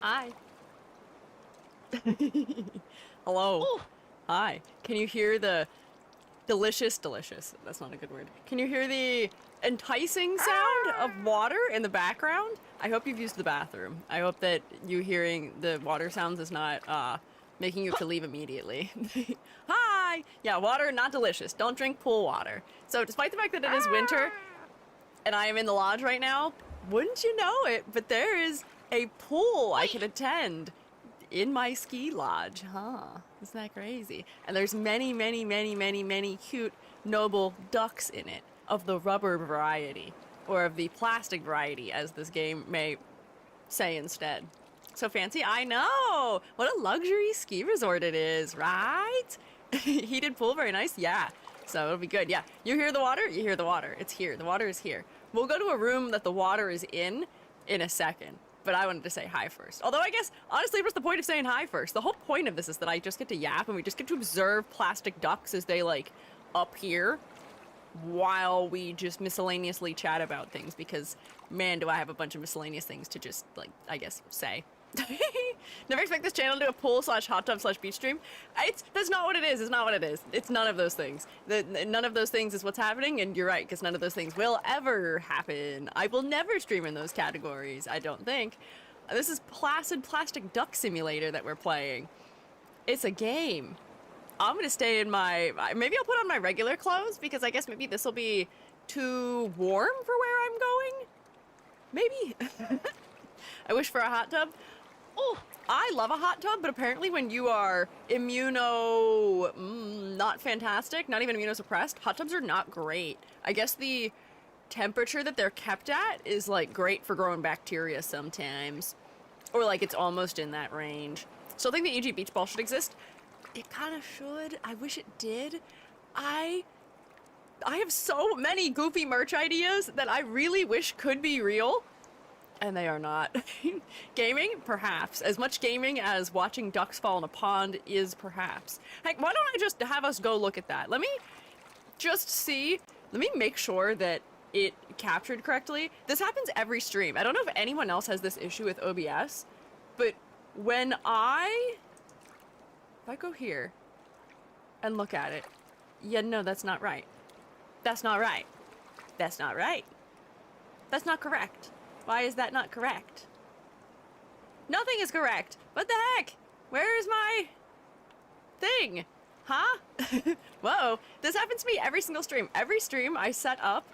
Hi. Hello. Ooh. Hi. Can you hear the delicious, that's not a good word. Can you hear the enticing sound of water in the background? I hope you've used the bathroom. I hope that you hearing the water sounds is not making you have to leave immediately. Hi! Yeah, water, not delicious. Don't drink pool water. So despite the fact that it is winter and I am in the lodge right now, wouldn't you know it, but there is a pool I can attend in my ski lodge, huh? Isn't that crazy? And there's many cute, noble ducks in it, of the rubber variety, or of the plastic variety, as this game may say instead. So fancy, I know! What a luxury ski resort it is, right? Heated pool, very nice, yeah. So it'll be good, yeah. You hear the water? You hear the water. It's here, the water is here. We'll go to a room that the water is in a second. But I wanted to say hi first. Although I guess, honestly, what's the point of saying hi first? The whole point of this is that I just get to yap and we just get to observe plastic ducks as they, like, appear while we just miscellaneously chat about things because, man, do I have a bunch of miscellaneous things to just, like, I guess, say. Never expect this channel to do a pool/hot tub/beach stream. That's not what it is. It's not what it is. It's none of those things. None of those things is what's happening, and you're right, because none of those things will ever happen. I will never stream in those categories, I don't think. This is Placid Plastic Duck Simulator that we're playing. It's a game. I'm gonna stay in my... Maybe I'll put on my regular clothes, because I guess maybe this will be too warm for where I'm going? Maybe. I wish for a hot tub. Oh, I love a hot tub, but apparently when you are not fantastic, not even immunosuppressed, hot tubs are not great. I guess the temperature that they're kept at is, like, great for growing bacteria sometimes. Or, like, it's almost in that range. Still think the EG beach ball should exist. It kind of should. I wish it did. I have so many goofy merch ideas that I really wish could be real. And they are not. Gaming? Perhaps. As much gaming as watching ducks fall in a pond is perhaps. Heck, why don't I just have us go look at that? Let me just see. Let me make sure that it captured correctly. This happens every stream. I don't know if anyone else has this issue with OBS, but when if I go here and look at it, yeah, no, that's not right. That's not right. That's not right. That's not correct. Why is that not correct? Nothing is correct. What the heck? Where is my thing? Huh? Whoa. This happens to me every single stream. Every stream I set up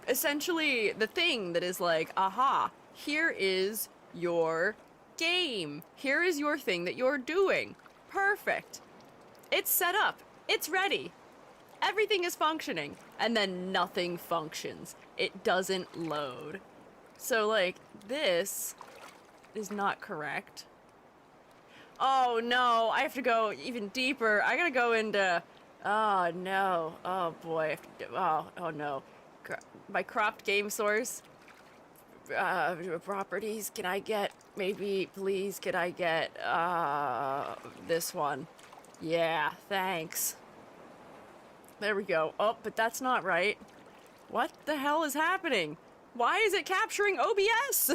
essentially the thing that is like, aha, here is your game. Here is your thing that you're doing. Perfect. It's set up. It's ready. Everything is functioning. And then nothing functions. It doesn't load. So, like, this is not correct. Oh, no. I have to go even deeper. I gotta go into... Oh, no. Oh, boy. I have to do... Oh, no. My cropped game source. Properties. Can I get... Maybe, please, can I get... this one? Yeah, thanks. There we go. Oh, but that's not right. What the hell is happening? Why is it capturing OBS?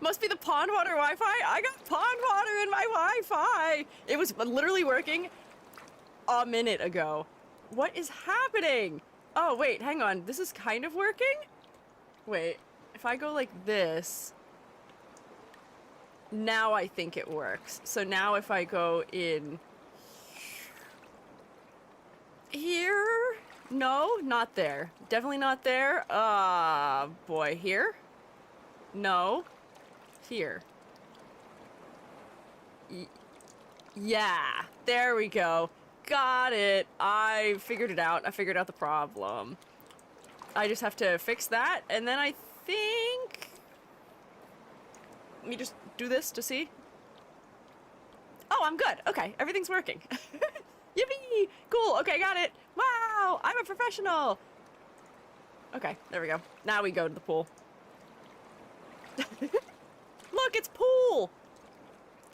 Must be the pond water Wi-Fi. I got pond water in my Wi-Fi. It was literally working a minute ago. What is happening? Oh, wait, hang on. This is kind of working? Wait, if I go like this... Now I think it works. So now if I go in... Here? No, not there. Definitely not there. Boy, here? No. Here. Yeah, there we go. Got it. I figured it out. I figured out the problem. I just have to fix that, and then I think... Let me just do this to see. Oh, I'm good. Okay, everything's working. Yippee! Cool, okay, got it. Wow, I'm a professional. Okay, there we go. Now we go to the pool. Look, it's pool!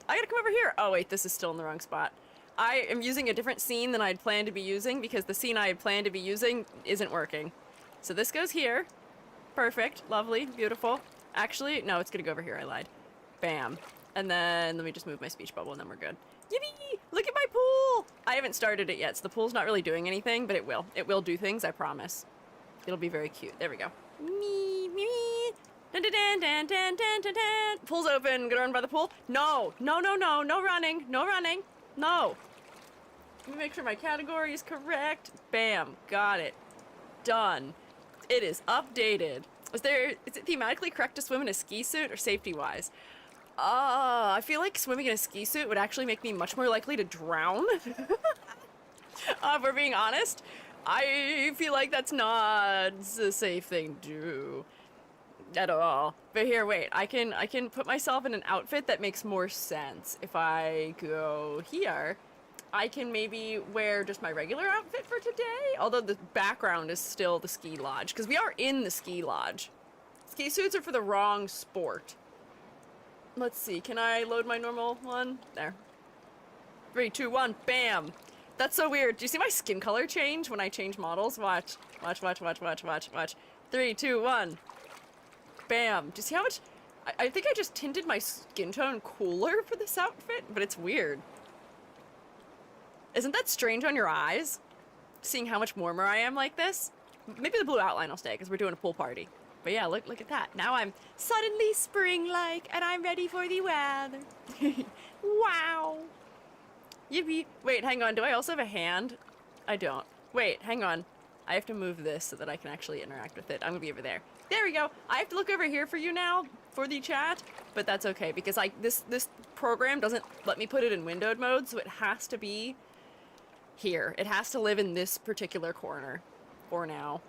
I gotta come over here. Oh wait, this is still in the wrong spot. I am using a different scene than I'd planned to be using because the scene I had planned to be using isn't working. So this goes here. Perfect, lovely, beautiful. Actually, no, it's gonna go over here, I lied. Bam. And then let me just move my speech bubble and then we're good. Yippee! Look at my pool! I haven't started it yet, so the pool's not really doing anything, but it will. It will do things, I promise. It'll be very cute. There we go. Me, me, me. Dun, dun, dun, dun, dun, dun, dun, dun. Pool's open. Gonna run by the pool. No, no, no, no, no running. No running. No. Let me make sure my category is correct. Bam. Got it. Done. It is updated. Is it thematically correct to swim in a ski suit or safety-wise? I feel like swimming in a ski suit would actually make me much more likely to drown. If we're being honest, I feel like that's not a safe thing to do at all. But here, wait, I can put myself in an outfit that makes more sense. If I go here, I can maybe wear just my regular outfit for today, although the background is still the ski lodge, because we are in the ski lodge. Ski suits are for the wrong sport. Let's see, can I load my normal one? There. 3, 2, 1, bam! That's so weird. Do you see my skin color change when I change models? Watch. Watch, watch, watch, watch, watch, watch. 3, 2, 1. Bam. Do you see how much... I think I just tinted my skin tone cooler for this outfit, but it's weird. Isn't that strange on your eyes? Seeing how much warmer I am like this? Maybe the blue outline will stay, because we're doing a pool party. But yeah, look at that. Now I'm suddenly spring-like, and I'm ready for the weather. Wow. Yippee. Wait, hang on. Do I also have a hand? I don't. Wait, hang on. I have to move this so that I can actually interact with it. I'm gonna be over there. There we go. I have to look over here for you now, for the chat, but that's okay, because this program doesn't let me put it in windowed mode, so it has to be here. It has to live in this particular corner for now.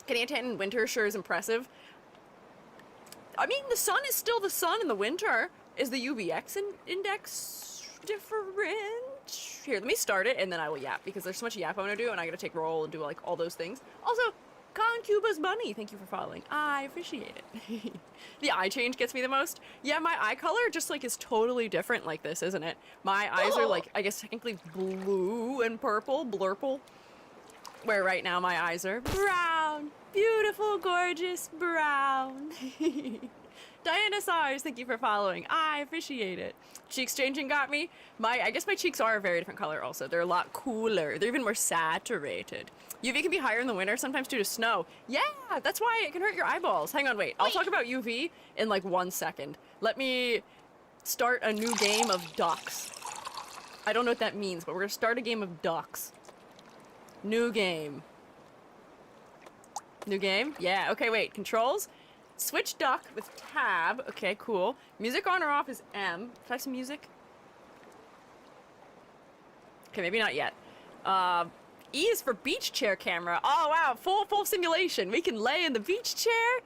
Getting a tan in winter sure is impressive. I mean, the sun is still the sun in the winter. Is the UVX index different? Here, let me start it, and then I will yap, because there's so much yap I want to do, and I gotta take roll and do, like, all those things. Also, Concuba's Bunny, thank you for following. I appreciate it. The eye change gets me the most. Yeah, my eye color just, like, is totally different like this, isn't it? My eyes are, like, I guess technically blue and purple, blurple. Where right now my eyes are brown. Beautiful, gorgeous, brown. Diana Sars, thank you for following. I appreciate it. Cheeks changing got me. I guess my cheeks are a very different color also. They're a lot cooler. They're even more saturated. UV can be higher in the winter, sometimes due to snow. Yeah, that's why it can hurt your eyeballs. Hang on, wait. I'll talk about UV in like 1 second. Let me start a new game of ducks. I don't know what that means, but we're gonna start a game of ducks. New game. New game? Yeah, okay, wait. Controls? Switch duck with tab. Okay, cool. Music on or off is M. Can I have some music? Okay, maybe not yet. E is for beach chair camera. Oh wow, full simulation. We can lay in the beach chair.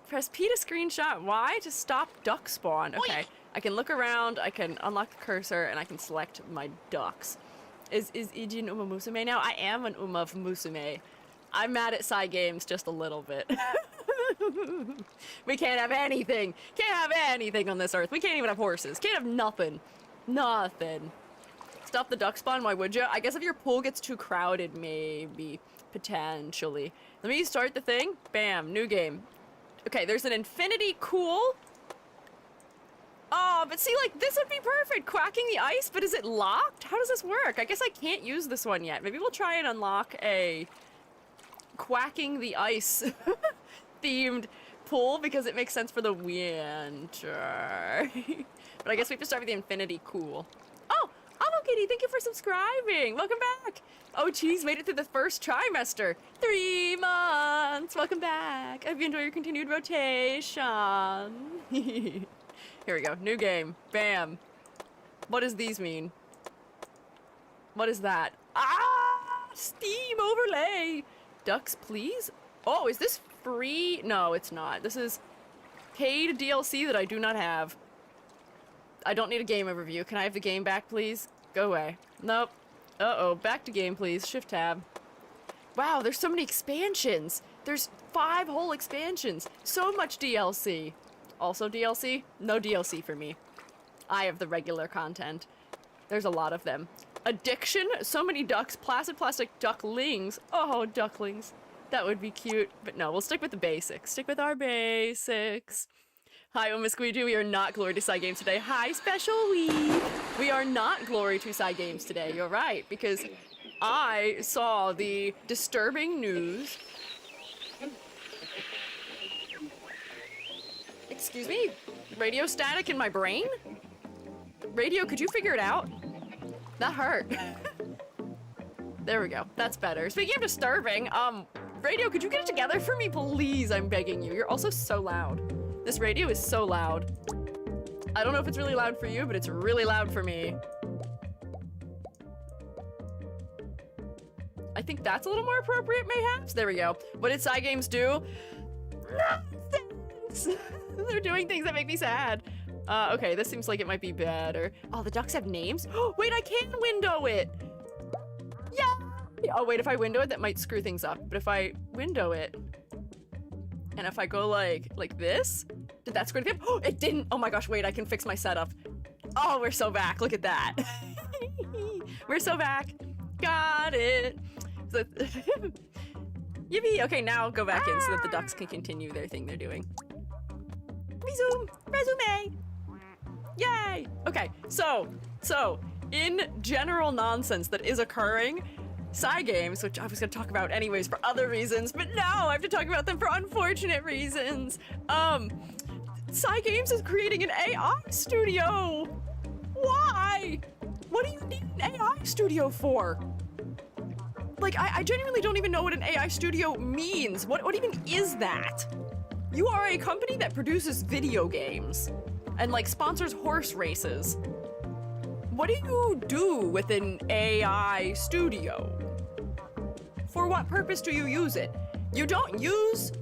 Press P to screenshot. Y to stop duck spawn. Okay, I can look around. I can unlock the cursor, and I can select my ducks. Is Iji an Uma Musume now? I am an Uma of Musume. I'm mad at Psy Games just a little bit. We can't have anything. Can't have anything on this earth. We can't even have horses. Can't have nothing. Nothing. Stop the duck spawn, why would you? I guess if your pool gets too crowded, maybe. Potentially. Let me start the thing. Bam, new game. Okay, there's an infinity cool. Oh, but see, like, this would be perfect. Quacking the ice, but is it locked? How does this work? I guess I can't use this one yet. Maybe we'll try and unlock a quacking the ice themed pool because it makes sense for the winter. But I guess we have to start with the infinity cool. Oh, Amo Kitty, thank you for subscribing. Welcome back. Oh, geez, made it through the first trimester. 3 months. Welcome back. I hope you enjoy your continued rotation. Here we go. New game. Bam. What does these mean? What is that? Ah! Steam overlay. Ducks, please? Oh, is this free? No, it's not. This is paid DLC that I do not have. I don't need a game overview. Can I have the game back, please? Go away. Nope. Uh-oh. Back to game, please. Shift tab. Wow, there's so many expansions. There's 5 whole expansions. So much DLC. Also DLC? No DLC for me. I have the regular content. There's a lot of them. Addiction? So many ducks. Placid Plastic Ducklings. Oh, ducklings. That would be cute. But no, we'll stick with the basics. Stick with our basics. Hi, Miss Squiiji. We are not Glory to Psy Games today. Hi, Special Week. We are not Glory to Psy Games today. You're right, because I saw the disturbing news. Excuse me? Radio static in my brain? Radio, could you figure it out? That hurt. There we go. That's better. Speaking of disturbing, radio, could you get it together for me, please? I'm begging you. You're also so loud. This radio is so loud. I don't know if it's really loud for you, but it's really loud for me. I think that's a little more appropriate, mayhaps? There we go. What did Psy Games do? Nonsense! They're doing things that make me sad. Okay, this seems like it might be better. Oh, the ducks have names? Oh, wait, I can window it! Yeah! Oh, wait, if I window it, that might screw things up. But if I window it, and if I go like this, did that screw things up? Oh, it didn't! Oh my gosh, wait, I can fix my setup. Oh, we're so back, look at that. We're so back. Got it. So, yippee! Okay, now go back in so that the ducks can continue their thing they're doing. Resume! Yay! Okay, so, in general nonsense that is occurring, Psy Games, which I was gonna talk about anyways for other reasons, but now I have to talk about them for unfortunate reasons. Psy Games is creating an AI studio! Why? What do you need an AI studio for? Like, I genuinely don't even know what an AI studio means. What even is that? You are a company that produces video games and like sponsors horse races. What do you do with an AI studio? For what purpose do you use it? You don't use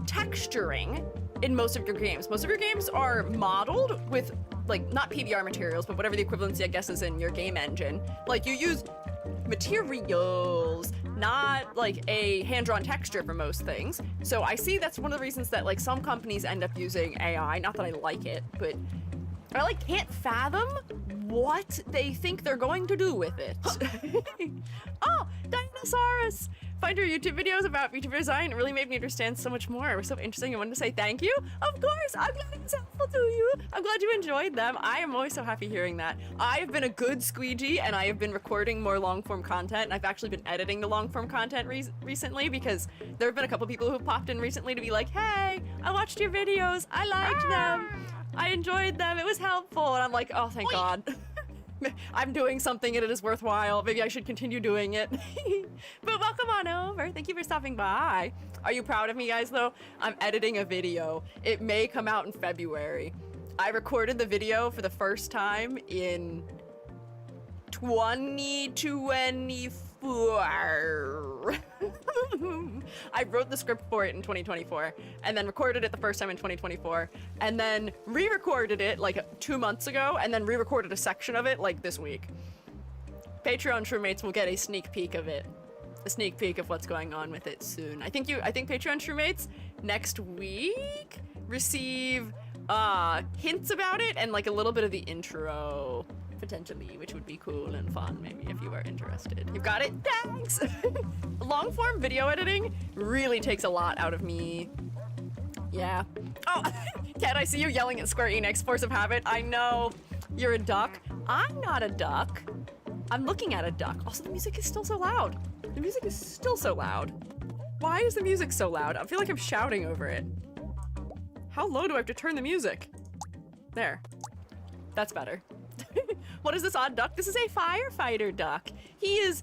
texturing in most of your games. Most of your games are modeled with like not PBR materials, but whatever the equivalency I guess is in your game engine. Like you use materials, not like a hand-drawn texture for most things. So I see that's one of the reasons that like some companies end up using AI. Not that I like it, but I like can't fathom what they think they're going to do with it. Oh, Dinosaurus! Find your YouTube videos about VTuber design. It really made me understand so much more. It was so interesting. I wanted to say thank you. Of course, I'm glad it was helpful to you. I'm glad you enjoyed them. I am always so happy hearing that. I have been a good Squiiji and I have been recording more long-form content, and I've actually been editing the long-form content recently because there have been a couple people who have popped in recently to be like, hey, I watched your videos. I liked them. I enjoyed them. It was helpful. And I'm like, oh, thank God. I'm doing something and it is worthwhile. Maybe I should continue doing it. But welcome on over. Thank you for stopping by. Are you proud of me, guys, though? I'm editing a video. It may come out in February. I recorded the video for the first time in 2024. I wrote the script for it in 2024 and then recorded it the first time in 2024 and then re-recorded it like 2 months ago and then re-recorded a section of it like this week. Patreon Shroommates will get a sneak peek of it. A sneak peek of what's going on with it soon. I think Patreon Shroommates next week receive hints about it and like a little bit of the intro potentially, which would be cool and fun maybe if you are interested. You've got it? Thanks! Long form video editing really takes a lot out of me. Yeah. Oh, Kat, I see you yelling at Square Enix, force of habit. I know. You're a duck. I'm not a duck. I'm looking at a duck. Also, the music is still so loud. The music is still so loud. Why is the music so loud? I feel like I'm shouting over it. How low do I have to turn the music? There. That's better. What is this odd duck? This is a firefighter duck. He is,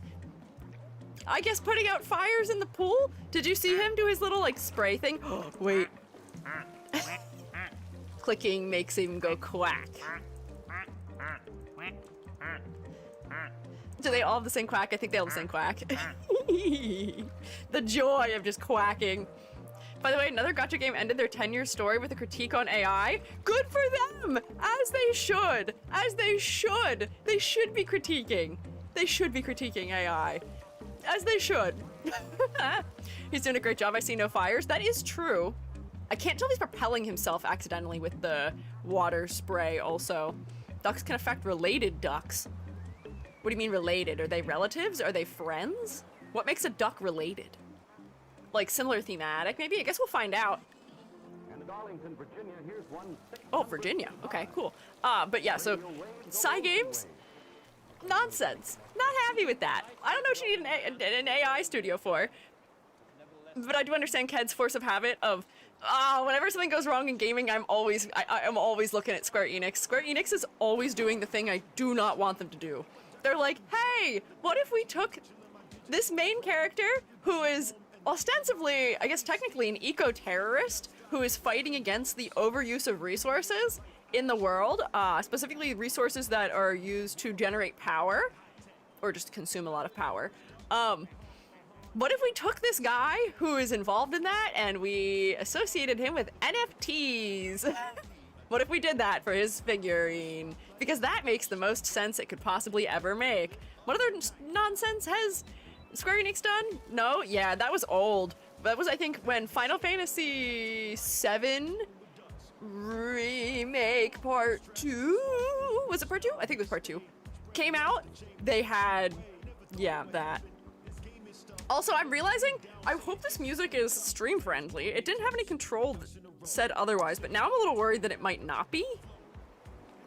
I guess, putting out fires in the pool? Did you see him do his little, like, spray thing? Oh, wait. Clicking makes him go quack. Do they all have the same quack? I think they all have the same quack. The joy of just quacking. By the way, another gacha game ended their 10-year story with a critique on AI. Good for them! As they should! As they should! They should be critiquing. They should be critiquing AI. As they should. He's doing a great job. I see no fires. That is true. I can't tell if he's propelling himself accidentally with the water spray also. Ducks can affect related ducks. What do you mean related? Are they relatives? Are they friends? What makes a duck related? Like similar thematic, maybe? I guess we'll find out. Oh, Virginia. Okay, cool. But yeah, so Cygames, nonsense. Not happy with that. I don't know what you need an AI studio for. But I do understand Ked's force of habit of, whenever something goes wrong in gaming, I'm always looking at Square Enix. Square Enix is always doing the thing I do not want them to do. They're like, hey, what if we took this main character who is ostensibly, I guess technically an eco-terrorist who is fighting against the overuse of resources in the world, specifically resources that are used to generate power, or just consume a lot of power. What if we took this guy who is involved in that and we associated him with NFTs? What if we did that for his figurine? Because that makes the most sense it could possibly ever make. What other nonsense has Square Enix done? No? Yeah, that was old. That was, I think, when Final Fantasy VII Remake Part 2? Was it Part 2? I think it was Part 2. Came out, they had, yeah, that. Also, I'm realizing, I hope this music is stream friendly. It didn't have any control that said otherwise, but now I'm a little worried that it might not be.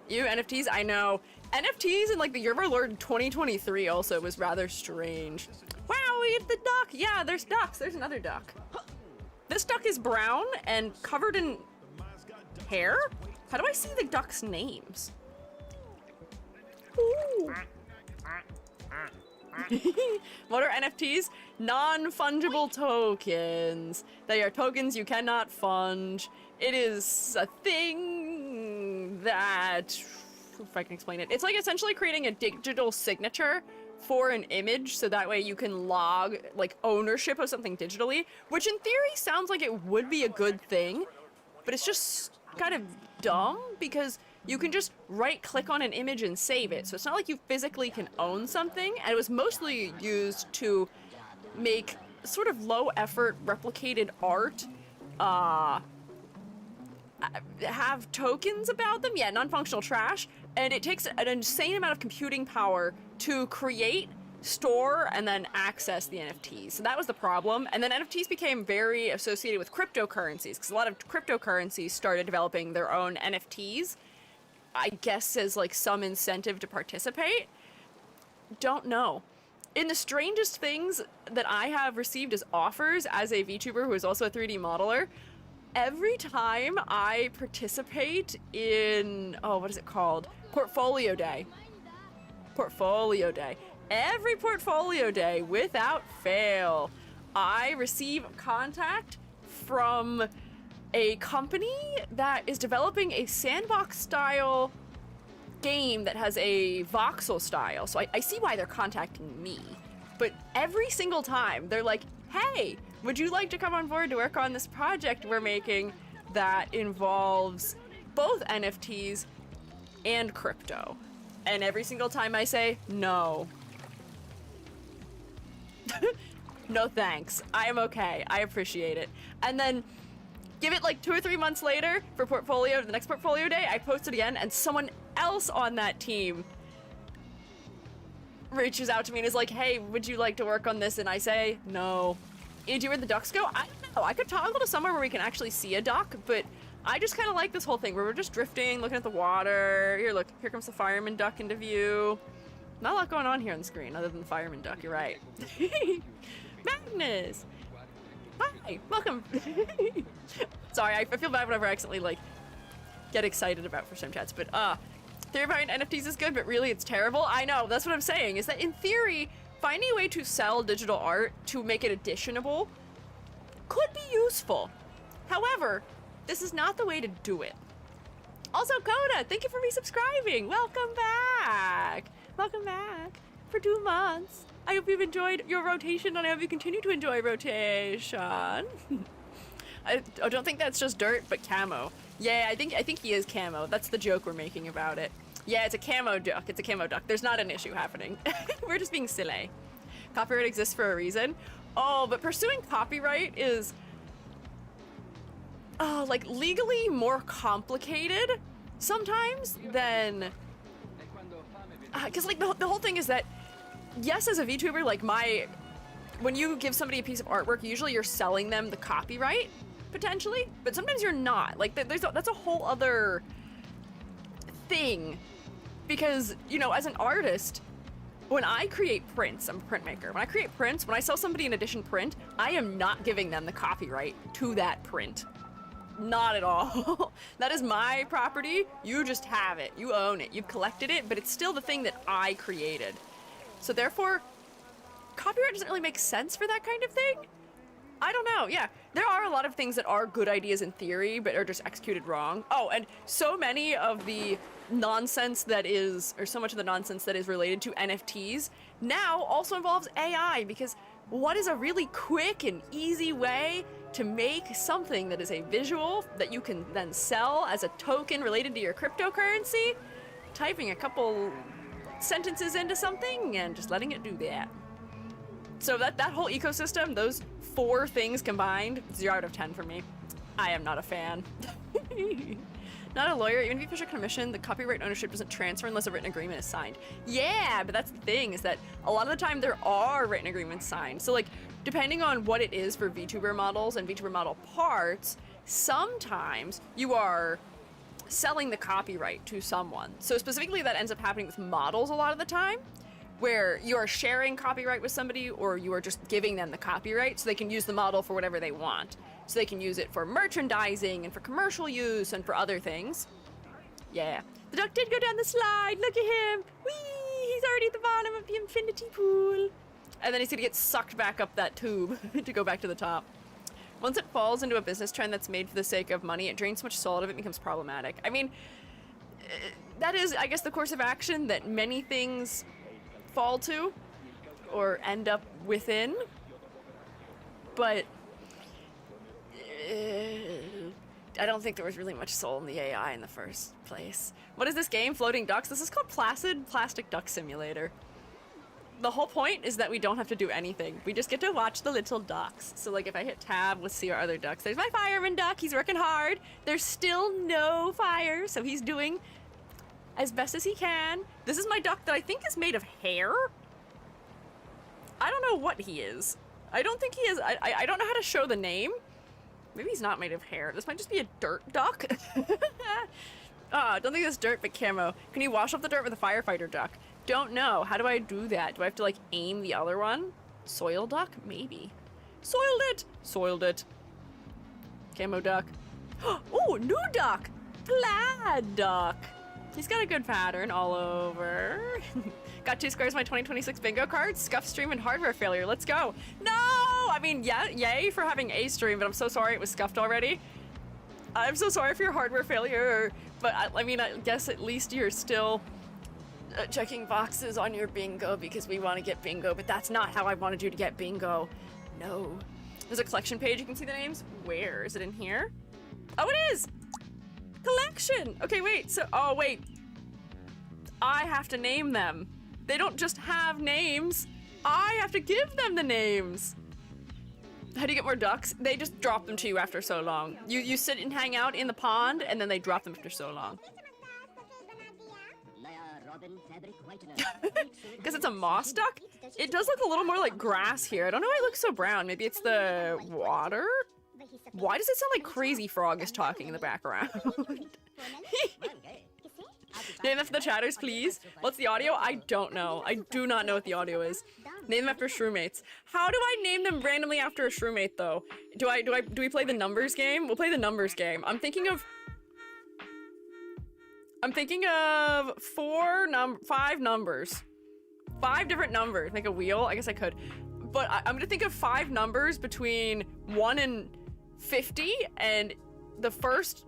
You, NFTs, I know. NFTs in like the Year of Our Lord 2023 also was rather strange. Wow, we hit the duck. Yeah, there's ducks. There's another duck. This duck is brown and covered in hair? How do I see the ducks' names? Ooh. What are NFTs? Non-fungible tokens. They are tokens you cannot funge. It is a thing that, if I can explain it, it's like essentially creating a digital signature for an image so that way you can log like ownership of something digitally, which in theory sounds like it would be a good thing, but it's just kind of dumb because you can just right click on an image and save it. So it's not like you physically can own something, and it was mostly used to make sort of low effort replicated art have tokens about them. Yeah, non-functional trash. And it takes an insane amount of computing power to create, store, and then access the NFTs. So that was the problem. And then NFTs became very associated with cryptocurrencies because a lot of cryptocurrencies started developing their own NFTs. I guess as like some incentive to participate. Don't know. In the strangest things that I have received as offers as a VTuber who is also a 3D modeler, every time I participate in, oh, what is it called? Portfolio Day. portfolio day. Every portfolio day, without fail, I receive contact from a company that is developing a sandbox style game that has a voxel style. So I see why they're contacting me. But every single time they're like, hey, would you like to come on board to work on this project we're making that involves both NFTs and crypto? And every single time I say, no. No thanks. I am okay. I appreciate it. And then give it like 2 or 3 months later for the next portfolio day, I post it again and someone else on that team reaches out to me and is like, hey, would you like to work on this? And I say, no. And where the ducks go? I don't know. I could toggle to somewhere where we can actually see a duck, but I just kind of like this whole thing where we're just drifting, looking at the water. Here, look, here comes the fireman duck into view. Not a lot going on here on the screen other than the fireman duck, you're right. Magnus! Hi, welcome. Sorry, I feel bad whenever I accidentally, like, get excited about first time chats, but, theory behind NFTs is good, but really it's terrible. I know, that's what I'm saying, is that in theory, finding a way to sell digital art to make it editionable could be useful. However, this is not the way to do it. Also, Coda, thank you for resubscribing. Welcome back. Welcome back for 2 months. I hope you've enjoyed your rotation, and I hope you continue to enjoy rotation. I don't think that's just dirt, but camo. Yeah, I think he is camo. That's the joke we're making about it. Yeah, it's a camo duck. It's a camo duck. There's not an issue happening. We're just being silly. Copyright exists for a reason. Oh, but pursuing copyright is like legally more complicated sometimes than because like the whole thing is that yes, as a VTuber, like when you give somebody a piece of artwork, usually you're selling them the copyright potentially, but sometimes you're not. Like that's a whole other thing, because you know, as an artist, when I create prints, I'm a printmaker. When I create prints, when I sell somebody an edition print, I am not giving them the copyright to that print. Not at all. That is my property. You just have it. You own it. You've collected it, but it's still the thing that I created. So therefore, copyright doesn't really make sense for that kind of thing. I don't know. Yeah, there are a lot of things that are good ideas in theory, but are just executed wrong. Oh, and so many of the nonsense that is, or so much of the nonsense that is related to NFTs now also involves AI, because what is a really quick and easy way to make something that is a visual that you can then sell as a token related to your cryptocurrency? Typing a couple sentences into something and just letting it do that. So that whole ecosystem, those 4 things combined, 0 out of 10 for me. I am not a fan. Not a lawyer, even if you push a commission, the copyright ownership doesn't transfer unless a written agreement is signed. Yeah, but that's the thing, is that a lot of the time there are written agreements signed. So like, depending on what it is for VTuber models and VTuber model parts, sometimes you are selling the copyright to someone. So specifically that ends up happening with models a lot of the time, where you are sharing copyright with somebody, or you are just giving them the copyright so they can use the model for whatever they want. So they can use it for merchandising and for commercial use and for other things. Yeah. The duck did go down the slide. Look at him. Whee! He's already at the bottom of the infinity pool. And then he's gonna get sucked back up that tube to go back to the top. Once it falls into a business trend that's made for the sake of money, it drains so much soul out of it, and becomes problematic. I mean, that is, I guess, the course of action that many things fall to or end up within. But I don't think there was really much soul in the AI in the first place. What is this game? Floating ducks? This is called Placid Plastic Duck Simulator. The whole point is that we don't have to do anything. We just get to watch the little ducks. So like if I hit tab, let's see our other ducks. There's my fireman duck. He's working hard. There's still no fire, so he's doing as best as he can. This is my duck that I think is made of hair. I don't know what he is. I don't think he is. I don't know how to show the name. Maybe he's not made of hair. This might just be a dirt duck. I don't think it's dirt, but camo. Can you wash off the dirt with a firefighter duck? Don't know. How do I do that? Do I have to like aim the other one? Soil duck? Maybe. Soiled it! Soiled it. Camo duck. Oh, new duck! Plaid duck. He's got a good pattern all over. Got 2 squares in my 2026 bingo card. Scuff stream and hardware failure. Let's go. No! I mean, yeah, yay for having a stream, but I'm so sorry it was scuffed already. I'm so sorry for your hardware failure, but I mean, I guess at least you're still checking boxes on your bingo because we want to get bingo, but that's not how I wanted you to get bingo. No. There's a collection page. You can see the names. Where? Is it in here? Oh, it is! Collection! Okay, wait, so, oh, wait. I have to name them. They don't just have names. I have to give them the names. How do you get more ducks? They just drop them to you after so long. You sit and hang out in the pond, and then they drop them after so long. Because it's a moss duck? It does look a little more like grass here. I don't know why it looks so brown. Maybe it's the water? Why does it sound like Crazy Frog is talking in the background? Name them for the chatters, please. What's the audio? I don't know. I do not know what the audio is. Name them after shroomates. How do I name them randomly after a shroommate, though? Do we play the numbers game? We'll play the numbers game. I'm thinking of 5 numbers. 5 different numbers. Make a wheel? I guess I could. But I'm gonna think of 5 numbers between 1 and 50, and the first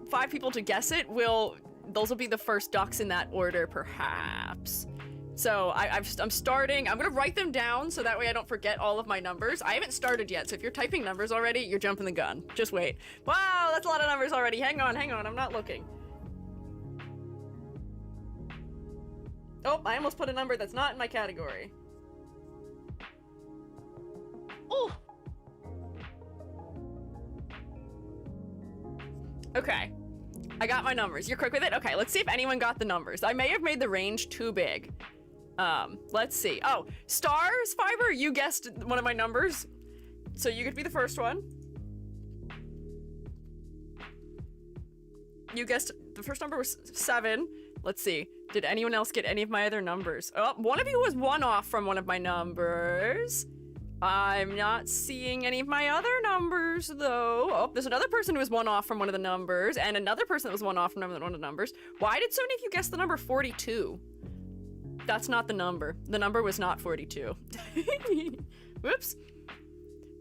5 people to guess it those will be the first ducks in that order, perhaps. So I'm starting. I'm gonna write them down so that way I don't forget all of my numbers. I haven't started yet, so if you're typing numbers already, you're jumping the gun. Just wait. Wow, that's a lot of numbers already. Hang on, I'm not looking. Oh, I almost put a number that's not in my category. Oh! Okay. I got my numbers. You're quick with it? Okay, let's see if anyone got the numbers. I may have made the range too big. Let's see. Oh, stars, Fiber, you guessed one of my numbers. So you could be the first one. You guessed the first number was 7. Let's see. Did anyone else get any of my other numbers? Oh, one of you was 1 off from one of my numbers. I'm not seeing any of my other numbers, though. Oh, there's another person who was 1 off from one of the numbers, and another person that was 1 off from one of the numbers. Why did so many of you guess the number 42? That's not the number. The number was not 42. Whoops.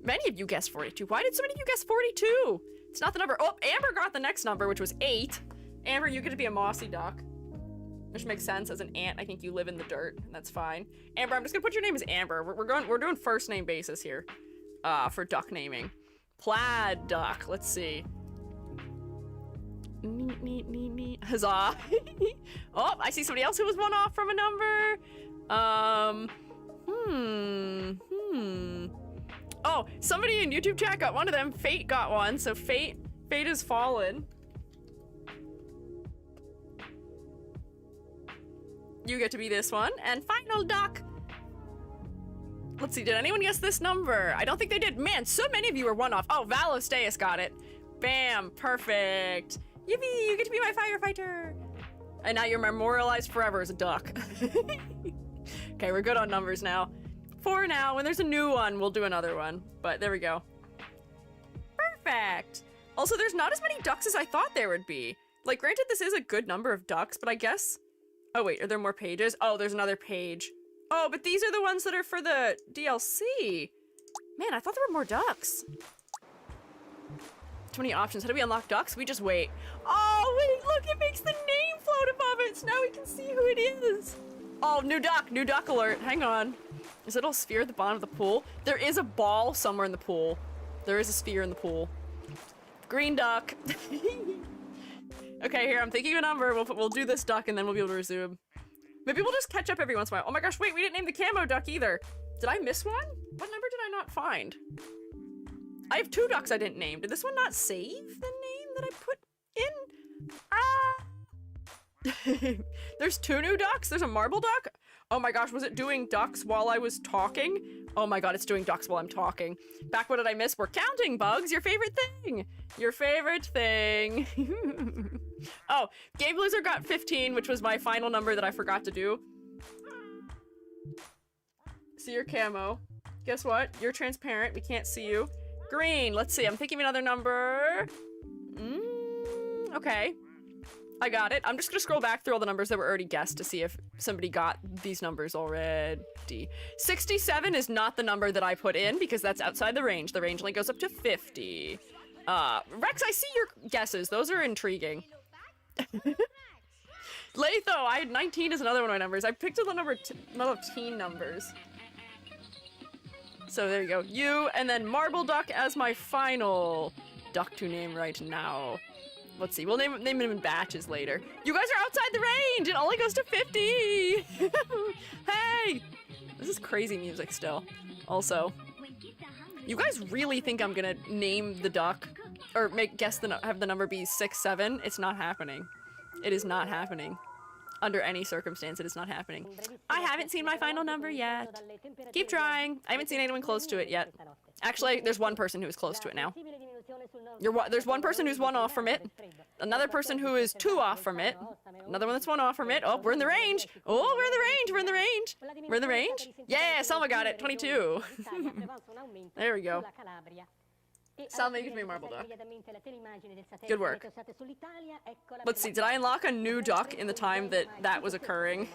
Many of you guessed 42. Why did so many of you guess 42? It's not the number. Oh, Amber got the next number, which was 8. Amber, you get to be a mossy duck. Which makes sense. As an ant, I think you live in the dirt, and that's fine. Amber, I'm just gonna put your name as Amber. We're doing first name basis here, for duck naming. Plaid duck. Let's see. Neat. Huzzah! Oh, I see somebody else who was 1 off from a number. Oh, somebody in YouTube chat got one of them. Fate got one. So Fate has fallen. You get to be this one. And final duck. Let's see, did anyone guess this number? I don't think they did. Man, so many of you were 1 off. Oh, Valosteus got it. Bam, perfect. Yippee, you get to be my firefighter. And now you're memorialized forever as a duck. Okay, we're good on numbers now. For now, when there's a new one, we'll do another one. But there we go. Perfect. Also, there's not as many ducks as I thought there would be. Like, granted, this is a good number of ducks, but I guess... Oh, wait, are there more pages? Oh, there's another page. Oh, but these are the ones that are for the DLC. Man, I thought there were more ducks. Too many options. How do we unlock ducks? We just wait. Oh, wait, look, it makes the name float above it, so now we can see who it is. Oh, new duck alert. Hang on. Is it a sphere at the bottom of the pool? There is a ball somewhere in the pool. There is a sphere in the pool. Green duck. Okay, here, I'm thinking of a number. We'll do this duck and then we'll be able to resume. Maybe we'll just catch up every once in a while. Oh my gosh, wait, we didn't name the camo duck either. Did I miss one? What number did I not find? I have 2 ducks I didn't name. Did this one not save the name that I put in? Ah! There's 2 new ducks? There's a marble duck? Oh my gosh, was it doing ducks while I was talking? Oh my god, it's doing ducks while I'm talking. Back, what did I miss? We're counting, Bugs, your favorite thing. Your favorite thing. Oh, Game Loser got 15, which was my final number that I forgot to do. See your camo. Guess what? You're transparent, we can't see you. Green, let's see, I'm thinking of another number. Okay. I got it. I'm just gonna scroll back through all the numbers that were already guessed to see if somebody got these numbers already. 67 is not the number that I put in because that's outside the range. The range only goes up to 50. Rex, I see your guesses. Those are intriguing. Latho, I had 19 as another one of my numbers. I picked the number teen numbers. So there you go. You, and then Marble Duck as my final duck to name right now. Let's see, we'll name him in batches later. You guys are outside the range! It only goes to 50! Hey! This is crazy music still. Also, you guys really think I'm gonna name the duck, or have the number be 67? It's not happening. It is not happening. Under any circumstance, it is not happening. I haven't seen my final number yet. Keep trying. I haven't seen anyone close to it yet. Actually, there's one person who is close to it now. There's one person who's 1 off from it. Another person who is 2 off from it. Another one that's 1 off from it. Oh, we're in the range. Oh, we're in the range. We're in the range. We're in the range. Yeah, Selma got it. 22. There we go. Selma, you give me a marble duck. Good work. Let's see, did I unlock a new duck in the time that was occurring?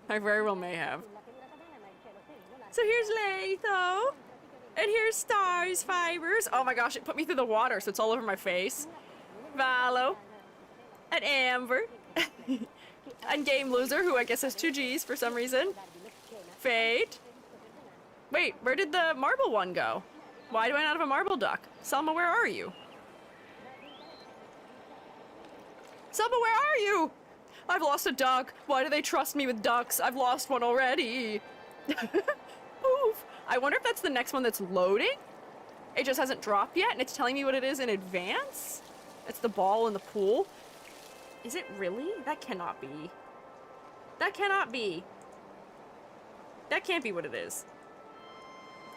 I very well may have. So here's Latho. And here's Stars Fibers. Oh my gosh, it put me through the water, so it's all over my face. Valo. And Amber. And Game Loser, who I guess has 2 G's for some reason. Fate. Wait, where did the marble one go? Why do I not have a marble duck? Selma, where are you? Selma, where are you? I've lost a duck. Why do they trust me with ducks? I've lost one already. Oof. I wonder if that's the next one that's loading? It just hasn't dropped yet, and it's telling me what it is in advance? It's the ball in the pool? Is it really? That cannot be. That cannot be. That can't be what it is.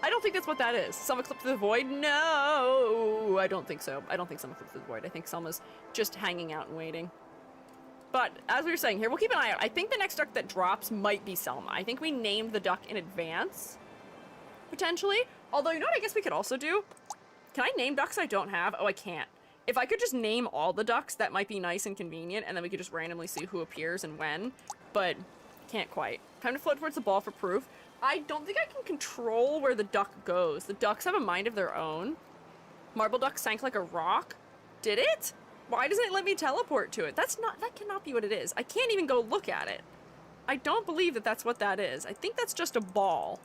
I don't think that's what that is. Selma clipped through the void? No! I don't think so. I don't think Selma clipped through the void. I think Selma's just hanging out and waiting. But, as we were saying here, we'll keep an eye out. I think the next duck that drops might be Selma. I think we named the duck in advance. Potentially. Although, you know what I guess we could also do? Can I name ducks I don't have? Oh, I can't. If I could just name all the ducks, that might be nice and convenient, and then we could just randomly see who appears and when. But, can't quite. Time to float towards the ball for proof. I don't think I can control where the duck goes. The ducks have a mind of their own. Marble duck sank like a rock. Did it? Why doesn't it let me teleport to it? That cannot be what it is. I can't even go look at it. I don't believe that that's what that is. I think that's just a ball.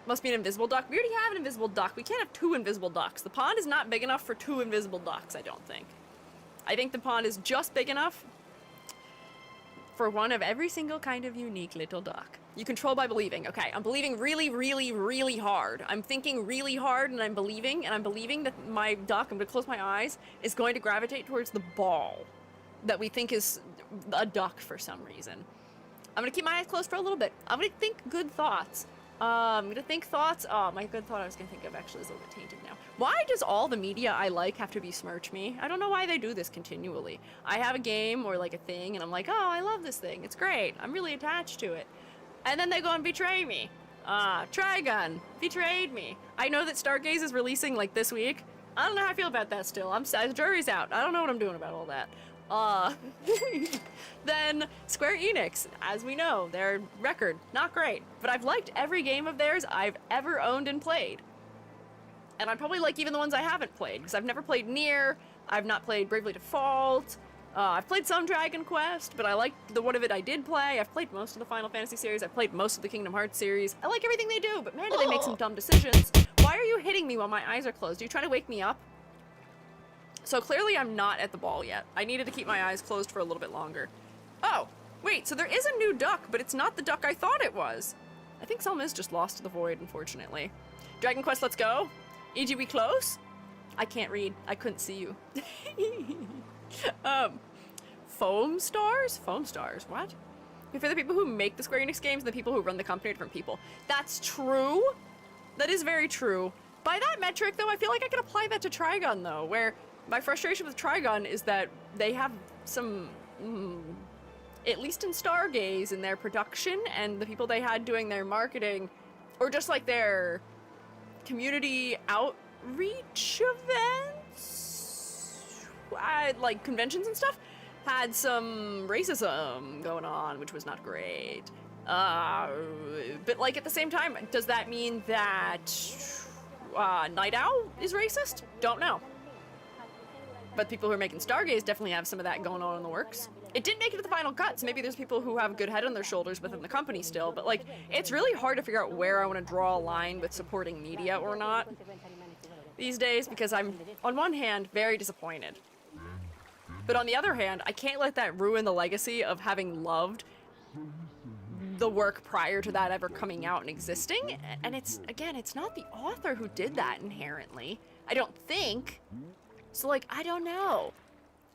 Must be an invisible duck. We already have an invisible duck. We can't have 2 invisible ducks. The pond is not big enough for 2 invisible ducks, I don't think. I think the pond is just big enough for one of every single kind of unique little duck. You control by believing. Okay, I'm believing really, really, really hard. I'm thinking really hard and I'm believing that my duck, I'm gonna close my eyes, is going to gravitate towards the ball that we think is a duck for some reason. I'm gonna keep my eyes closed for a little bit. I'm gonna think good thoughts. I'm gonna think thoughts. Oh, my good thought I was gonna think of actually is a little bit tainted now. Why does all the media I like have to besmirch me? I don't know why they do this continually. I have a game or like a thing and I'm like, oh, I love this thing. It's great. I'm really attached to it. And then they go and betray me. Trigun betrayed me. I know that Stargaze is releasing like this week. I don't know how I feel about that still. The jury's out. I don't know what I'm doing about all that. Then Square Enix, as we know, their record, not great. But I've liked every game of theirs I've ever owned and played. And I probably like even the ones I haven't played, because I've never played Nier, I've not played Bravely Default, I've played some Dragon Quest, but I liked the one of it I did play. I've played most of the Final Fantasy series, I've played most of the Kingdom Hearts series. I like everything they do, but man, do they make some dumb decisions. Why are you hitting me while my eyes are closed? Are you trying to wake me up? So clearly I'm not at the ball yet. I needed to keep my eyes closed for a little bit longer. Oh, wait, so there is a new duck, but it's not the duck I thought it was. I think Selma is just lost to the void, unfortunately. Dragon Quest, let's go. E.g. we close? I can't read. I couldn't see you. Foam Stars? Foam Stars, what? For the people who make the Square Enix games and the people who run the company are different people. That's true. That is very true. By that metric, though, I feel like I can apply that to Trigun, though, where my frustration with Trigun is that they have some, at least in Stargaze, in their production, and the people they had doing their marketing, or just like their community outreach events? like conventions and stuff had some racism going on, which was not great. But like at the same time, does that mean that Night Owl is racist? Don't know. But people who are making Stargaze definitely have some of that going on in the works. It didn't make it to the final cut, so maybe there's people who have a good head on their shoulders within the company still, but like, it's really hard to figure out where I want to draw a line with supporting media or not these days, because I'm, on one hand, very disappointed. But on the other hand, I can't let that ruin the legacy of having loved the work prior to that ever coming out and existing. And it's, again, it's not the author who did that inherently. I don't think. So, like, I don't know.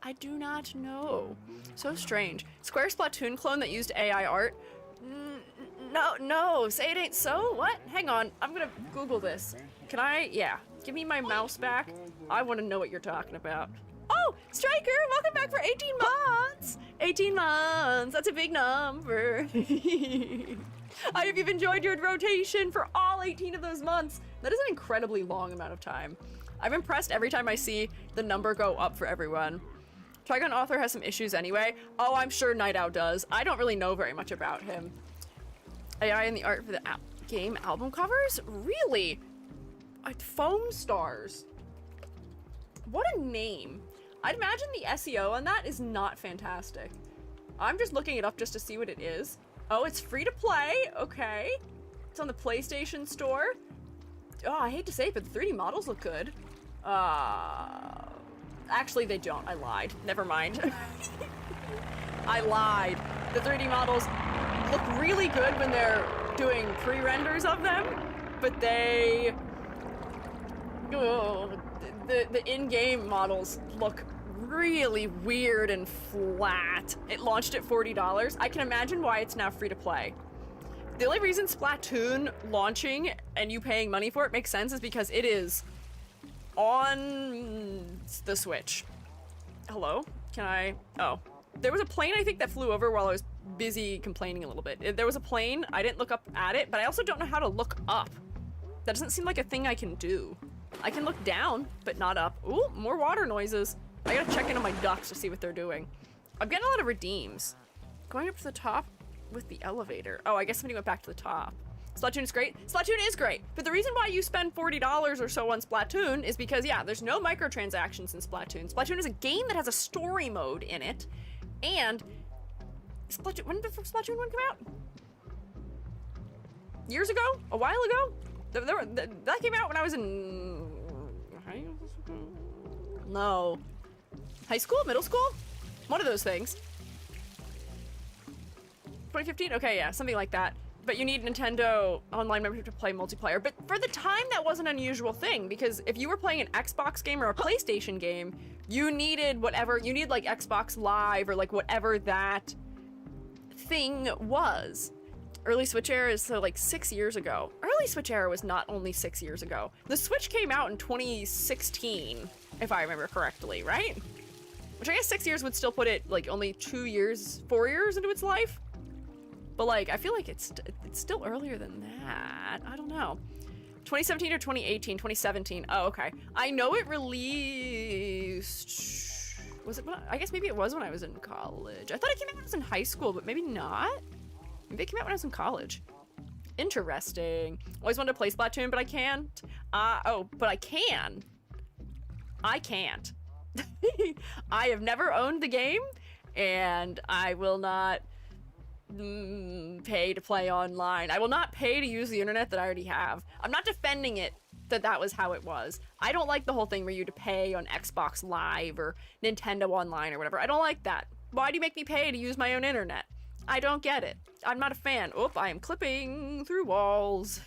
I do not know. So strange. Square Splatoon clone that used AI art? No, say it ain't so? What? Hang on, I'm gonna Google this. Can I? Yeah. Give me my mouse back. I want to know what you're talking about. Oh, Striker, welcome back for 18 months! 18 months, that's a big number. I hope you've enjoyed your rotation for all 18 of those months. That is an incredibly long amount of time. I'm impressed every time I see the number go up for everyone. Trigon author has some issues anyway. Oh, I'm sure Night Owl does. I don't really know very much about him. AI in the art for the game album covers? Really? Foam Stars. What a name. I'd imagine the SEO on that is not fantastic. I'm just looking it up just to see what it is. Oh, it's free to play. Okay. It's on the PlayStation Store. Oh, I hate to say it, but the 3D models look good. Actually, they don't. I lied. Never mind. I lied. The 3D models look really good when they're doing pre-renders of them, but they... Oh, the in-game models look really weird and flat. It launched at $40. I can imagine why it's now free to play. The only reason Splatoon launching and you paying money for it makes sense is because it is on the Switch. Hello? Can I? Oh. There was a plane I think that flew over while I was busy complaining a little bit. There was a plane, I didn't look up at it, but I also don't know how to look up. That doesn't seem like a thing I can do. I can look down, but not up. Ooh, more water noises. I gotta check in on my ducks to see what they're doing. I'm getting a lot of redeems. Going up to the top with the elevator. Oh, I guess somebody went back to the top. Splatoon is great. Splatoon is great, but the reason why you spend $40 or so on Splatoon is because, yeah, there's no microtransactions in Splatoon. Splatoon is a game that has a story mode in it, and Splatoon, when did the Splatoon 1 come out? Years ago? A while ago? That came out when I was in... No. High school? Middle school? One of those things. 2015? Okay, yeah, something like that. But you need Nintendo Online membership to play multiplayer. But for the time, that was an unusual thing, because if you were playing an Xbox game or a PlayStation game, you needed whatever, you needed like Xbox Live or like whatever that thing was. Early Switch era is so like 6 years ago. Early Switch era was not only 6 years ago. The Switch came out in 2016, if I remember correctly, right? Which I guess 6 years would still put it like only 2 years, 4 years into its life. But like, I feel like it's still earlier than that. I don't know. 2017 or 2018? 2017. Oh, okay. I know it released... Was it... I guess maybe it was when I was in college. I thought it came out when I was in high school, but maybe not. Maybe it came out when I was in college. Interesting. Always wanted to play Splatoon, but I can't. Oh, but I can. I can't. I have never owned the game, and I will not... pay to play online. I will not pay to use the internet that I already have. I'm not defending it that was how it was. I don't like the whole thing where you had to pay on Xbox Live or Nintendo Online or whatever. I don't like that. Why do you make me pay to use my own internet? I don't get it. I'm not a fan. Oop, I am clipping through walls.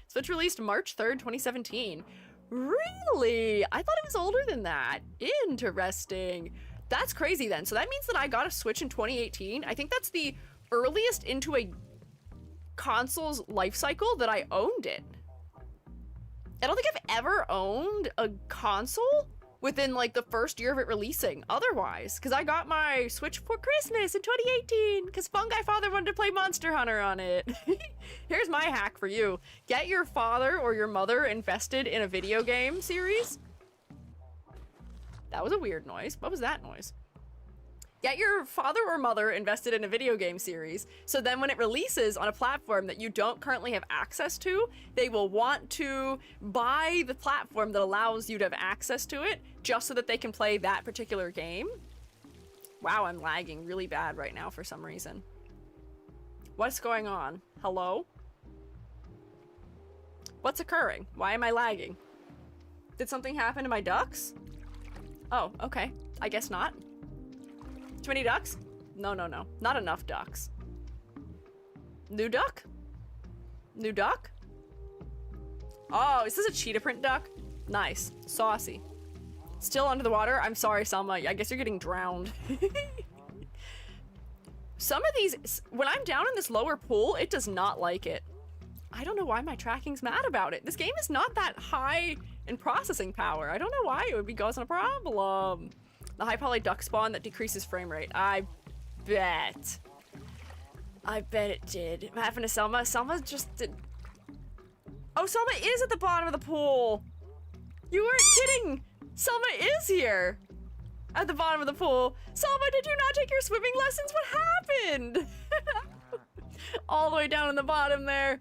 Switch released March 3rd, 2017. Really? I thought it was older than that. Interesting. That's crazy then. So that means that I got a Switch in 2018. I think that's the earliest into a console's life cycle that I owned it. I don't think I've ever owned a console within like the first year of it releasing otherwise, because I got my Switch for Christmas in 2018 because Fungi father wanted to play Monster Hunter on it. Here's my hack for you. Get your father or your mother invested in a video game series. That was a weird noise. What was that noise? Get your father or mother invested in a video game series, so then when it releases on a platform that you don't currently have access to, they will want to buy the platform that allows you to have access to it, just so that they can play that particular game. Wow, I'm lagging really bad right now for some reason. What's going on? Hello? What's occurring? Why am I lagging? Did something happen to my ducks? Oh, okay. I guess not. Too many ducks? No, no, no. Not enough ducks. New duck? New duck? Oh, is this a cheetah print duck? Nice. Saucy. Still under the water? I'm sorry, Selma. I guess you're getting drowned. Some of these, when I'm down in this lower pool, it does not like it. I don't know why my tracking's mad about it. This game is not that high in processing power. I don't know why it would be causing a problem. The high poly duck spawn that decreases frame rate. I bet. I bet it did. What happened to Selma? Selma just did. Oh, Selma is at the bottom of the pool. You weren't kidding. Selma is here at the bottom of the pool. Selma, did you not take your swimming lessons? What happened? All the way down in the bottom there.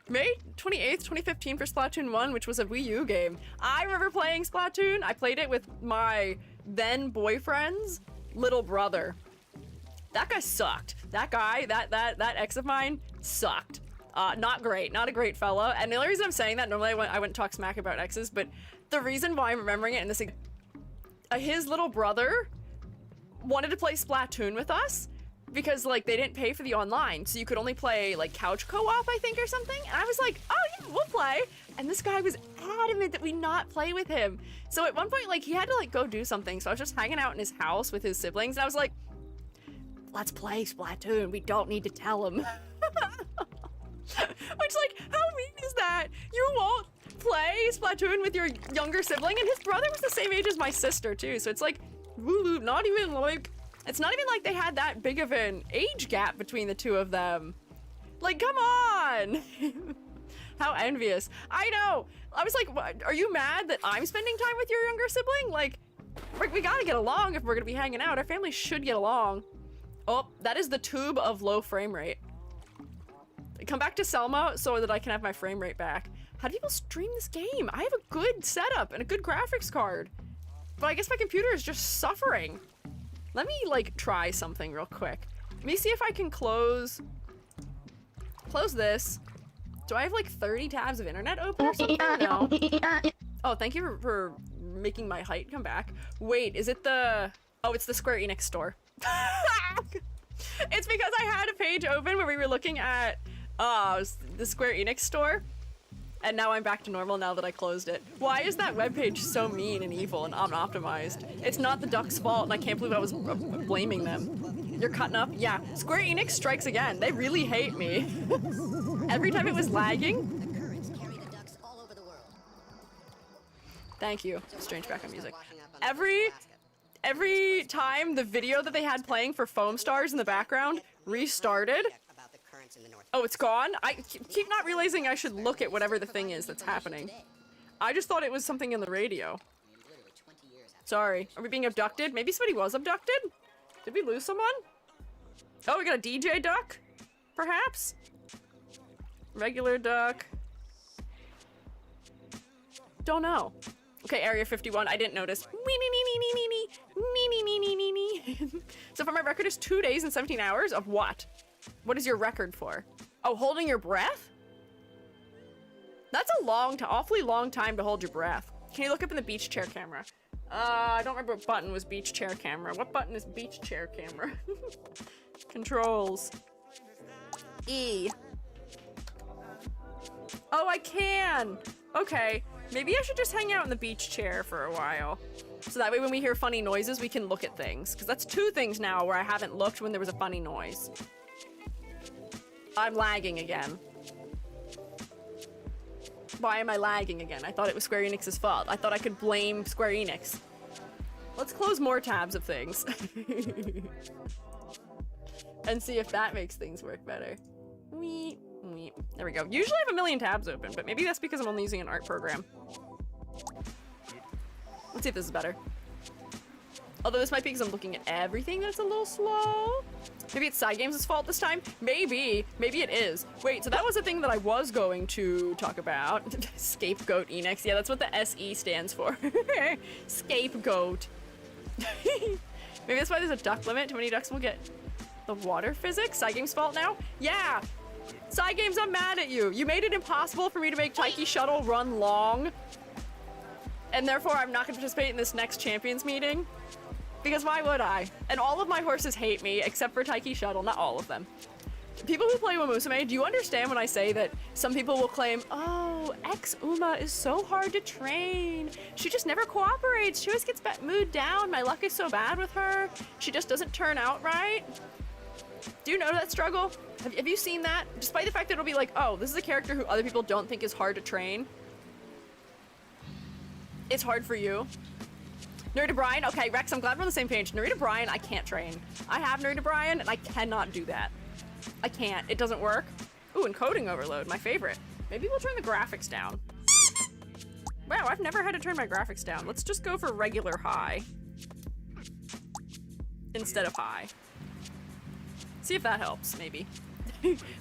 May 28th, 2015 for Splatoon 1, which was a Wii U game. I remember playing Splatoon. I played it with my then boyfriend's little brother. That guy sucked. That guy, that ex of mine sucked. Not great, not a great fella. And the only reason I'm saying that, normally I wouldn't talk smack about exes, but the reason why I'm remembering it in this, his little brother wanted to play Splatoon with us because like they didn't pay for the online, so you could only play like couch co-op, I think, or something. And I was like, oh yeah, we'll play. And this guy was adamant that we not play with him. So at one point, like he had to like go do something. So I was just hanging out in his house with his siblings, and I was like, let's play Splatoon. We don't need to tell him. Which, like, how mean is that? You won't play Splatoon with your younger sibling, and his brother was the same age as my sister too. So it's like, woo, not even like, it's not even like they had that big of an age gap between the two of them. Like, come on. How envious. I know. I was like, what, are you mad that I'm spending time with your younger sibling? Like, we gotta get along if we're gonna be hanging out. Our family should get along. Oh, that is the tube of low frame rate. Come back to Selma so that I can have my frame rate back. How do people stream this game? I have a good setup and a good graphics card. But I guess my computer is just suffering. Let me, like, try something real quick. Let me see if I can close this. Do I have, like, 30 tabs of internet open or something? No. Oh, thank you for making my height come back. Wait, is it the... Oh, it's the Square Enix store. It's because I had a page open where we were looking at the Square Enix store, and now I'm back to normal now that I closed it. Why is that webpage so mean and evil and unoptimized? It's not the duck's fault, and I can't believe I was blaming them. You're cutting up? Yeah. Square Enix strikes again. They really hate me. Every time it was lagging. Thank you. Strange background music. Every time the video that they had playing for Foam Stars in the background restarted. Oh, it's gone? I keep not realizing I should look at whatever the thing is that's happening. I just thought it was something in the radio. Sorry. Are we being abducted? Maybe somebody was abducted? Did we lose someone? Oh, we got a DJ duck? Perhaps? Regular duck. Don't know. Okay, Area 51. I didn't notice. So far my record is 2 days and 17 hours of what? What is your record for? Oh, holding your breath? That's a awfully long time to hold your breath. Can you look up in the beach chair camera? I don't remember what button was beach chair camera. What button is beach chair camera? Controls. E. Oh, I can! Okay. Maybe I should just hang out in the beach chair for a while. So that way when we hear funny noises, we can look at things. Because that's 2 things now where I haven't looked when there was a funny noise. I'm lagging again. Why am I lagging again? I thought it was Square Enix's fault. I thought I could blame Square Enix. Let's close more tabs of things. And see if that makes things work better. Wee. There we go. Usually I have a million tabs open, but maybe that's because I'm only using an art program. Let's see if this is better. Although this might be because I'm looking at everything that's a little slow. Maybe it's Cygames' fault this time? Maybe it is. Wait, so that was the thing that I was going to talk about. Scapegoat Enix. Yeah, that's what the SE stands for. Scapegoat. Maybe that's why there's a duck limit. Too many ducks will get the water physics. Cygames' fault now? Yeah! Cygames, I'm mad at you. You made it impossible for me to make Taiki Shuttle run long. And therefore, I'm not going to participate in this next champions meeting. Because why would I? And all of my horses hate me, except for Taiki Shuttle. Not all of them. People who play Wamusume, do you understand when I say that some people will claim, oh, ex-Uma is so hard to train. She just never cooperates. She always gets mood down. My luck is so bad with her. She just doesn't turn out right. Do you know that struggle? Have you seen that? Despite the fact that it'll be like, oh, this is a character who other people don't think is hard to train. It's hard for you. Nerita Brian, okay, Rex, I'm glad we're on the same page. Nerita Brian, I can't train. I have Nerita Brian, and I cannot do that. I can't. It doesn't work. Ooh, encoding overload, my favorite. Maybe we'll turn the graphics down. Wow, I've never had to turn my graphics down. Let's just go for regular high. Instead of high. See if that helps, maybe.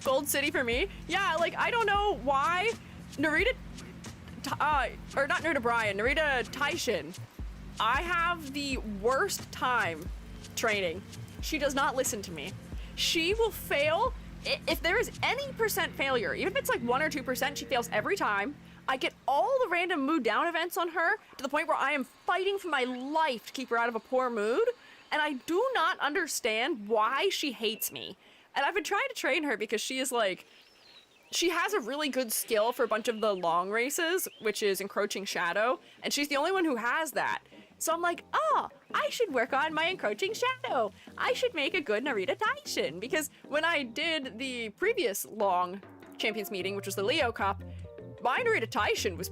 Gold City for me? Yeah, like, I don't know why Narita... or not Nerita Brian, Narita Taishin. I have the worst time training. She does not listen to me. She will fail. If there is any percent failure, even if it's like 1 or 2%, she fails every time. I get all the random mood down events on her to the point where I am fighting for my life to keep her out of a poor mood. And I do not understand why she hates me. And I've been trying to train her because she is like, she has a really good skill for a bunch of the long races, which is Encroaching Shadow. And she's the only one who has that. So I'm like, oh, I should work on my Encroaching Shadow. I should make a good Narita Taishin. Because when I did the previous long champions meeting, which was the Leo Cup, my Narita Taishin was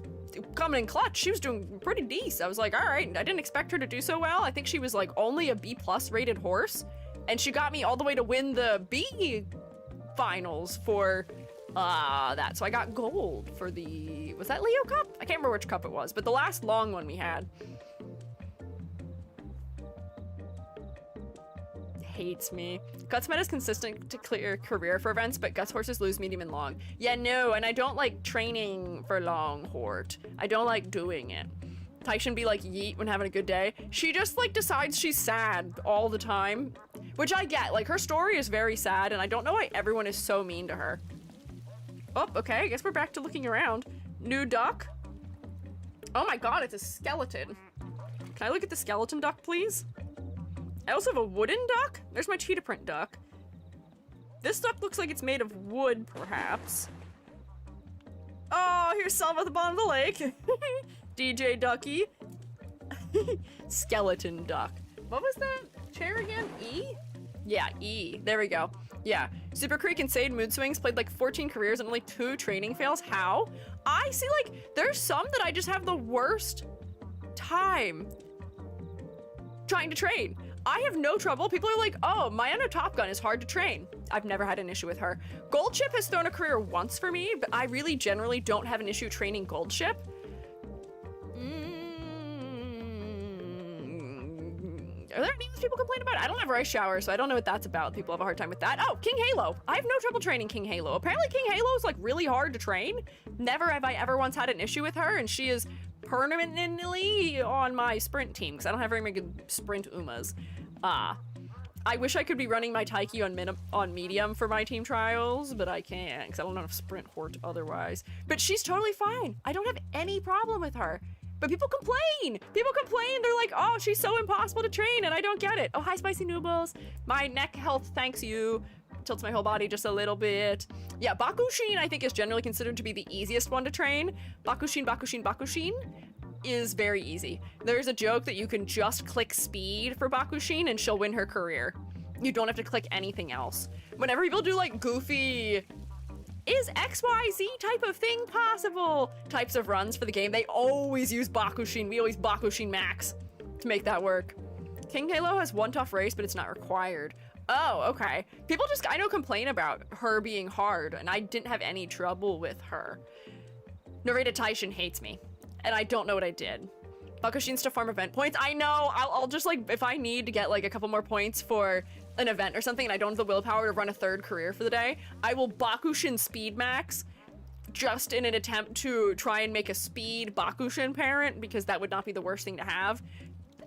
coming in clutch. She was doing pretty decent. I was like, all right, I didn't expect her to do so well. I think she was like only a B+ rated horse. And she got me all the way to win the B finals for that. So I got gold for the, was that Leo Cup? I can't remember which cup it was, but the last long one we had. Hates me. Guts Meta is consistent to clear career for events, but Guts horses lose medium and long. Yeah, no, and I don't like training for long hort. I don't like doing it. Taishin be like yeet when having a good day. She just like decides she's sad all the time, which I get. Like her story is very sad, and I don't know why everyone is so mean to her. Oh, okay, I guess we're back to looking around. New duck. Oh my god, it's a skeleton. Can I look at the skeleton duck, please? I also have a wooden duck. There's my cheetah print duck. This duck looks like it's made of wood, perhaps. Oh, here's Selma at the bottom of the lake. DJ Ducky. Skeleton duck. What was that chair again? E? Yeah, E. There we go. Yeah. Super Creek and Sade Mood Swings played like 14 careers and only 2 training fails. How? I see like, there's some that I just have the worst time trying to train. I have no trouble. People are like, oh, Mayano Top Gun is hard to train. I've never had an issue with her. Gold Chip has thrown a career once for me, but I really generally don't have an issue training Gold Chip. Are there any people complain about it? I don't have rice shower, so I don't know what that's about. People have a hard time with that. Oh, King Halo. I have no trouble training King Halo. Apparently King Halo is like really hard to train. Never have I ever once had an issue with her, and she is permanently on my sprint team because I don't have very many good sprint Umas. I wish I could be running my Taiki on medium for my team trials, but I can't because I don't have sprint hort otherwise. But she's totally fine. I don't have any problem with her. But people complain. People complain. They're like, oh, she's so impossible to train, and I don't get it. Oh, hi, Spicy Noodles. My neck health thanks you. Tilts my whole body just a little bit. Yeah, Bakushin, I think, is generally considered to be the easiest one to train. Bakushin is very easy. There's a joke that you can just click speed for Bakushin, and she'll win her career. You don't have to click anything else. Whenever people do, like, goofy... is XYZ type of thing possible? Types of runs for the game, they always use Bakushin. We always Bakushin max to make that work. King Halo has one tough race, but it's not required. Oh, okay. People just, I know, complain about her being hard, and I didn't have any trouble with her. Narita Taishin hates me, and I don't know what I did. Bakushin's to farm event points. I know, I'll just like, if I need to get like a couple more points for an event or something and I don't have the willpower to run a third career for the day, I will Bakushin speed max just in an attempt to try and make a speed Bakushin parent, because that would not be the worst thing to have.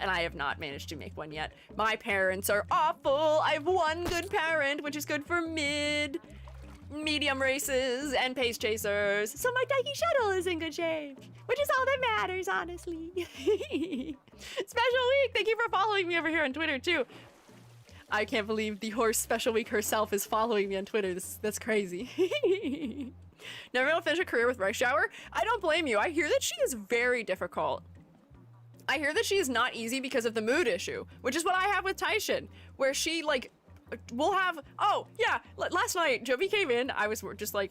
And I have not managed to make one yet. My parents are awful. I have one good parent, which is good for medium races and pace chasers. So my Daiki shuttle is in good shape, which is all that matters, honestly. Special Week, thank you for following me over here on Twitter too. I can't believe the horse Special Week herself is following me on Twitter. That's crazy. Never will finish a career with Rush Hour. I don't blame you. I hear that she is very difficult. I hear that she is not easy because of the mood issue, which is what I have with Taishin, where she like, we'll have, oh yeah, last night Jovi came in, I was just like,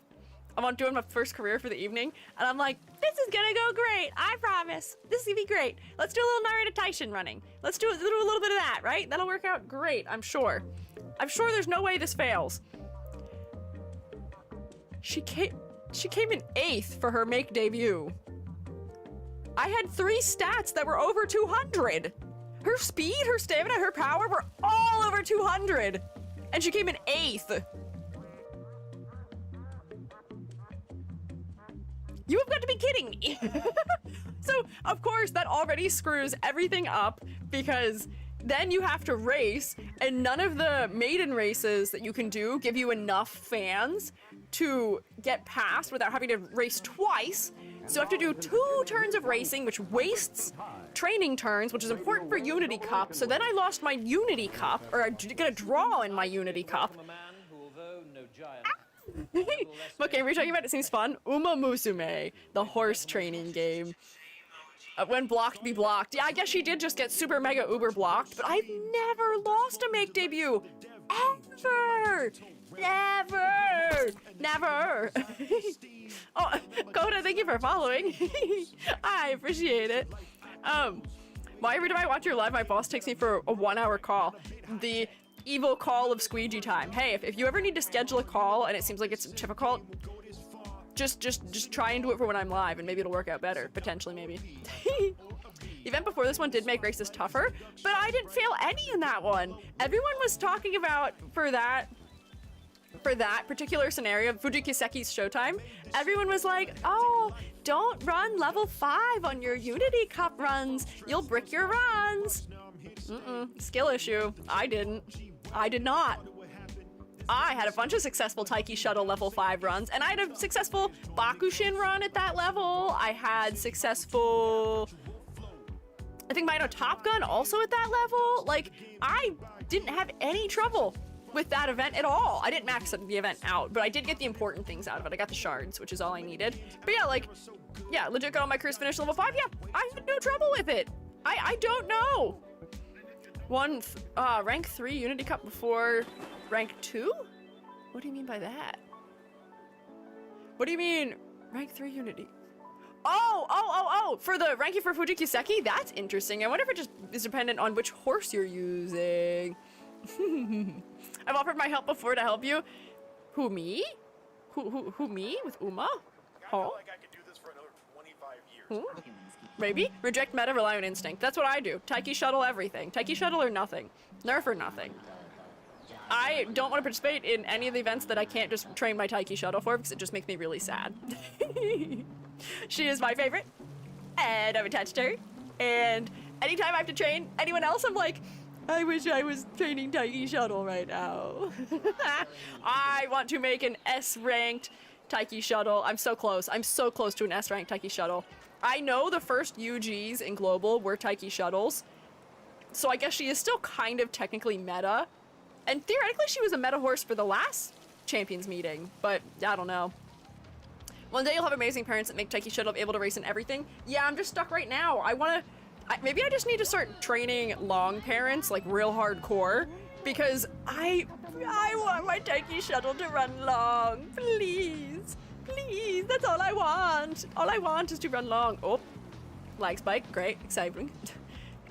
I'm doing my first career for the evening, and I'm like, this is gonna go great, I promise. This is gonna be great. Let's do a little Narita Taishin running. Let's do a little bit of that, right? That'll work out great, I'm sure. I'm sure there's no way this fails. She came in 8th for her make debut. I had 3 stats that were over 200. Her speed, her stamina, her power were all over 200. And she came in 8th. You have got to be kidding me. So, of course, that already screws everything up, because then you have to race, and none of the maiden races that you can do give you enough fans to get past without having to race twice. So you have to do 2 turns of racing, which wastes training turns, which is important for Unity Cup. So then I lost my Unity Cup, or I get a draw in my Unity Cup. Okay, we're talking about it seems fun. Uma Musume, the horse training game. When blocked, be blocked. Yeah, I guess she did just get super mega uber blocked, but I've never lost a make debut. Ever! Never! Never! Oh, Coda, thank you for following. I appreciate it. Why every time I watch your live, my boss takes me for a 1-hour call. The evil call of Squiiji time. Hey, if you ever need to schedule a call and it seems like it's difficult, just try and do it for when I'm live, and maybe it'll work out better. Potentially, maybe. The event before this one did make races tougher, but I didn't fail any in that one. Everyone was talking about, for that particular scenario, Fujikiseki's Showtime, everyone was like, oh, don't run level 5 on your Unity Cup runs. You'll brick your runs. Skill issue. I did not. I had a bunch of successful Taiki Shuttle level 5 runs, and I had a successful Bakushin run at that level. I had successful, I think Mino Top Gun also at that level. Like, I didn't have any trouble with that event at all. I didn't max the event out, but I did get the important things out of it. I got the shards, which is all I needed. But yeah, like, yeah, legit got all my careers finished level 5. Yeah, I had no trouble with it. I don't know. Rank 3 Unity Cup before rank 2? What do you mean by that? What do you mean rank 3 Unity? Oh, for the ranking for Fujikiseki? That's interesting. I wonder if it just is dependent on which horse you're using. I've offered my help before to help you. Who, me? Who, me? With Uma? I feel like I could do this for another 25 years. Who? Maybe? Reject meta, rely on instinct. That's what I do. Taiki Shuttle everything. Taiki Shuttle or nothing. Nerf or nothing. I don't want to participate in any of the events that I can't just train my Taiki Shuttle for, because it just makes me really sad. She is my favorite, and I've attached her. And anytime I have to train anyone else, I'm like, I wish I was training Taiki Shuttle right now. I want to make an S-ranked Taiki Shuttle. I'm so close. I'm so close to an S-ranked Taiki Shuttle. I know the first UGs in Global were Taiki Shuttles, so I guess she is still kind of technically meta. And theoretically, she was a meta horse for the last Champions meeting, but I don't know. One day you'll have amazing parents that make Taiki Shuttle able to race in everything. Yeah, I'm just stuck right now. Maybe I just need to start training long parents, like real hardcore, because I want my Taiki Shuttle to run long. Please, please, that's all I want. All I want is to run long. Oh, lag spike, great, exciting.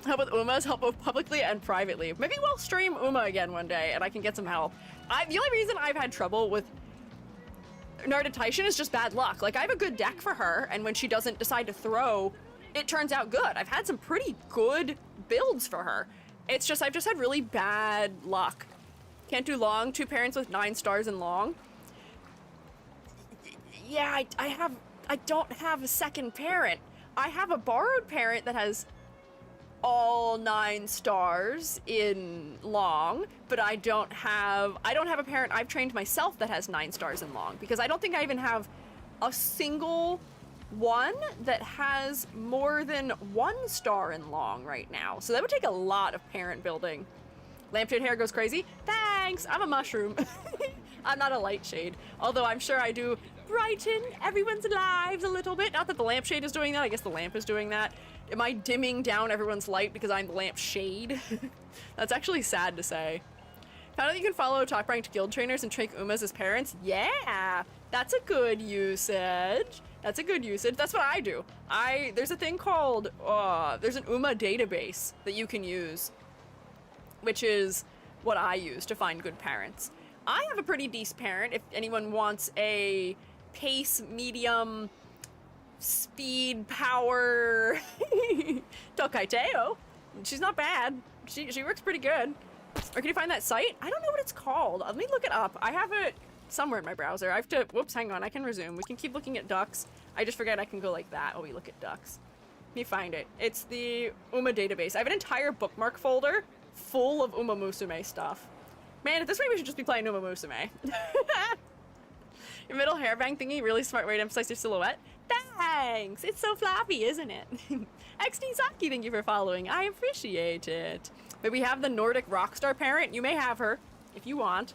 Help with Uma's, help both publicly and privately. Maybe we'll stream Uma again one day and I can get some help. The only reason I've had trouble with Narita Taishin is just bad luck. Like, I have a good deck for her, and when she doesn't decide to throw it turns out good. I've had some pretty good builds for her. It's just, I've just had really bad luck. Can't do long, 2 parents with 9 stars in long. Yeah, I don't have a second parent. I have a borrowed parent that has all 9 stars in long, but I don't have a parent I've trained myself that has 9 stars in long, because I don't think I even have a single one that has more than 1 star in long right now. So that would take a lot of parent building. Lampshade hair goes crazy. Thanks, I'm a mushroom. I'm not a light shade, although I'm sure I do brighten everyone's lives a little bit. Not that the lampshade is doing that, I guess the lamp is doing that. Am I dimming down everyone's light because I'm the lampshade? That's actually sad to say. Found out you can follow top ranked guild trainers and train Umas as parents? Yeah, that's a good usage. That's a good usage. That's what I do. There's a thing called, there's an Uma database that you can use, which is what I use to find good parents. I have a pretty decent parent if anyone wants a pace, medium, speed, power, Tokaiteo. She's not bad. She works pretty good. Or can you find that site? I don't know what it's called. Let me look it up. I have it somewhere in my browser. I have to, whoops, hang on, I can resume. We can keep looking at ducks. I just forget I can go like that while we look at ducks. Let me find it. It's the Uma database. I have an entire bookmark folder full of Uma Musume stuff. Man, at this rate we should just be playing Uma Musume. Your middle hairbang thingy, really smart way to emphasize your silhouette. Thanks! It's so floppy, isn't it? XD Saki, thank you for following. I appreciate it. But we have the Nordic Rockstar parent. You may have her, if you want.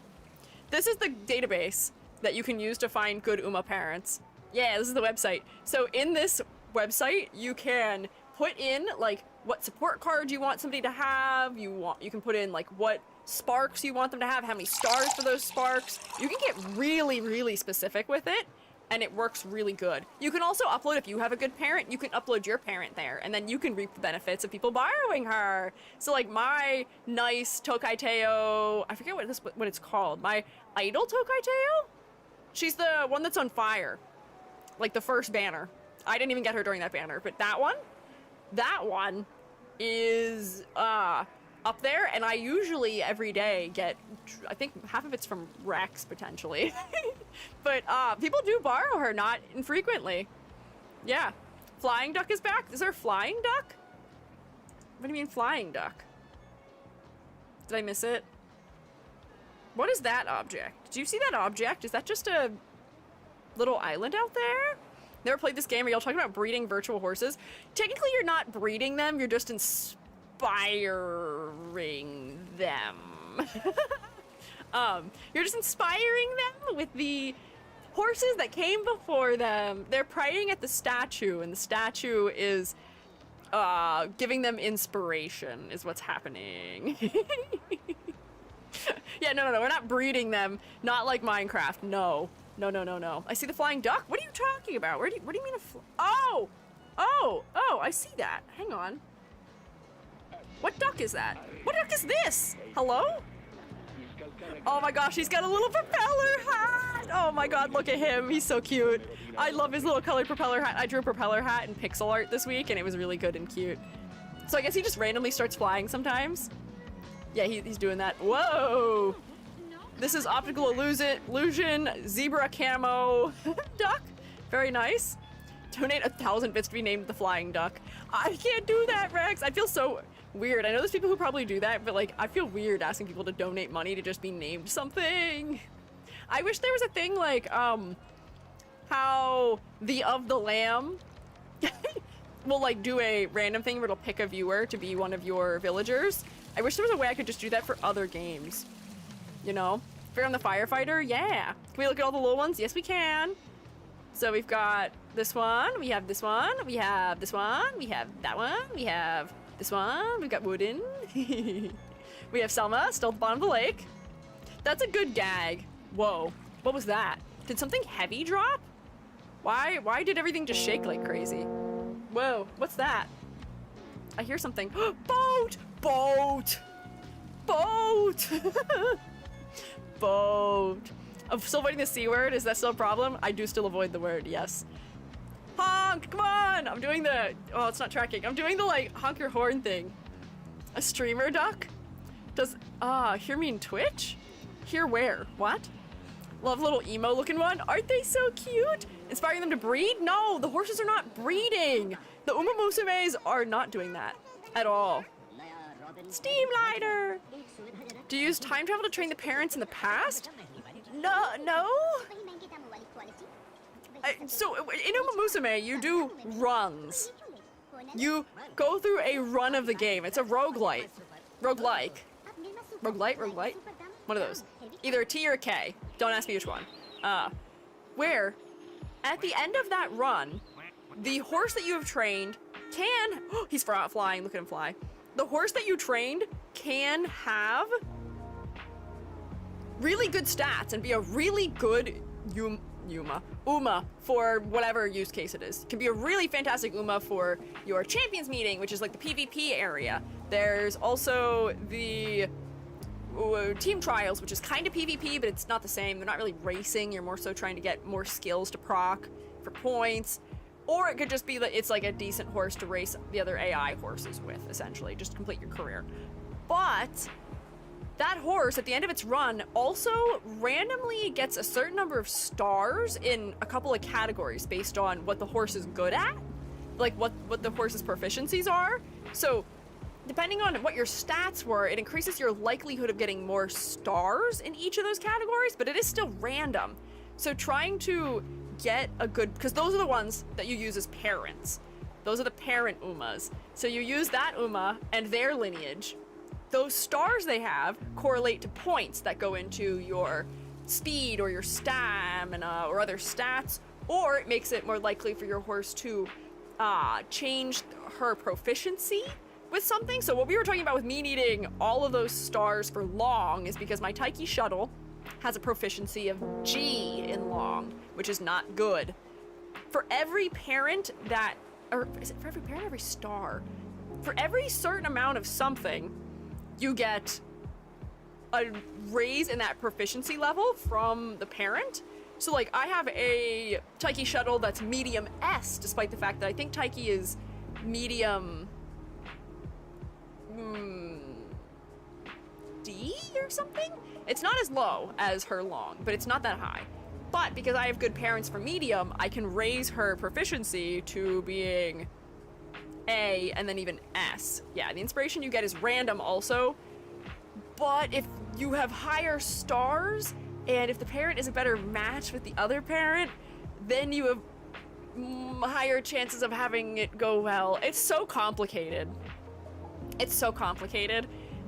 This is the database that you can use to find good Uma parents. Yeah, this is the website. So in this website, you can put in, like, what support card you want somebody to have. You can put in, like, what sparks you want them to have, how many stars for those sparks. You can get really, really specific with it, and it works really good. You can also upload, if you have a good parent, you can upload your parent there, and then you can reap the benefits of people borrowing her. So like my nice Tokaiteo, I forget what it's called, my idol Tokaiteo? She's the one that's on fire, like the first banner. I didn't even get her during that banner, but that one is up there, and I usually every day get, I think half of it's from Rex potentially. But people do borrow her not infrequently. Yeah. Flying duck is back. Is there a flying duck? What do you mean flying duck? Did I miss it? What is that object? Do you see that object? Is that just a little island out there? Never played this game. Are y'all talking about breeding virtual horses? Technically you're not breeding them, you're just inspiring them. You're just inspiring them with the horses that came before them. They're praying at the statue, and the statue is giving them inspiration is what's happening. Yeah, no, we're not breeding them. Not like Minecraft. No. I see the flying duck. What are you talking about? What do you mean oh, I see that. Hang on. What duck is that? What duck is this? Hello? Oh my gosh, he's got a little propeller hat! Oh my god, look at him. He's so cute. I love his little colored propeller hat. I drew a propeller hat in pixel art this week, and it was really good and cute. So I guess he just randomly starts flying sometimes. Yeah, he's doing that. Whoa! This is optical illusion, zebra camo duck. Very nice. Donate 1,000 bits to be named the flying duck. I can't do that, Rex. I feel so weird. I know there's people who probably do that, but like, I feel weird asking people to donate money to just be named something. I wish there was a thing like, how the Of the Lamb will like do a random thing where it'll pick a viewer to be one of your villagers. I wish there was a way I could just do that for other games. You know? Fear on the Firefighter? Yeah. Can we look at all the little ones? Yes, we can. So we've got this one, we have this one, we have this one, we have that one, we have this one, we've got Wooden. We have Selma, still at the bottom of the lake. That's a good gag. Whoa. What was that? Did something heavy drop? Why did everything just shake like crazy? Whoa, what's that? I hear something. Boat! Boat! Boat! Boat. I'm still avoiding the C word. Is that still a problem? I do still avoid the word, yes. honk, come on! I'm doing the, oh, it's not tracking. I'm doing the, like, honk your horn thing. A streamer duck? Does, hear me in Twitch? Hear where? What? Love little emo looking one. Aren't they so cute? Inspiring them to breed? No, the horses are not breeding. The Uma Musumes are not doing that at all. Steam lighter. Do you use time travel to train the parents in the past? No. So in Uma Musume, you do runs. You go through a run of the game. It's a roguelite. Roguelike. Roguelite? One of those. Either a T or a K. Don't ask me which one. Where, at the end of that run, the horse that you have trained can... he's flying. Look at him fly. The horse that you trained can have really good stats and be a really good Uma for whatever use case it is. It can be a really fantastic Uma for your champions meeting, which is like the PvP area. There's also the team trials, which is kind of PvP, but it's not the same. They're not really racing. You're more so trying to get more skills to proc for points. Or it could just be that it's like a decent horse to race the other AI horses with, essentially, just to complete your career. But that horse, at the end of its run, also randomly gets a certain number of stars in a couple of categories based on what the horse is good at, like what the horse's proficiencies are. So depending on what your stats were, it increases your likelihood of getting more stars in each of those categories, but it is still random. So trying to get a good, because those are the ones that you use as parents. Those are the parent Umas. So you use that Uma and their lineage. Those stars they have correlate to points that go into your speed or your stamina or other stats, or it makes it more likely for your horse to change her proficiency with something. So what we were talking about with me needing all of those stars for long is because my Taiki shuttle has a proficiency of G in long, which is not good. For every parent that, or is it for every parent, every star? For every certain amount of something, you get a raise in that proficiency level from the parent. So like I have a Taiki shuttle that's medium S, despite the fact that I think Taiki is medium D or something? It's not as low as her long, but it's not that high. But because I have good parents for medium, I can raise her proficiency to being A and then even S. Yeah, the inspiration you get is random also, but if you have higher stars and if the parent is a better match with the other parent, then you have higher chances of having it go well. It's so complicated. It's so complicated,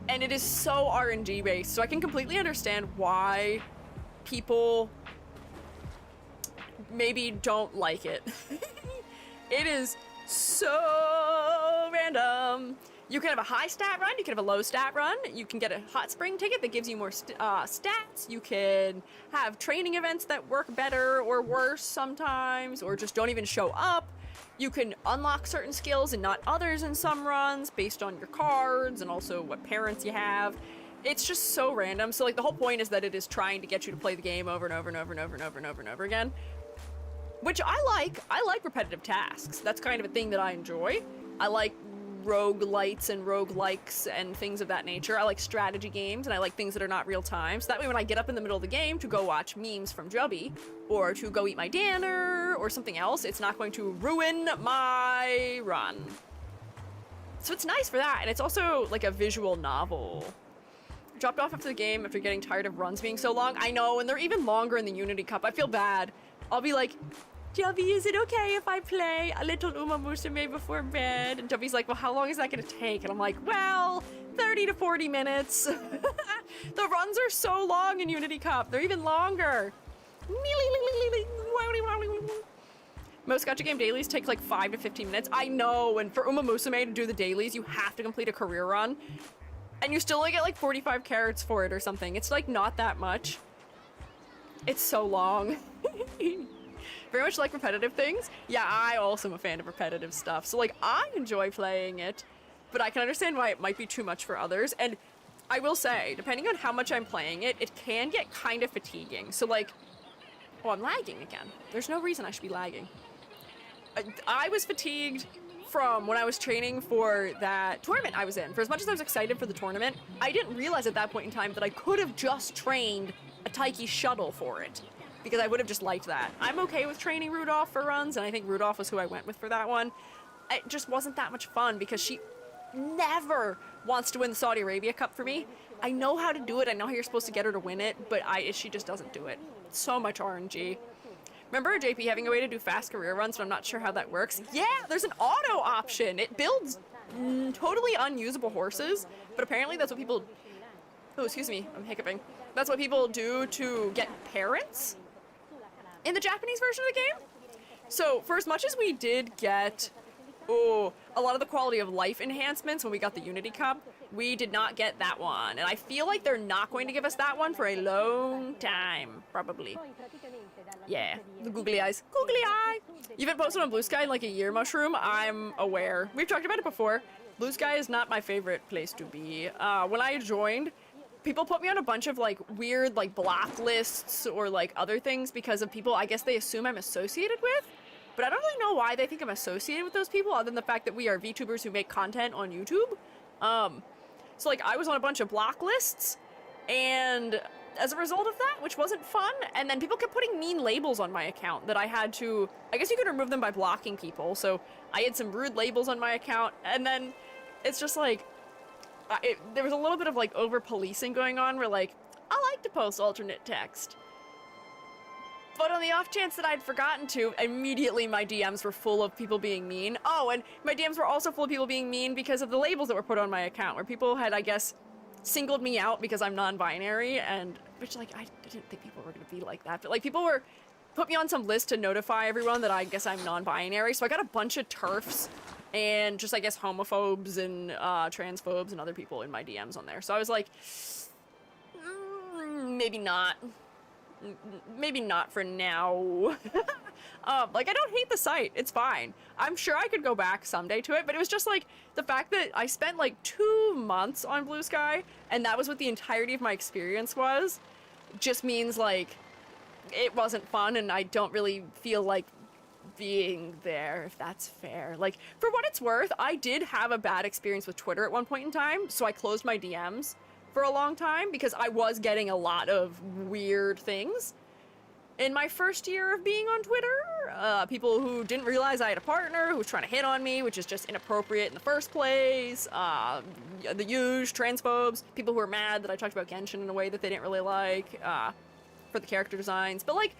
and it is so RNG based, so I can completely understand why people maybe don't like it. It is so random. You can have a high stat run, you can have a low stat run, you can get a hot spring ticket that gives you more stats, you can have training events that work better or worse sometimes, or just don't even show up. You can unlock certain skills and not others in some runs based on your cards and also what parents you have. It's just so random. So like the whole point is that it is trying to get you to play the game over and over and over and over and over and over and over again. Which I like. I like repetitive tasks. That's kind of a thing that I enjoy. I like roguelites and roguelikes and things of that nature. I like strategy games and I like things that are not real time. So that way when I get up in the middle of the game to go watch memes from Jubby or to go eat my dinner or something else, it's not going to ruin my run. So it's nice for that. And it's also like a visual novel. Dropped off after the game after getting tired of runs being so long. I know, and they're even longer in the Unity Cup. I feel bad. I'll be like, Jubby, is it okay if I play a little Uma Musume before bed? And Jubby's like, well, how long is that gonna take? And I'm like, well, 30 to 40 minutes. The runs are so long in Unity Cup. They're even longer. Most gacha game dailies take like 5 to 15 minutes. I know, and for Uma Musume to do the dailies, you have to complete a career run. And you still only get like 45 carats for it or something. It's like not that much. It's so long. Very much like repetitive things. Yeah, I also am a fan of repetitive stuff. So like I enjoy playing it, but I can understand why it might be too much for others. And I will say, depending on how much I'm playing it, it can get kind of fatiguing. So like, oh, I'm lagging again. There's no reason I should be lagging. I was fatigued from when I was training for that tournament I was in. For as much as I was excited for the tournament, I didn't realize at that point in time that I could have just trained a Taiki shuttle for it, because I would have just liked that. I'm okay with training Rudolph for runs, and I think Rudolph was who I went with for that one. It just wasn't that much fun because she never wants to win the Saudi Arabia Cup for me. I know how to do it, I know how you're supposed to get her to win it, but she just doesn't do it. So much RNG. Remember JP having a way to do fast career runs, but I'm not sure how that works? Yeah, there's an auto option. It builds totally unusable horses, but apparently that's what people... Oh, excuse me, I'm hiccuping. That's what people do to get parents in the Japanese version of the game. So for as much as we did get a lot of the quality of life enhancements when we got the Unity Cup, we did not get that one. And I feel like they're not going to give us that one for a long time, probably. Yeah, the googly eyes. Googly eye! You've been posted on Blue Sky in like a year, Mushroom. I'm aware. We've talked about it before. Blue Sky is not my favorite place to be. When I joined, people put me on a bunch of like weird like block lists or like other things because of people I guess they assume I'm associated with. But I don't really know why they think I'm associated with those people other than the fact that we are VTubers who make content on YouTube. So like I was on a bunch of block lists, and as a result of that, which wasn't fun, and then people kept putting mean labels on my account that I had to, I guess you could remove them by blocking people, so I had some rude labels on my account, and then it's just like, there was a little bit of like over-policing going on where like, I like to post alternate text. But on the off chance that I'd forgotten to, immediately my DMs were full of people being mean. Oh, and my DMs were also full of people being mean because of the labels that were put on my account, where people had, I guess, singled me out because I'm non-binary, and which like I didn't think people were gonna be like that, but like people were put me on some list to notify everyone that I guess I'm non-binary, so I got a bunch of TERFs and just I guess homophobes and transphobes and other people in my DMs on there. So I was like, maybe not for now. Like I don't hate the site, it's fine. I'm sure I could go back someday to it, but it was just like the fact that I spent like 2 months on Blue Sky and that was what the entirety of my experience was, just means like it wasn't fun and I don't really feel like being there, if that's fair. Like for what it's worth, I did have a bad experience with Twitter at one point in time, so I closed my DMs for a long time because I was getting a lot of weird things. In my first year of being on Twitter, people who didn't realize I had a partner who was trying to hit on me, which is just inappropriate in the first place, the huge transphobes, people who were mad that I talked about Genshin in a way that they didn't really like, for the character designs, but like,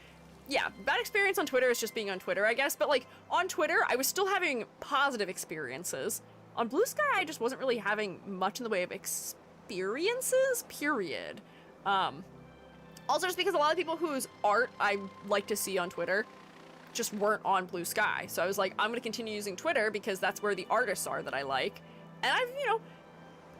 yeah, bad experience on Twitter is just being on Twitter, I guess, but like, on Twitter, I was still having positive experiences. On Blue Sky, I just wasn't really having much in the way of experiences, period. Also, just because a lot of people whose art I like to see on Twitter just weren't on Blue Sky. So I was like, I'm going to continue using Twitter because that's where the artists are that I like. And I've, you know,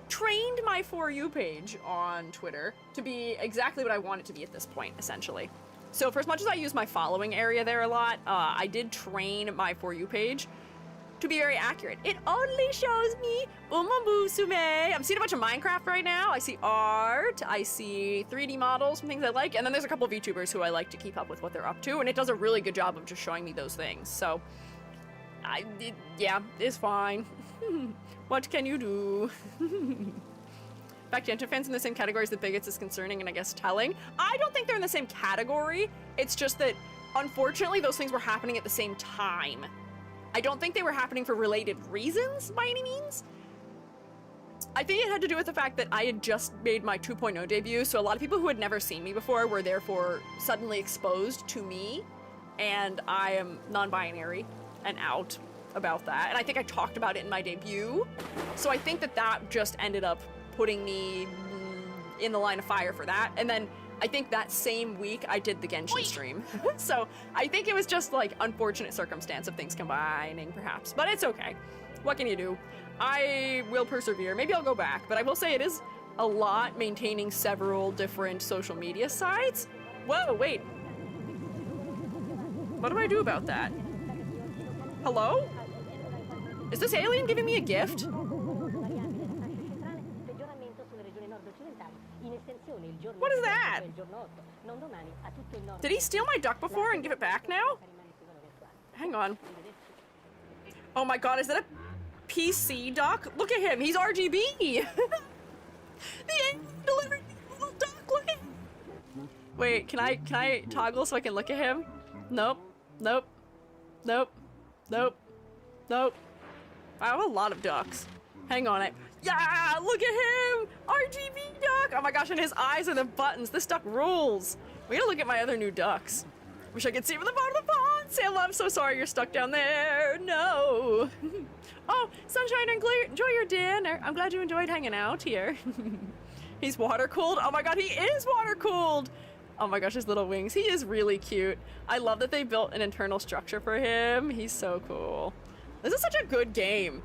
trained my For You page on Twitter to be exactly what I want it to be at this point, essentially. So for as much as I use my following area there a lot, I did train my For You page to be very accurate. It only shows me Umamusume. I'm seeing a bunch of Minecraft right now. I see art, I see 3D models and things I like, and then there's a couple VTubers who I like to keep up with what they're up to, and it does a really good job of just showing me those things. So, yeah, it's fine. What can you do? In fact, Genshin fans in the same category as the bigots is concerning and I guess telling. I don't think they're in the same category. It's just that, unfortunately, those things were happening at the same time. I don't think they were happening for related reasons, by any means. I think it had to do with the fact that I had just made my 2.0 debut, so a lot of people who had never seen me before were therefore suddenly exposed to me, and I am non-binary and out about that, and I think I talked about it in my debut, so I think that that just ended up putting me in the line of fire for that, and then I think that same week I did the Genshin stream. So I think it was just like unfortunate circumstance of things combining perhaps, but it's okay. What can you do? I will persevere. Maybe I'll go back, but I will say it is a lot maintaining several different social media sites. Whoa, wait. What do I do about that? Hello? Is this alien giving me a gift? What is that? Did he steal my duck before and give it back now? Hang on. Oh my god, is that a PC duck? Look at him, he's RGB! The alien delivered the little duck, look at him! Wait, can I toggle so I can look at him? Nope. Nope. Nope. Nope. Nope. I have a lot of ducks. Hang on, yeah, look at him! RGB duck! Oh my gosh, and his eyes are the buttons. This duck rules. We gotta look at my other new ducks. Wish I could see from the bottom of the pond. Sam, I'm so sorry you're stuck down there. No. Oh, Sunshine, enjoy your dinner. I'm glad you enjoyed hanging out here. He's water cooled. Oh my god, he is water cooled. Oh my gosh, his little wings. He is really cute. I love that they built an internal structure for him. He's so cool. This is such a good game.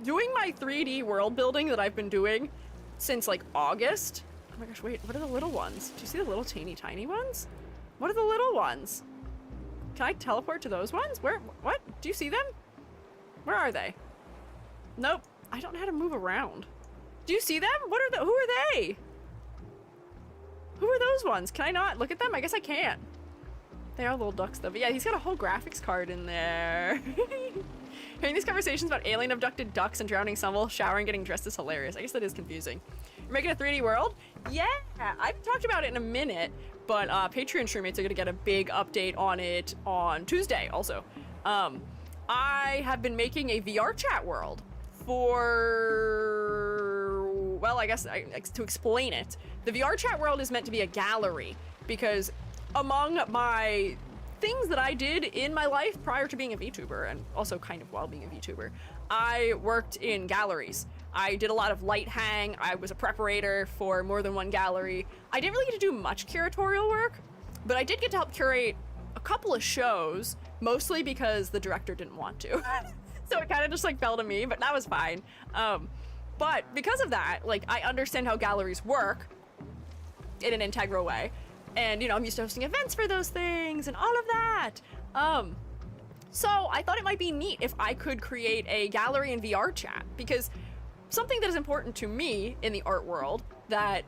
Doing my 3D world building that I've been doing since like August. Oh my gosh, wait, what are the little ones? Do you see the little teeny tiny ones? What are the little ones? Can I teleport to those ones? Where, what? Do you see them? Where are they? Nope, I don't know how to move around. Do you see them? What are the, who are they? Who are those ones? Can I not look at them? I guess I can. They are little ducks though, but yeah, he's got a whole graphics card in there. Hearing these conversations about alien abducted ducks and drowning some while showering getting dressed is hilarious. I guess that is confusing. You're making a 3D world? Yeah, I've talked about it in a minute, but Patreon streammates are gonna get a big update on it on Tuesday also. I have been making a VR chat world for, well, I guess to explain it, the VR chat world is meant to be a gallery because among my things that I did in my life prior to being a VTuber and also kind of while being a VTuber, I worked in galleries. I did a lot of light hang. I was a preparator for more than one gallery. I didn't really get to do much curatorial work, but I did get to help curate a couple of shows, mostly because the director didn't want to. So it kind of just like fell to me, but that was fine. But because of that, like I understand how galleries work in an integral way. And you know, I'm used to hosting events for those things and all of that. So I thought it might be neat if I could create a gallery in VR chat, because something that is important to me in the art world that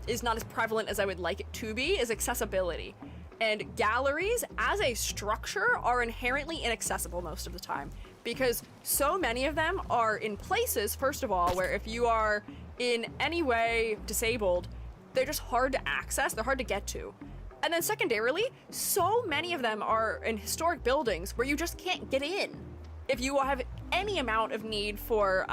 is not as prevalent as I would like it to be is accessibility. And galleries as a structure are inherently inaccessible most of the time because so many of them are in places, first of all, where if you are in any way disabled, they're just hard to access, they're hard to get to. And then secondarily, so many of them are in historic buildings where you just can't get in. If you have any amount of need for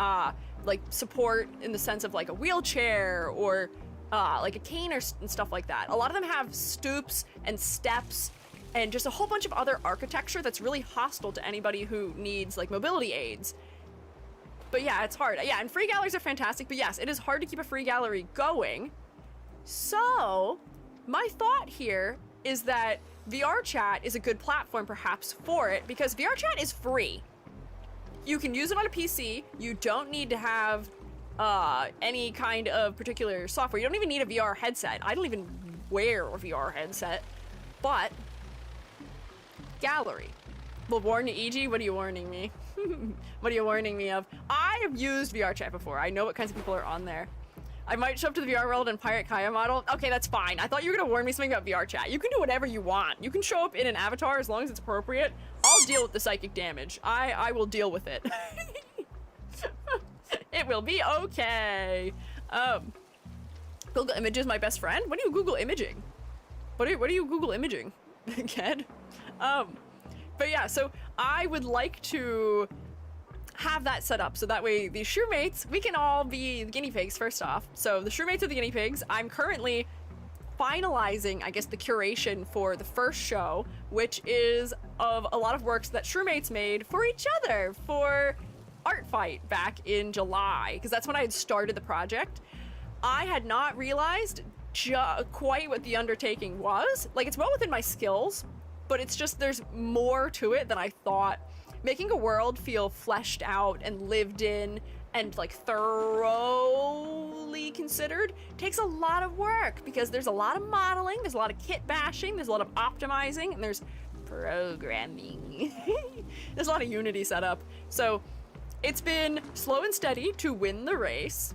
like support in the sense of like a wheelchair or like a cane or and stuff like that. A lot of them have stoops and steps and just a whole bunch of other architecture that's really hostile to anybody who needs like mobility aids. But yeah, it's hard. Yeah, and free galleries are fantastic, but yes, it is hard to keep a free gallery going. So my thought here is that VR chat is a good platform perhaps for it because VR chat is free. You can use it on a PC. You don't need to have any kind of particular software. You don't even need a VR headset. I don't even wear a VR headset, but gallery. Well, warn you, EG, what are you warning me? What are you warning me of? I have used VR chat before. I know what kinds of people are on there. I might show up to the VR world and pirate Kaya model. Okay, that's fine. I thought you were gonna warn me something about VR chat. You can do whatever you want. You can show up in an avatar as long as it's appropriate. I'll deal with the psychic damage. I will deal with it. It will be okay. Google Images my best friend? What do you Google imaging? What do you Google imaging, kid? But yeah, so I would like to have that set up so that way the shroommates, we can all be the guinea pigs first off. So the shroommates are the guinea pigs. I'm currently finalizing, I guess, the curation for the first show, which is of a lot of works that shroommates made for each other for Art Fight back in July, because that's when I had started the project. I had not realized quite what the undertaking was. Like, it's well within my skills, but it's just there's more to it than I thought. Making a world feel fleshed out and lived in and like thoroughly considered takes a lot of work because there's a lot of modeling, there's a lot of kit bashing, there's a lot of optimizing, and there's programming. There's a lot of Unity set up. So it's been slow and steady to win the race.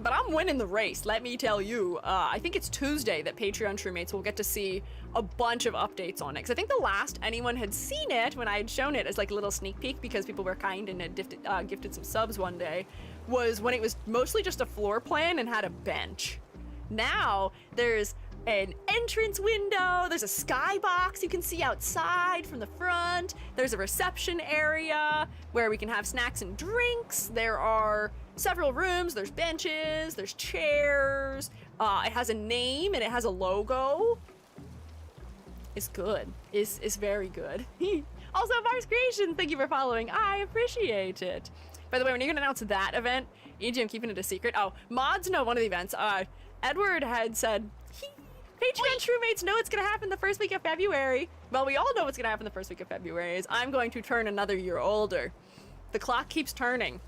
But I'm winning the race, let me tell you. I think it's Tuesday that Patreon Truemates will get to see a bunch of updates on it. Because I think the last anyone had seen it, when I had shown it as like a little sneak peek because people were kind and had gifted some subs one day, was when it was mostly just a floor plan and had a bench. Now, there's an entrance window, there's a skybox you can see outside from the front, there's a reception area where we can have snacks and drinks, there are several rooms, there's benches, there's chairs, it has a name and it has a logo. It's good. It's very good. Also, Mars Creation, thank you for following. I appreciate it. By the way, when you're gonna announce that event, EG, I'm keeping it a secret. Oh, mods know one of the events. Edward had said, Patreon Truemates know it's gonna happen the first week of February. Well, we all know what's gonna happen the first week of February is I'm going to turn another year older. The clock keeps turning,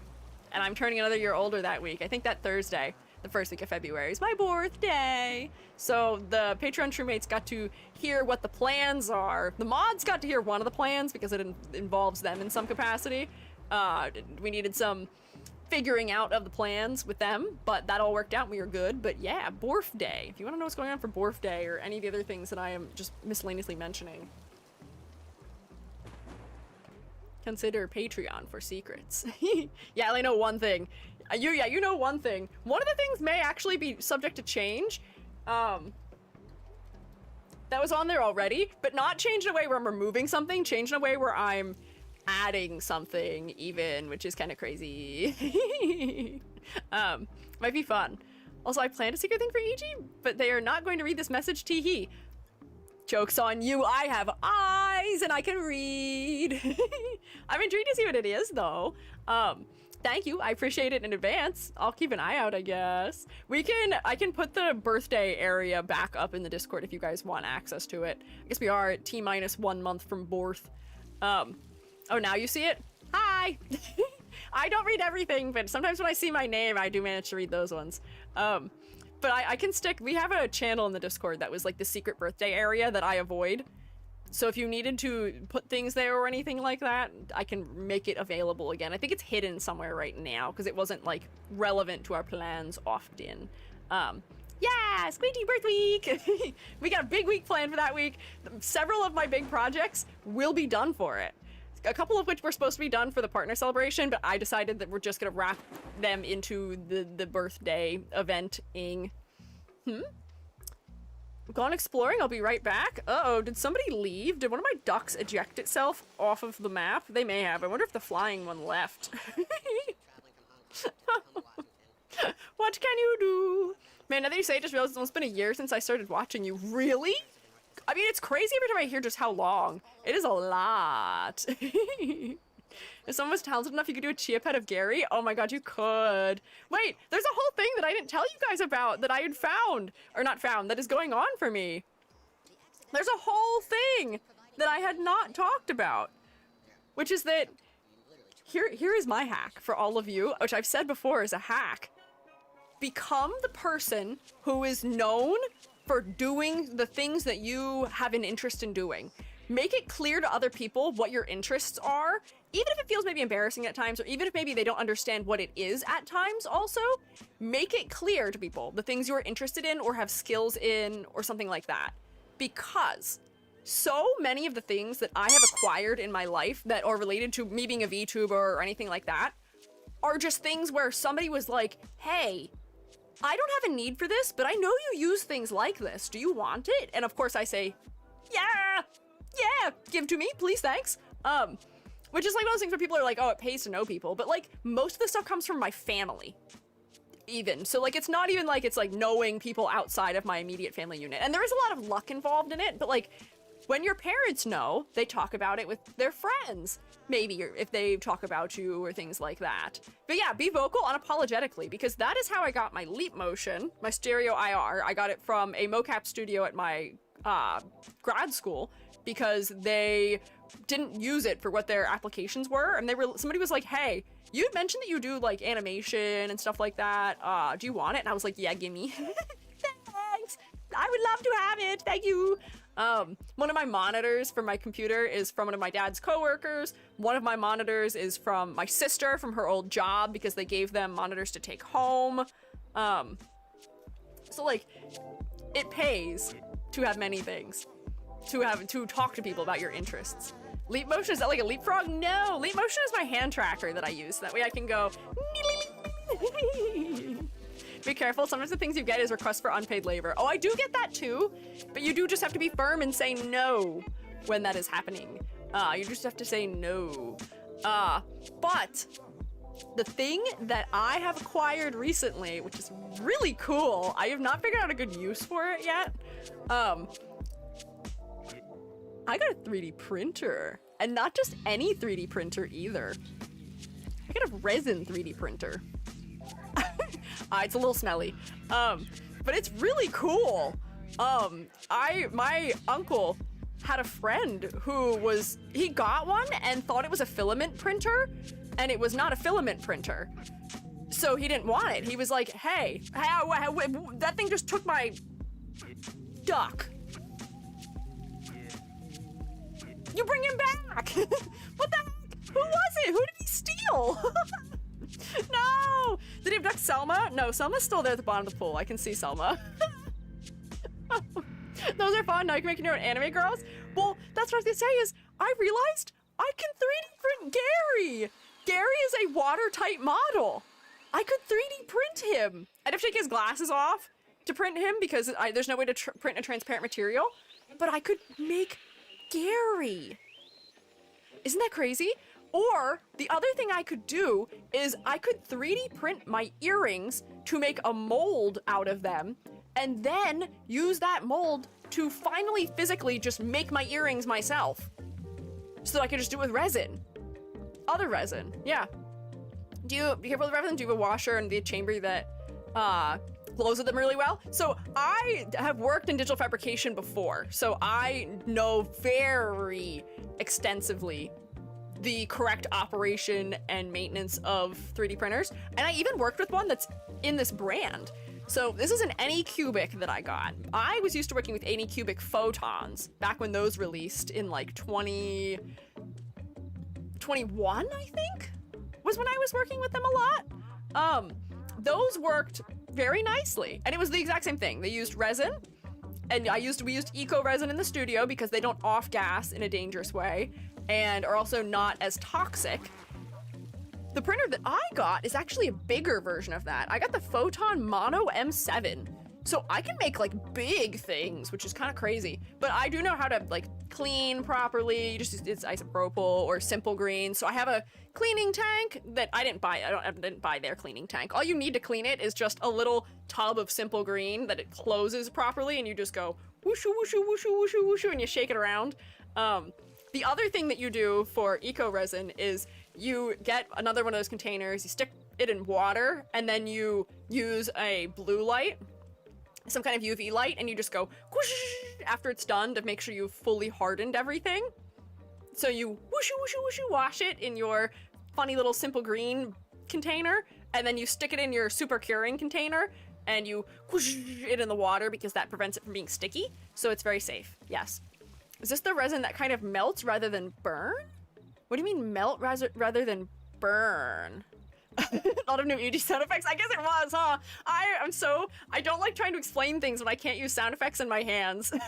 and I'm turning another year older that week. I think that Thursday, the first week of February, is my birthday. So the Patreon Truemates got to hear what the plans are. The mods got to hear one of the plans because it involves them in some capacity. We needed some figuring out of the plans with them, but that all worked out and we were good. But yeah, Borf Day. If you want to know what's going on for Borf Day or any of the other things that I am just miscellaneously mentioning, consider Patreon for secrets. Yeah, I know one thing. You know one thing. One of the things may actually be subject to change. That was on there already, but not changed in a way where I'm removing something, changed in a way where I'm adding something even, which is kind of crazy. Might be fun. Also, I planned a secret thing for EG, but they are not going to read this message, tee-hee. Joke's on you, I have eyes and I can read. I'm intrigued to see what it is though. Thank you, I appreciate it in advance. I'll keep an eye out, I guess. I can put the birthday area back up in the Discord if you guys want access to it. I guess we are at T-1 month from birth. Oh, now you see it? Hi! I don't read everything, but sometimes when I see my name, I do manage to read those ones. But I can we have a channel in the Discord that was like the secret birthday area that I avoid. So if you needed to put things there or anything like that, I can make it available again. I think it's hidden somewhere right now because it wasn't like relevant to our plans often. Yeah, Squiiji birth week! We got a big week planned for that week. Several of my big projects will be done for it. A couple of which were supposed to be done for the partner celebration, but I decided that we're just gonna wrap them into the birthday event-ing. Gone exploring, I'll be right back. Uh-oh, did somebody leave? Did one of my ducks eject itself off of the map? They may have. I wonder if the flying one left. What can you do? Man, now that you say it, I just realized it's almost been a year since I started watching you. Really? I mean, it's crazy every time I hear just how long. It is a lot. If someone was talented enough, you could do a chia pet of Gary? Oh my god, you could. Wait, there's a whole thing that I didn't tell you guys about that I had found. Or not found, that is going on for me. There's a whole thing that I had not talked about. Which is that, here is my hack for all of you, which I've said before is a hack. Become the person who is known for doing the things that you have an interest in doing. Make it clear to other people what your interests are, even if it feels maybe embarrassing at times, or even if maybe they don't understand what it is at times also, make it clear to people the things you're interested in or have skills in or something like that. Because so many of the things that I have acquired in my life that are related to me being a VTuber or anything like that are just things where somebody was like, hey, I don't have a need for this, but I know you use things like this. Do you want it? And of course I say, yeah, give to me, please, thanks. Which is like one of those things where people are like, oh, it pays to know people. But like, most of the stuff comes from my family, even. So like, it's not even like it's like knowing people outside of my immediate family unit. And there is a lot of luck involved in it, but like, when your parents know, they talk about it with their friends. Maybe if they talk about you or things like that. But yeah, be vocal unapologetically, because that is how I got my leap motion, my stereo IR. I got it from a mocap studio at my grad school because they didn't use it for what their applications were. And somebody was like, hey, you had mentioned that you do like animation and stuff like that. Do you want it? And I was like, yeah, gimme. Thanks. I would love to have it. Thank you. One of my monitors for my computer is from one of my dad's coworkers. One of my monitors is from my sister from her old job because they gave them monitors to take home. So like, it pays to have many things, to talk to people about your interests. Leap motion, is that like a leapfrog? No, leap motion is my hand tracker that I use. That way I can go. Be careful, sometimes the things you get is requests for unpaid labor. Oh, I do get that too, but you do just have to be firm and say no when that is happening. You just have to say no. But the thing that I have acquired recently, which is really cool, I have not figured out a good use for it yet. I got a 3D printer, and not just any 3D printer either. I got a resin 3D printer. It's a little smelly, but it's really cool. My uncle had a friend he got one and thought it was a filament printer, and it was not a filament printer. So he didn't want it. He was like, hey, that thing just took my duck. You bring him back! What the heck? Who was it? Who did he steal? No! Did he abduct Selma? No, Selma's still there at the bottom of the pool. I can see Selma. Those are fun. Now you can make your own anime girls. Well, that's what I was gonna say is, I realized I can 3D print Gary! Gary is a watertight model. I could 3D print him. I'd have to take his glasses off to print him because there's no way to print a transparent material. But I could make Gary. Isn't that crazy? Or the other thing I could do is I could 3D print my earrings to make a mold out of them, and then use that mold to finally physically just make my earrings myself. So that I could just do it with resin. Other resin, yeah. Be careful with resin? Do you have a washer and the chamber that glows with them really well? So I have worked in digital fabrication before, so I know very extensively the correct operation and maintenance of 3D printers. And I even worked with one that's in this brand. So this is an Anycubic that I got. I was used to working with Anycubic photons back when those released in like 2021, I think, was when I was working with them a lot. Those worked very nicely. And it was the exact same thing. They used resin, and we used eco resin in the studio because they don't off gas in a dangerous way and are also not as toxic. The printer that I got is actually a bigger version of that. I got the Photon Mono M7. So I can make like big things, which is kind of crazy. But I do know how to like clean properly. It's isopropyl or simple green. So I have a cleaning tank that I didn't buy. I didn't buy their cleaning tank. All you need to clean it is just a little tub of simple green that it closes properly, and you just go whooshu whooshu whooshu whooshu whooshu, and you shake it around. The other thing that you do for eco resin is you get another one of those containers, you stick it in water, and then you use a blue light, some kind of UV light, and you just go whoosh after it's done to make sure you've fully hardened everything. So you whooshu whooshu whooshu wash it in your funny little simple green container, and then you stick it in your super curing container, and you whoosh it in the water because that prevents it from being sticky. So it's very safe. Yes. Is this the resin that kind of melts rather than burn? What do you mean melt rather than burn? A lot of new EG sound effects. I guess it was, huh? I don't like trying to explain things when I can't use sound effects in my hands. I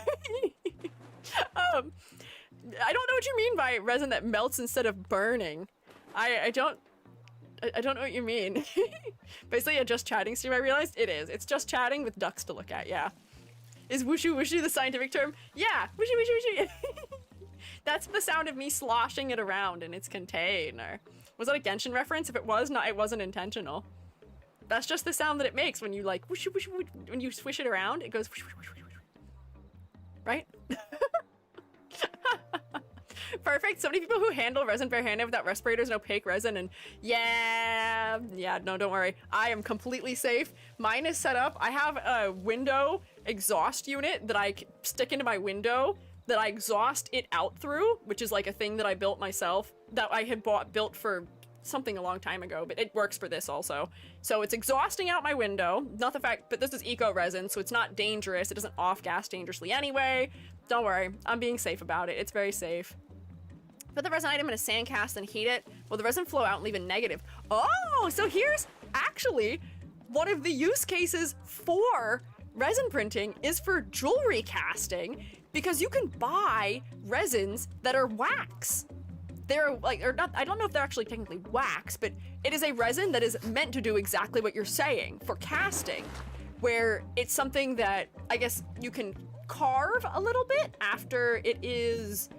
don't know what you mean by resin that melts instead of burning. I don't know what you mean. Basically a just chatting stream, I realized. It is. It's just chatting with ducks to look at, yeah. Is whooshu whooshu the scientific term? Yeah, whooshu whooshu whooshu. That's the sound of me sloshing it around in its container. Was that a Genshin reference? If it was, no, it wasn't intentional. That's just the sound that it makes when you like whooshu whooshu whooshu. When you swish it around, it goes whooshu whooshu whooshu. Right? Perfect. So many people who handle resin barehanded without respirators and opaque resin, and yeah, no, don't worry. I am completely safe. Mine is set up. I have a window exhaust unit that I stick into my window that I exhaust it out through, which is like a thing that I built myself that I had built for something a long time ago, but it works for this also. So it's exhausting out my window, not the fact, but this is eco resin, so it's not dangerous. It doesn't off gas dangerously anyway. Don't worry, I'm being safe about it. It's very safe. Put the resin item in a sandcast and heat it. Will the resin flow out and leave a negative? Oh, so here's actually one of the use cases for resin printing is for jewelry casting, because you can buy resins that are wax. They're like, or not, I don't know if they're actually technically wax, but it is a resin that is meant to do exactly what you're saying for casting, where it's something that I guess you can carve a little bit after it is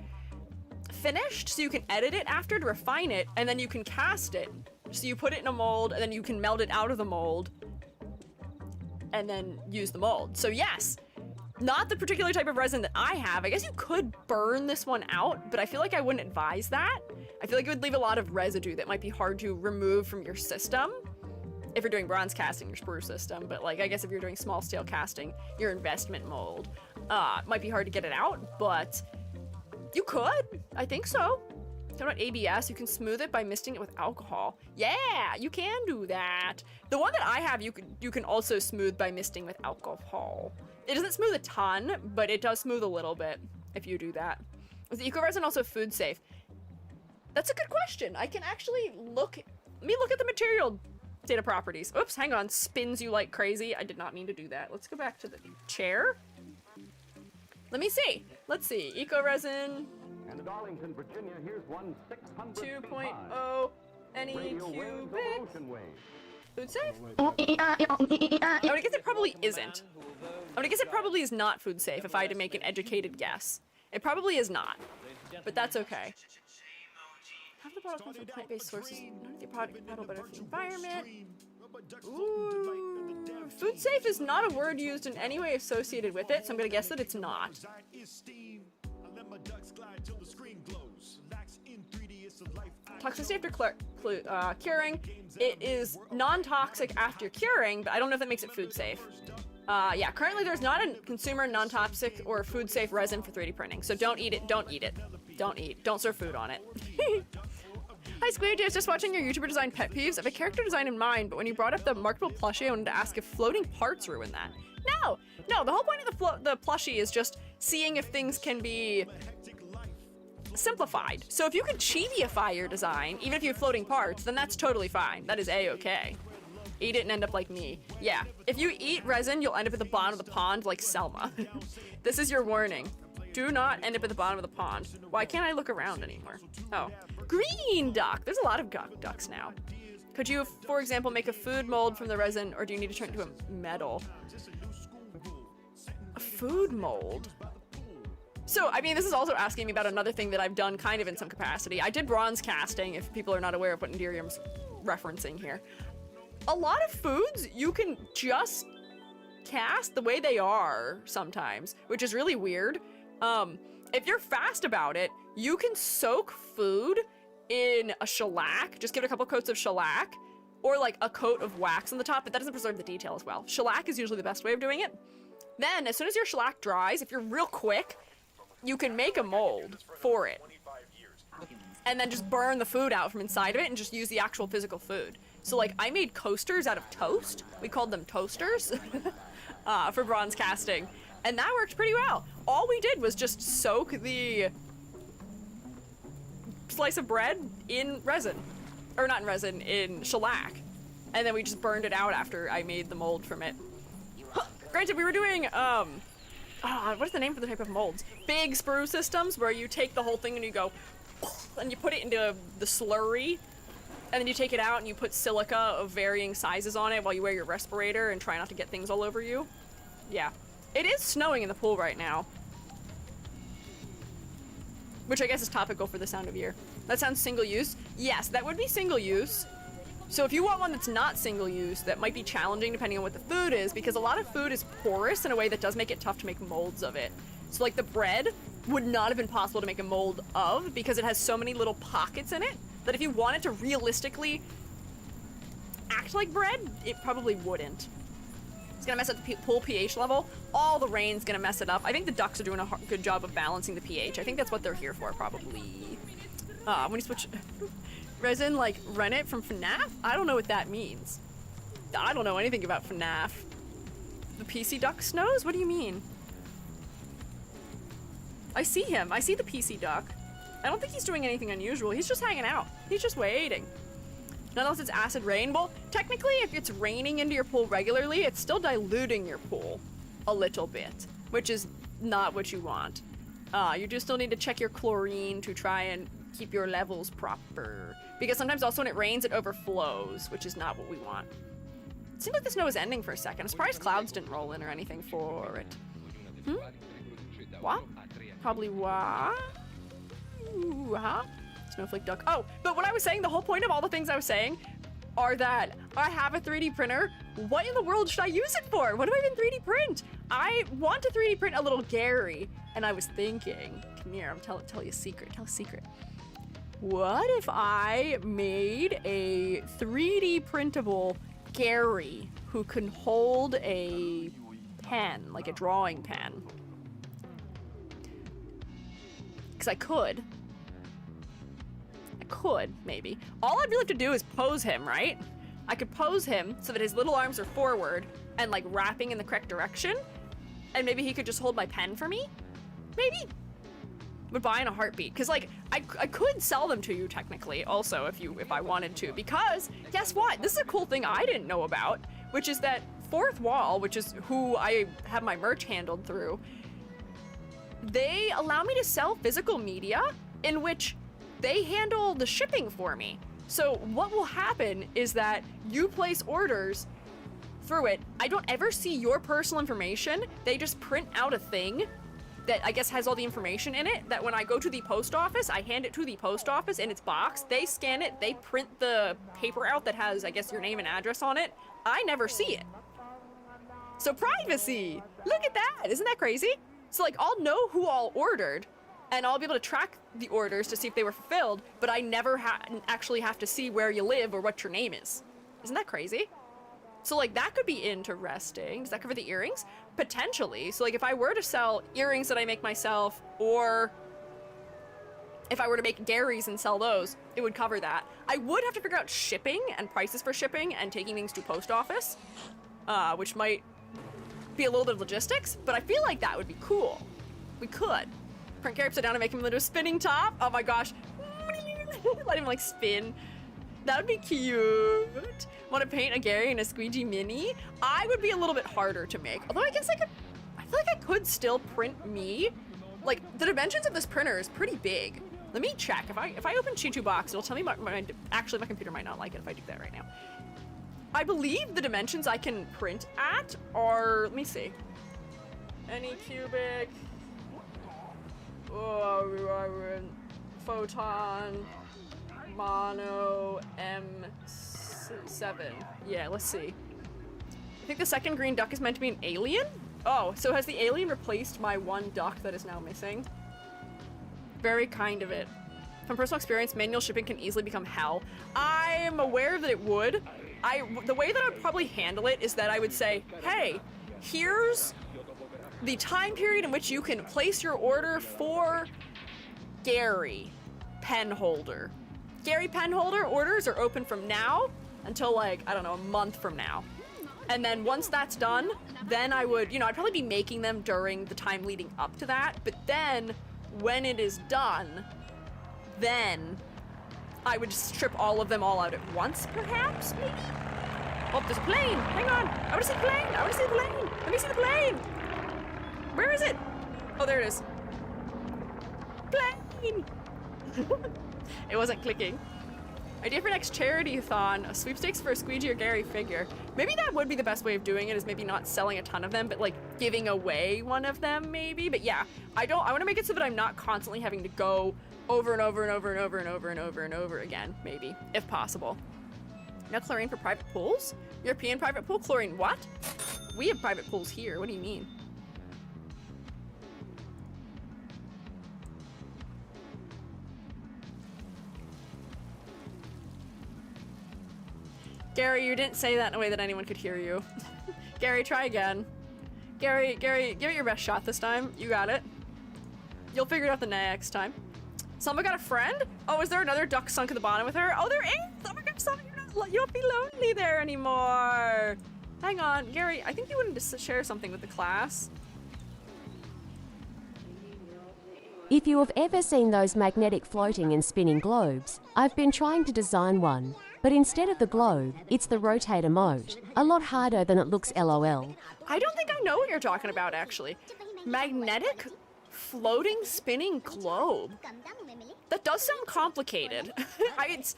finished, so you can edit it after to refine it, and then you can cast it. So you put it in a mold, and then you can melt it out of the mold, and then use the mold. So yes, not the particular type of resin that I have. I guess you could burn this one out, but I feel like I wouldn't advise that. I feel like it would leave a lot of residue that might be hard to remove from your system. If you're doing bronze casting, your sprue system, but like, I guess if you're doing small scale casting, your investment mold, it might be hard to get it out, but you could, I think so. Talking about ABS, you can smooth it by misting it with alcohol. Yeah, you can do that. The one that I have, you can also smooth by misting with alcohol. It doesn't smooth a ton, but it does smooth a little bit if you do that. Is the eco-resin also food safe? That's a good question. I can actually let me look at the material data properties. Oops, hang on, spins you like crazy. I did not mean to do that. Let's go back to the chair. Let me see. Let's see, eco-resin. And Darlington, Virginia, here's one 2.0 any cubic. Food safe? I would guess it probably isn't. I would guess it probably is not food safe if I had to make an educated guess. It probably is not, but that's okay. Half the product comes from plant-based sources. None of the product is better for the environment. Ooh. Food safe is not a word used in any way associated with it, so I'm gonna guess that it's not. Toxicity after curing. It is non-toxic after curing, but I don't know if that makes it food safe. Yeah, currently there's not a consumer non-toxic or food safe resin for 3D printing, so don't eat it, don't eat it. Don't serve food on it. Hi Squiiji, I was just watching your YouTuber design pet peeves. I have a character design in mind, but when you brought up the marketable plushie, I wanted to ask if floating parts ruin that. No, the whole point of the plushie is just seeing if things can be simplified. So if you could chibi-ify your design, even if you have floating parts, then that's totally fine. That is a-okay. Eat it and end up like me. Yeah, if you eat resin, you'll end up at the bottom of the pond like Selma. This is your warning. Do not end up at the bottom of the pond. Why can't I look around anymore? Oh, green duck. There's a lot of ducks now. Could you, for example, make a food mold from the resin, or do you need to turn it into a metal? A food mold? So, I mean, this is also asking me about another thing that I've done kind of in some capacity. I did bronze casting, if people are not aware of what Indirium's referencing here. A lot of foods you can just cast the way they are sometimes, which is really weird. If you're fast about it, you can soak food in a shellac, just give it a couple coats of shellac, or like a coat of wax on the top, but that doesn't preserve the detail as well. Shellac is usually the best way of doing it. Then, as soon as your shellac dries, if you're real quick, you can make a mold for it. And then just burn the food out from inside of it and just use the actual physical food. So like, I made coasters out of toast. We called them toasters for bronze casting. And that worked pretty well. All we did was just soak the slice of bread in resin. Or not in resin, in shellac. And then we just burned it out after I made the mold from it. Granted, we were doing, what is the name for the type of molds? Big sprue systems where you take the whole thing and you go, and you put it into the slurry, and then you take it out and you put silica of varying sizes on it while you wear your respirator and try not to get things all over you. Yeah. It is snowing in the pool right now. Which I guess is topical for the sound of year. That sounds single use. Yes, that would be single use. So if you want one that's not single use, that might be challenging depending on what the food is, because a lot of food is porous in a way that does make it tough to make molds of it. So like the bread would not have been possible to make a mold of because it has so many little pockets in it that if you wanted to realistically act like bread, it probably wouldn't. It's gonna mess up the pool pH level. All the rain's gonna mess it up. I think the ducks are doing a good job of balancing the pH. I think that's what they're here for, probably. When you switch resin, like Rennet from FNAF? I don't know what that means. I don't know anything about FNAF. The PC duck snows? What do you mean? I see him. I see the PC duck. I don't think he's doing anything unusual. He's just hanging out. He's just waiting. Not unless it's acid rain. Well, technically, if it's raining into your pool regularly, it's still diluting your pool a little bit, which is not what you want. You do still need to check your chlorine to try and keep your levels proper. Because sometimes also when it rains, it overflows, which is not what we want. It seems like the snow is ending for a second. I'm surprised clouds didn't roll in or anything for it. What? Probably what? Huh? Snowflake duck. Oh, but what I was saying, the whole point of all the things I was saying are that I have a 3D printer. What in the world should I use it for? What do I even 3D print? I want to 3D print a little Gary, and I was thinking, come here, tell you a secret, tell a secret. What if I made a 3D printable Gary who can hold a pen, like a drawing pen? Because I could, maybe. All I'd really have to do is pose him, right? I could pose him so that his little arms are forward and like wrapping in the correct direction. And maybe he could just hold my pen for me? Maybe. Would buy in a heartbeat. Cause like, I could sell them to you technically also if I wanted to. Because guess what? This is a cool thing I didn't know about, which is that Fourth Wall, which is who I have my merch handled through, they allow me to sell physical media in which they handle the shipping for me. So what will happen is that you place orders through it. I don't ever see your personal information. They just print out a thing that I guess has all the information in it, that when I go to the post office, I hand it to the post office in its box. They scan it, they print the paper out that has, I guess, your name and address on it. I never see it. So privacy, look at that, isn't that crazy? So like, I'll know who all ordered, and I'll be able to track the orders to see if they were fulfilled, but I never actually have to see where you live or what your name is. Isn't that crazy? So like, that could be interesting. Does that cover the earrings? Potentially. So like, if I were to sell earrings that I make myself, or if I were to make Garys and sell those, it would cover that. I would have to figure out shipping and prices for shipping and taking things to post office, which might be a little bit of logistics, but I feel like that would be cool. We could. Print Gary upside down and make him into a spinning top. Oh my gosh. Let him like spin. That would be cute. Want to paint a Gary and a Squiiji mini? I would be a little bit harder to make. Although I guess I feel like I could still print me. Like, the dimensions of this printer is pretty big. Let me check. If I open Chi2 Box, it'll tell me actually my computer might not like it if I do that right now. I believe the dimensions I can print at are, let me see. Anycubic. Photon. Mono M7. Yeah, let's see. I think the second green duck is meant to be an alien? Oh, so has the alien replaced my one duck that is now missing? Very kind of it. From personal experience, manual shipping can easily become hell. I'm aware that it would. The way that I would probably handle it is that I would say, hey, here's the time period in which you can place your order for Gary pen holder. Gary pen holder orders are open from now until like, I don't know, a month from now. And then once that's done, then I would, I'd probably be making them during the time leading up to that. But then when it is done, then I would strip all of them all out at once, perhaps, maybe? Oh, there's a plane. Hang on. I want to see the plane. I want to see the plane. Let me see the plane. Where is it? Oh, there it is. Plane. It wasn't clicking. Idea for next charity-a-thon, a sweepstakes for a Squiiji or Gary figure. Maybe that would be the best way of doing it, is maybe not selling a ton of them, but like giving away one of them maybe. But yeah, I want to make it so that I'm not constantly having to go over and over and over and over and over and over and over again, maybe, if possible. No chlorine for private pools? European private pool? Chlorine what? We have private pools here. What do you mean? Gary, you didn't say that in a way that anyone could hear you. Gary, try again. Gary, give it your best shot this time. You got it. You'll figure it out the next time. Someone got a friend? Oh, is there another duck sunk at the bottom with her? Oh, there is! Oh my gosh, you won't be lonely there anymore. Hang on, Gary, I think you wanted to share something with the class. If you have ever seen those magnetic floating and spinning globes, I've been trying to design one. But instead of the globe, it's the rotate emote. A lot harder than it looks LOL. I don't think I know what you're talking about, actually. Magnetic floating spinning globe. That does sound complicated. It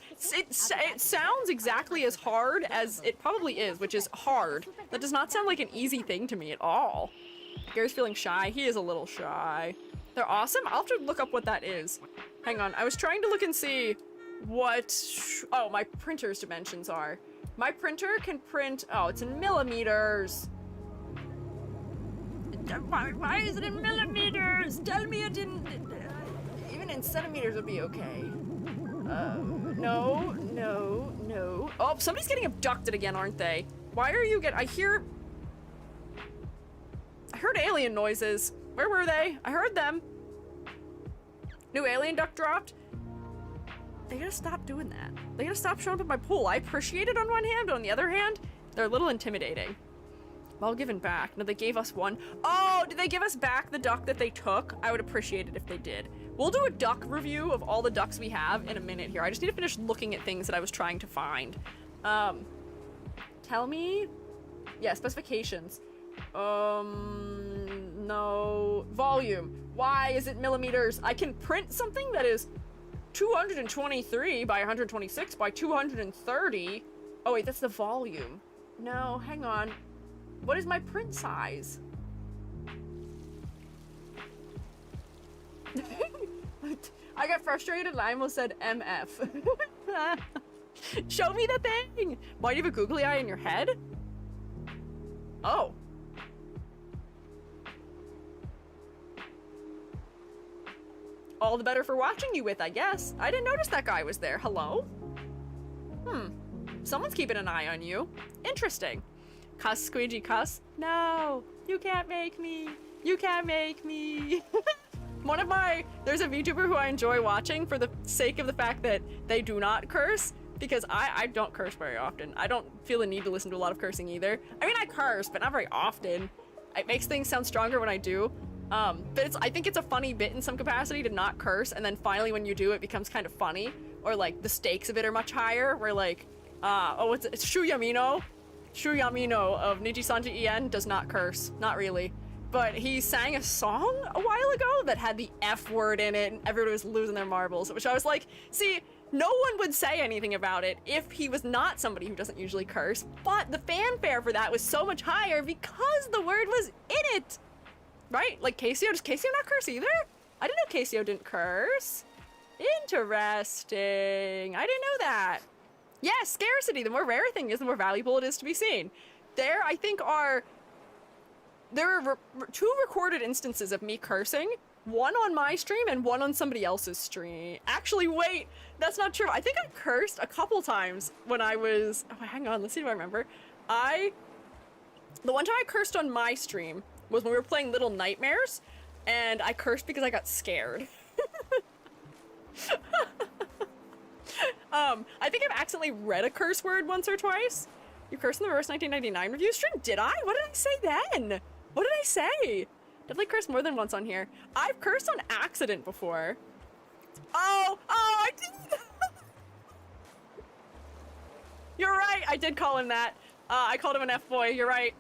sounds exactly as hard as it probably is, which is hard. That does not sound like an easy thing to me at all. Gary's feeling shy. He is a little shy. They're awesome. I'll have to look up what that is. Hang on. I was trying to look and see what... Oh, my printer's dimensions are. My printer can print... Oh, it's in millimeters. Why is it in millimeters? Tell me it in... Even in centimeters would be okay. No. Oh, somebody's getting abducted again, aren't they? Why are you I heard alien noises. Where were they? I heard them. New alien duck dropped. They gotta stop doing that. They gotta stop showing up at my pool. I appreciate it on one hand, but on the other hand, they're a little intimidating. Well given back. No, they gave us one. Oh, did they give us back the duck that they took? I would appreciate it if they did. We'll do a duck review of all the ducks we have in a minute here. I just need to finish looking at things that I was trying to find. Tell me. Yeah, specifications. No. Volume. Why is it millimeters? I can print something that is 223 by 126 by 230. Oh wait, that's the volume. No, hang on. What is my print size? I got frustrated and I almost said MF. Show me the thing! Why do you have a googly eye in your head? Oh. All the better for watching you with, I guess. I didn't notice that guy was there. Hello? Someone's keeping an eye on you. Interesting. Cuss, Squiiji, cuss. No, you can't make me. You can't make me. There's a VTuber who I enjoy watching for the sake of the fact that they do not curse, because I don't curse very often. I don't feel the need to listen to a lot of cursing either. I mean, I curse, but not very often. It makes things sound stronger when I do. But I think it's a funny bit in some capacity to not curse, and then finally when you do, it becomes kind of funny, or like the stakes of it are much higher, where like, it's Shuyamino of Niji Sanji Ien does not curse, not really. But he sang a song a while ago that had the F word in it, and everyone was losing their marbles, which I was like, see, no one would say anything about it if he was not somebody who doesn't usually curse, but the fanfare for that was so much higher because the word was in it. Right? Like Casio, does Casio not curse either? I didn't know Casio didn't curse. Interesting. I didn't know that. Yes, scarcity. The more rare a thing is, the more valuable it is to be seen. There, I think, there are two recorded instances of me cursing. One on my stream and one on somebody else's stream. Actually, wait, that's not true. I think I cursed a couple times when I was... Oh, hang on, let's see if I remember. The one time I cursed on my stream was when we were playing Little Nightmares, and I cursed because I got scared. I think I've accidentally read a curse word once or twice. You cursed in the reverse 1999 review stream? Did I? What did I say then? What did I say? Definitely cursed more than once on here. I've cursed on accident before. Oh, I did. You're right, I did call him that. I called him an F-boy, you're right.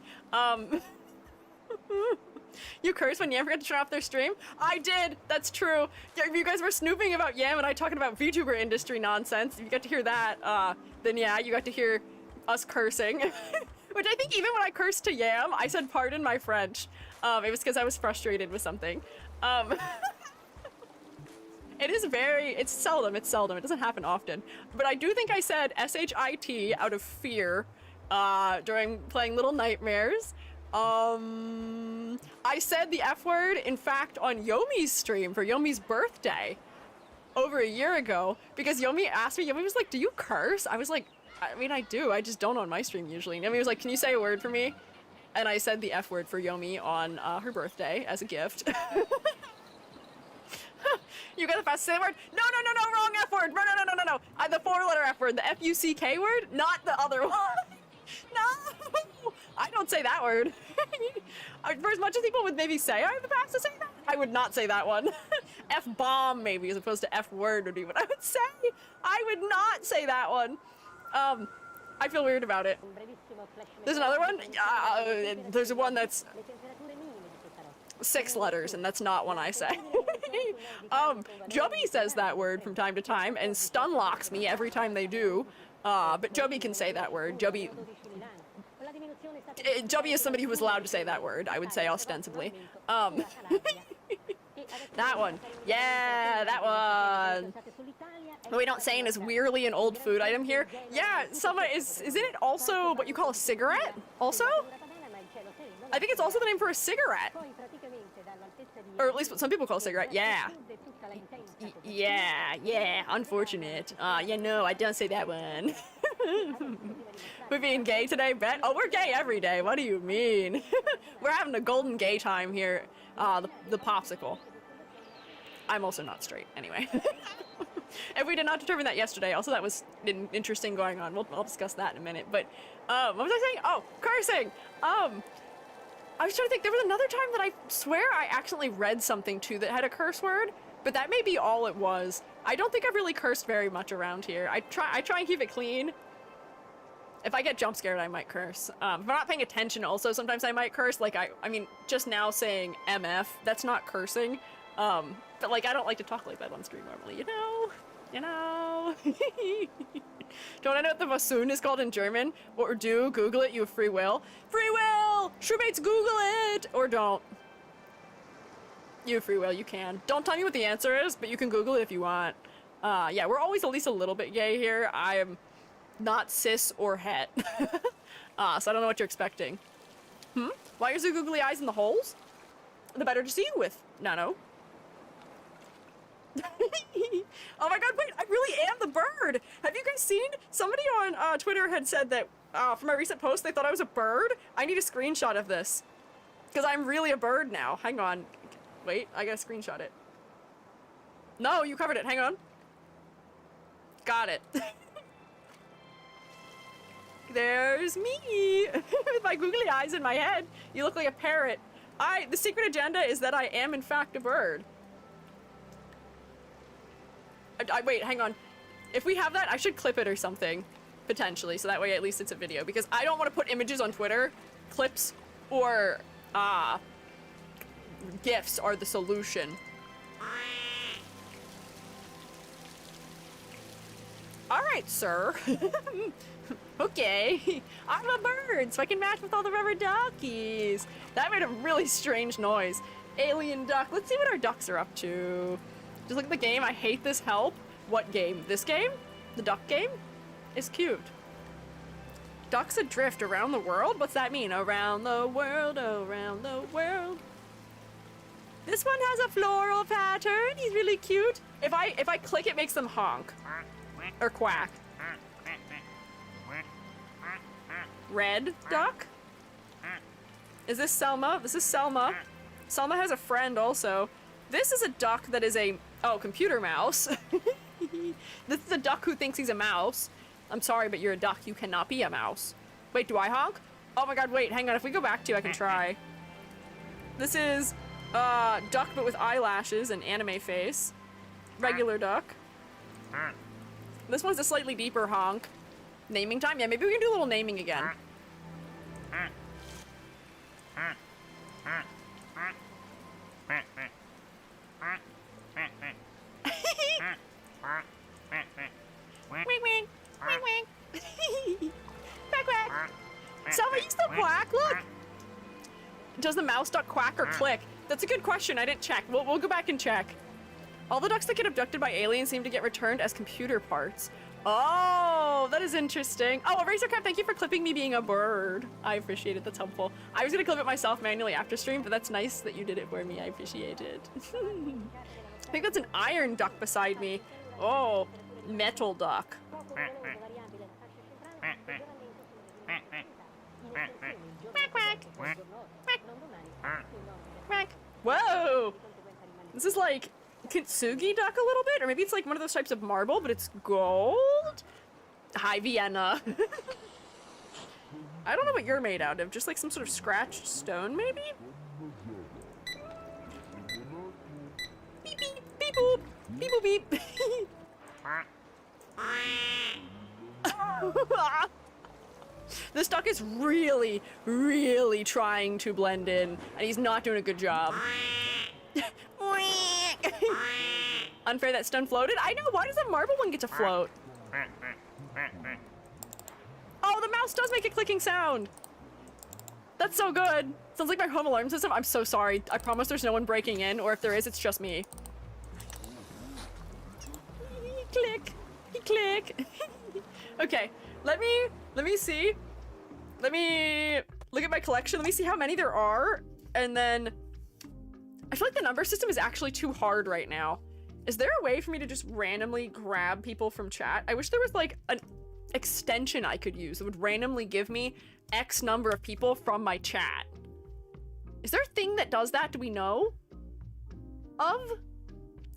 You cursed when Yam forgot to turn off their stream? I did, that's true. If you guys were snooping about Yam and I talking about VTuber industry nonsense, if you got to hear that, then yeah, you got to hear us cursing. Which I think even when I cursed to Yam, I said pardon my French. It was because I was frustrated with something. It's seldom, it doesn't happen often. But I do think I said S-H-I-T out of fear during playing Little Nightmares. I said the F word, in fact, on Yomi's stream for Yomi's birthday over a year ago, because Yomi asked me, Yomi was like, do you curse? I was like, I mean, I do, I just don't on my stream usually. And Yomi was like, can you say a word for me? And I said the F word for Yomi on her birthday as a gift. You got the fast say word? No, wrong F word. No. The 4-letter F word, the F-U-C-K word, not the other one. No, I don't say that word. For as much as people would maybe say I have the pass to say that, I would not say that one. F-bomb maybe, as opposed to F word would be what I would say. I would not say that one. I feel weird about it. There's another one. There's one that's 6 letters, and that's not one I say. Joby says that word from time to time, and stun locks me every time they do. But Joby can say that word. Joby is somebody who was allowed to say that word, I would say, ostensibly. That one. Yeah, that one. What we don't saying is weirdly an old food item here. Yeah, isn't it also what you call a cigarette? Also? I think it's also the name for a cigarette. Or at least what some people call a cigarette. Yeah. Yeah, unfortunate. Yeah, no, I don't say that one. We're being gay today, Bet? Oh, we're gay every day. What do you mean? We're having a golden gay time here. The popsicle. I'm also not straight, anyway. And we did not determine that yesterday. Also, that was interesting going on. I'll discuss that in a minute. But, what was I saying? Oh, cursing! I was trying to think. There was another time that I swear I accidentally read something, too, that had a curse word. But that may be all it was. I don't think I've really cursed very much around here. I try and keep it clean. If I get jump scared, I might curse. If I'm not paying attention, also, sometimes I might curse. Like, I mean, just now saying MF, that's not cursing. But, like, I don't like to talk like that on stream normally, you know? Don't I know what the bassoon is called in German? Or do, Google it, you have free will. Free will! Shoemates, Google it! Or don't. You have free will, you can. Don't tell me what the answer is, but you can Google it if you want. Yeah, we're always at least a little bit gay here. I am not cis or het. So I don't know what you're expecting. Why are your googly eyes in the holes? The better to see you with, Nano. Oh my god, wait, I really am the bird! Have you guys seen? Somebody on Twitter had said that for my recent post they thought I was a bird. I need a screenshot of this. Because I'm really a bird now. Hang on. Wait, I gotta screenshot it. No, you covered it. Hang on. Got it. There's me! With my googly eyes in my head. You look like a parrot. The secret agenda is that I am in fact a bird. Wait, hang on. If we have that, I should clip it or something. Potentially, so that way at least it's a video. Because I don't want to put images on Twitter. Clips or, GIFs are the solution. Alright, sir. Okay. I'm a bird, so I can match with all the rubber duckies. That made a really strange noise. Alien duck. Let's see what our ducks are up to. Just look at the game. I hate this help. What game? This game? The duck game? Is cute. Ducks adrift around the world? What's that mean? Around the world, around the world. This one has a floral pattern. He's really cute. If I click, it makes them honk. Or quack. Red duck? Is this Selma? This is Selma. Selma has a friend also. This is a duck that is a... Oh, computer mouse. This is a duck who thinks he's a mouse. I'm sorry, but you're a duck. You cannot be a mouse. Wait, do I honk? Oh my god, wait, hang on. If we go back to you, I can try. This is duck, but with eyelashes and anime face. Regular duck. This one's a slightly deeper honk. Naming time? Yeah, maybe we can do a little naming again. Wing wing! Wing wing! Quack quack! Selma, you still quack? Look! Does the mouse duck quack or click? That's a good question. I didn't check. We'll go back and check. All the ducks that get abducted by aliens seem to get returned as computer parts. Oh, that is interesting. Oh, Erasercap, thank you for clipping me being a bird. I appreciate it. That's helpful. I was gonna clip it myself manually after stream, but that's nice that you did it for me. I appreciate it. I think that's an iron duck beside me. Oh, metal duck. Quack, quack. Quack. Quack. Whoa! This is like Kintsugi duck a little bit, or maybe it's like one of those types of marble, but it's gold? Hi, Vienna. I don't know what you're made out of. Just like some sort of scratched stone, maybe? Beep, beep, beep, boop. Beep, boop, beep. This duck is really, really trying to blend in, and he's not doing a good job. Unfair that stone floated? I know, why does that marble one get to float? Oh, the mouse does make a clicking sound! That's so good! Sounds like my home alarm system. I'm so sorry. I promise there's no one breaking in, or if there is, it's just me. Click! Click! Okay, let me see. Let me look at my collection. Let me see how many there are, and then I feel like the number system is actually too hard right now. Is there a way for me to just randomly grab people from chat? I wish there was like an extension I could use that would randomly give me X number of people from my chat. Is there a thing that does that? Do we know of?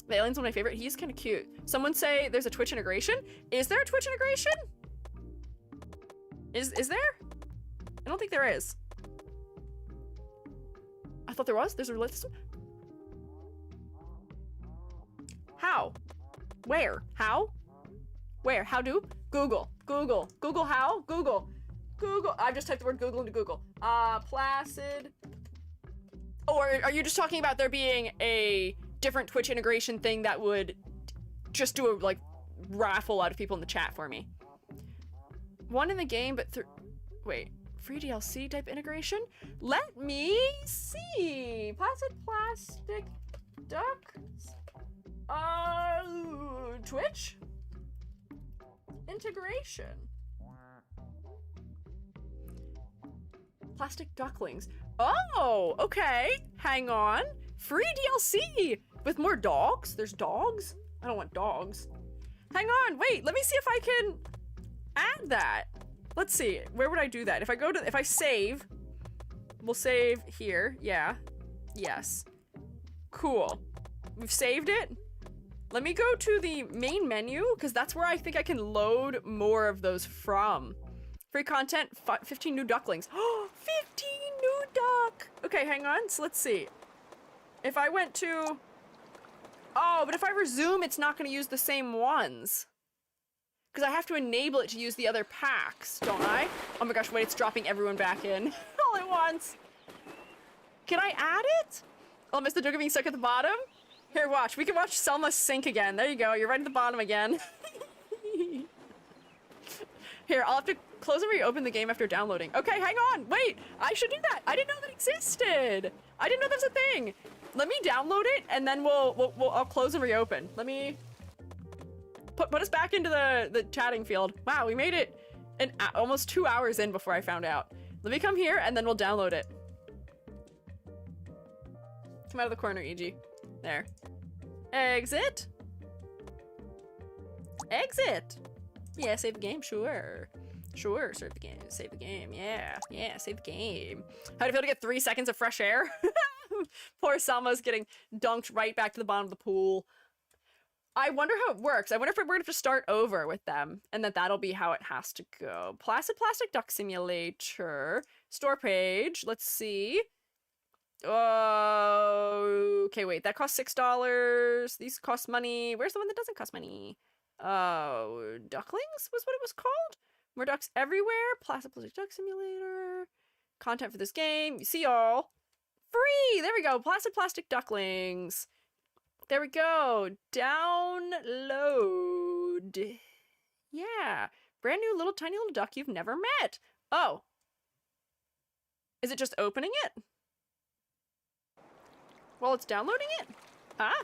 The alien's one of my favorite. He's kind of cute. Someone say there's a Twitch integration. Is there a Twitch integration? Is there? I don't think there is. I thought there was. There's a relay system. How? Where? How? Where? How do? Google. Google. Google how? Google. Google. I've just typed the word Google into Google. Placid. Or are you just talking about there being a different Twitch integration thing that would just do a, like, raffle out of people in the chat for me? One in the game, but wait. Free DLC type integration? Let me see. Placid Plastic Duck. Twitch? Integration. Plastic ducklings. Oh, okay. Hang on. Free DLC with more dogs? There's dogs? I don't want dogs. Hang on, wait, let me see if I can add that. Let's see, where would I do that? If I save, we'll save here, yeah, yes. Cool, we've saved it. Let me go to the main menu, because that's where I think I can load more of those from. Free content, 15 new ducklings. Oh, 15 new duck! Okay, hang on, so let's see. If I went to, oh, but if I resume, it's not gonna use the same ones. Because I have to enable it to use the other packs, don't I? Oh my gosh, wait, it's dropping everyone back in all at once. Can I add it? Oh, I missed the joke of being stuck at the bottom? Here, watch. We can watch Selma sink again. There you go. You're right at the bottom again. Here, I'll have to close and reopen the game after downloading. Okay, hang on. Wait, I should do that. I didn't know that existed. I didn't know that's a thing. Let me download it, and then I'll close and reopen. Let me put us back into the chatting field. Wow, we made it almost 2 hours in before I found out. Let me come here, and then we'll download it. Come out of the corner, EG. There. Exit. Exit. Yeah, save the game, sure. Sure, save the game, save the game, yeah, save the game. How'd it feel to get 3 seconds of fresh air? Poor Selma's getting dunked right back to the bottom of the pool. I wonder how it works. I wonder if we're gonna have to start over with them, and that'll be how it has to go. Placid Plastic Duck Simulator. Store page, let's see. Okay, wait, that costs $6. These cost money. Where's the one that doesn't cost money? Oh, Ducklings was what it was called? More ducks everywhere. Placid Plastic Duck Simulator. Content for this game. You see all. Free! There we go. Placid Plastic Ducklings. There we go. Download. Yeah. Brand new little tiny little duck you've never met. Oh. Is it just opening it? While it's downloading it? Ah.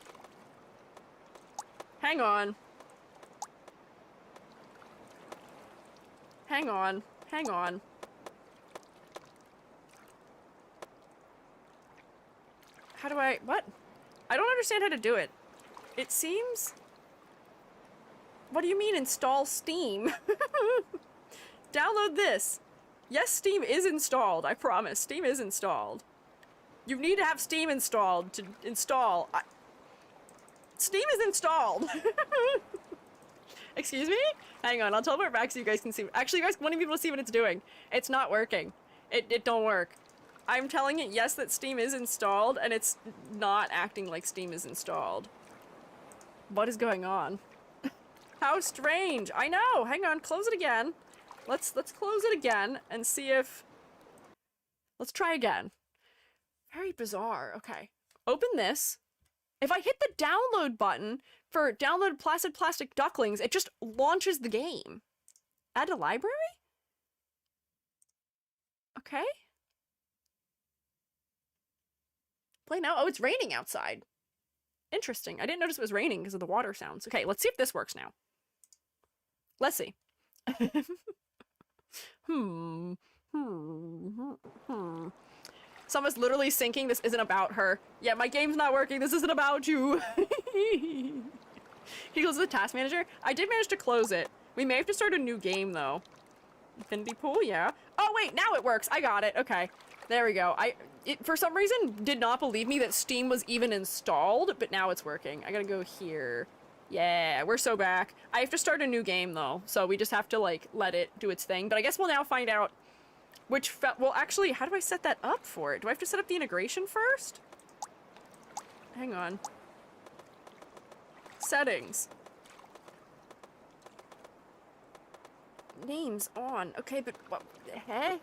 Hang on. Hang on. Hang on. How do I... What? I don't understand how to do it. It seems... What do you mean install Steam? Download this. Yes, Steam is installed. I promise. Steam is installed. You need to have Steam installed to install. Steam is installed. Excuse me? Hang on, I'll teleport back so you guys can see. Actually, you guys want people to see what it's doing. It's not working. It don't work. I'm telling it, yes, that Steam is installed, and it's not acting like Steam is installed. What is going on? How strange. I know. Hang on. Close it again. Let's close it again and see if... Let's try again. Very bizarre. Okay. Open this. If I hit the download button for download Placid Plastic Ducklings, it just launches the game. Add to library? Okay. Play now. Oh, it's raining outside. Interesting. I didn't notice it was raining because of the water sounds. Okay, let's see if this works now. Let's see. Someone's literally sinking. This isn't about her. Yeah, my game's not working. This isn't about you. He goes to the task manager. I did manage to close it. We may have to start a new game though. Infinity pool, yeah. Oh wait, now it works. I got it. Okay. There we go. It for some reason did not believe me that Steam was even installed, but now it's working. I gotta go here. Yeah, we're so back. I have to start a new game though, so we just have to like let it do its thing. But I guess we'll now find out which well, actually, how do I set that up for it? Do I have to set up the integration first? Hang on. Settings. Names on. Okay, but what? Hey?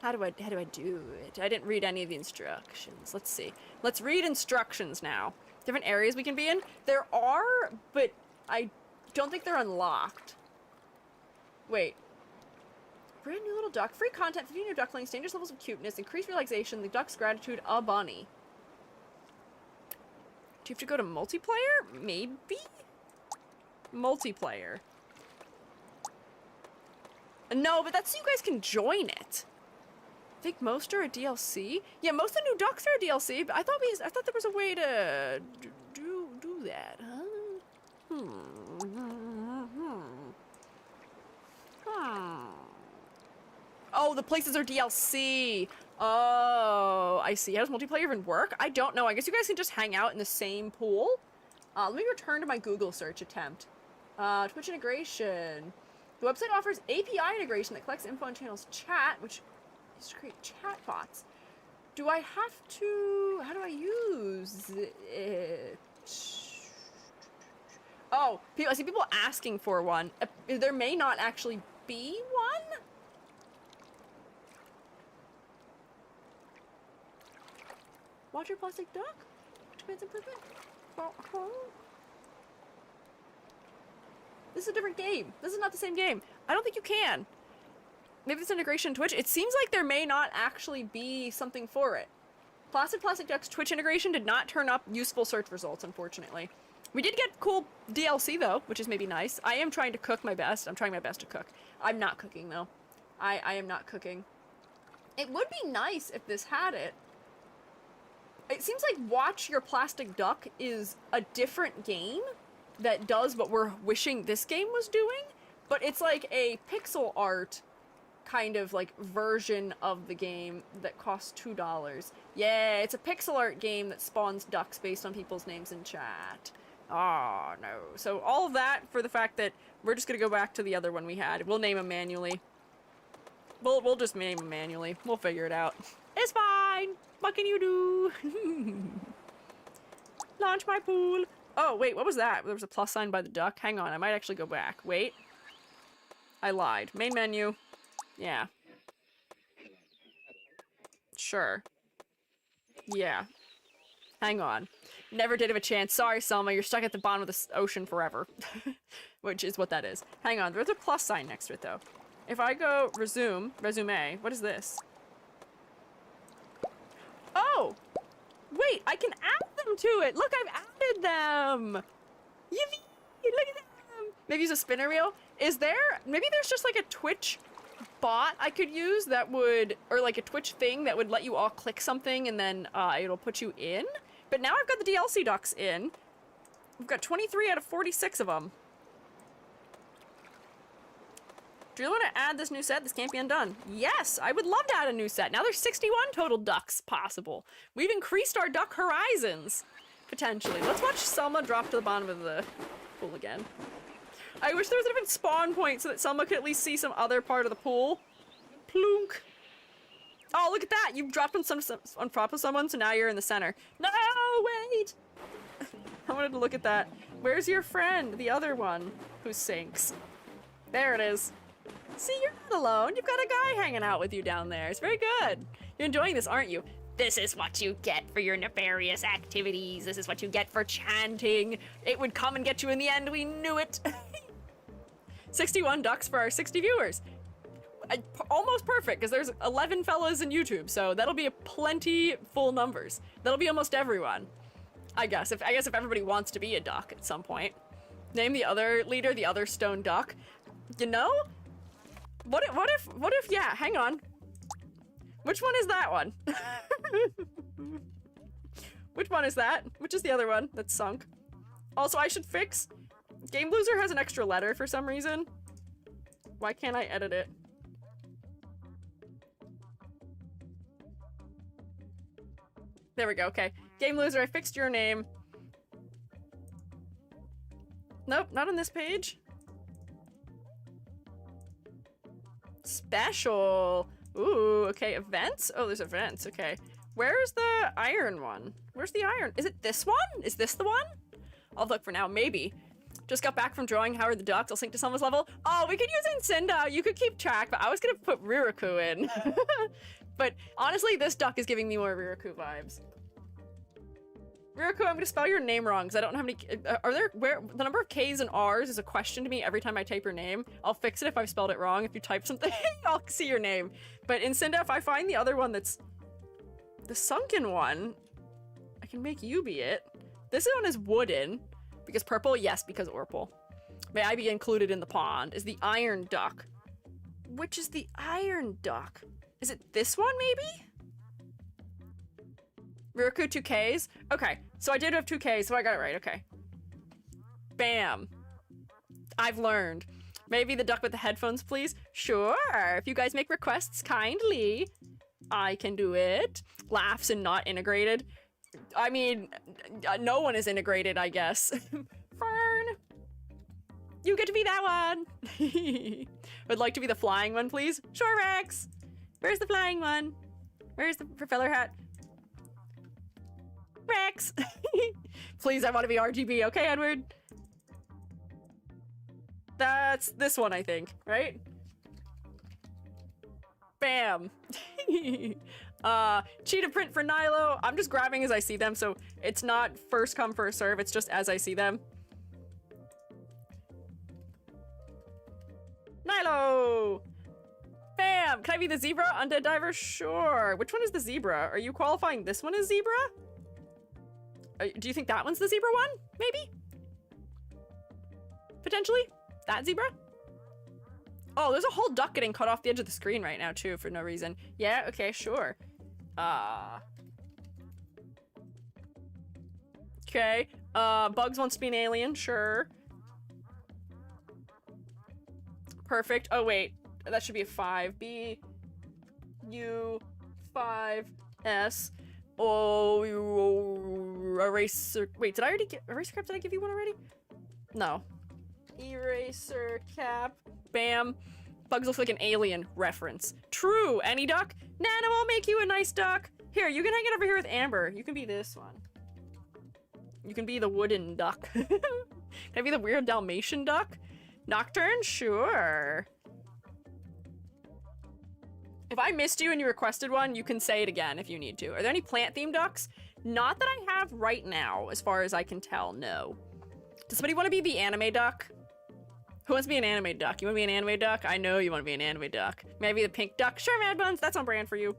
How do I do it? I didn't read any of the instructions. Let's see. Let's read instructions now. Different areas we can be in. There are, but I don't think they're unlocked. Wait. Brand new little duck. Free content, 50 new ducklings, dangerous levels of cuteness, increased relaxation, the duck's gratitude, a bunny. Do you have to go to multiplayer? Maybe? Multiplayer. No, but that's so you guys can join it. I think most are a DLC. Yeah, most of the new ducks are a DLC, but I thought there was a way to do that, huh? Oh, the places are DLC. Oh, I see. How does multiplayer even work? I don't know. I guess you guys can just hang out in the same pool. Let me return to my Google search attempt. Twitch integration. The website offers API integration that collects info on channels chat, which is to create chat bots. Do I have to... How do I use it? Oh, I see people asking for one. There may not actually be one? Watch your plastic duck? Experience improvement? This is a different game. This is not the same game. I don't think you can. Maybe it's integration Twitch. It seems like there may not actually be something for it. Placid Plastic Duck's Twitch integration did not turn up useful search results, unfortunately. We did get cool DLC though, which is maybe nice. I am trying to cook my best. I'm trying my best to cook. I'm not cooking though. I am not cooking. It would be nice if this had it. It seems like Watch Your Plastic Duck is a different game that does what we're wishing this game was doing, but it's like a pixel art kind of like version of the game that costs $2. Yeah, it's a pixel art game that spawns ducks based on people's names in chat. Oh, no. So all of that for the fact that we're just gonna go back to the other one we had. We'll name them manually. We'll just name them manually. We'll figure it out. It's fine! What can you do? Launch my pool. Oh, wait, what was that? There was a plus sign by the duck. Hang on, I might actually go back. Wait. I lied. Main menu. Yeah. Sure. Yeah. Hang on. Never did have a chance. Sorry, Selma, you're stuck at the bottom of the ocean forever. Which is what that is. Hang on, there's a plus sign next to it, though. If I go resume, what is this? Oh! Wait, I can add them to it! Look, I've added them! Yippee! Look at them! Maybe use a spinner wheel? Is there... Maybe there's just like a Twitch bot I could use that would... Or like a Twitch thing that would let you all click something and then it'll put you in? But now I've got the DLC ducks in. We've got 23 out of 46 of them. Do you want to add this new set? This can't be undone. Yes, I would love to add a new set. Now there's 61 total ducks possible. We've increased our duck horizons, potentially. Let's watch Selma drop to the bottom of the pool again. I wish there was a different spawn point so that Selma could at least see some other part of the pool. Plunk. Oh, look at that! You've dropped on top of someone, so now you're in the center. No, wait! I wanted to look at that. Where's your friend? The other one who sinks. There it is. See, you're not alone. You've got a guy hanging out with you down there. It's very good. You're enjoying this, aren't you? This is what you get for your nefarious activities. This is what you get for chanting. It would come and get you in the end. We knew it. 61 ducks for our 60 viewers. Almost perfect, because there's 11 fellas in YouTube, so that'll be a plenty full numbers. That'll be almost everyone. I guess if everybody wants to be a duck at some point. Name the other leader, the other stone duck. You know? What if, yeah, hang on. Which one is that one? Which one is that? Which is the other one that's sunk? Also, I should fix... Game Loser has an extra letter for some reason. Why can't I edit it? There we go, okay. Game Loser, I fixed your name. Nope, not on this page. Special. Ooh, okay, events? Oh, there's events, okay. Where's the iron one? Where's the iron? Is it this one? Is this the one? I'll look for now, maybe. Just got back from drawing Howard the Ducks. I'll sync to someone's level. Oh, we could use Incinda. You could keep track, but I was gonna put Riraku in. But honestly, this duck is giving me more Riraku vibes. Riraku, I'm gonna spell your name wrong because I don't know how many. Are there where the number of K's and R's is a question to me every time I type your name. I'll fix it if I've spelled it wrong. If you type something, I'll see your name. But in Cinda, if I find the other one that's the sunken one, I can make you be it. This one is wooden because purple. Yes, because Orpal. May I be included in the pond? Is the iron duck? Which is the iron duck? Is it this one maybe? Riraku 2Ks? Okay, so I did have 2Ks, so I got it right, okay. Bam. I've learned. Maybe the duck with the headphones, please? Sure, if you guys make requests kindly, I can do it. Laughs and not integrated. I mean, no one is integrated, I guess. Fern! You get to be that one! Would like to be the flying one, please? Sure, Rex! Where's the flying one? Where's the propeller hat? Rex! Please, I want to be RGB. Okay, Edward? That's this one, I think, right? Bam! Cheetah print for Nilo. I'm just grabbing as I see them, so it's not first come, first serve. It's just as I see them. Nilo! Bam! Can I be the zebra? Undead diver? Sure. Which one is the zebra? Are you qualifying this one as zebra? Do you think that one's the zebra one? Maybe? Potentially? That zebra? Oh, there's a whole duck getting cut off the edge of the screen right now, too, for no reason. Yeah, okay, sure. Okay. Bugs wants to be an alien, sure. Perfect. Oh, wait. That should be a 5. B, U, 5, S. Oh, eraser. Wait, did I already get eraser cap? Did I give you one already? No. Eraser cap. Bam. Bugs looks like an alien reference. True. Any duck? Nana will make you a nice duck. Here, you can hang it over here with Amber. You can be this one. You can be the wooden duck. Can I be the weird Dalmatian duck? Nocturne? Sure. If I missed you and you requested one, you can say it again if you need to. Are there any plant-themed ducks? Not that I have right now, as far as I can tell, no. Does somebody want to be the anime duck? Who wants to be an anime duck? You want to be an anime duck? I know you want to be an anime duck. May I be the pink duck? Sure, Mad Buns, that's on brand for you.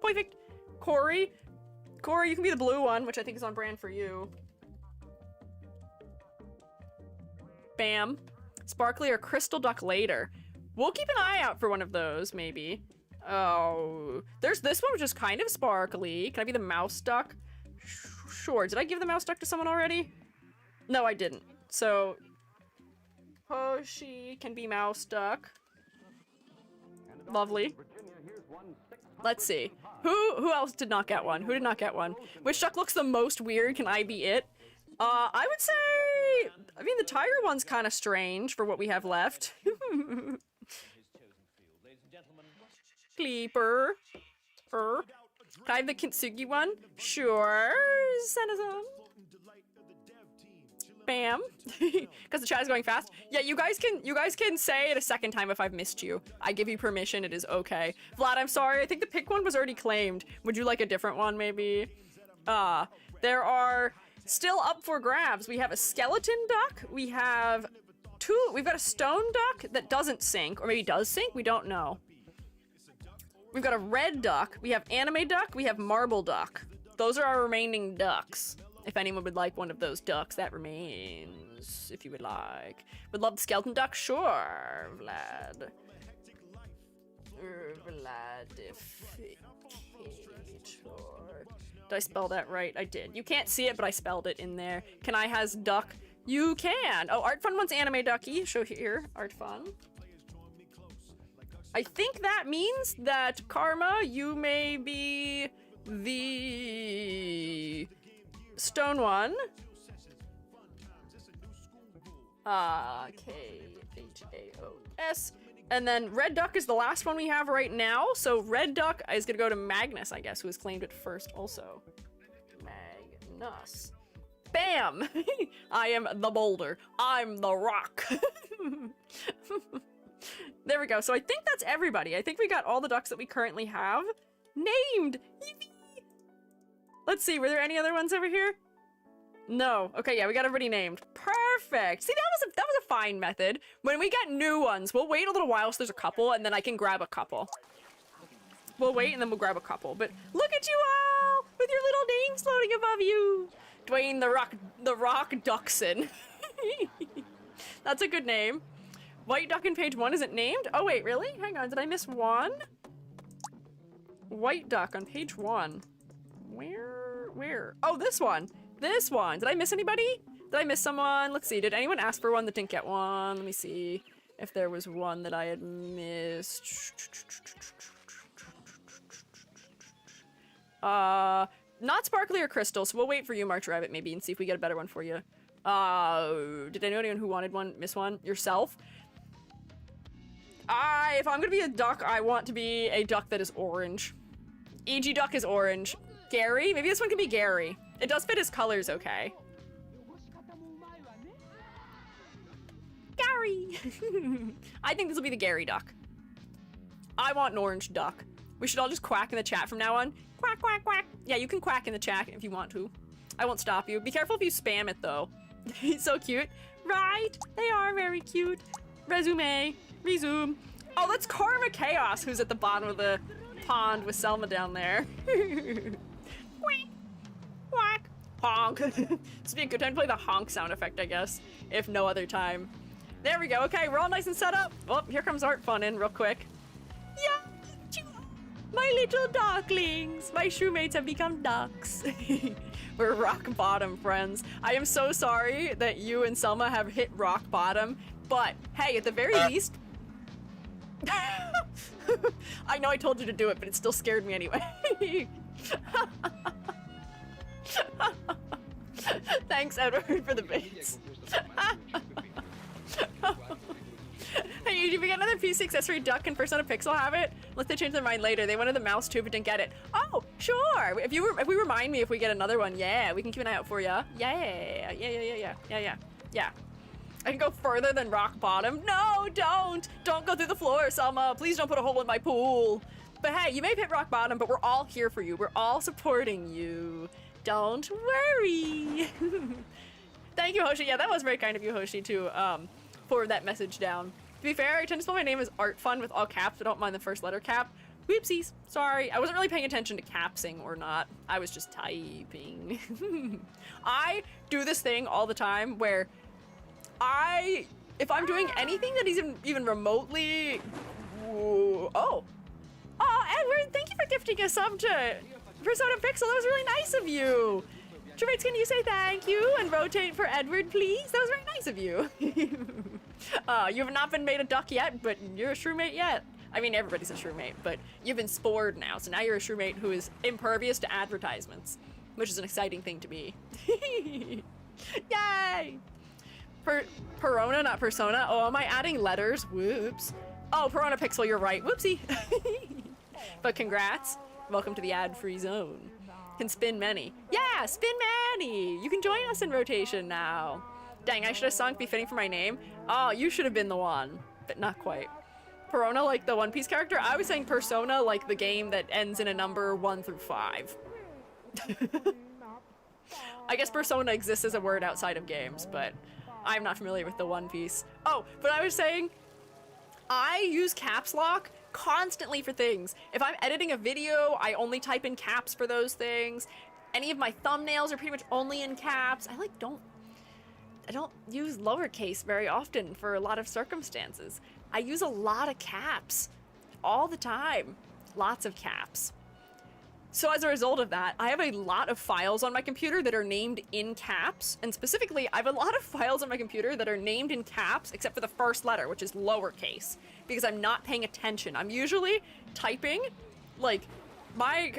Perfect. Corey? Corey, you can be the blue one, which I think is on brand for you. Bam. Sparkly or crystal duck later. We'll keep an eye out for one of those, maybe. Oh, there's this one which is kind of sparkly. Can I be the mouse duck? Sure. Did I give the mouse duck to someone already? No, I didn't. So, Hoshi can be mouse duck. Lovely. Let's see. Who else did not get one? Who did not get one? Which duck looks the most weird? Can I be it? I would say, I mean, the tiger one's kind of strange for what we have left. Sleeper. Can I have the Kintsugi one? Sure. Send us on. Bam. Because the chat is going fast. Yeah, you guys can say it a second time if I've missed you. I give you permission. It is okay. Vlad, I'm sorry. I think the pink one was already claimed. Would you like a different one, maybe? There are still up for grabs. We have a skeleton duck. We've got a stone duck that doesn't sink, or maybe does sink. We don't know. We've got a red duck. We have anime duck. We have marble duck. Those are our remaining ducks. If anyone would like one of those ducks, that remains. If you would like. Would love the skeleton duck? Sure, Vlad. Vladificator. Did I spell that right? I did. You can't see it, but I spelled it in there. Can I has duck? You can. Oh, Art Fun wants anime ducky. Show here. Art Fun. I think that means that Karma, you may be the stone one. K-H-A-O-S. And then Red Duck is the last one we have right now. So Red Duck is gonna go to Magnus, I guess, who has claimed it first also. Magnus. Bam! I am the boulder. I'm the rock. There we go. So I think that's everybody. I think we got all the ducks that we currently have named. Yippee! Let's see. Were there any other ones over here? No. Okay, yeah, we got everybody named. Perfect. See, that was a fine method. When we get new ones, we'll wait a little while so there's a couple, and then I can grab a couple. We'll wait, and then we'll grab a couple. But look at you all with your little names floating above you. Dwayne the Rock Duckson. That's a good name. White Duck in page 1 isn't named? Oh wait, really? Hang on, did I miss one? White Duck on page 1. Where? Oh, this one. This one. Did I miss anybody? Did I miss someone? Let's see. Did anyone ask for one that didn't get one? Let me see if there was one that I had missed. Not sparkly or crystal, so we'll wait for you, March Rabbit, maybe, and see if we get a better one for you. Did I know anyone who wanted one miss one? Yourself? If I'm gonna be a duck, I want to be a duck that is orange. EG Duck is orange. Gary? Maybe this one can be Gary. It does fit his colors okay. Gary! I think this will be the Gary Duck. I want an orange duck. We should all just quack in the chat from now on. Quack, quack, quack. Yeah, you can quack in the chat if you want to. I won't stop you. Be careful if you spam it, though. He's so cute. Right? They are very cute. Resume. Resume. Oh, that's Karma Chaos, who's at the bottom of the pond with Selma down there. Quack. Quack. Honk. This would be a good time to play the honk sound effect, I guess. If no other time. There we go. Okay, we're all nice and set up. Well, here comes Art Fun in real quick. Yeah. My little ducklings. My shoemates have become ducks. We're rock bottom, friends. I am so sorry that you and Selma have hit rock bottom, but hey, at the very least... I know I told you to do it, but it still scared me anyway. Thanks, Edward, for the baits. Hey, did we get another PC accessory duck and Persona Pixel have it? Unless they change their mind later. They wanted the mouse too, but didn't get it. Oh, sure. If we remind me if we get another one, yeah, we can keep an eye out for ya. Yeah. I can go further than rock bottom. No, don't. Don't go through the floor, Selma. Please don't put a hole in my pool. But hey, you may have hit rock bottom, but we're all here for you. We're all supporting you. Don't worry. Thank you, Hoshi. Yeah, that was very kind of you, Hoshi, to forward that message down. To be fair, I tend to spell my name as Art Fun with all caps. I don't mind the first letter cap. Whoopsies. Sorry. I wasn't really paying attention to capsing or not. I was just typing. I do this thing all the time where if I'm doing anything that is even remotely... Oh, Edward, thank you for gifting a sub to Persona Pixel. That was really nice of you. Tremates, can you say thank you and rotate for Edward, please? That was very nice of you. You have not been made a duck yet, but you're a shroomate yet. I mean, everybody's a shroomate, but you've been spored now, so now you're a shroomate who is impervious to advertisements, which is an exciting thing to be. Yay! Perona, not Persona. Oh, am I adding letters? Whoops. Oh, Perona Pixel, you're right. Whoopsie. But congrats. Welcome to the ad-free zone. Can spin many. Yeah, spin many! You can join us in rotation now. Dang, I should have sung befitting for my name. Oh, you should have been the one, but not quite. Perona like the One Piece character? I was saying Persona like the game that ends in a number 1 through 5. I guess persona exists as a word outside of games, but I'm not familiar with the One Piece. Oh, but I was saying, I use caps lock constantly for things. If I'm editing a video, I only type in caps for those things. Any of my thumbnails are pretty much only in caps. I don't use lowercase very often for a lot of circumstances. I use a lot of caps all the time. Lots of caps. So as a result of that, I have a lot of files on my computer that are named in caps, and specifically, I have a lot of files on my computer that are named in caps, except for the first letter, which is lowercase, because I'm not paying attention. I'm usually typing, like, my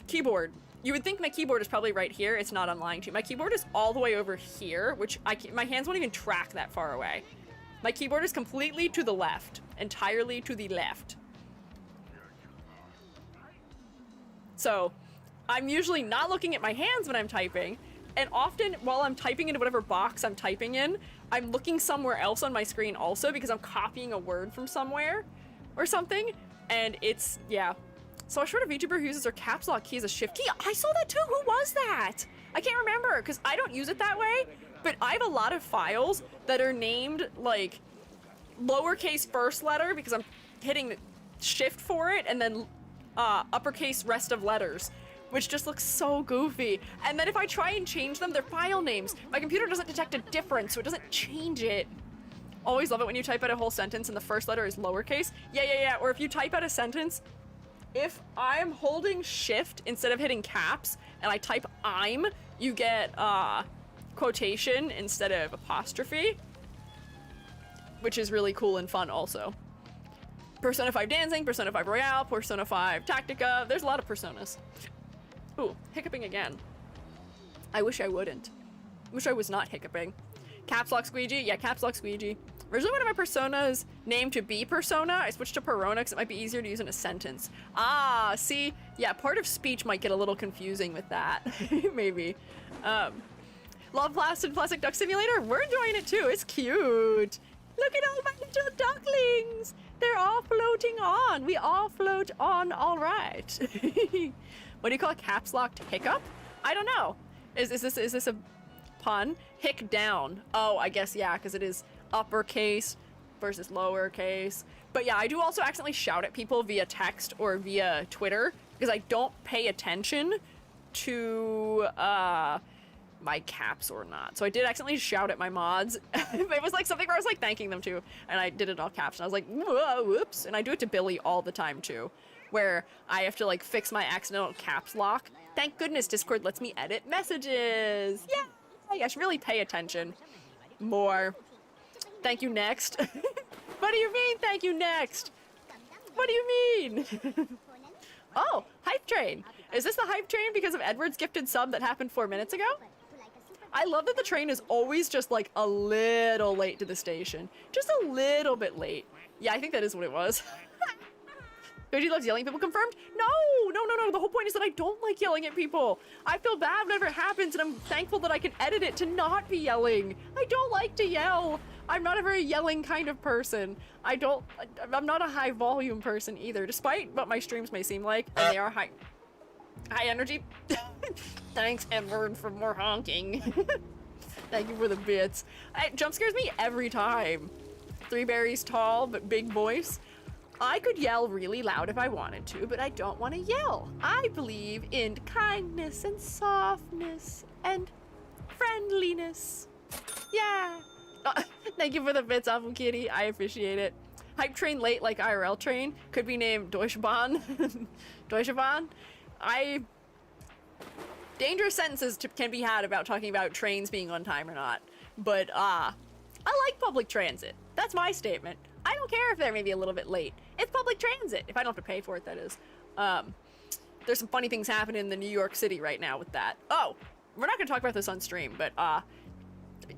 keyboard. You would think my keyboard is probably right here. It's not. I'm lying to you. My keyboard is all the way over here, which my hands won't even track that far away. My keyboard is completely to the left, entirely to the left. So, I'm usually not looking at my hands when I'm typing, and often while I'm typing into whatever box I'm typing in, I'm looking somewhere else on my screen also because I'm copying a word from somewhere or something, and it's, yeah. So I short a VTuber who uses her caps lock key as a shift key. I saw that too! Who was that? I can't remember, because I don't use it that way, but I have a lot of files that are named, like, lowercase first letter because I'm hitting shift for it, and then uppercase rest of letters, which just looks so goofy. And then if I try and change them, they're file names. My computer doesn't detect a difference, so it doesn't change it. Always love it when you type out a whole sentence and the first letter is lowercase. Yeah. Or if you type out a sentence, if I'm holding shift instead of hitting caps and I type I'm, you get quotation instead of apostrophe, which is really cool and fun also. Persona 5 Dancing, Persona 5 Royale, Persona 5 Tactica. There's a lot of personas. Ooh, hiccuping again. I wish I wouldn't. Wish I was not hiccuping. Caps Lock Squiiji? Yeah, Caps Lock Squiiji. Originally one of my personas named to be Persona. I switched to Perona because it might be easier to use in a sentence. Ah, see? Yeah, part of speech might get a little confusing with that. Maybe. Love Placid Plastic Duck Simulator? We're enjoying it too. It's cute. Look at all my little ducklings. They're all floating on. We all float on all right. What do you call a caps locked hiccup? I don't know. Is this a pun? Hick down. Oh, I guess, yeah, because it is uppercase versus lowercase. But yeah, I do also accidentally shout at people via text or via Twitter because I don't pay attention to my caps or not. So I did accidentally shout at my mods. It was like something where I was like thanking them too, and I did it all caps, and I was like, whoa, whoops. And I do it to Billy all the time too, where I have to like fix my accidental caps lock. Thank goodness Discord lets me edit messages. Yeah, I should really pay attention more. Thank you next. What do you mean thank you next? What do you mean? Oh, hype train. Is this the hype train because of Edward's gifted sub that happened 4 minutes ago? I love that the train is always just like a little late to the station. Just a little bit late. Yeah, I think that is what it was. Squiiji loves yelling at people confirmed? No. The whole point is that I don't like yelling at people. I feel bad whenever it happens, and I'm thankful that I can edit it to not be yelling. I don't like to yell. I'm not a very yelling kind of person. I'm not a high volume person either, despite what my streams may seem like, and they are high energy. Thanks, Edward, for more honking. Thank you for the bits. It jump scares me every time. 3 berries tall, but big voice. I could yell really loud if I wanted to, but I don't want to yell. I believe in kindness and softness and friendliness. Yeah. Thank you for the bits, Awful Kitty. I appreciate it. Hype train late like IRL train. Could be named Deutschbahn. Deutschbahn. Dangerous sentences can be had about talking about trains being on time or not. But, I like public transit. That's my statement. I don't care if they're maybe a little bit late. It's public transit. If I don't have to pay for it, that is. There's some funny things happening in the New York City right now with that. Oh, we're not going to talk about this on stream, but,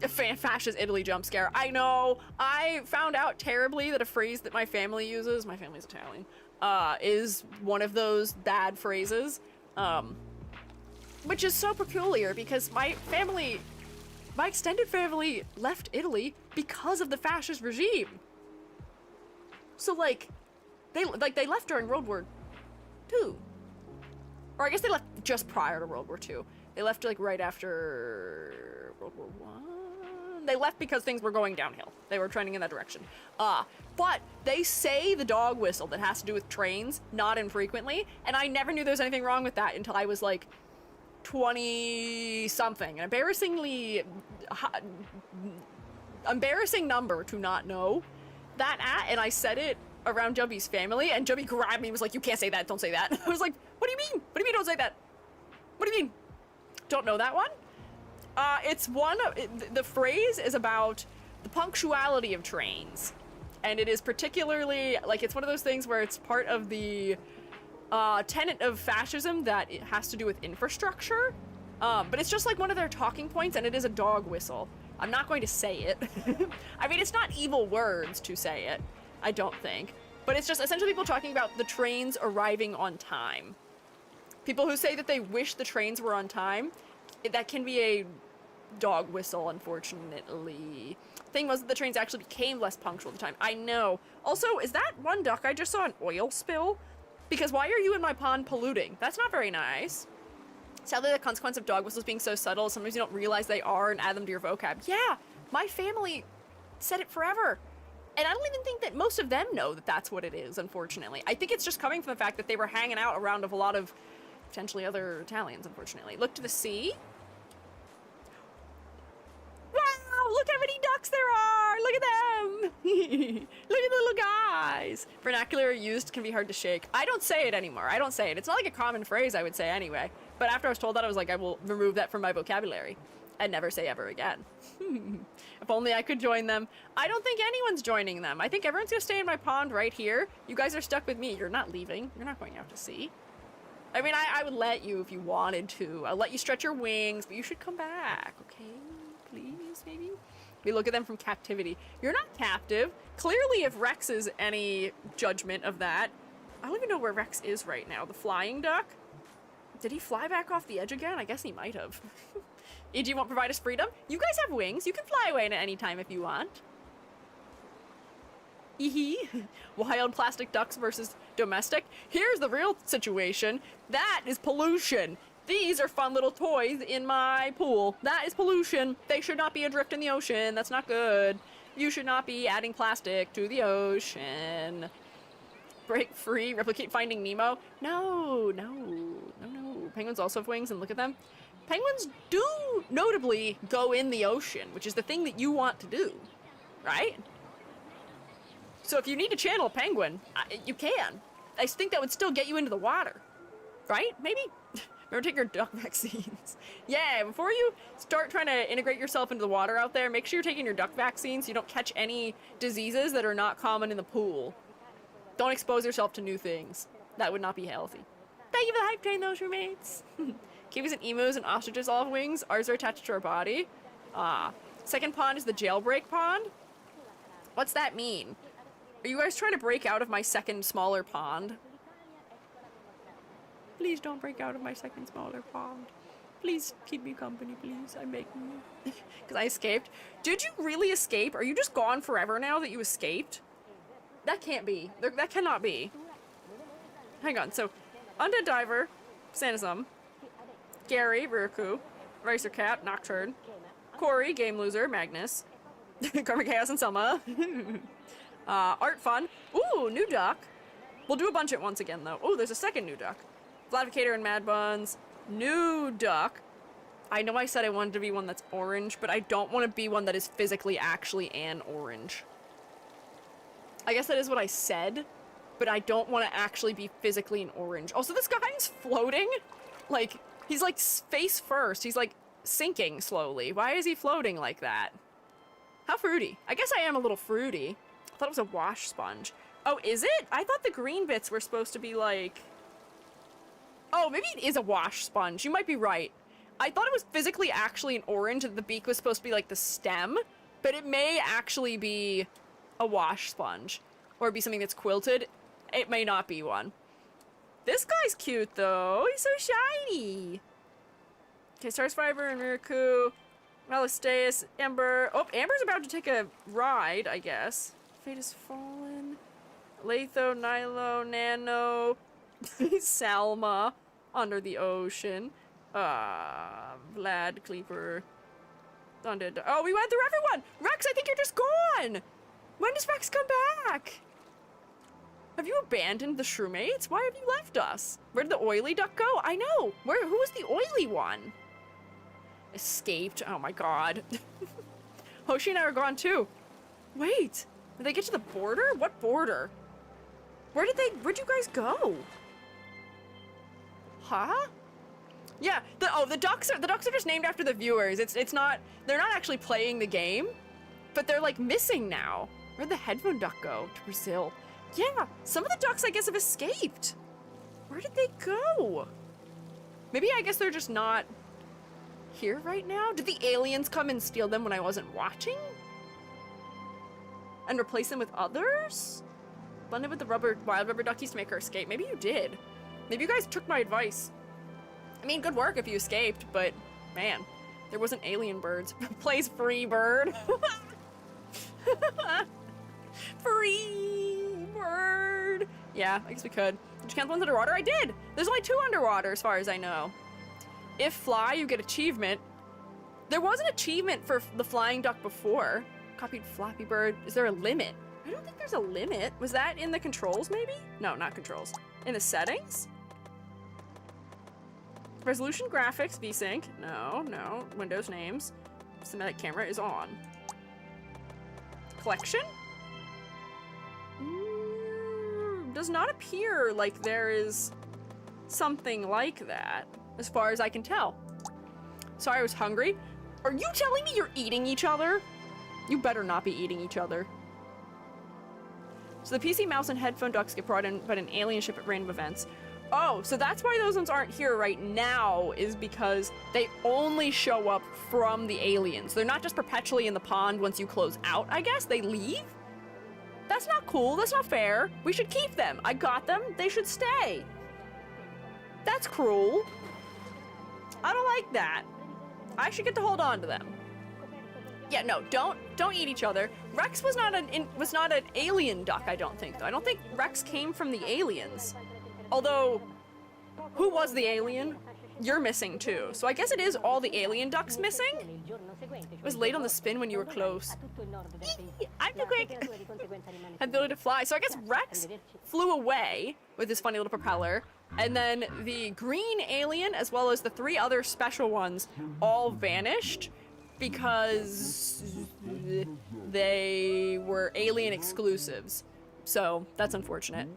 fascist Italy jump scare. I know. I found out terribly that a phrase that my family uses, my family's Italian, is one of those bad phrases, which is so peculiar because my extended family left Italy because of the fascist regime. So like they left during World War II. Or I guess they left just prior to World War II. They left like right after World War I. They left because things were going downhill. They were trending in that direction. But they say the dog whistle that has to do with trains not infrequently, and I never knew there was anything wrong with that until I was like 20 something. An embarrassing number to not know that and I said it around Jubby's family, and Jubby grabbed me and was like, "You can't say that, don't say that." I was like, "What do you mean? What do you mean don't say that? What do you mean? Don't know that one?" It's the phrase is about the punctuality of trains. And it is particularly, like, it's one of those things where it's part of the tenet of fascism that it has to do with infrastructure. But it's just like one of their talking points, and it is a dog whistle. I'm not going to say it. I mean, it's not evil words to say it, I don't think. But it's just essentially people talking about the trains arriving on time. People who say that they wish the trains were on time, that can be a dog whistle, unfortunately. Thing was that the trains actually became less punctual at the time. I know. Also, is that one duck I just saw an oil spill? Because why are you in my pond polluting? That's not very nice. Sadly, the consequence of dog whistles being so subtle, sometimes you don't realize they are and add them to your vocab. Yeah, my family said it forever. And I don't even think that most of them know that that's what it is, unfortunately. I think it's just coming from the fact that they were hanging out around a lot of potentially other Italians, unfortunately. Look to the sea. Wow, look how many ducks there are! Look at them! Look at the little guys! Vernacular used can be hard to shake. I don't say it anymore. I don't say it. It's not like a common phrase I would say anyway. But after I was told that, I was like, I will remove that from my vocabulary and never say ever again. If only I could join them. I don't think anyone's joining them. I think everyone's gonna stay in my pond right here. You guys are stuck with me. You're not leaving. You're not going out to sea. I mean, I would let you if you wanted to. I'll let you stretch your wings, but you should come back, okay? Please, maybe? We look at them from captivity. You're not captive. Clearly, if Rex is any judgment of that, I don't even know where Rex is right now. The flying duck? Did he fly back off the edge again? I guess he might have. EG won't provide us freedom? You guys have wings. You can fly away at any time if you want. Wild plastic ducks versus domestic. Here's the real situation. That is pollution. These are fun little toys in my pool. That is pollution. They should not be adrift in the ocean. That's not good. You should not be adding plastic to the ocean. Break free, replicate Finding Nemo. No. Penguins also have wings, and look at them. Penguins do notably go in the ocean, which is the thing that you want to do, right? So if you need to channel a penguin, you can. I think that would still get you into the water, right? Maybe? Remember, take your duck vaccines. Yeah, before you start trying to integrate yourself into the water out there, make sure you're taking your duck vaccines so you don't catch any diseases that are not common in the pool. Don't expose yourself to new things. That would not be healthy. Thank you for the hype train, those roommates. Kiwis and emus and ostriches all have wings. Ours are attached to our body. Second pond is the jailbreak pond. What's that mean? Are you guys trying to break out of my second smaller pond? Please don't break out of my second smaller pond. Please keep me company, please. I'm begging you. Because I escaped. Did you really escape? Are you just gone forever now that you escaped? That can't be. That cannot be. Hang on. So, Undead Diver, Sanizum, Gary, Riraku, Racer Cat, Nocturne, Corey, Game Loser, Magnus, Karmic Chaos, and Selma. Art Fun. Ooh, new duck. We'll do a bunch at once again, though. Oh, there's a second new duck. Educator and Mad Buns. New duck. I know I said I wanted to be one that's orange, but I don't want to be one that is physically actually an orange. I guess that is what I said, but I don't want to actually be physically an orange. Also, this guy's floating. Like, he's like face first. He's like sinking slowly. Why is he floating like that? How fruity. I guess I am a little fruity. I thought it was a wash sponge. Oh, is it? I thought the green bits were supposed to be like... Oh, maybe it is a wash sponge. You might be right. I thought it was physically actually an orange and the beak was supposed to be like the stem, but it may actually be a wash sponge or be something that's quilted. It may not be one. This guy's cute, though. He's so shiny. Okay, Star Survivor and Miraku. Melistaeus, Ember. Oh, Amber's about to take a ride, I guess. Fate has fallen. Latho, Nilo, Nano. Salma. Under the ocean. Vlad, Cleaver. Undead. Oh, we went through everyone! Rex, I think you're just gone! When does Rex come back? Have you abandoned the Shroomates? Why have you left us? Where did the oily duck go? I know! Who was the oily one? Escaped. Oh my god. Hoshi and I are gone too. Wait! Did they get to the border? What border? Where'd you guys go? Huh? Yeah, the ducks are just named after the viewers. It's not, they're not actually playing the game, but they're like missing now. Where'd the headphone duck go? To Brazil. Yeah, some of the ducks I guess have escaped. Where did they go? Maybe I guess they're just not here right now? Did the aliens come and steal them when I wasn't watching? And replace them with others? Blended with the wild rubber duckies to make her escape. Maybe you did. Maybe you guys took my advice. I mean, good work if you escaped, but man, there wasn't alien birds. Plays free bird. Free bird. Yeah, I guess we could. Did you count the ones underwater? I did. There's only 2 underwater as far as I know. If fly, you get achievement. There was an achievement for the flying duck before. Copied Flappy Bird. Is there a limit? I don't think there's a limit. Was that in the controls maybe? No, not controls. In the settings? Resolution graphics, VSync. No. Windows names. Cinematic camera is on. Collection? Does not appear like there is something like that, as far as I can tell. Sorry, I was hungry. Are you telling me you're eating each other? You better not be eating each other. So the PC mouse and headphone ducks get brought in by an alien ship at random events. Oh, so that's why those ones aren't here right now, is because they only show up from the aliens. They're not just perpetually in the pond once you close out, I guess. They leave? That's not cool. That's not fair. We should keep them. I got them. They should stay. That's cruel. I don't like that. I should get to hold on to them. Yeah, no, don't eat each other. Rex was not an alien duck, I don't think, though. I don't think Rex came from the aliens. Although, who was the alien? You're missing too. So I guess it is all the alien ducks missing? It was late on the spin when you were close. I'm too quick. Had the ability to fly. So I guess Rex flew away with his funny little propeller. And then the green alien, as well as the 3 other special ones, all vanished because they were alien exclusives. So that's unfortunate.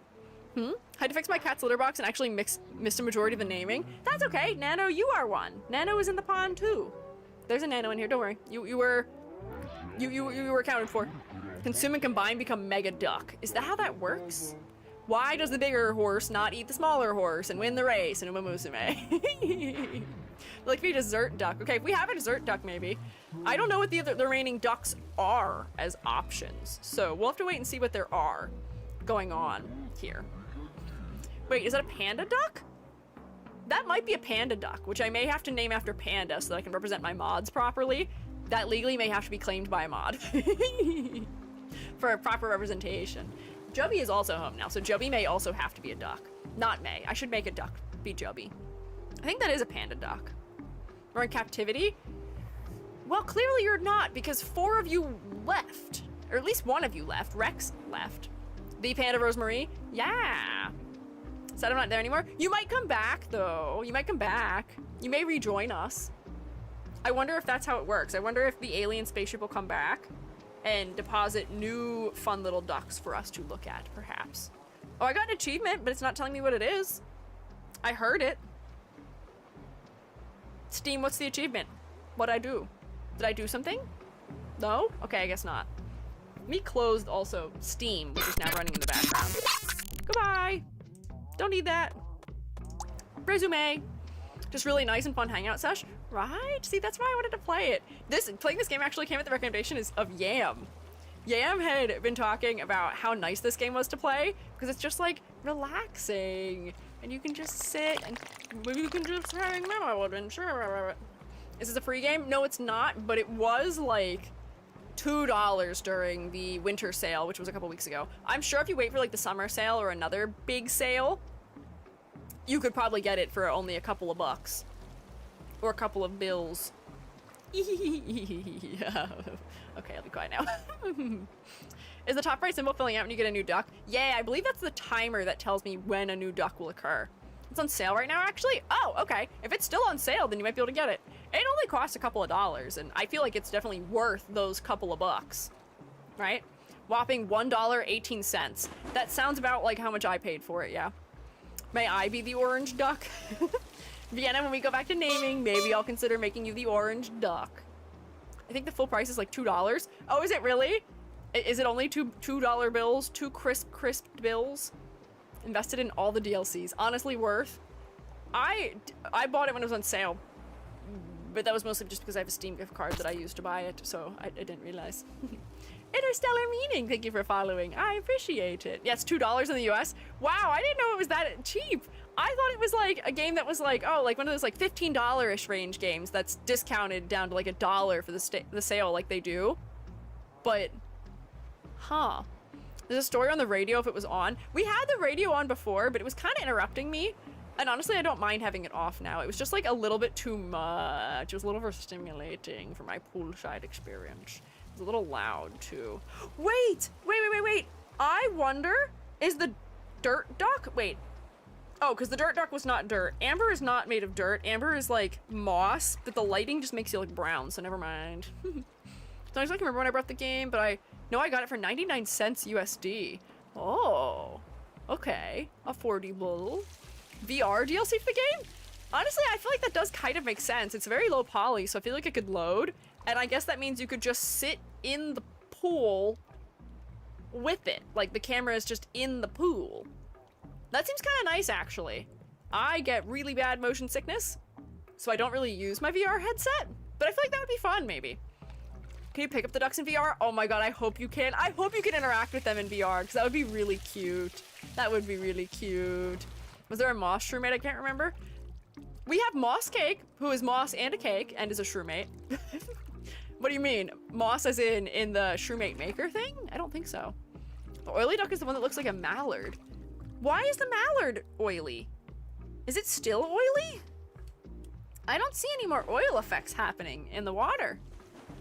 Had to fix my cat's litter box and actually missed a majority of the naming. That's okay. Nano, you are one. Nano is in the pond too. There's a Nano in here. Don't worry. You were accounted for. Consume and combine become mega duck. Is that how that works? Why does the bigger horse not eat the smaller horse and win the race in Uma Musume? Like be a dessert duck. Okay, if we have a dessert duck, maybe. I don't know what the remaining ducks are as options, so we'll have to wait and see what there are going on here. Wait, is that a panda duck? That might be a panda duck, which I may have to name after Panda so that I can represent my mods properly. That legally may have to be claimed by a mod for a proper representation. Jubby is also home now, so Jubby may also have to be a duck. Not May. I should make a duck be Jubby. I think that is a panda duck. We're in captivity? Well, clearly you're not, because 4 of you left. Or at least 1 of you left. Rex left. The Panda Rosemarie? Yeah. Said I'm not there anymore. You might come back, though. You might come back. You may rejoin us. I wonder if that's how it works. I wonder if the alien spaceship will come back and deposit new fun little ducks for us to look at, perhaps. Oh, I got an achievement, but it's not telling me what it is. I heard it. Steam, what's the achievement? What'd I do? Did I do something? No? Okay, I guess not. Me closed also Steam, which is now running in the background. Goodbye. Don't need that. Resume. Just really nice and fun hangout sesh. Right? See, that's why I wanted to play it. Playing this game actually came at the recommendation of Yam. Yam had been talking about how nice this game was to play because it's just like relaxing and you can just sit and you can just hang out and sure. Is this a free game? No, it's not, but it was like $2 during the winter sale, which was a couple weeks ago. I'm sure if you wait for like the summer sale or another big sale, you could probably get it for only a couple of bucks or a couple of bills. Yeah. Okay, I'll be quiet now. Is the top right symbol filling out when you get a new duck? Yeah, I believe that's the timer that tells me when a new duck will occur. It's on sale right now, actually? Oh, okay. If it's still on sale, then you might be able to get it. It only costs a couple of dollars, and I feel like it's definitely worth those couple of bucks. Right? Whopping $1.18. That sounds about like how much I paid for it, yeah. May I be the orange duck? Vienna, when we go back to naming, maybe I'll consider making you the orange duck. I think the full price is like $2. Oh, is it really? Is it only $2 bills? Two crisp bills? Invested in all the DLCs. Honestly worth. I bought it when it was on sale. But that was mostly just because I have a Steam gift card that I used to buy it, so I didn't realize. Interstellar Meaning, thank you for following. I appreciate it. Yeah, it's $2 in the US. Wow, I didn't know it was that cheap. I thought it was like a game that was like, oh, like one of those like $15-ish range games that's discounted down to like $1 for the sale like they do. But, huh. There's a story on the radio if it was on. We had the radio on before, but it was kind of interrupting me. And honestly, I don't mind having it off now. It was just like a little bit too much. It was a little overstimulating for my poolside experience. It was a little loud too. Wait. I wonder, is the dirt duck? Wait. Oh, because the dirt duck was not dirt. Amber is not made of dirt. Amber is like moss, but the lighting just makes you look brown, so never mind. So I just like remember when I brought the game, but I know I got it for 99 cents USD. Oh, okay. Affordable. VR DLC for the game? Honestly, I feel like that does kind of make sense. It's very low poly, so I feel like it could load. And I guess that means you could just sit in the pool with it. Like the camera is just in the pool. That seems kind of nice, actually. I get really bad motion sickness, so I don't really use my VR headset. But I feel like that would be fun, maybe. Can you pick up the ducks in VR? Oh my god, I hope you can. I hope you can interact with them in VR, because that would be really cute. That would be really cute. Was there a moss shroomate? I can't remember. We have Moss Cake, who is moss and a cake, and is a shroomate. What do you mean? Moss as in the shroomate maker thing? I don't think so. The oily duck is the one that looks like a mallard. Why is the mallard oily? Is it still oily? I don't see any more oil effects happening in the water.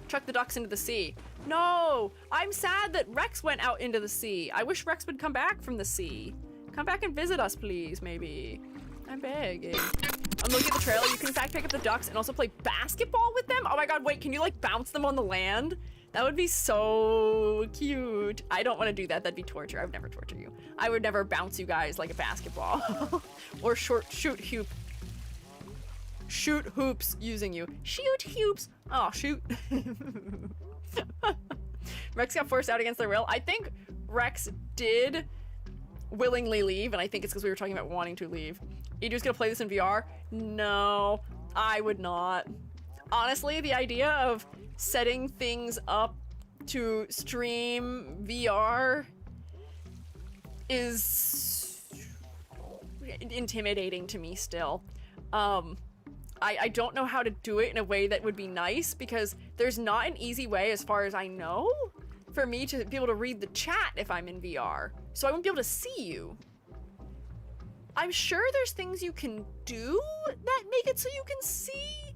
Chuck the ducks into the sea. No, I'm sad that Rex went out into the sea. I wish Rex would come back from the sea. Come back and visit us, please, maybe. I'm begging. I'm looking at the trailer. You can in fact pick up the ducks and also play basketball with them. Oh my god, wait, can you like bounce them on the land? That would be so cute. I don't want to do that. That'd be torture. I would never torture you. I would never bounce you guys like a basketball. Or shoot hoops using you. Shoot hoops. Oh, shoot. Rex got forced out against their will. I think Rex did willingly leave, and I think it's because we were talking about wanting to leave. Edu's gonna play this in VR? No, I would not. Honestly, the idea of setting things up to stream VR is intimidating to me still. I don't know how to do it in a way that would be nice because there's not an easy way, as far as I know, for me to be able to read the chat if I'm in VR. So I won't be able to see you. I'm sure there's things you can do that make it so you can see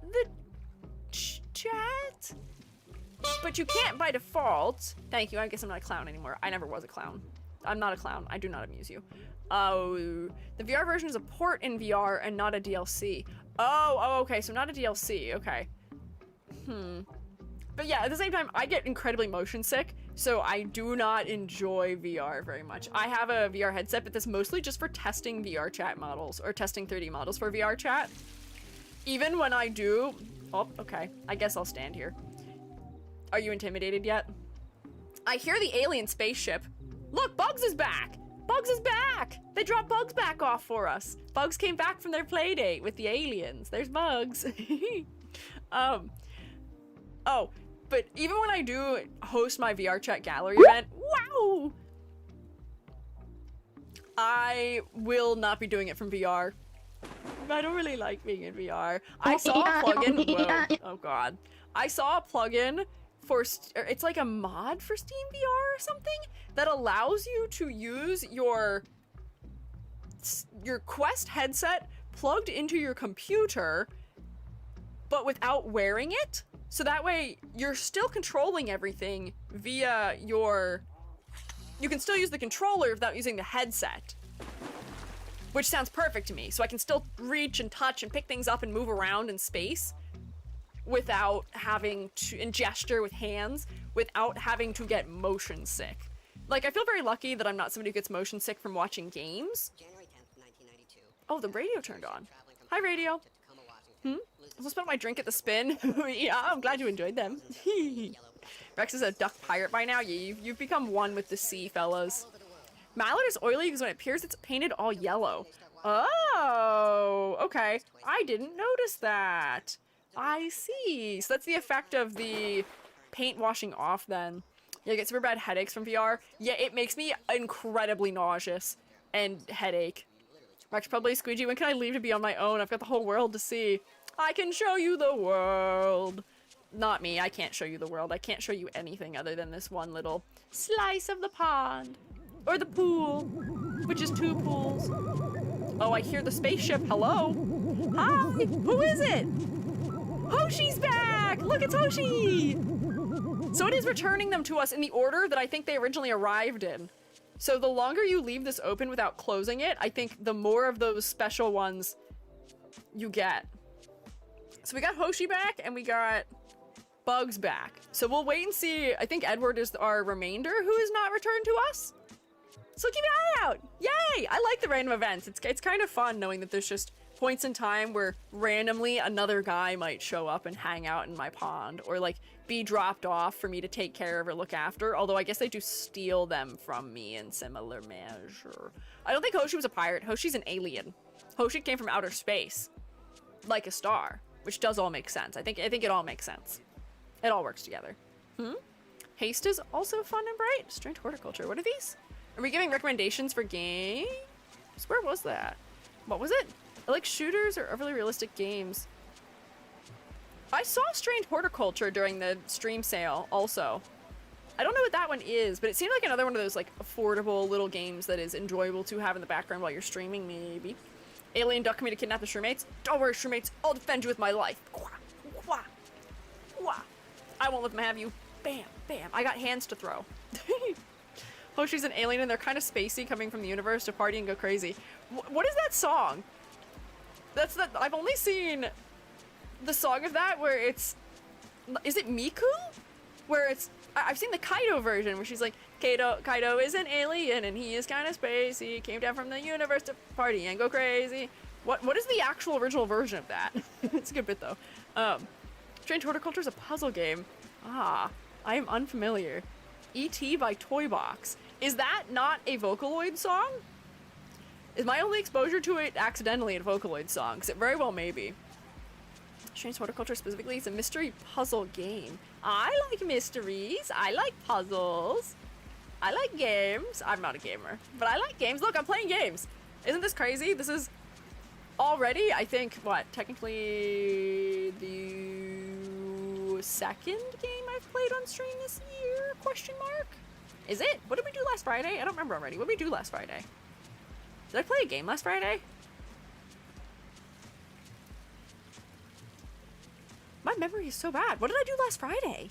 the chat, but you can't by default. Thank you. I guess I'm not a clown anymore. I never was a clown. I'm not a clown. I do not amuse you. Oh, the VR version is a port in VR and not a DLC. Oh, okay. So not a DLC. Okay. But yeah, at the same time, I get incredibly motion sick, so I do not enjoy VR very much. I have a VR headset, but that's mostly just for testing VR chat models, or testing 3D models for VR chat. Even when I do... Oh, okay. I guess I'll stand here. Are you intimidated yet? I hear the alien spaceship. Look, Bugs is back! Bugs is back! They dropped Bugs back off for us. Bugs came back from their play date with the aliens. There's Bugs. Oh, But even when I do host my VR chat gallery event, wow! I will not be doing it from VR. I don't really like being in VR. I saw a plugin. Whoa. Oh god. I saw a plugin for it's like a mod for Steam VR or something that allows you to use your Quest headset plugged into your computer, but without wearing it. So that way you're still controlling everything via your. You can still use the controller without using the headset. Which sounds perfect to me. So I can still reach and touch and pick things up and move around in space without having to, and gesture with hands, without having to get motion sick. Like, I feel very lucky that I'm not somebody who gets motion sick from watching games. January 10th, 1992. Oh, the radio turned on. Hi, radio. I almost spent my drink at the spin. Yeah, I'm glad you enjoyed them. Rex is a duck pirate by now. Yeah, you've become one with the sea, fellas. Mallard is oily because when it appears, it's painted all yellow. Oh, okay. I didn't notice that. I see. So that's the effect of the paint washing off then. Yeah, I get super bad headaches from VR. Yeah, it makes me incredibly nauseous and headache. Rex probably Squiiji, when can I leave to be on my own? I've got the whole world to see. I can show you the world. Not me, I can't show you the world. I can't show you anything other than this one little slice of the pond. Or the pool, which is 2 pools. Oh, I hear the spaceship. Hello? Hi, who is it? Hoshi's back! Look, it's Hoshi! So it is returning them to us in the order that I think they originally arrived in. So the longer you leave this open without closing it, I think the more of those special ones you get. So we got Hoshi back and we got Bugs back. So we'll wait and see. I think Edward is our remainder who is not returned to us. So keep an eye out! Yay! I like the random events. It's kind of fun knowing that there's just points in time where randomly another guy might show up and hang out in my pond, or like be dropped off for me to take care of or look after, although I guess they do steal them from me in similar measure. I don't think Hoshi was a pirate. Hoshi's an alien. Hoshi came from outer space, like a star, which does all make sense. I think it all makes sense. It all works together. Haste is also fun and bright. Strange horticulture. What are these? Are we giving recommendations for games? Where was that? What was it? I like shooters or overly realistic games. I saw Strange Horticulture during the stream sale also. I don't know what that one is, but it seemed like another one of those like affordable little games that is enjoyable to have in the background while you're streaming, maybe. Alien duck coming to kidnap the shroommates. Don't worry, shroommates. I'll defend you with my life. Quah, quah, quah. I won't let them have you. Bam, bam. I got hands to throw. Hoshi's an alien and they're kind of spacey, coming from the universe to party and go crazy. What is that song? I've only seen the song of that where it's, is it Miku? Where it's, I've seen the Kaido version where she's like, Kaido is an alien and he is kind of spacey, came down from the universe to party and go crazy. What is the actual original version of that? It's a good bit though. Strange Horticulture is a puzzle game. Ah, I am unfamiliar. E.T. by Toybox. Is that not a Vocaloid song? Is my only exposure to it accidentally a Vocaloid song? Because it very well may be. Strange Horticulture specifically is a mystery puzzle game. I like mysteries. I like puzzles. I like games. I'm not a gamer, but I like games. Look, I'm playing games. Isn't this crazy? This is already, I think, what, technically the second game I've played on stream this year? Question mark? Is it? What did we do last Friday? I don't remember already. What did we do last Friday? Did I play a game last Friday? My memory is so bad. What did I do last Friday?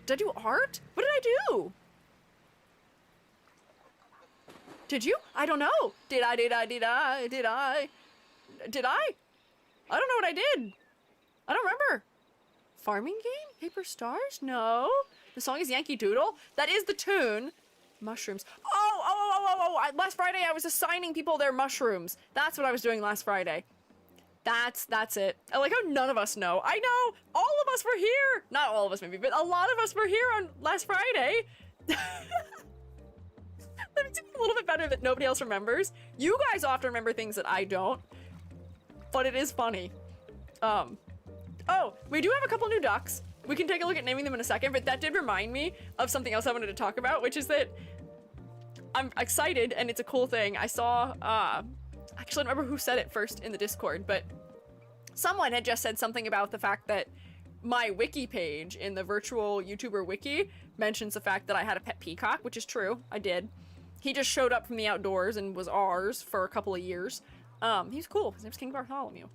Did I do art? What did I do? Did you? I don't know. Did I? I don't know what I did. I don't remember. Farming game? Paper Stars? No. The song is Yankee Doodle. That is the tune. Mushrooms. Oh, last Friday I was assigning people their mushrooms. That's what I was doing last Friday. That's it. I like how none of us know. I know! All of us were here! Not all of us maybe, but a lot of us were here on last Friday. That makes it a little bit better that nobody else remembers. You guys often remember things that I don't. But it is funny. Oh, Oh, we do have a couple new ducks. We can take a look at naming them in a second, but that did remind me of something else I wanted to talk about, which is that I'm excited and it's a cool thing. I saw, actually I don't remember who said it first in the Discord, but someone had just said something about the fact that my wiki page in the virtual YouTuber wiki mentions the fact that I had a pet peacock, which is true. I did. He just showed up from the outdoors and was ours for a couple of years. He's cool. His name's King Bartholomew.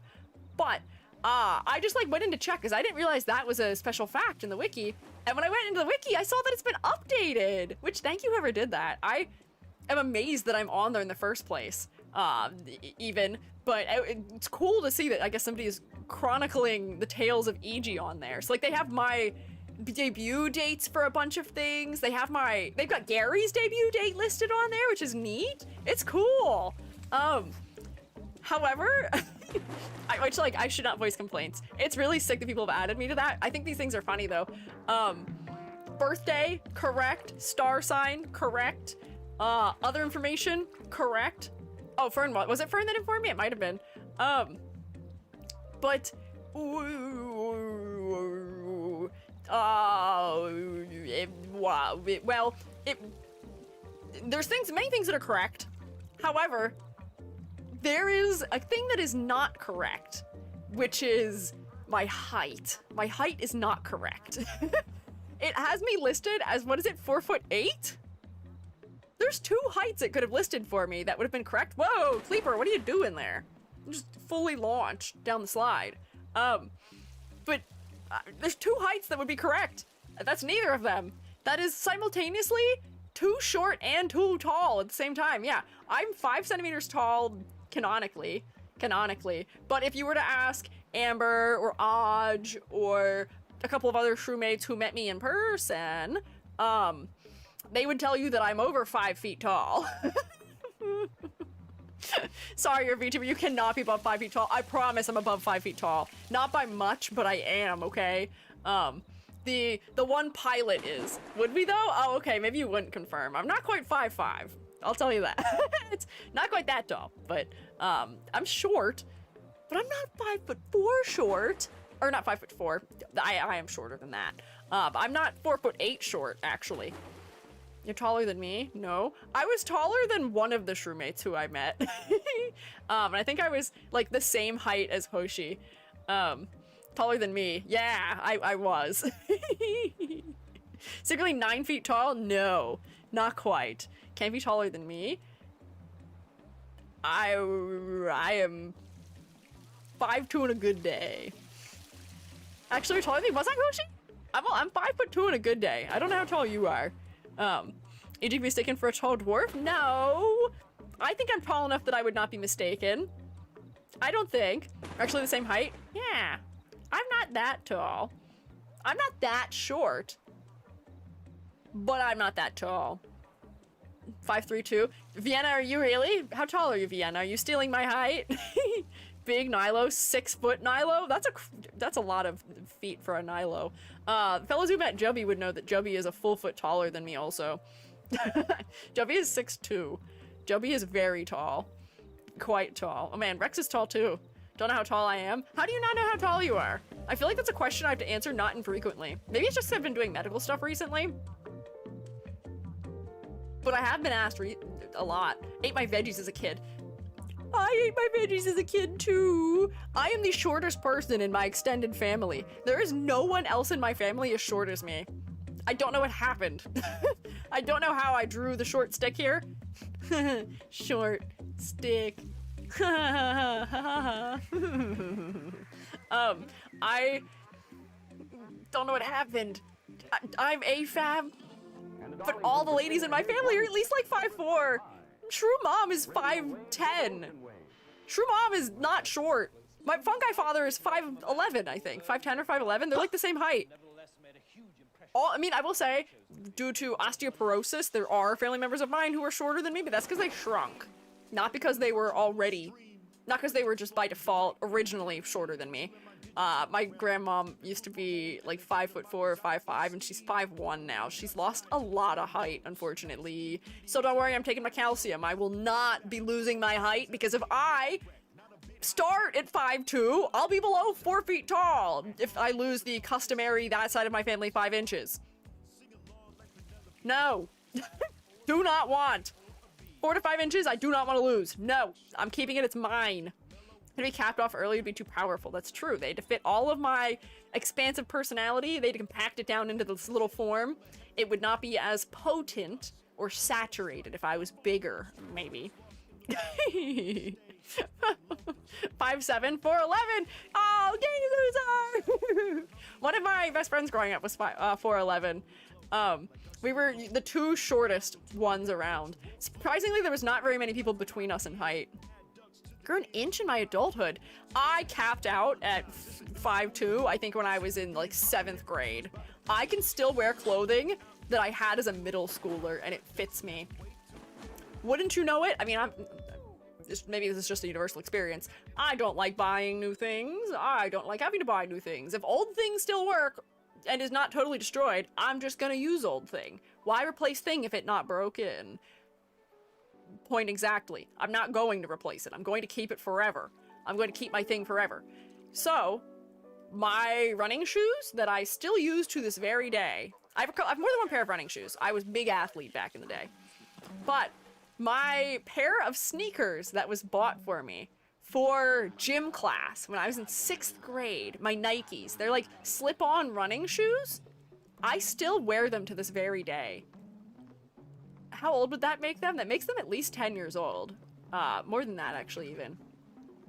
But I just like went in to check because I didn't realize that was a special fact in the wiki. And when I went into the wiki, I saw that it's been updated, which thank you whoever did that. I am amazed that I'm on there in the first place, even. But it's cool to see that I guess somebody is chronicling the tales of EG on there. So like they have my debut dates for a bunch of things. They've got Gary's debut date listed on there, which is neat. It's cool. However, I should not voice complaints. It's really sick that people have added me to that. I think these things are funny though. Birthday, correct. Star sign, correct. Other information, correct. Oh, Fern, was it Fern that informed me? It might have been. But, there's many things that are correct. However, there is a thing that is not correct, which is my height. My height is not correct. It has me listed as, 4'8"? There's two heights it could have listed for me that would have been correct. Whoa, Cleeper, what are you doing there? Just fully launched down the slide. But there's two heights that would be correct. That's neither of them. That is simultaneously too short and too tall at the same time. Yeah, I'm 5 centimeters tall canonically. But if you were to ask Amber or Aj or a couple of other shroommates who met me in person, they would tell you that I'm over 5 feet tall. Sorry, you're a VTuber, you cannot be above 5 feet tall. I promise I'm above 5 feet tall. Not by much, but I am, okay? The one pilot is. Would we though? Oh, okay, maybe you wouldn't confirm. I'm not quite 5'5". I'll tell you that. It's not quite that tall, but I'm short, but I'm not 5'4" short. Or not 5'4". I am shorter than that. I'm not 4'8" short, actually. You're taller than me? No. I was taller than one of the shroommates who I met. And I think I was like the same height as Hoshi. Taller than me. Yeah, I was. Secretly 9 feet tall? No, not quite. Can't be taller than me. I am 5'2" on a good day. Actually, you're taller than me. Was I Hoshi? I'm 5'2" on a good day. I don't know how tall you are. Would you be mistaken for a tall dwarf? No! I think I'm tall enough that I would not be mistaken. I don't think. Actually the same height? Yeah. I'm not that tall. I'm not that short. But I'm not that tall. 5'3", Vienna, are you really? How tall are you, Vienna? Are you stealing my height? Big Nilo, 6 foot Nilo? That's a lot of feet for a Nilo. Fellows who met Jubby would know that Jubby is a full foot taller than me also. Jubby is 6'2". Jubby is very tall. Quite tall. Oh man, Rex is tall too. Don't know how tall I am. How do you not know how tall you are? I feel like that's a question I have to answer not infrequently. Maybe it's just 'cause I've been doing medical stuff recently. But I have been asked a lot. Ate my veggies as a kid. I ate my veggies as a kid too. I am the shortest person in my extended family. There is no one else in my family as short as me. I don't know what happened. I don't know how I drew the short stick here. Short stick. I don't know what happened. I'm AFAB, but all the ladies in my family are at least like 5'4". True Mom is 5'10". True Mom is not short. My Fungi father is 5'11", I think. 5'10" or 5'11". They're like the same height. I mean, I will say, due to osteoporosis, there are family members of mine who are shorter than me, but that's because they shrunk. Not because they were just by default originally shorter than me. My grandmom used to be like 5'4" or 5'5", and she's 5'1" now. She's lost a lot of height, unfortunately. So don't worry, I'm taking my calcium. I will not be losing my height, because if I start at 5'2". I'll be below 4 feet tall if I lose the customary that side of my family 5 inches. No. Do not want. 4 to 5 inches, I do not want to lose. No, I'm keeping it, it's mine. To be capped off early would be too powerful. That's true. They had to fit all of my expansive personality. They had to compact it down into this little form. It would not be as potent or saturated if I was bigger, maybe. 5'7", 4'11". Oh, dang loser! One of my best friends growing up was 4'11". We were the 2 shortest ones around. Surprisingly, there was not very many people between us in height. Grew an inch in my adulthood. I capped out at 5'2", I think when I was in like 7th grade. I can still wear clothing that I had as a middle schooler and it fits me. Wouldn't you know it? I mean, maybe this is just a universal experience. I don't like buying new things. I don't like having to buy new things. If old things still work and is not totally destroyed, I'm just gonna use old thing. Why replace thing if it not broken? Point exactly. I'm not going to replace it. I'm going to keep it forever. I'm going to keep my thing forever. So, my running shoes that I still use to this very day. I have more than one pair of running shoes. I was a big athlete back in the day. But my pair of sneakers that was bought for me for gym class when I was in 6th grade, my Nikes, they're like slip-on running shoes. I still wear them to this very day. How old would that make them? That makes them at least 10 years old. More than that, actually, even.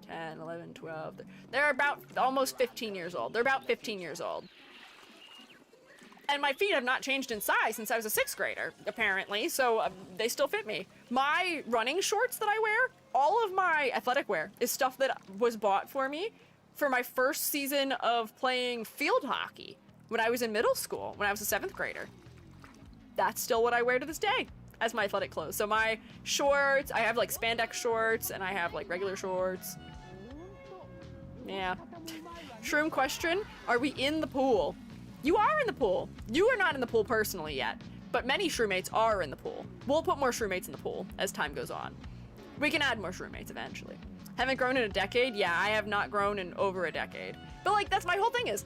10, 11, 12. They're about almost 15 years old. They're about 15 years old. And my feet have not changed in size since I was a 6th grader, apparently, so they still fit me. My running shorts that I wear, all of my athletic wear is stuff that was bought for me for my first season of playing field hockey when I was in middle school, when I was a 7th grader. That's still what I wear to this day as my athletic clothes. So my shorts, I have like spandex shorts and I have like regular shorts. Yeah. Shroom question, are we in the pool? You are in the pool. You are not in the pool personally yet, but many shroommates are in the pool. We'll put more shroommates in the pool as time goes on. We can add more shroommates eventually. Haven't grown in a decade? Yeah, I have not grown in over a decade. But like, that's my whole thing is,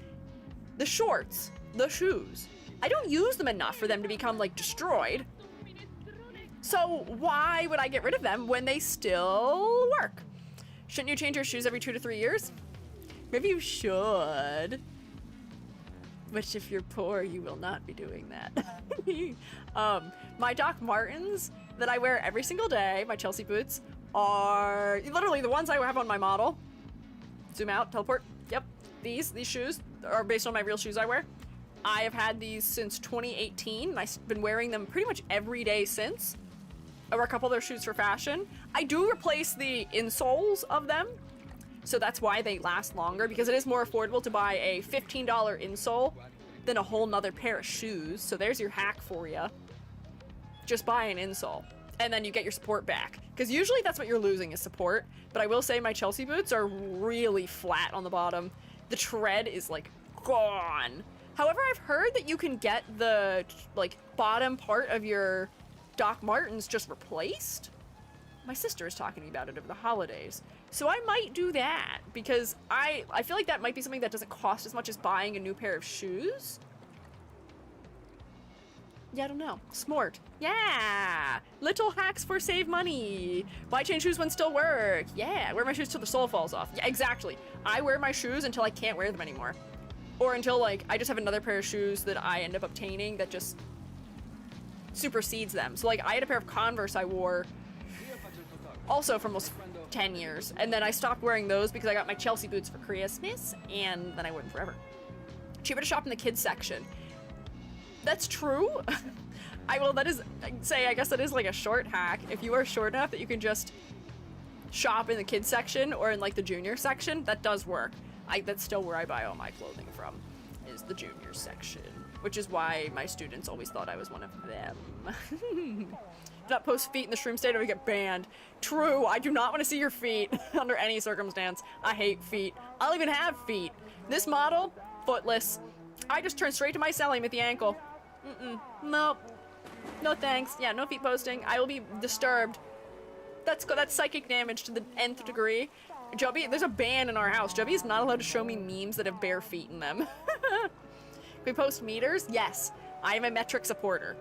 the shorts, the shoes, I don't use them enough for them to become like destroyed. So why would I get rid of them when they still work? Shouldn't you change your shoes every 2 to 3 years? Maybe you should. Which if you're poor, you will not be doing that. My Doc Martens that I wear every single day, my Chelsea boots, are literally the ones I have on my model. Zoom out, teleport. Yep. These shoes are based on my real shoes I wear. I have had these since 2018, and I've been wearing them pretty much every day since. I wear a couple of their shoes for fashion. I do replace the insoles of them, so that's why they last longer, because it is more affordable to buy a $15 insole than a whole nother pair of shoes. So there's your hack for you. Just buy an insole, and then you get your support back. Because usually that's what you're losing is support, but I will say my Chelsea boots are really flat on the bottom. The tread is like gone. However, I've heard that you can get the like bottom part of your Doc Martens just replaced. My sister is talking to me about it over the holidays. So I might do that because I feel like that might be something that doesn't cost as much as buying a new pair of shoes. Yeah, I don't know. Smart. Yeah! Little hacks for save money. Why change shoes when still work? Yeah, wear my shoes till the sole falls off. Yeah, exactly. I wear my shoes until I can't wear them anymore. Or until, like, I just have another pair of shoes that I end up obtaining that just supersedes them. So, like, I had a pair of Converse I wore also for almost 10 years. And then I stopped wearing those because I got my Chelsea boots for Christmas, and then I wore them forever. Cheaper to shop in the kids section. That's true. I guess that is like a short hack. If you are short enough that you can just shop in the kids section or in like the junior section, that does work. That's still where I buy all my clothing from, is the junior section, which is why my students always thought I was one of them. Do not post feet in the shroom state or we get banned. True, I do not want to see your feet under any circumstance. I hate feet. I don't even have feet. This model, footless. I just turn straight to my cellium at the ankle. Nope. No thanks. Yeah, no feet posting. I will be disturbed. That's psychic damage to the nth degree. Joby, there's a ban in our house. Joby is not allowed to show me memes that have bare feet in them. We post meters? Yes. I am a metric supporter.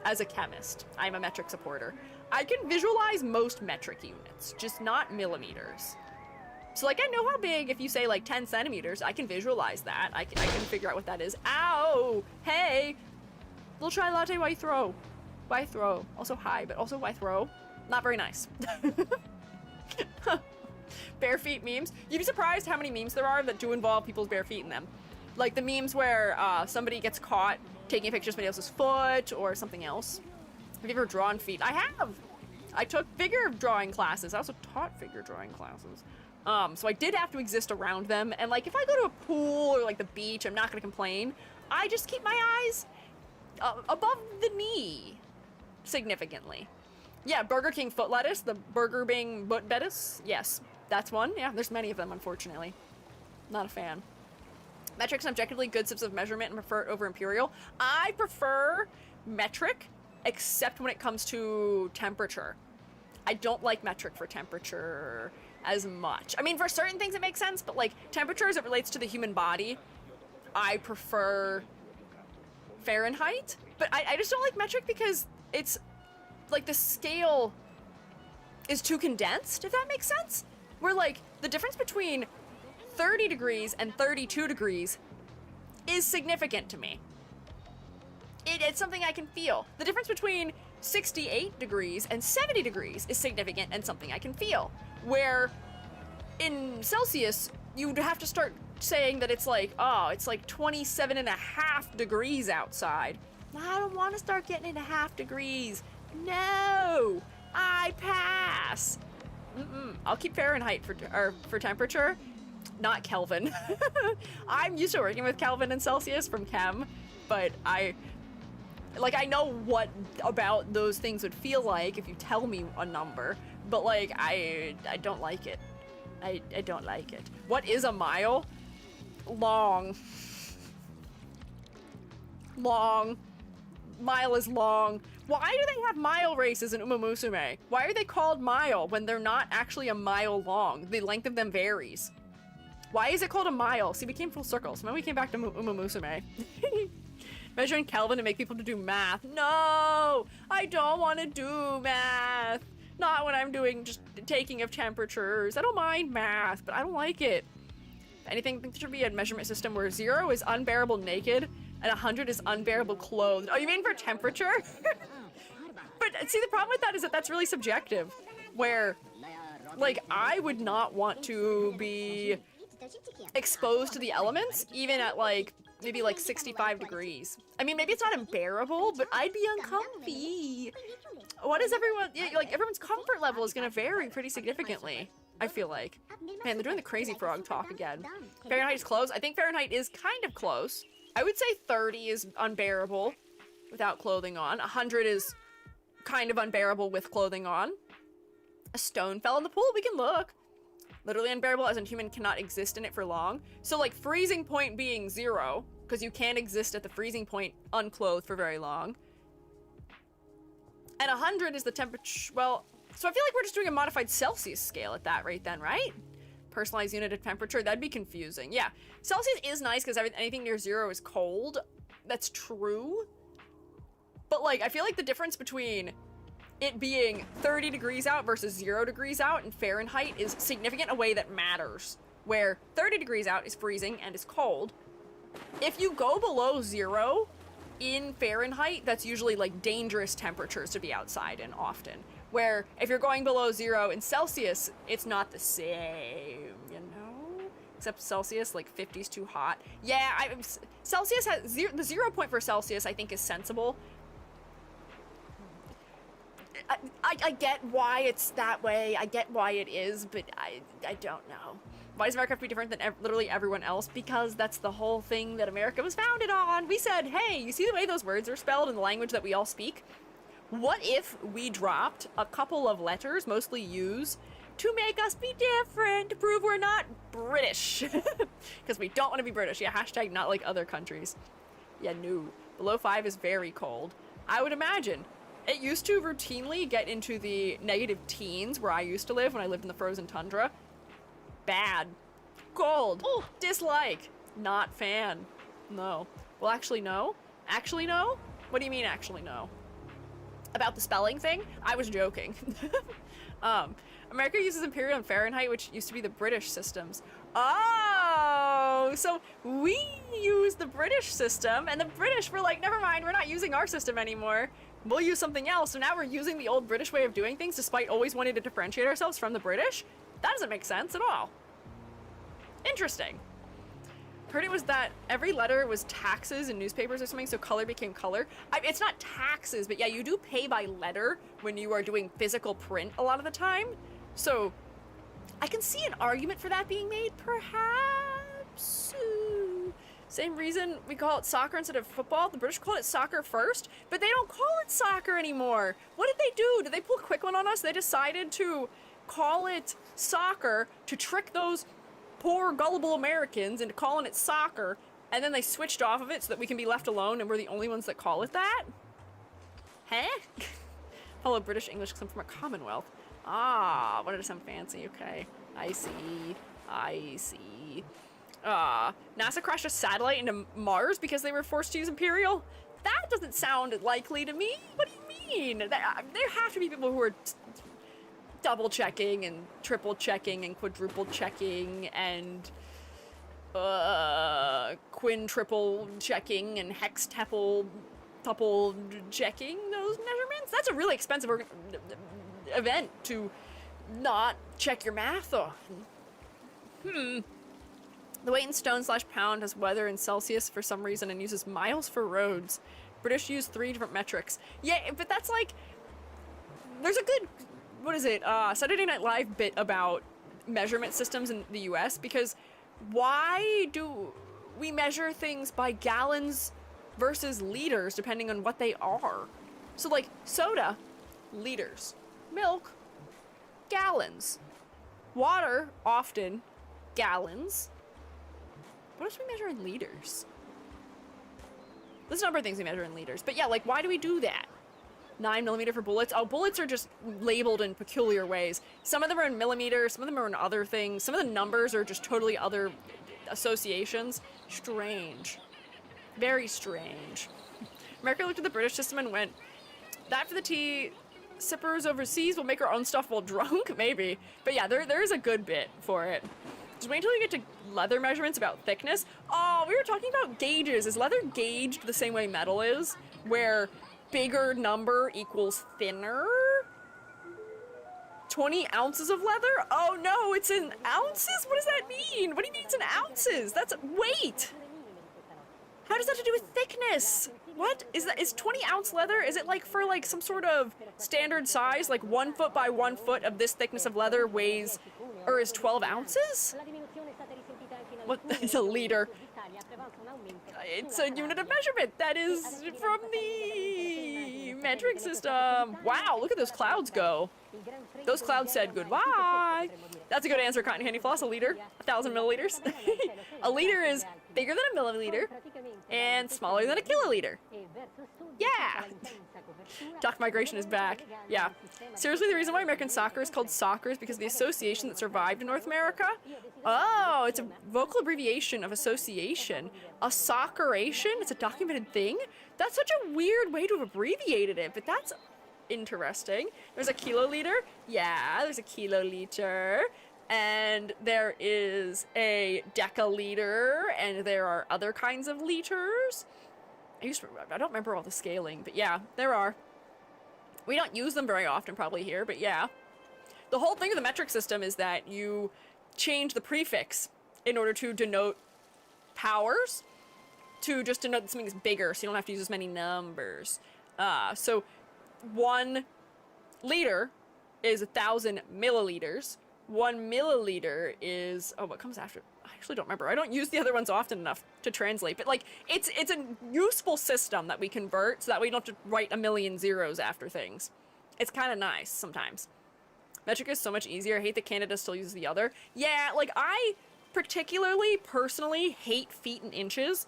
As a chemist, I'm a metric supporter. I can visualize most metric units, just not millimeters. So like I know how big, if you say like 10 centimeters, I can visualize that. I can figure out what that is. Ow! Hey! Little chai latte, why throw? Why throw? Also hi, but also why throw? Not very nice. Bare feet memes. You'd be surprised how many memes there are that do involve people's bare feet in them. Like the memes where somebody gets caught taking a picture of somebody else's foot or something else. Have you ever drawn feet? I have! I took figure drawing classes. I also taught figure drawing classes. So I did have to exist around them. And like if I go to a pool or like the beach, I'm not gonna complain. I just keep my eyes above the knee significantly. Yeah, Burger King foot lettuce, the Burger Bing butt lettuce. Yes, that's one. Yeah, there's many of them, unfortunately. Not a fan. Metric's an objectively good system of measurement and prefer it over imperial. I prefer metric, except when it comes to temperature. I don't like metric for temperature as much. I mean, for certain things it makes sense, but like temperature as it relates to the human body, I prefer Fahrenheit. But I just don't like metric because it's like the scale is too condensed, if that makes sense. Where like the difference between 30 degrees and 32 degrees is significant to me. It's something I can feel. The difference between 68 degrees and 70 degrees is significant and something I can feel. Where in Celsius, you'd have to start saying that it's like, oh, it's like 27.5 degrees outside. I don't want to start getting into half degrees. No, I pass. I'll keep Fahrenheit for temperature, not Kelvin. I'm used to working with Kelvin and Celsius from chem, but I know what about those things would feel like if you tell me a number, but like I don't like it. I don't like it. What is a mile? Long. Long. Mile is long. Why do they have mile races in Uma Musume? Why are they called mile when they're not actually a mile long? The length of them varies. Why is it called a mile? See, we came full circle. So now we came back to Uma Musume. Measuring Kelvin to make people to do math. No! I don't want to do math. Not when I'm doing just taking of temperatures. I don't mind math, but I don't like it. If anything, I think there should be a measurement system where 0 is unbearable naked and 100 is unbearable clothed. Oh, you mean for temperature? But see, the problem with that is that that's really subjective. Where, like, I would not want to be exposed to the elements, even at, like, maybe, like, 65 degrees. I mean, maybe it's not unbearable, but I'd be uncomfy. What is everyone... Yeah, like, everyone's comfort level is gonna vary pretty significantly, I feel like. Man, they're doing the crazy frog talk again. Fahrenheit is close. I think Fahrenheit is kind of close. I would say 30 is unbearable without clothing on. 100 is kind of unbearable with clothing on. A stone fell in the pool, we can look. Literally unbearable as in human cannot exist in it for long. So like freezing point being 0, because you can't exist at the freezing point unclothed for very long. And 100 is the temperature, well, so I feel like we're just doing a modified Celsius scale at that rate then, right? Personalized unit of temperature, that'd be confusing. Yeah, Celsius is nice because anything near 0 is cold. That's true. But like, I feel like the difference between it being 30 degrees out versus 0 degrees out in Fahrenheit is significant in a way that matters. Where 30 degrees out is freezing and is cold. If you go below 0 in Fahrenheit, that's usually like dangerous temperatures to be outside in often. Where if you're going below 0 in Celsius, it's not the same, you know? Except Celsius, like 50's too hot. Yeah, Celsius has the 0 point for Celsius, I think, is sensible. I get why it's that way. I get why it is, but I don't know. Why does America have to be different than literally everyone else? Because that's the whole thing that America was founded on. We said, hey, you see the way those words are spelled in the language that we all speak? What if we dropped a couple of letters, mostly U's, to make us be different, to prove we're not British? Because we don't want to be British. Yeah, hashtag not like other countries. Yeah, no. Below 5 is very cold. I would imagine. It used to routinely get into the negative teens where I used to live when I lived in the frozen tundra. Bad. Gold. Dislike. Not fan. No. Well, actually, no. Actually, no? What do you mean, actually, no? About the spelling thing? I was joking. America uses imperial and Fahrenheit, which used to be the British systems. Oh, so we use the British system, and the British were like, never mind, we're not using our system anymore. We'll use something else. So now we're using the old British way of doing things, despite always wanting to differentiate ourselves from the British? That doesn't make sense at all. Interesting. Heard it was that every letter was taxes in newspapers or something, so color became color. It's not taxes, but yeah, you do pay by letter when you are doing physical print a lot of the time. So I can see an argument for that being made, perhaps. Same reason we call it soccer instead of football. The British call it soccer first, but they don't call it soccer anymore. What did they do? Did they pull a quick one on us? They decided to call it soccer to trick those poor gullible Americans into calling it soccer, and then they switched off of it so that we can be left alone and we're the only ones that call it that? Huh? Hello, British English, because I'm from a Commonwealth. Ah, wanted to sound fancy. Okay, I see. I see. NASA crashed a satellite into Mars because they were forced to use Imperial? That doesn't sound likely to me. What do you mean? There have to be people who are double checking and triple checking and quadruple checking and quintuple checking and hextuple checking those measurements. That's a really expensive event to not check your math on. The weight in stone/pound has weather in Celsius for some reason and uses miles for roads. British use 3 different metrics. Yeah, but that's like, there's a good, what is it, Saturday Night Live bit about measurement systems in the US, because why do we measure things by gallons versus liters depending on what they are? So like soda, liters. Milk, gallons. Water, often, gallons. What else do we measure in liters? There's a number of things we measure in liters. But yeah, like, why do we do that? 9mm for bullets. Oh, bullets are just labeled in peculiar ways. Some of them are in millimeters, some of them are in other things. Some of the numbers are just totally other associations. Strange. Very strange. America looked at the British system and went, that for the tea, sippers overseas will make our own stuff while drunk? Maybe. But yeah, there is a good bit for it. Just wait until you get to leather measurements about thickness. Oh, we were talking about gauges. Is leather gauged the same way metal is? Where bigger number equals thinner? 20 ounces of leather? Oh no, it's in ounces? What does that mean? What do you mean it's in ounces? That's weight. How does that have to do with thickness? What? Is 20 ounce leather? Is it like for like some sort of standard size? Like 1 foot by 1 foot of this thickness of leather weighs, or is 12 ounces? What? It's a liter. It's a unit of measurement that is from the metric system. Wow, look at those clouds go. Those clouds said goodbye. That's a good answer, Cotton Candy Floss. A liter, 1,000 milliliters. A liter is bigger than a milliliter and smaller than a kiloliter. Yeah. Dock migration is back. Yeah. Seriously, the reason why American soccer is called soccer is because of the association that survived in North America? Oh, it's a vocal abbreviation of association. A socceration? It's a documented thing? That's such a weird way to have abbreviated it, but that's interesting. There's a kiloliter. Yeah, there's a kiloliter. And there is a decaliter, and there are other kinds of liters. I don't remember all the scaling, but yeah, there are. We don't use them very often probably here, but yeah. The whole thing of the metric system is that you change the prefix in order to denote powers, to just denote that something is bigger, so you don't have to use as many numbers. So 1 liter is 1,000 milliliters. 1 milliliter is, oh, what comes after? I actually don't remember. I don't use the other ones often enough to translate, but like, it's a useful system that we convert so that we don't have to write a million zeros after things. It's kind of nice sometimes. Metric is so much easier. I hate that Canada still uses the other. Yeah, like, I particularly, personally hate feet and inches.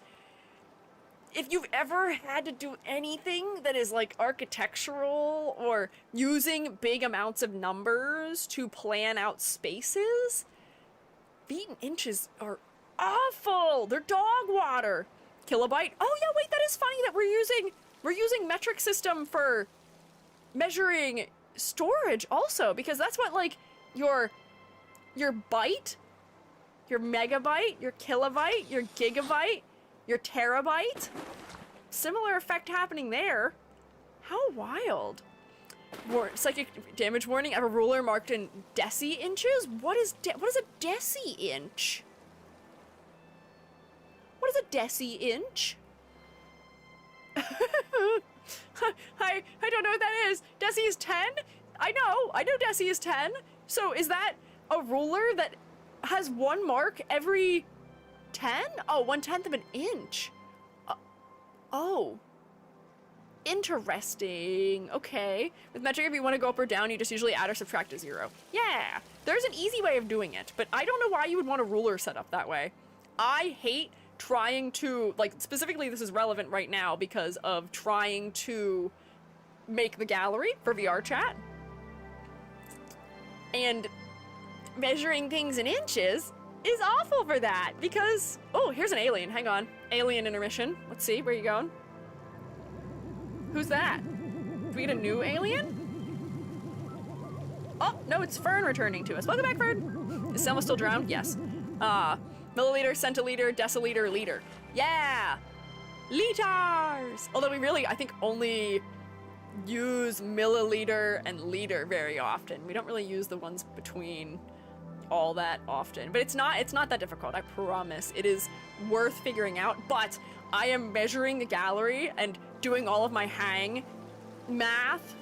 If you've ever had to do anything that is like architectural or using big amounts of numbers to plan out spaces, Feet and inches are awful. They're dog water. Kilobyte. Oh yeah, wait, that is funny that we're using metric system for measuring storage also, because that's what like your byte, your megabyte, your kilobyte, your gigabyte, your terabyte. Similar effect happening there. How wild. Psychic damage warning. I have a ruler marked in deci inches. What is a deci inch? What is a deci inch? I don't know what that is. Deci is 10? I know deci is 10. So is that a ruler that has one mark every 10? Oh, 1/10 of an inch. Oh. Interesting. Okay. With metric, if you want to go up or down, you just usually add or subtract a 0. Yeah. There's an easy way of doing it, but I don't know why you would want a ruler set up that way. I hate trying to, like, specifically this is relevant right now because of trying to make the gallery for VR chat. And measuring things in inches is awful for that because, oh, here's an alien. Hang on. Alien intermission. Let's see. Where are you going? Who's that? Do we get a new alien? Oh, no, it's Fern returning to us. Welcome back, Fern. Is Selma still drowned? Yes. Milliliter, centiliter, deciliter, liter. Yeah! Liters! Although we really, I think, only use milliliter and liter very often. We don't really use the ones between all that often. But it's not that difficult, I promise. It is worth figuring out, but I am measuring the gallery and doing all of my hang math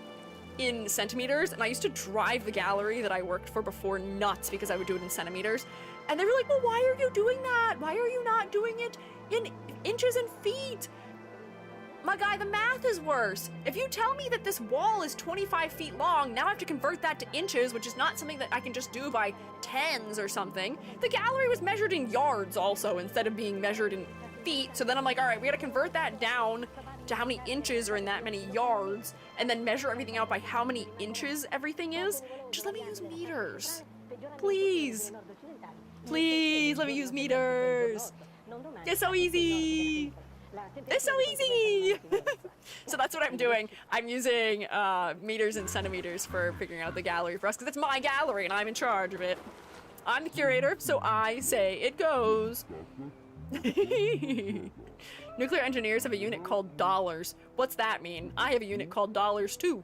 in centimeters, and I used to drive the gallery that I worked for before nuts because I would do it in centimeters. And they were like, well, why are you doing that? Why are you not doing it in inches and feet? My guy, the math is worse. If you tell me that this wall is 25 feet long, now I have to convert that to inches, which is not something that I can just do by tens or something. The gallery was measured in yards also instead of being measured in feet. So then I'm like, all right, we gotta convert that down to how many inches are in that many yards and then measure everything out by how many inches everything is. Just let me use meters. Please. Please let me use meters. It's so easy. It's so easy. So that's what I'm doing. I'm using meters and centimeters for figuring out the gallery for us because it's my gallery and I'm in charge of it. I'm the curator, so I say it goes. Nuclear engineers have a unit called dollars. What's that mean? I have a unit called dollars too.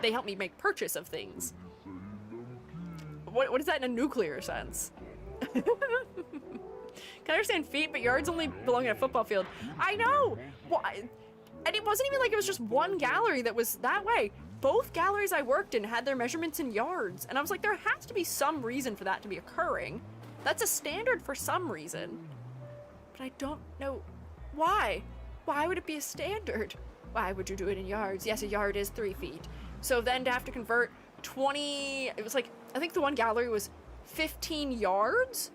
They help me make purchase of things. What is that in a nuclear sense? Can I understand feet, but yards only belong in a football field. I know! Why? And it wasn't even like it was just one gallery that was that way. Both galleries I worked in had their measurements in yards. And I was like, there has to be some reason for that to be occurring. That's a standard for some reason. But I don't know why. Why would it be a standard? Why would you do it in yards? Yes, a yard is 3 feet. So then to have to convert 20, it was like, I think the one gallery was 15 yards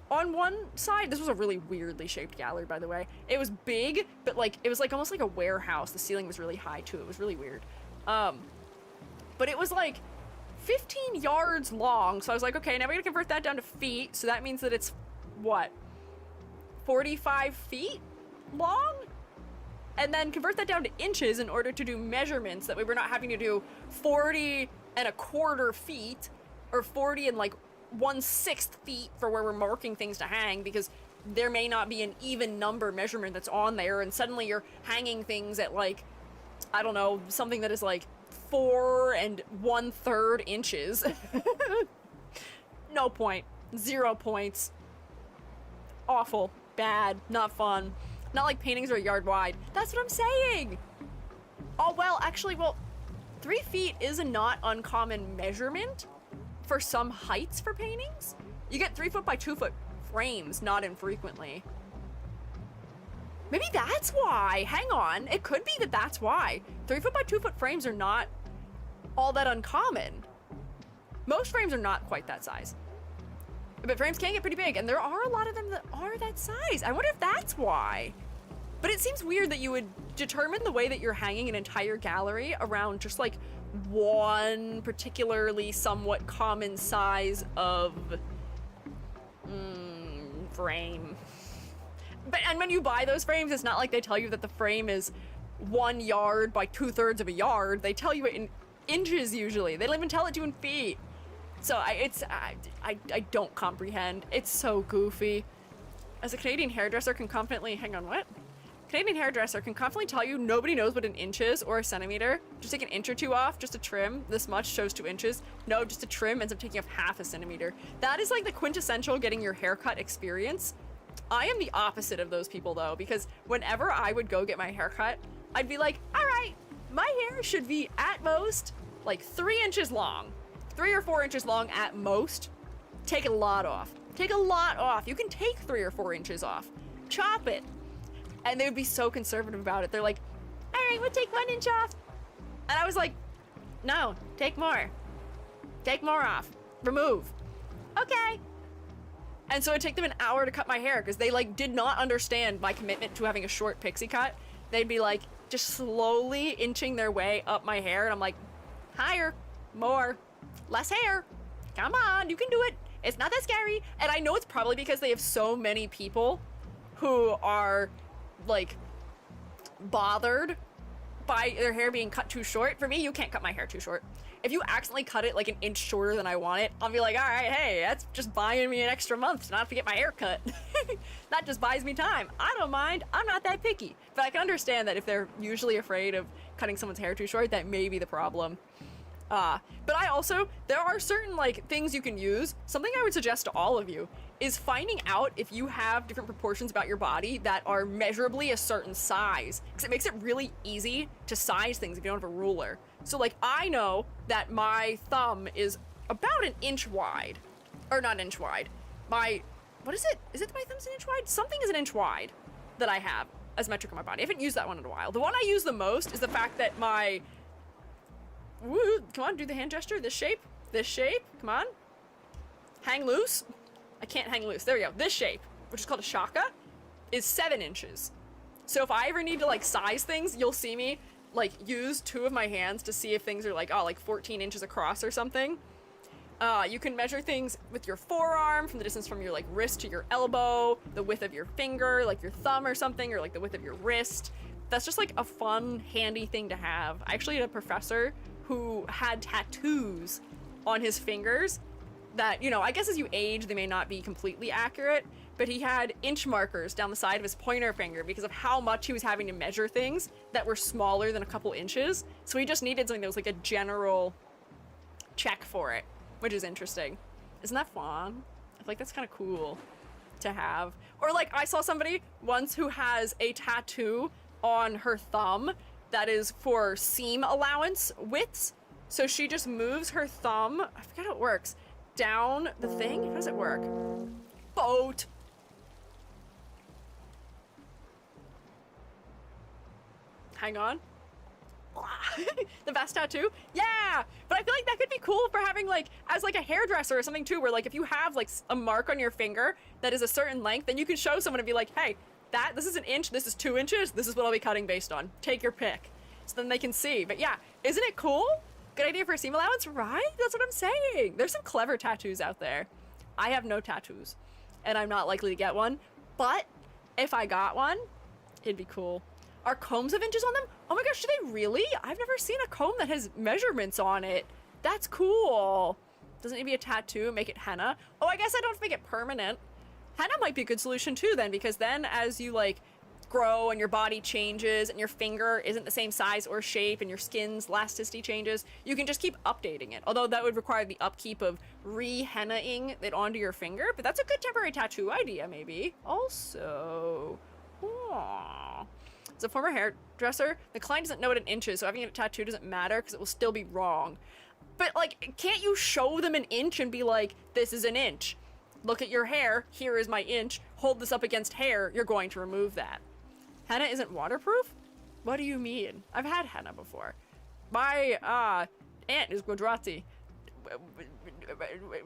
on one side. This was a really weirdly shaped gallery, by the way. It was big, but like, it was like almost like a warehouse. The ceiling was really high too. It was really weird. But it was like 15 yards long. So I was like, okay, now we gotta convert that down to feet. So that means that it's what? 45 feet long? And then convert that down to inches in order to do measurements. That way we're not having to do 40 1/4 feet or 40 and like 1/6 feet for where we're marking things to hang, because there may not be an even number measurement that's on there, and suddenly you're hanging things at like, I don't know, something that is like 4 1/3 inches. No point. 0 points. Awful. Bad. Not fun. Not like paintings are a yard wide. That's what I'm saying! Oh, well, actually, 3 feet is a not uncommon measurement for some heights for paintings. You get 3 foot by 2 foot frames not infrequently. Maybe that's why. Hang on. It could be that that's why. 3 foot by 2 foot frames are not all that uncommon. Most frames are not quite that size. But frames can get pretty big, and there are a lot of them that are that size. I wonder if that's why. But it seems weird that you would determine the way that you're hanging an entire gallery around just like one particularly somewhat common size of frame. And when you buy those frames, it's not like they tell you that the frame is 1 yard by 2/3 of a yard. They tell you it in inches usually. They don't even tell it to you in feet. So I don't comprehend. It's so goofy. As a Canadian hairdresser can confidently, hang on, what? Canadian hairdresser can confidently tell you nobody knows what an inch is or a centimeter. Just take an inch or two off, just to trim. This much shows 2 inches. No, just to trim ends up taking off half a centimeter. That is like the quintessential getting your haircut experience. I am the opposite of those people though, because whenever I would go get my haircut, I'd be like, all right, my hair should be at most like 3 inches long, 3 or 4 inches long at most. Take a lot off. Take a lot off. You can take 3 or 4 inches off. Chop it. And they would be so conservative about it. They're like, all right, we'll take 1 inch off. And I was like, no, take more. Take more off. Remove. Okay. And so it'd take them an hour to cut my hair because they like did not understand my commitment to having a short pixie cut. They'd be like just slowly inching their way up my hair. And I'm like, higher, more, less hair. Come on, you can do it. It's not that scary. And I know it's probably because they have so many people who are like bothered by their hair being cut too short. For me, you can't cut my hair too short. If you accidentally cut it like an inch shorter than I want it, I'll be like, all right, hey, that's just buying me an extra month to not have to get my hair cut. That just buys me time. I don't mind. I'm not that picky. But I can understand that if they're usually afraid of cutting someone's hair too short, that may be the problem. But I also, there are certain like things you can use. Something I would suggest to all of you is finding out if you have different proportions about your body that are measurably a certain size, because it makes it really easy to size things if you don't have a ruler. So like I know that my thumb is about an inch wide, or not an inch wide. What is it? Is it that my thumb's an inch wide? Something is an inch wide that I have as metric on my body. I haven't used that one in a while. The one I use the most is the fact that my, woo, come on, do the hand gesture, this shape, come on. Hang loose. I can't hang loose. There we go. This shape, which is called a shaka, is 7 inches. So if I ever need to like size things, you'll see me like use 2 of my hands to see if things are like, oh, like 14 inches across or something. You can measure things with your forearm, from the distance from your like wrist to your elbow, the width of your finger, like your thumb or something, or like the width of your wrist. That's just like a fun, handy thing to have. I actually had a professor who had tattoos on his fingers that, you know, I guess as you age, they may not be completely accurate, but he had inch markers down the side of his pointer finger because of how much he was having to measure things that were smaller than a couple inches. So he just needed something that was like a general check for it, which is interesting. Isn't that fun? I feel like that's kind of cool to have. Or like I saw somebody once who has a tattoo on her thumb that is for seam allowance widths. So she just moves her thumb, I forget how it works, down the thing. How does it work? Boat. Hang on. The best tattoo? Yeah! But I feel like that could be cool for having like, as like a hairdresser or something too, where like if you have like a mark on your finger that is a certain length, then you can show someone and be like, hey, this is an inch, this is 2 inches, this is what I'll be cutting based on. Take your pick. So then they can see. But yeah, isn't it cool? Good idea for a seam allowance, right? That's what I'm saying. There's some clever tattoos out there. I have no tattoos, and I'm not likely to get one, but if I got one, it'd be cool. Are combs have inches on them? Oh my gosh, do they really? I've never seen a comb that has measurements on it. That's cool. Doesn't it need to be a tattoo? Make it henna? Oh, I guess I don't have to make it permanent. Henna might be a good solution too then, because then as you like grow and your body changes and your finger isn't the same size or shape and your skin's elasticity changes, you can just keep updating it. Although that would require the upkeep of re-hennaing it onto your finger, but that's a good temporary tattoo idea maybe. Also, as a former hairdresser, the client doesn't know what an inch is, so having a tattoo doesn't matter because it will still be wrong. But like, can't you show them an inch and be like, this is an inch. Look at your hair, here is my inch, hold this up against hair, you're going to remove that. Henna isn't waterproof? What do you mean? I've had henna before. My aunt is Gujarati.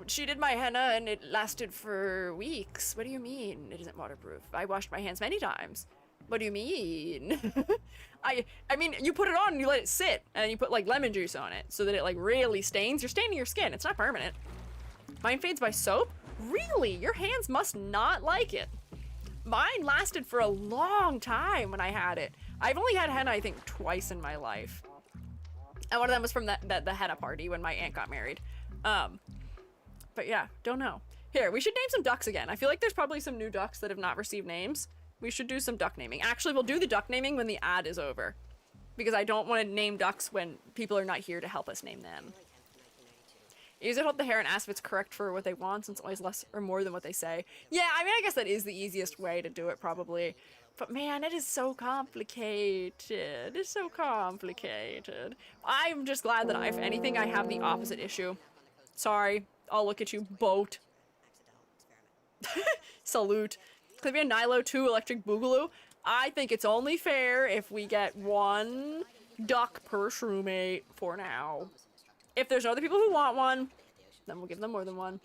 She did my henna and it lasted for weeks. What do you mean it isn't waterproof? I washed my hands many times. What do you mean? I mean, you put it on and you let it sit and you put like lemon juice on it so that it like really stains. You're staining your skin. It's not permanent. Mine fades by soap? Really? Your hands must not like it. Mine lasted for a long time when I had it. I've only had henna, I think, twice in my life. And one of them was from the henna party when my aunt got married. But yeah, don't know. Here, we should name some ducks again. I feel like there's probably some new ducks that have not received names. We should do some duck naming. Actually, we'll do the duck naming when the ad is over. Because I don't want to name ducks when people are not here to help us name them. Use it, hold the hair, and ask if it's correct for what they want, since it's always less or more than what they say. Yeah, I mean, I guess that is the easiest way to do it, probably. But man, it is so complicated. It's so complicated. I'm just glad that if anything, I have the opposite issue. Sorry, I'll look at you, boat. Salute. Clivia Nilo 2 Electric Boogaloo. I think it's only fair if we get one duck per shroomate for now. If there's other people who want one, then we'll give them more than one.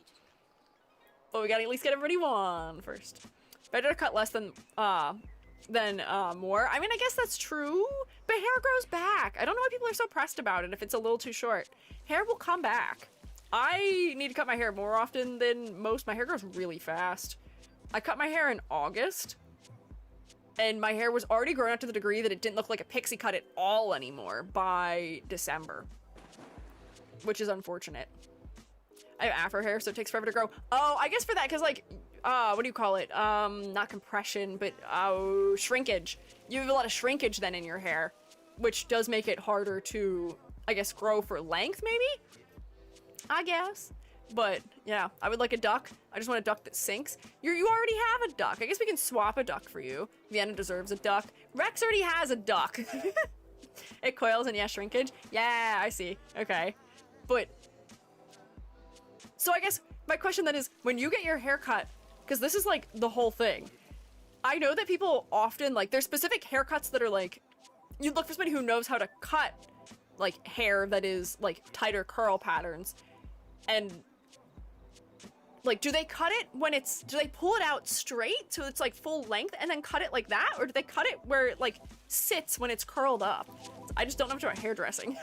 But we gotta at least get everybody one first. Better to cut less than more. I mean, I guess that's true, but hair grows back. I don't know why people are so pressed about it if it's a little too short. Hair will come back. I need to cut my hair more often than most. My hair grows really fast. I cut my hair in August, and my hair was already grown out to the degree that it didn't look like a pixie cut at all anymore by December. Which is unfortunate. I have afro hair, so it takes forever to grow. Oh, I guess for that, because like, what do you call it? Not compression, but shrinkage. You have a lot of shrinkage then in your hair, which does make it harder to, I guess, grow for length, maybe? I guess. But yeah, I would like a duck. I just want a duck that sinks. You already have a duck. I guess we can swap a duck for you. Vienna deserves a duck. Rex already has a duck. It coils and yeah, shrinkage. Yeah, I see. Okay. But, so I guess my question then is, when you get your hair cut, because this is like the whole thing, I know that people often, like, there's specific haircuts that are like, you look for somebody who knows how to cut, like, hair that is, like, tighter curl patterns, and, like, do they cut it when it's, do they pull it out straight so it's, like, full length and then cut it like that, or do they cut it where it, like, sits when it's curled up? I just don't know much about hairdressing.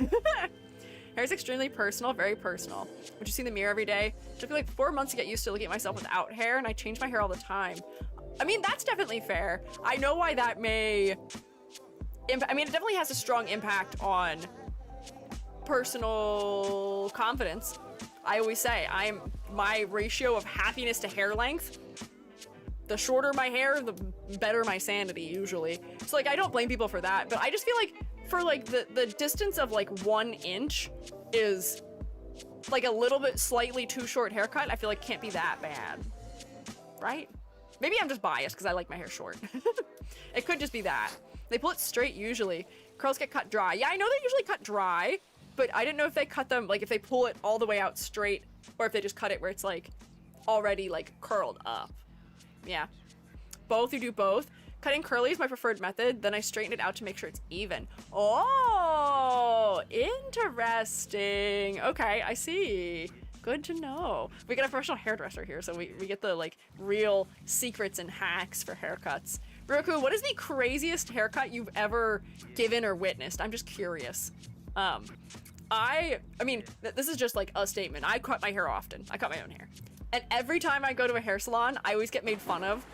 Hair is extremely personal, very personal. Would you see in the mirror every day? It took me like 4 months to get used to looking at myself without hair, and I change my hair all the time. I mean, that's definitely fair. I know why that may... I mean, it definitely has a strong impact on personal confidence. I always say, my ratio of happiness to hair length, the shorter my hair, the better my sanity, usually. So, like, I don't blame people for that, but I just feel like for like the distance of like 1 inch is like a little bit slightly too short haircut. I feel like can't be that bad, right? Maybe I'm just biased because I like my hair short. It could just be that. They pull it straight usually. Curls get cut dry. Yeah, I know they usually cut dry, but I didn't know if they cut them, like if they pull it all the way out straight or if they just cut it where it's like already like curled up. Yeah. Both, you do both. Cutting curly is my preferred method, then I straighten it out to make sure it's even. Oh, interesting. Okay, I see. Good to know. We got a professional hairdresser here, so we get the like real secrets and hacks for haircuts. Roku, what is the craziest haircut you've ever given or witnessed? I'm just curious. I mean, this is just like a statement. I cut my hair often. I cut my own hair. And every time I go to a hair salon, I always get made fun of.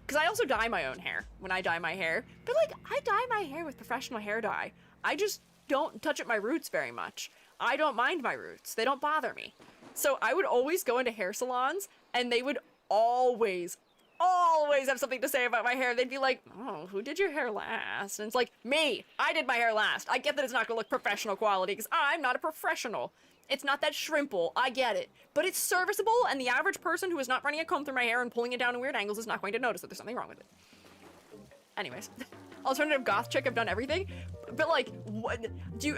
Because I also dye my own hair when I dye my hair. But like, I dye my hair with professional hair dye. I just don't touch up my roots very much. I don't mind my roots. They don't bother me. So I would always go into hair salons and they would always have something to say about my hair. They'd be like, oh, who did your hair last? And it's like, me. I did my hair last. I get that it's not gonna look professional quality because I'm not a professional. It's not that shrimple, I get it. But it's serviceable, and the average person who is not running a comb through my hair and pulling it down in weird angles is not going to notice that there's something wrong with it. Anyways, alternative goth chick, I've done everything. But like, what,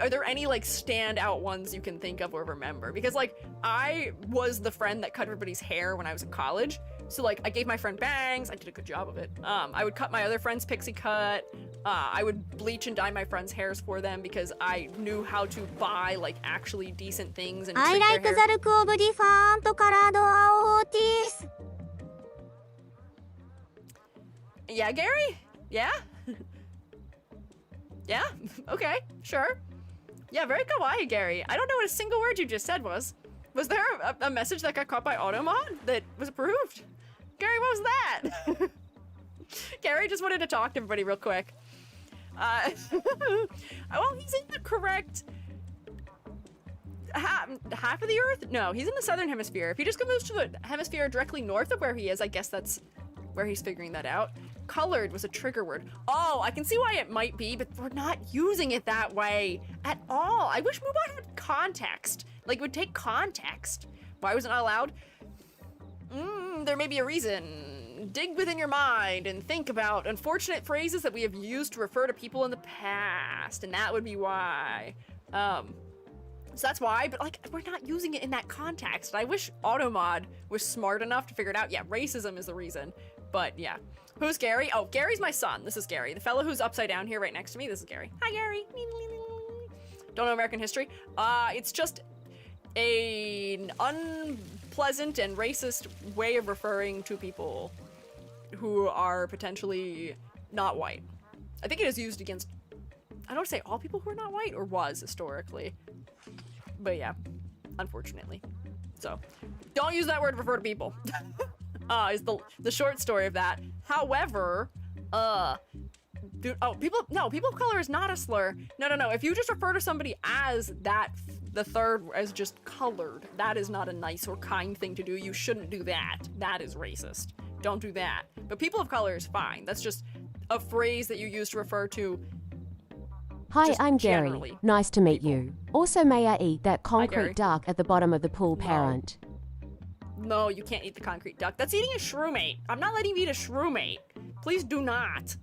are there any like standout ones you can think of or remember? Because like, I was the friend that cut everybody's hair when I was in college. So like, I gave my friend bangs, I did a good job of it. I would cut my other friend's pixie cut. I would bleach and dye my friends' hairs for them because I knew how to buy like actually decent things and treat I like their the hair. look of the font colored Otis. Yeah, Gary? Yeah? Yeah? Okay, sure. Yeah, very kawaii, Gary. I don't know what a single word you just said was. Was there a message that got caught by Automod that was approved? Gary, what was that? Gary just wanted to talk to everybody real quick. Well, he's in the correct half of the Earth? No, he's in the southern hemisphere. If he just moves to the hemisphere directly north of where he is, I guess that's where he's figuring that out. Colored was a trigger word. Oh, I can see why it might be, but we're not using it that way at all. I wish Moobot had context. Like, it would take context. Why was it not allowed? There may be a reason. Dig within your mind and think about unfortunate phrases that we have used to refer to people in the past, and that would be why. So that's why, but like, we're not using it in that context. I wish Automod was smart enough to figure it out. Yeah, racism is the reason, but yeah. Who's Gary? Oh, Gary's my son. This is Gary. The fellow who's upside down here right next to me, this is Gary. Hi, Gary. Don't know American history. It's just an unpleasant and racist way of referring to people who are potentially not white. I think it is used against, I don't say all people who are not white, or was historically. But yeah, unfortunately. So, don't use that word to refer to people. Is the short story of that. However, people of color is not a slur. No. If you just refer to somebody as that, the third as just colored, that is not a nice or kind thing to do. You shouldn't do that. That is racist. Don't do that. But people of color is fine. That's just a phrase that you use to refer to. Hi, I'm Gary. Generally. Nice to meet you. Also, may I eat that Gary. concrete duck at the bottom of the pool, No. parent? No, you can't eat the concrete duck. That's eating a shroomate. I'm not letting you eat a shroomate. Please do not.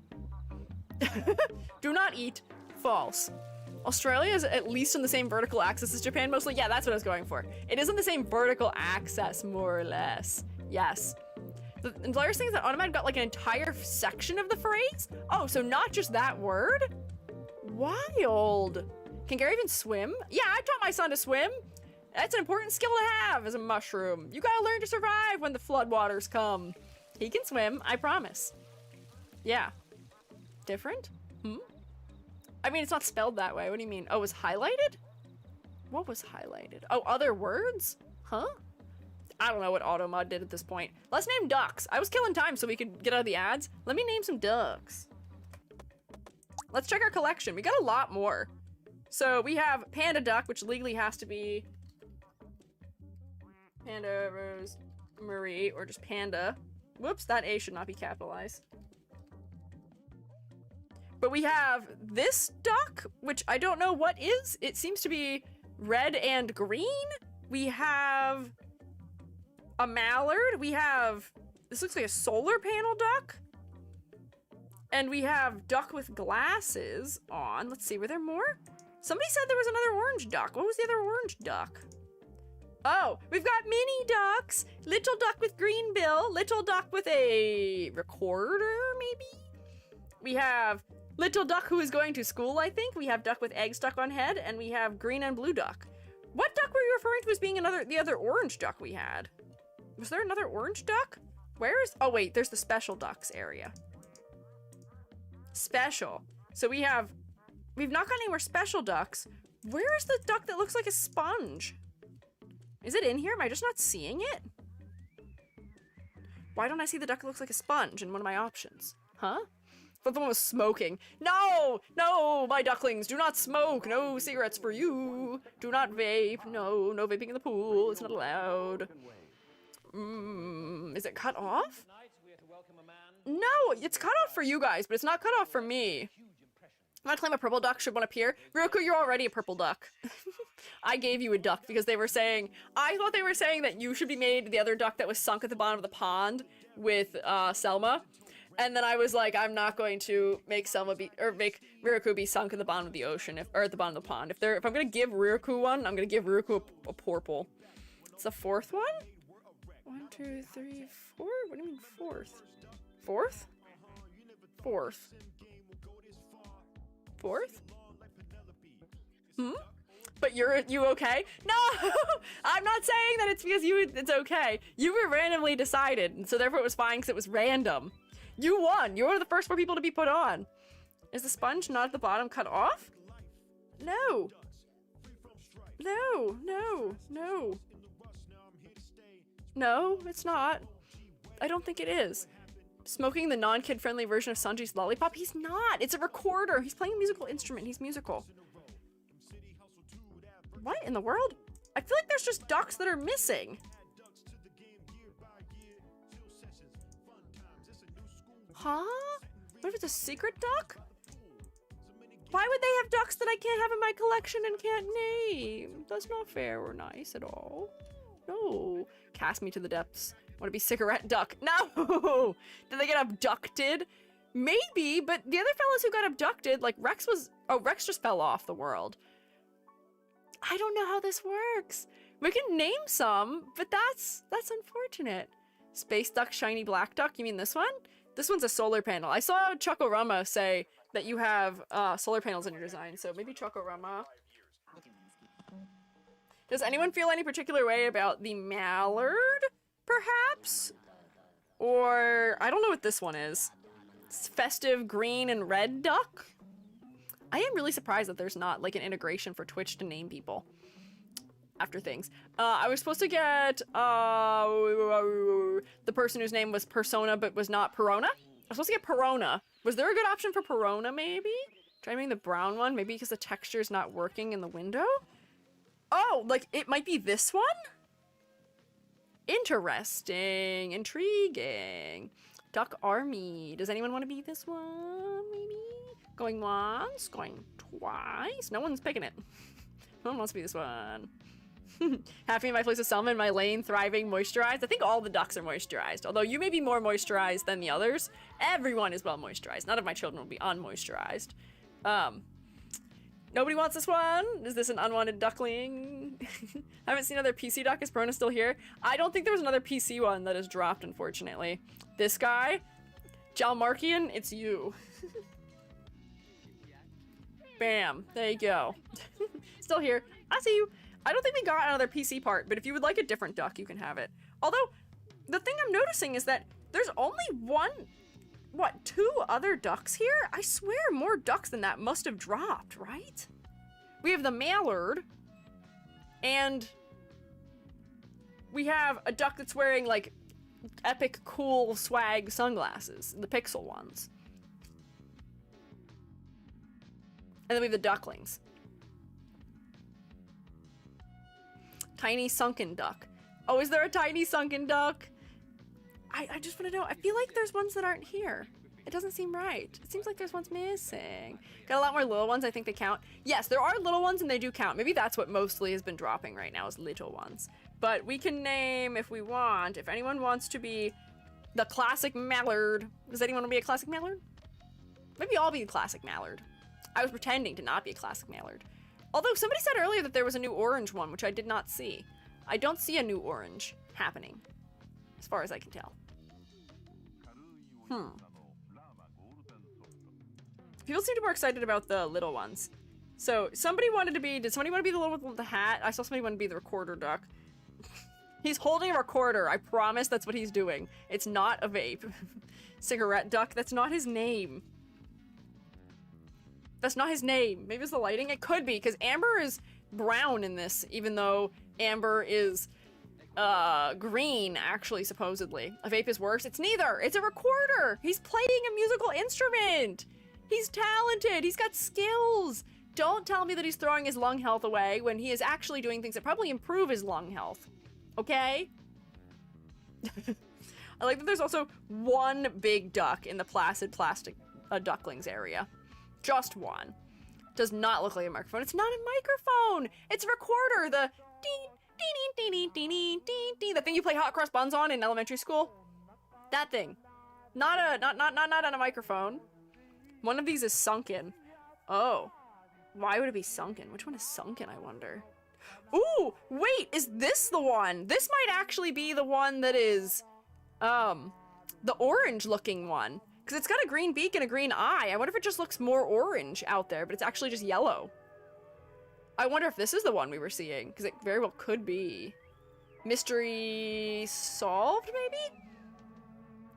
Do not eat. False. Australia is at least in the same vertical axis as Japan mostly. Yeah, that's what I was going for. It is in the same vertical axis, more or less. Yes. The hilarious thing is that Automat got like an entire section of the phrase. Oh, so not just that word? Wild. Can Gary even swim? Yeah, I taught my son to swim. That's an important skill to have as a mushroom. You gotta learn to survive when the floodwaters come. He can swim, I promise. Yeah. Different? I mean, it's not spelled that way. What do you mean? Oh, it was highlighted? What was highlighted? Oh, other words? Huh? I don't know what Automod did at this point. Let's name ducks. I was killing time so we could get out of the ads. Let me name some ducks. Let's check our collection. We got a lot more. So we have Panda Duck, which legally has to be Panda Rose Marie, or just Panda. Whoops, that A should not be capitalized. But we have this duck, which I don't know what is. It seems to be red and green. We have a mallard. We have, this looks like a solar panel duck. And we have duck with glasses on. Let's see, were there more? Somebody said there was another orange duck. What was the other orange duck? Oh, we've got mini ducks. Little duck with green bill. Little duck with a recorder, maybe? We have little duck who is going to school, I think. We have duck with egg stuck on head. And we have green and blue duck. What duck were you referring to as being the other orange duck we had? Was there another orange duck? Where is, oh wait, there's the special ducks area. Special. So we've not got any more special ducks. Where is the duck that looks like a sponge? Is it in here? Am I just not seeing it? Why don't I see the duck that looks like a sponge in one of my options? Huh? I thought the one was smoking. No! No, my ducklings, do not smoke. No cigarettes for you. Do not vape. No, no vaping in the pool. It's not allowed. Is it cut off? No, it's cut off for you guys, but it's not cut off for me. I'm gonna claim a purple duck should one appear. Ryoko, you're already a purple duck. I gave you a duck because they were saying, I thought they were saying that you should be made the other duck that was sunk at the bottom of the pond with Selma. And then I was like, I'm not going to make make Ryoko be sunk in the bottom of the ocean, or at the bottom of the pond. If I'm gonna give Ryoko one, I'm gonna give Ryoko a purple. It's the fourth one? 1, 2, 3, 4? What do you mean fourth? Fourth? Fourth. Fourth? But you okay? No! I'm not saying that it's because it's okay. You were randomly decided, and so therefore it was fine because it was random. You won! You were the first 4 people to be put on. Is the sponge not at the bottom cut off? No. No, no, no. No, it's not. I don't think it is. Smoking the non-kid friendly version of Sanji's lollipop? He's not. It's a recorder. He's playing a musical instrument. He's musical. What in the world? I feel like there's just ducks that are missing. Huh? What if it's a secret duck? Why would they have ducks that I can't have in my collection and can't name? That's not fair or nice at all. No. Cast me to the depths. Want to be cigarette duck? No! Did they get abducted? Maybe, but the other fellas who got abducted, like Rex was... Oh, Rex just fell off the world. I don't know how this works. We can name some, but that's unfortunate. Space duck, shiny black duck. You mean this one? This one's a solar panel. I saw Chocorama say that you have solar panels in your design, so maybe Chocorama. Does anyone feel any particular way about the mallard, perhaps? Or, I don't know what this one is. It's festive green and red duck? I am really surprised that there's not like an integration for Twitch to name people after things. I was supposed to get the person whose name was Persona but was not Perona. I was supposed to get Perona. Was there a good option for Perona maybe? Try making the brown one, maybe because the texture's not working in the window? Oh, like it might be this one? Interesting, intriguing. Duck Army. Does anyone want to be this one maybe? Going once, going twice. No one's picking it. No one wants to be this one. Happy in my place with Selma in my lane, thriving, moisturized. I think all the ducks are moisturized. Although you may be more moisturized than the others. Everyone is well moisturized. None of my children will be unmoisturized. Nobody wants this one? Is this an unwanted duckling? I haven't seen another PC duck. Is Perona still here? I don't think there was another PC one that has dropped, unfortunately. This guy? Jalmarkian, it's you. Bam. There you go. Still here. I see you. I don't think we got another PC part, but if you would like a different duck, you can have it. Although, the thing I'm noticing is that there's only two other ducks here? I swear more ducks than that must have dropped, right? We have the mallard, and we have a duck that's wearing, like, epic cool swag sunglasses, the pixel ones. And then we have the ducklings. Tiny sunken duck. Oh, is there a tiny sunken duck? I just want to know. I feel like there's ones that aren't here. It doesn't seem right. It seems like there's ones missing. Got a lot more little ones. I think they count. Yes, there are little ones and they do count. Maybe that's what mostly has been dropping right now is little ones. But we can name if we want. If anyone wants to be the classic mallard. Does anyone want to be a classic mallard? Maybe I'll be the classic mallard. I was pretending to not be a classic mallard. Although somebody said earlier that there was a new orange one, which I did not see. I don't see a new orange happening, as far as I can tell. People seem to be more excited about the little ones. So somebody wanted to be, did somebody want to be the little one with the hat? I saw somebody want to be the recorder duck. He's holding a recorder. I promise that's what he's doing. It's not a vape. Cigarette duck, that's not his name. That's not his name. Maybe it's the lighting? It could be, because Amber is brown in this, even though Amber is green, actually, supposedly. A vape is worse. It's neither. It's a recorder. He's playing a musical instrument. He's talented. He's got skills. Don't tell me that he's throwing his lung health away when he is actually doing things that probably improve his lung health. Okay? I like that there's also one big duck in the Placid Plastic Ducklings area. Just one. Does not look like a microphone. It's not a microphone. It's a recorder. The ding, ding, ding, ding, ding, ding, ding. The thing you play hot cross buns on in elementary school. That thing. Not on a microphone. One of these is sunken. Oh. Why would it be sunken? Which one is sunken, I wonder? Ooh, wait, is this the one? This might actually be the one that is, the orange-looking one. Because it's got a green beak and a green eye. I wonder if it just looks more orange out there, but it's actually just yellow. I wonder if this is the one we were seeing, because it very well could be. Mystery solved, maybe?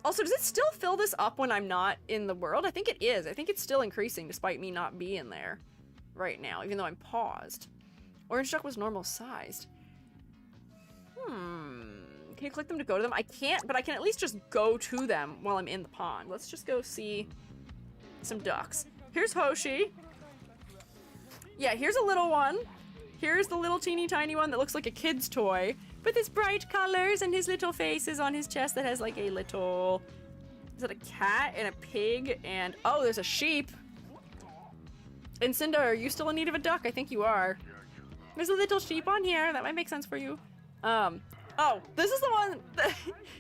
Also, does it still fill this up when I'm not in the world? I think it is. I think it's still increasing despite me not being there right now, even though I'm paused. Orange duck was normal sized. Can you click them to go to them? I can't, but I can at least just go to them while I'm in the pond. Let's just go see some ducks. Here's Hoshi. Yeah, here's a little one. Here's the little teeny tiny one that looks like a kid's toy with his bright colors and his little faces on his chest that has like a little... Is that a cat and a pig and... Oh, there's a sheep. And Cinda, are you still in need of a duck? I think you are. There's a little sheep on here. That might make sense for you. Oh, this is the one that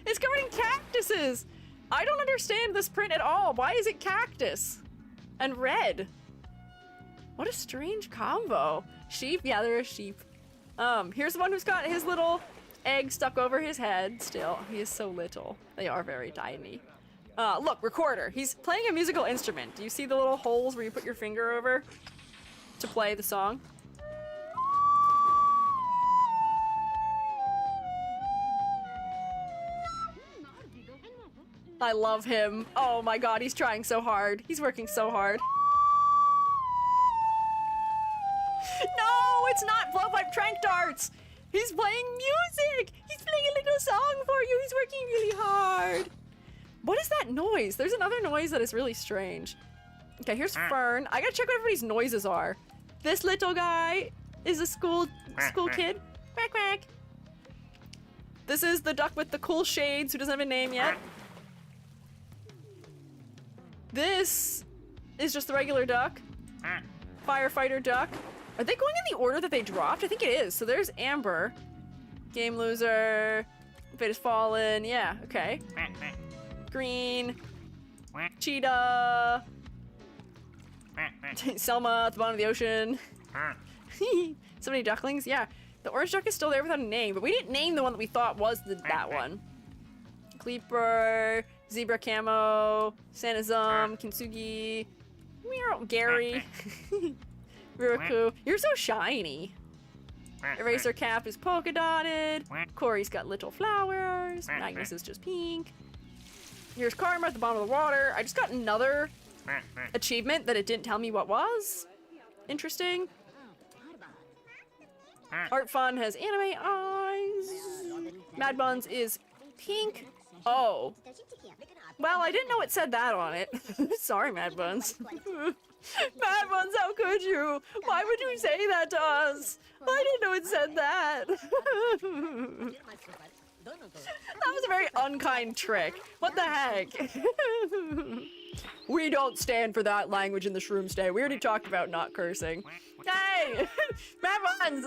it's covered in cactuses. I don't understand this print at all. Why is it cactus and red? What a strange combo. Sheep? Yeah, they're a sheep. Here's the one who's got his little egg stuck over his head still. He is so little. They are very tiny. Look, recorder. He's playing a musical instrument. Do you see the little holes where you put your finger over to play the song? I love him. Oh my god, he's trying so hard. He's working so hard. No, it's not blowpipe trank darts. He's playing music. He's playing a little song for you. He's working really hard. What is that noise? There's another noise that is really strange. Okay, here's Fern. I gotta check what everybody's noises are. This little guy is a school kid. Quack, quack. This is the duck with the cool shades who doesn't have a name yet. This is just the regular duck. Firefighter duck. Are they going in the order that they dropped? I think it is. So there's Amber. Game loser. Fate has fallen. Yeah, okay. Green. Cheetah. Selma at the bottom of the ocean. So many ducklings. Yeah. The orange duck is still there without a name, but we didn't name the one that we thought was that one. Cleeper. Zebra camo. Sanizum. Kintsugi. Gary. Ruku. You're so shiny. Eraser cap is polka dotted. Corey's got little flowers. Magnus is just pink. Here's Karma at the bottom of the water. I just got another achievement that it didn't tell me what was. Interesting. Art Fun has anime eyes. Mad Buns is pink. Oh. Well, I didn't know it said that on it. Sorry, Mad Buns. Mad Buns, how could you? Why would you say that to us? I didn't know it said that. That was a very unkind trick. What the heck? We don't stand for that language in the Shroom Stay. We already talked about not cursing. Hey! Mad Buns!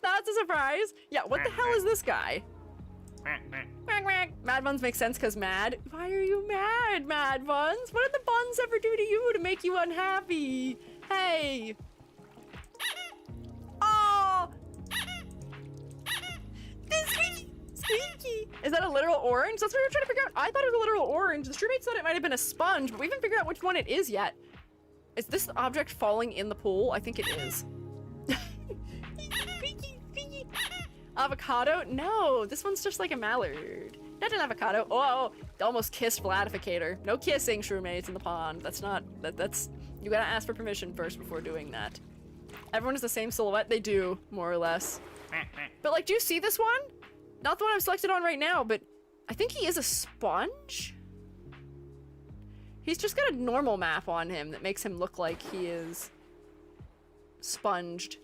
That's a surprise. Yeah, what the hell is this guy? Mad Buns makes sense because mad. Why are you mad, Mad Buns? What did the buns ever do to you to make you unhappy? Hey! Oh! Squeaky! Is that a literal orange? That's what we were trying to figure out. I thought it was a literal orange. The streammates thought it might have been a sponge, but we haven't figured out which one it is yet. Is this object falling in the pool? I think it is. Avocado? No, this one's just like a mallard. Not an avocado. Oh, almost kissed Vladificator. No kissing, shroommates, in the pond. That's not, that's, you gotta ask for permission first before doing that. Everyone has the same silhouette? They do, more or less. But like, do you see this one? Not the one I'm selected on right now, but I think he is a sponge? He's just got a normal map on him that makes him look like he is sponged.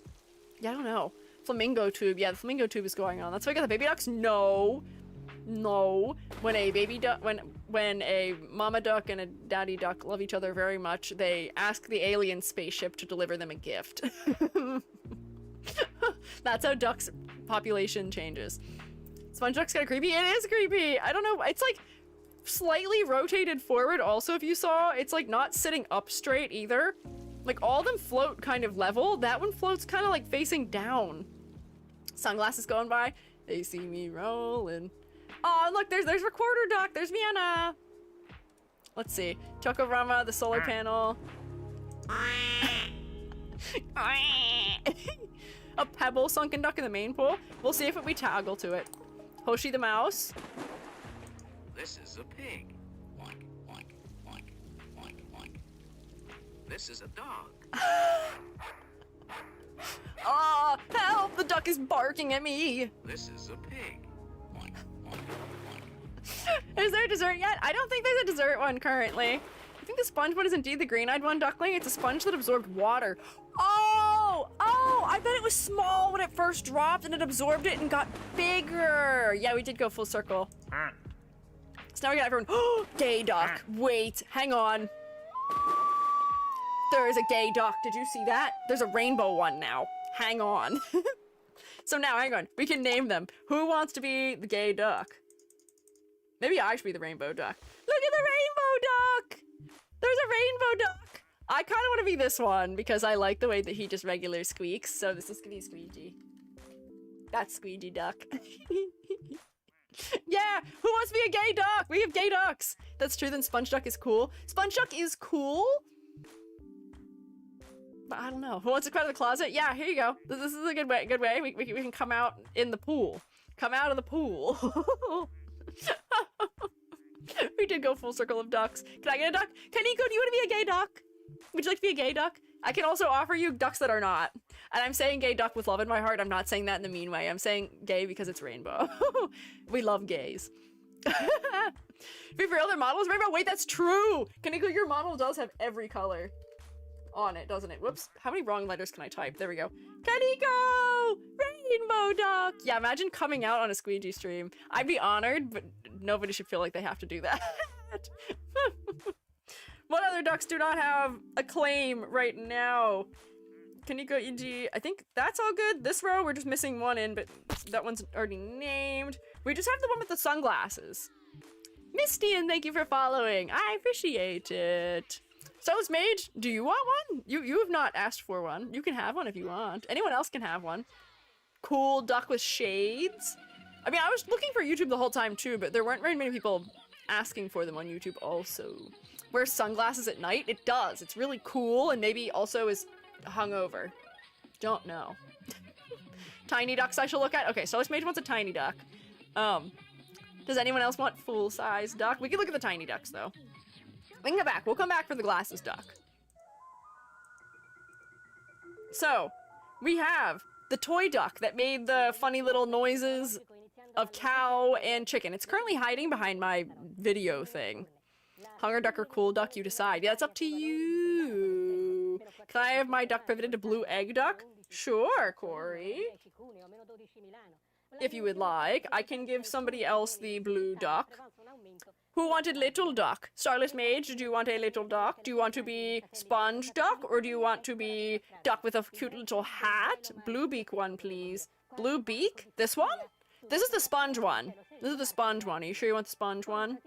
Yeah, I don't know. Flamingo tube. Yeah, the flamingo tube is going on. That's why I got the baby ducks. No. No. When a baby duck, when a mama duck and a daddy duck love each other very much, they ask the alien spaceship to deliver them a gift. That's how ducks population changes. Sponge duck's kind of creepy. It is creepy. I don't know. It's like slightly rotated forward. Also, if you saw, it's like not sitting up straight either. Like all of them float kind of level. That one floats kind of like facing down. Sunglasses going by. They see me rolling. Oh, look, there's Recorder Duck. There's Vienna. Let's see. Chokorama, the solar panel. A pebble sunken duck in the main pool. We'll see if we toggle to it. Hoshi the mouse. This is a pig. Oink, oink, oink, oink, oink. This is a dog. Ah, help! The duck is barking at me. This is a pig. One. Is there a dessert yet? I don't think there's a dessert one currently. I think the sponge one is indeed the green-eyed one, duckling. It's a sponge that absorbed water. Oh! Oh! I bet it was small when it first dropped and it absorbed it and got bigger. Yeah, we did go full circle. So now we got everyone. Oh, gay duck. Wait, hang on. There is a gay duck. Did you see that? There's a rainbow one now. Hang on. So now, hang on. We can name them. Who wants to be the gay duck? Maybe I should be the rainbow duck. Look at the rainbow duck! There's a rainbow duck! I kind of want to be this one because I like the way that he just regular squeaks. So this is gonna be Squiiji. That's Squiiji duck. Yeah! Who wants to be a gay duck? We have gay ducks! That's true, then Sponge Duck is cool. Sponge Duck is cool? But I don't know. Who wants to come out of the closet? Yeah, here you go. This is a good way. Good way. We can come out in the pool. Come out of the pool. We did go full circle of ducks. Can I get a duck? Kaniko, do you want to be a gay duck? Would you like to be a gay duck? I can also offer you ducks that are not. And I'm saying gay duck with love in my heart. I'm not saying that in the mean way. I'm saying gay because it's rainbow. We love gays. Be real, their model is rainbow. Wait, that's true. Kaniko, your model does have every color on it, doesn't it? Whoops. How many wrong letters can I type? There we go. Kaniko! Rainbow duck! Yeah, imagine coming out on a Squiiji stream. I'd be honored, but nobody should feel like they have to do that. What other ducks do not have a claim right now? Kaniko, EG, I think that's all good. This row, we're just missing one in, but that one's already named. We just have the one with the sunglasses. Misty, and thank you for following. I appreciate it. Stylus Mage, do you want one? You have not asked for one. You can have one if you want. Anyone else can have one. Cool duck with shades. I mean, I was looking for YouTube the whole time too, but there weren't very many people asking for them on YouTube also. Wears sunglasses at night? It does. It's really cool and maybe also is hungover. Don't know. Tiny ducks I shall look at? Okay, Stylus Mage wants a tiny duck. Does anyone else want full-size duck? We can look at the tiny ducks though. We can come back. We'll come back for the glasses duck. So, we have the toy duck that made the funny little noises of cow and chicken. It's currently hiding behind my video thing. Hunger duck or cool duck, you decide. Yeah, it's up to you. Can I have my duck pivoted to blue egg duck? Sure, Corey. If you would like, I can give somebody else the blue duck. Who wanted little duck? Starless Mage, do you want a little duck? Do you want to be sponge duck? Or do you want to be duck with a cute little hat? Blue beak one, please. Blue beak? This one? This is the sponge one. This is the sponge one. Are you sure you want the sponge one?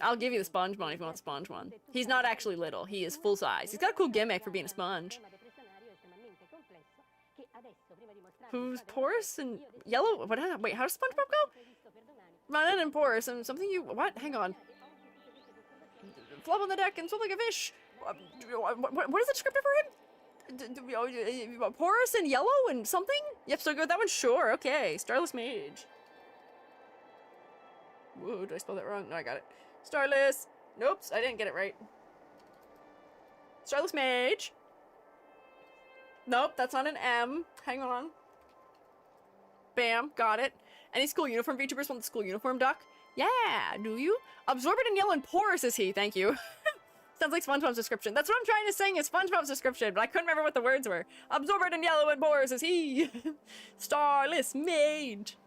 I'll give you the sponge one if you want the sponge one. He's not actually little. He is full size. He's got a cool gimmick for being a sponge. Who's porous and yellow? What? Wait, how does SpongeBob go? Running and porous and something you... What? Hang on. Flop on the deck and swim like a fish. What is the descriptor for him? Porous and yellow and something? Yep, so go with that one? Sure, okay. Starless Mage. Whoa, did I spell that wrong? No, I got it. Starless. Nope, I didn't get it right. Starless Mage. Nope, that's not an M. Hang on. Bam, got it. Any school uniform VTubers want the school uniform duck? Yeah, do you? Absorbent and yellow and porous is he, thank you. Sounds like SpongeBob's description. That's what I'm trying to sing is SpongeBob's description, but I couldn't remember what the words were. Absorbent and yellow and porous is he. Starless Mage.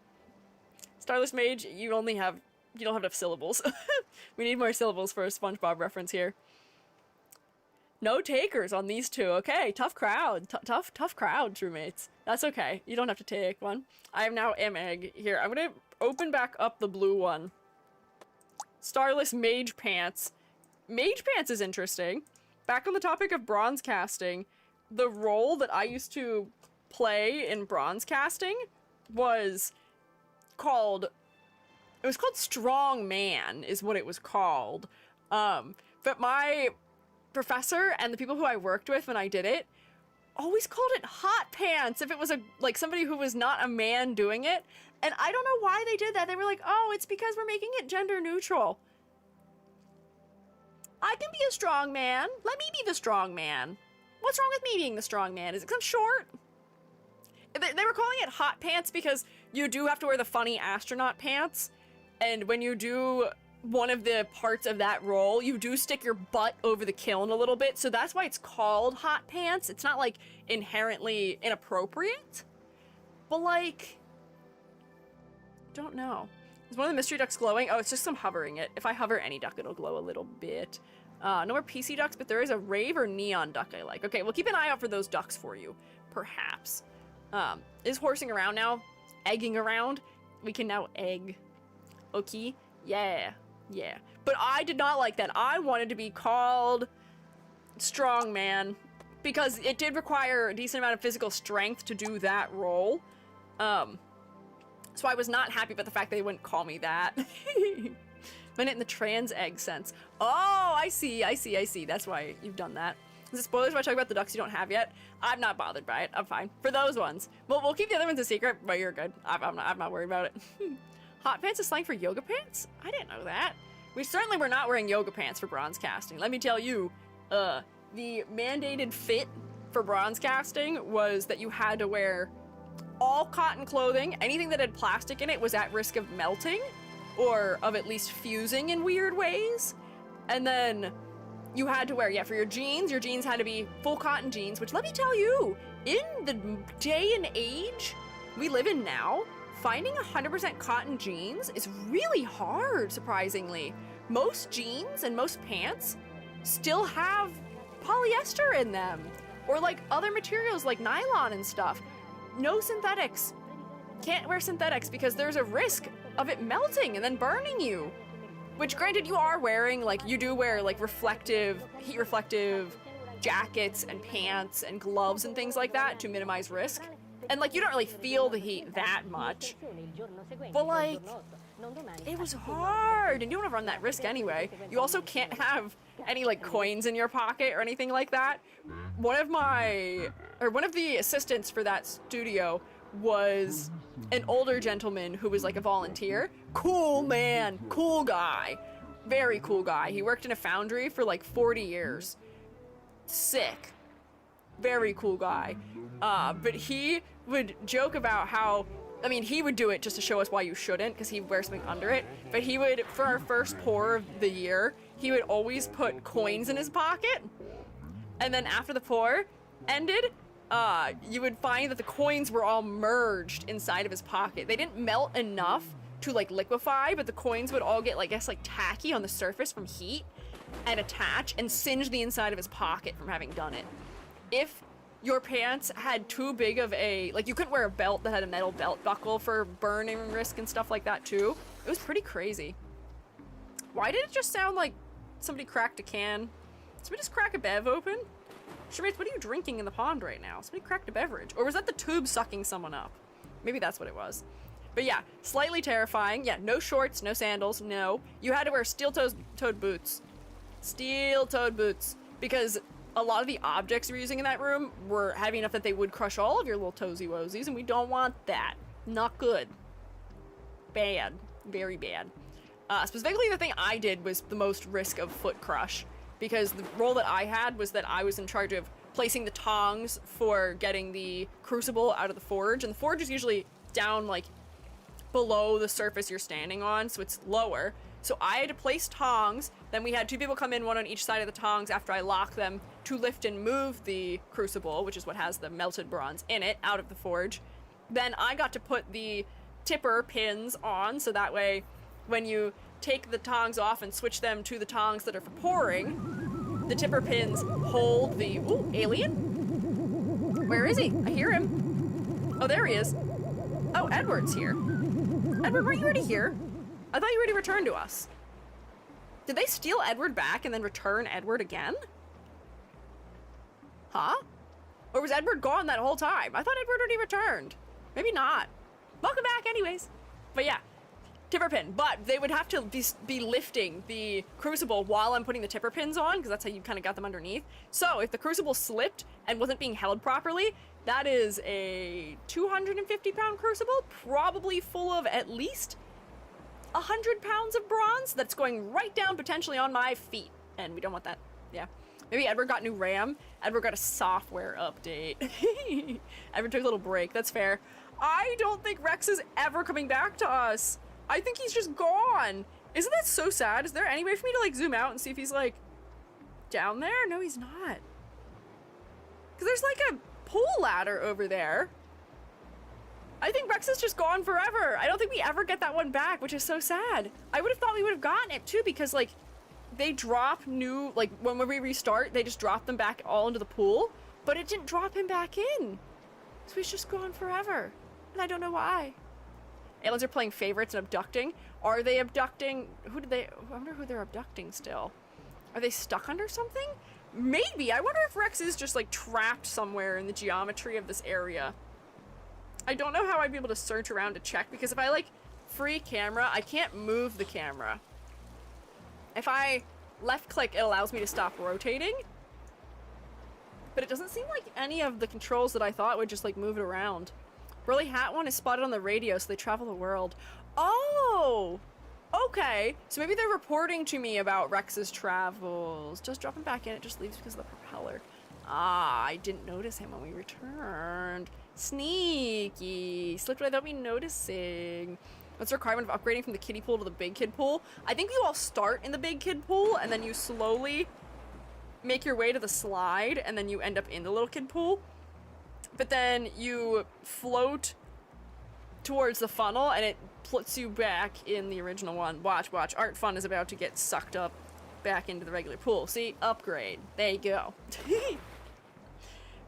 Starless Mage, you don't have enough syllables. We need more syllables for a SpongeBob reference here. No takers on these two. Okay, tough crowd. Tough crowd, Truemates. That's okay. You don't have to take one. I am now M-Egg. Here, I'm gonna open back up the blue one. Starless Mage Pants. Mage Pants is interesting. Back on the topic of bronze casting, the role that I used to play in bronze casting was called... It was called Strong Man, is what it was called. But my professor and the people who I worked with when I did it always called it Hot Pants if it was somebody who was not a man doing it. And I don't know why they did that. They were like, oh, it's because we're making it gender neutral. I can be a strong man. Let me be the strong man. What's wrong with me being the strong man? Is it 'cause I'm short? They were calling it hot pants because you do have to wear the funny astronaut pants, and when you do one of the parts of that role, you do stick your butt over the kiln a little bit, so that's why it's called hot pants. It's not, like, inherently inappropriate, but, like, don't know. Is one of the mystery ducks glowing? Oh, it's just I'm hovering it. If I hover any duck, it'll glow a little bit. No more PC ducks, but there is a rave or neon duck I like. Okay, we'll keep an eye out for those ducks for you, perhaps. Is horsing around now? Egging around? We can now egg. Okay? Yeah. Yeah. But I did not like that. I wanted to be called strongman because it did require a decent amount of physical strength to do that role. So I was not happy about the fact they wouldn't call me that. Meant it in the trans egg sense. Oh, I see. That's why you've done that. Is it spoilers if I talk about the ducks you don't have yet? I'm not bothered by it. I'm fine. For those ones. We'll keep the other ones a secret, but you're good. I'm not worried about it. Hot pants is slang for yoga pants? I didn't know that. We certainly were not wearing yoga pants for bronze casting. Let me tell you, the mandated fit for bronze casting was that you had to wear all cotton clothing. Anything that had plastic in it was at risk of melting or of at least fusing in weird ways. And then you had to wear, for your jeans had to be full cotton jeans, which let me tell you, in the day and age we live in now, finding 100% cotton jeans is really hard, surprisingly. Most jeans and most pants still have polyester in them, or like other materials like nylon and stuff. No synthetics. Can't wear synthetics because there's a risk of it melting and then burning you. Which, granted, you are wearing, like, you do wear, like, heat reflective jackets and pants and gloves and things like that to minimize risk. And, like, you don't really feel the heat that much. But, like, it was hard, and you don't want to run that risk anyway. You also can't have any, like, coins in your pocket or anything like that. One of the assistants for that studio was an older gentleman who was like a volunteer. Cool man, cool guy, very cool guy. He worked in a foundry for like 40 years. Sick. Very cool guy. But he would joke about how, I mean, he would do it just to show us why you shouldn't, because he'd wear something under it. But he would, for our first pour of the year, he would always put coins in his pocket. And then after the pour ended, you would find that the coins were all merged inside of his pocket. They didn't melt enough to like liquefy, but the coins would all get, like, I guess, like tacky on the surface from heat and attach and singe the inside of his pocket from having done it. If your pants had too big of a, like, you couldn't wear a belt that had a metal belt buckle for burning risk and stuff like that too. It was pretty crazy. Why did it just sound like somebody cracked a can? Somebody just crack a bev open? Shemate, what are you drinking in the pond right now? Somebody cracked a beverage. Or was that the tube sucking someone up? Maybe that's what it was. But yeah, slightly terrifying. Yeah, no shorts, no sandals, no. You had to wear steel-toed boots. Steel-toed boots. Because a lot of the objects you were using in that room were heavy enough that they would crush all of your little toesy-woesies, and we don't want that. Not good. Bad. Very bad. Specifically, the thing I did was the most risk of foot crush. Because the role that I had was that I was in charge of placing the tongs for getting the crucible out of the forge. And the forge is usually down, like, below the surface you're standing on, so it's lower. So I had to place tongs, then we had two people come in, one on each side of the tongs after I locked them to lift and move the crucible, which is what has the melted bronze in it, out of the forge. Then I got to put the tipper pins on, so that way when you take the tongs off and switch them to the tongs that are for pouring, the tipper pins hold the... Ooh, alien? Where is he? I hear him. Oh, there he is. Oh, Edward's here. Edward, were you already here? I thought you already returned to us. Did they steal Edward back and then return Edward again? Huh? Or was Edward gone that whole time? I thought Edward already returned. Maybe not. Welcome back anyways. But yeah, tipper pin. But they would have to be lifting the crucible while I'm putting the tipper pins on, because that's how you kind of got them underneath. So if the crucible slipped and wasn't being held properly, that is a 250-pound crucible, probably full of at least 100 pounds of bronze that's going right down potentially on my feet. And we don't want that. Yeah. Maybe Edward got new RAM. Edward got a software update. Edward took a little break. That's fair. I don't think Rex is ever coming back to us. I think he's just gone. Isn't that so sad? Is there any way for me to like zoom out and see if he's like down there? No, he's not. Because there's like a pole ladder over there. I think Rex is just gone forever. I don't think we ever get that one back, which is so sad. I would have thought we would have gotten it too, because like they drop new, like when we restart, they just drop them back all into the pool, but it didn't drop him back in. So he's just gone forever. And I don't know why. Aliens are playing favorites and abducting. Are they abducting? I wonder who they're abducting still. Are they stuck under something? Maybe. I wonder if Rex is just like trapped somewhere in the geometry of this area. I don't know how I'd be able to search around to check, because if I like free camera, I can't move the camera. If I left click, it allows me to stop rotating. But it doesn't seem like any of the controls that I thought would just like move it around. Burly Hat One is spotted on the radio, so they travel the world. Oh! Okay. So maybe they're reporting to me about Rex's travels. Just drop him back in, it just leaves because of the propeller. Ah, I didn't notice him when we returned. Sneaky. Slipped without me noticing. What's the requirement of upgrading from the kiddie pool to the big kid pool? I think you all start in the big kid pool, and then you slowly make your way to the slide, and then you end up in the little kid pool. But then you float towards the funnel, and it puts you back in the original one. Watch, watch. Art Fun is about to get sucked up back into the regular pool. See? Upgrade. There you go.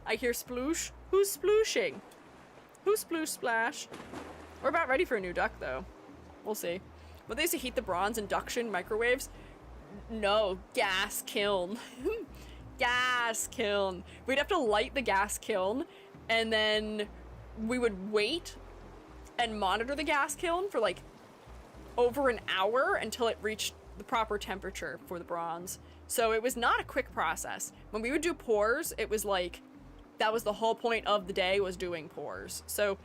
I hear sploosh. Who's splooshing? Who's sploosh splash? We're about ready for a new duck, though. We'll see. Would they used to heat the bronze induction microwaves? No. Gas kiln. Gas kiln. We'd have to light the gas kiln, and then we would wait and monitor the gas kiln for like over an hour until it reached the proper temperature for the bronze. So it was not a quick process. When we would do pours, it was like that was the whole point of the day, was doing pours. So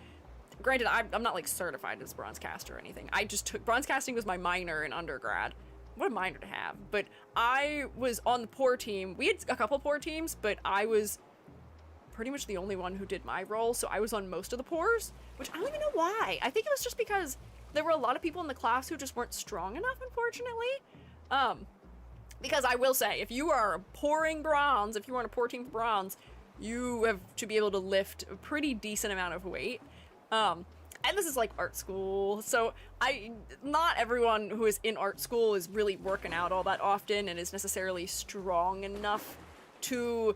granted, I'm not like certified as a bronze caster or anything. I just took bronze casting was my minor in undergrad. What a minor to have. But I was on the pour team. We had a couple pour teams, but I was pretty much the only one who did my role, so I was on most of the pours, which I don't even know why. I think it was just because there were a lot of people in the class who just weren't strong enough, unfortunately. Because I will say, if you are pouring bronze, if you are on a pour team for bronze, you have to be able to lift a pretty decent amount of weight. And this is like art school, so not everyone who is in art school is really working out all that often and is necessarily strong enough to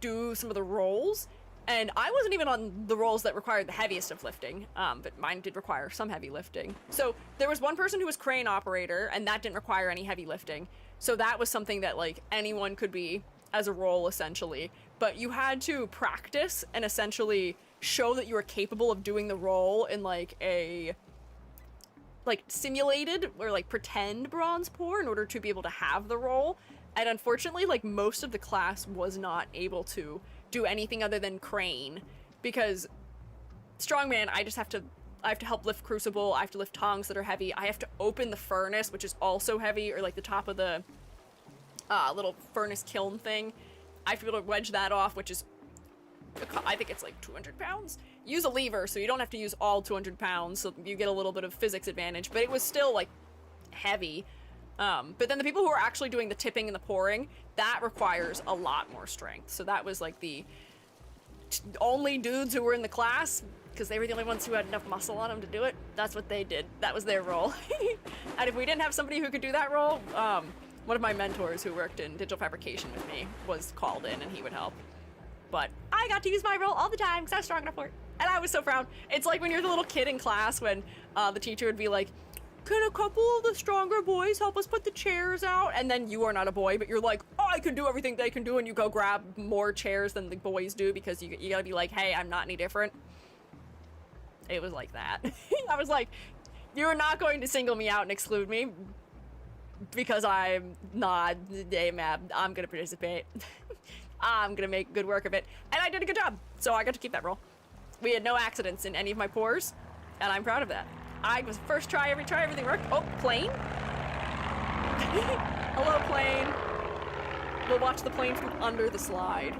do some of the roles. And I wasn't even on the roles that required the heaviest of lifting, but mine did require some heavy lifting. So there was one person who was crane operator, and that didn't require any heavy lifting. So that was something that like anyone could be as a role, essentially. But you had to practice and essentially show that you were capable of doing the role in like a like simulated or like pretend bronze pour in order to be able to have the role. And unfortunately, like most of the class was not able to do anything other than crane, because strongman, I have to help lift crucible, I have to lift tongs that are heavy, I have to open the furnace, which is also heavy, or like the top of the little furnace kiln thing. I have to be able to wedge that off, which is, I think it's like 200 pounds. Use a lever, so you don't have to use all 200 pounds, so you get a little bit of physics advantage, but it was still like heavy. But then the people who are actually doing the tipping and the pouring, that requires a lot more strength. So that was like the only dudes who were in the class, because they were the only ones who had enough muscle on them to do it. That's what they did. That was their role. And if we didn't have somebody who could do that role, one of my mentors who worked in digital fabrication with me was called in and he would help. But I got to use my role all the time because I was strong enough for it. And I was so proud. It's like when you're the little kid in class when the teacher would be like, can a couple of the stronger boys help us put the chairs out? And then you are not a boy, but you're like, oh, I can do everything they can do, and you go grab more chairs than the boys do because you gotta be like, hey, I'm not any different. It was like that. I was like, you're not going to single me out and exclude me because I'm not AMAB. I'm gonna participate. I'm gonna make good work of it. And I did a good job, so I got to keep that role. We had no accidents in any of my pours, and I'm proud of that. I was first try, everything worked. Oh, plane. Hello, plane. We'll watch the plane from under the slide.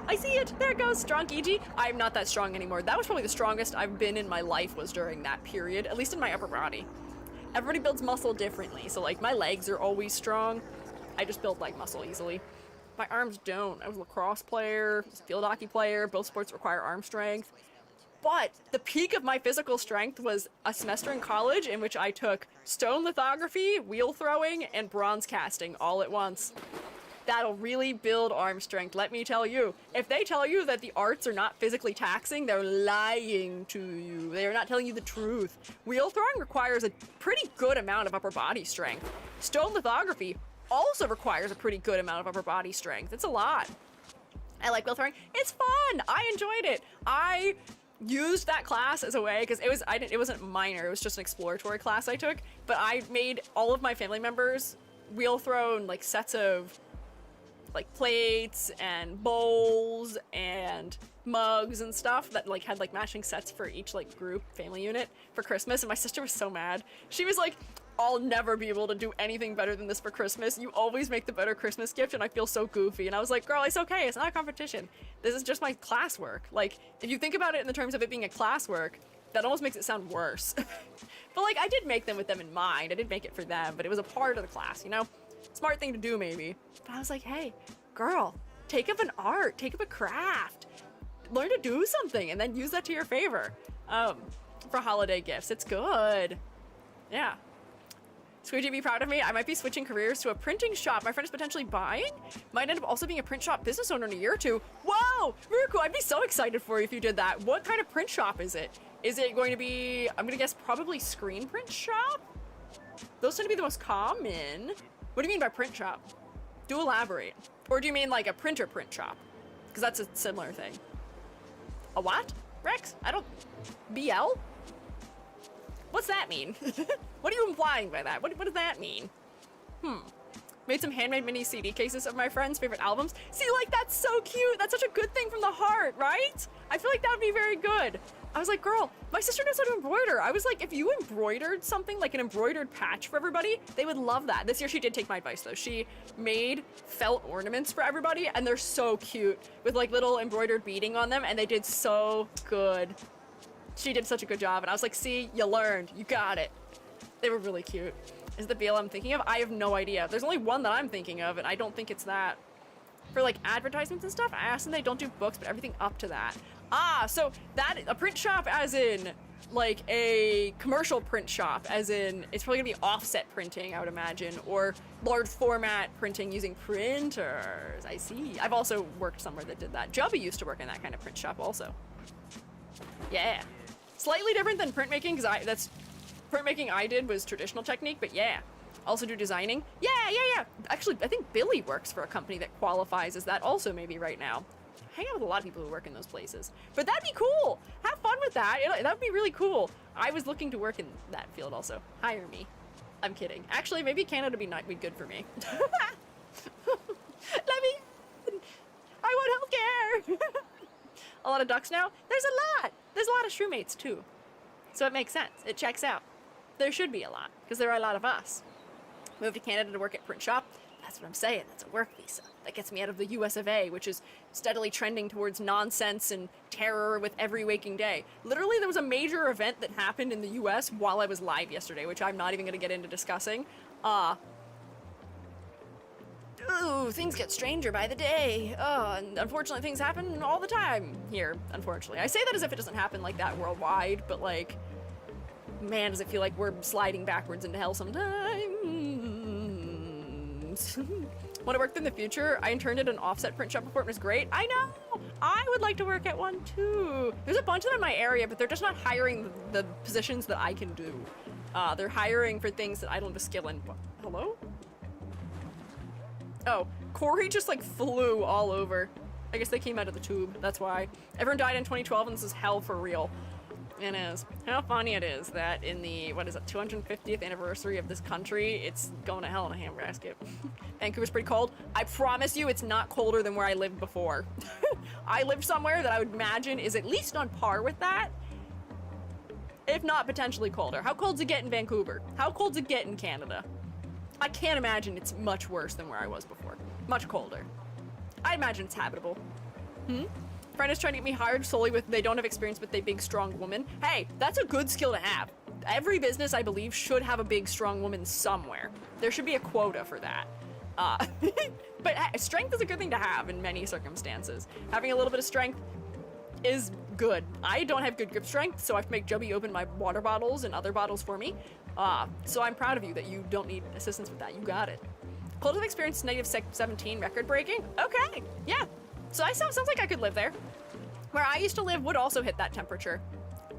I see it. There it goes. Strong EG. I'm not that strong anymore. That was probably the strongest I've been in my life was during that period, at least in my upper body. Everybody builds muscle differently. So like my legs are always strong. I just build like muscle easily. My arms don't. I was a lacrosse player, field hockey player. Both sports require arm strength. But the peak of my physical strength was a semester in college in which I took stone lithography, wheel throwing, and bronze casting all at once. That'll really build arm strength, let me tell you. If they tell you that the arts are not physically taxing, they're lying to you. They are not telling you the truth. Wheel throwing requires a pretty good amount of upper body strength. Stone lithography also requires a pretty good amount of upper body strength. It's a lot. I like wheel throwing. It's fun. I enjoyed it. I used that class as a way because it wasn't minor. It was just an exploratory class I took. But I made all of my family members wheel throw in like sets of like plates and bowls and mugs and stuff that like had like matching sets for each like group family unit for Christmas. And my sister was so mad. She was like, I'll never be able to do anything better than this for Christmas. You always make the better Christmas gift and I feel so goofy. And I was like, girl, it's okay. It's not a competition. This is just my classwork. Like, if you think about it in the terms of it being a classwork, that almost makes it sound worse. But like, I did make them with them in mind. I didn't make it for them, but it was a part of the class, you know? Smart thing to do, maybe. But I was like, hey, girl, take up an art, take up a craft, learn to do something, and then use that to your favor. For holiday gifts, it's good. Yeah. Squiiji, be proud of me. I might be switching careers to a printing shop my friend is potentially buying. Might end up also being a print shop business owner in a year or two. Whoa, very cool. I'd be so excited for you if you did that. What kind of print shop is it? Is it going to be, I'm gonna guess probably screen print shop? Those tend to be the most common. What do you mean by print shop? Do elaborate. Or do you mean like a printer print shop? Because that's a similar thing. A what? Rex? I don't... BL? What's that mean? What are you implying by that? What does that mean? Made some handmade mini CD cases of my friends' favorite albums. See, like, that's so cute. That's such a good thing from the heart, right? I feel like that would be very good. I was like, girl, my sister knows how to embroider. I was like, if you embroidered something, like an embroidered patch for everybody, they would love that. This year she did take my advice, though. She made felt ornaments for everybody, and they're so cute with, like, little embroidered beading on them, and they did so good. She did such a good job, and I was like, see, you learned. You got it. They were really cute. Is the BL I'm thinking of? I have no idea. There's only one that I'm thinking of, and I don't think it's that. For, like, advertisements and stuff, I asked them they don't do books, but everything up to that. Ah, so that, a print shop as in, like, a commercial print shop, as in, it's probably gonna be offset printing, I would imagine, or large format printing using printers. I see. I've also worked somewhere that did that. Jubby used to work in that kind of print shop also. Yeah. Slightly different than printmaking, because printmaking I did was traditional technique, but yeah. Also do designing. Yeah. Actually, I think Billy works for a company that qualifies as that also maybe right now. Hang out with a lot of people who work in those places. But that'd be cool. Have fun with that. That'd be really cool. I was looking to work in that field also. Hire me. I'm kidding. Actually, maybe Canada would be good for me. I want healthcare. A lot of ducks now? There's a lot. There's a lot of shroommates too. So it makes sense. It checks out. There should be a lot, because there are a lot of us. Moved to Canada to work at print shop. That's what I'm saying. That's a work visa. That gets me out of the US of A, which is steadily trending towards nonsense and terror with every waking day. Literally, there was a major event that happened in the US while I was live yesterday, which I'm not even going to get into discussing. Ooh, things get stranger by the day. And unfortunately, things happen all the time here, unfortunately. I say that as if it doesn't happen like that worldwide, but like, man, does it feel like we're sliding backwards into hell sometimes. When I worked in the future, I interned at an offset print shop before. It was great. I know! I would like to work at one too. There's a bunch of them in my area, but they're just not hiring the positions that I can do. They're hiring for things that I don't have a skill in. Hello? Oh, Corey just like flew all over. I guess they came out of the tube, that's why. Everyone died in 2012 and this is hell for real. It is. How funny it is that in the, 250th anniversary of this country, it's going to hell in a handbasket. Vancouver's pretty cold. I promise you it's not colder than where I lived before. I lived somewhere that I would imagine is at least on par with that, if not potentially colder. How cold's it get in Vancouver? How cold's it get in Canada? I can't imagine it's much worse than where I was before. Much colder. I imagine it's habitable. Friend is trying to get me hired solely with they don't have experience with a big, strong woman. Hey, that's a good skill to have. Every business, I believe, should have a big, strong woman somewhere. There should be a quota for that. But strength is a good thing to have in many circumstances. Having a little bit of strength is good. I don't have good grip strength, so I have to make Joby open my water bottles and other bottles for me. So I'm proud of you that you don't need assistance with that. You got it. Cold have experienced negative 17 record breaking. Okay, yeah. So sounds like I could live there. Where I used to live would also hit that temperature.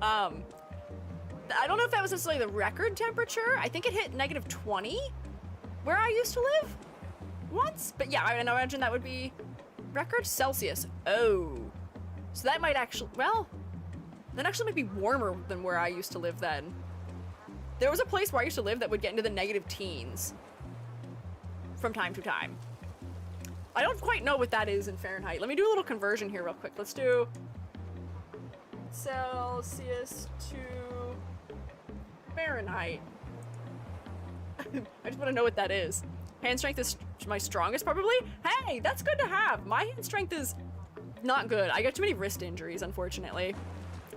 I don't know if that was necessarily the record temperature. I think it hit negative 20 where I used to live once. But yeah, I imagine that would be record Celsius. Oh. So that might actually, well, that actually might be warmer than where I used to live then. There was a place where I used to live that would get into the negative teens from time to time. I don't quite know what that is in Fahrenheit. Let me do a little conversion here real quick. Let's do Celsius to Fahrenheit. I just want to know what that is. Hand strength is my strongest, probably. Hey, that's good to have. My hand strength is not good. I got too many wrist injuries, unfortunately.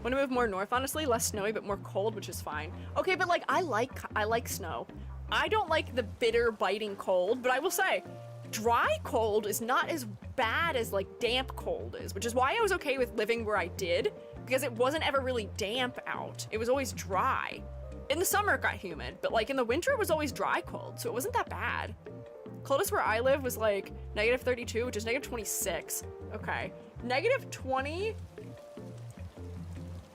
Want to move more north, honestly. Less snowy, but more cold, which is fine. Okay, but like, I like snow. I don't like the bitter, biting cold, but I will say, dry cold is not as bad as like damp cold is, which is why I was okay with living where I did, because it wasn't ever really damp out. It was always dry. In the summer it got humid, but like in the winter it was always dry cold, so it wasn't that bad. Coldest where I live was like negative 32, which is negative 26. Okay. Negative 20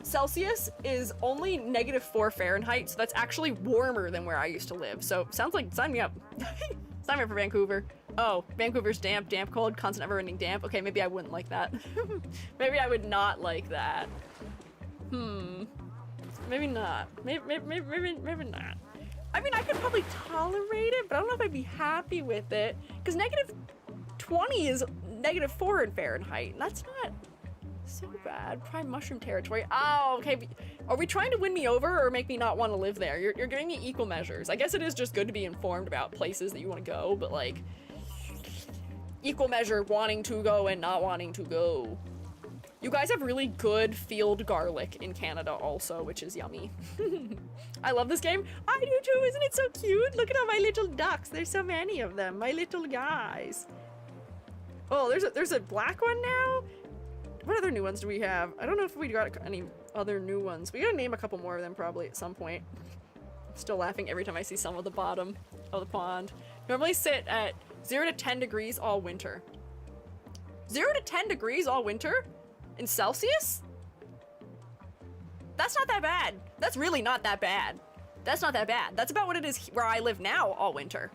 Celsius is only negative 4 Fahrenheit, so that's actually warmer than where I used to live. So sounds like, sign me up. Sign me up for Vancouver. Oh, Vancouver's damp, cold, constant never-ending damp. Okay, maybe I wouldn't like that. Maybe I would not like that. Maybe not. Maybe not. I mean, I could probably tolerate it, but I don't know if I'd be happy with it. Because negative 20 is negative 4 in Fahrenheit, and that's not so bad. Prime mushroom territory. Oh, okay. Are we trying to win me over or make me not want to live there? You're giving me equal measures. I guess it is just good to be informed about places that you want to go, but like, equal measure wanting to go and not wanting to go. You guys have really good field garlic in Canada also, which is yummy. I love this game. I do too, isn't it so cute? Look at all my little ducks. There's so many of them, my little guys. Oh, there's a black one now? What other new ones do we have? I don't know if we got any other new ones. We gotta name a couple more of them probably at some point. I'm still laughing every time I see some at the bottom of the pond. Normally sit at 0 to 10 degrees all winter. 0 to 10 degrees all winter? In Celsius? That's not that bad. That's really not that bad. That's not that bad. That's about what it is where I live now all winter.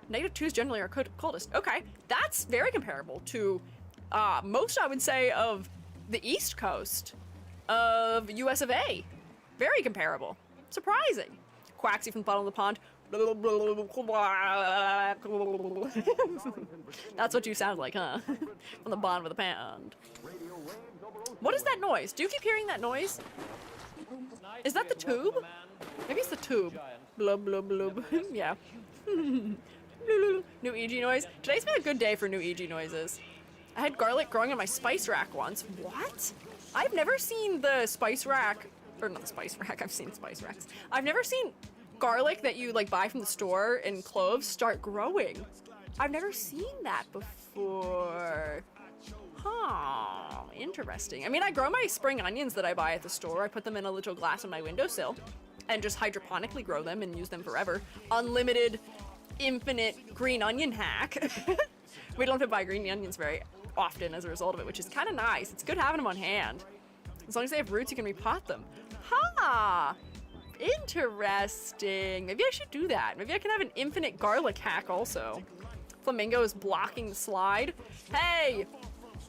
Negative 2s generally are coldest. Okay, that's very comparable to most, I would say, of the East Coast of US of A. Very comparable. Surprising. Quaxie from the bottom of the pond. That's what you sound like, huh? From the bottom of the pond. What is that noise? Do you keep hearing that noise? Is that the tube? Maybe it's the tube. Blub, blub, blub. Yeah. New EG noise. Today's been a good day for new EG noises. I had garlic growing in my spice rack once. What? I've never seen the spice rack, or not the spice rack, I've seen spice racks. I've never seen garlic that you like buy from the store and cloves start growing. I've never seen that before. Huh, interesting. I mean, I grow my spring onions that I buy at the store. I put them in a little glass on my windowsill and just hydroponically grow them and use them forever. Unlimited, infinite green onion hack. We don't have to buy green onions very often as a result of it, which is kind of nice. It's good having them on hand. As long as they have roots, you can repot them. Ha! Interesting. Maybe I should do that. Maybe I can have an infinite garlic hack also. Flamingo is blocking the slide. Hey!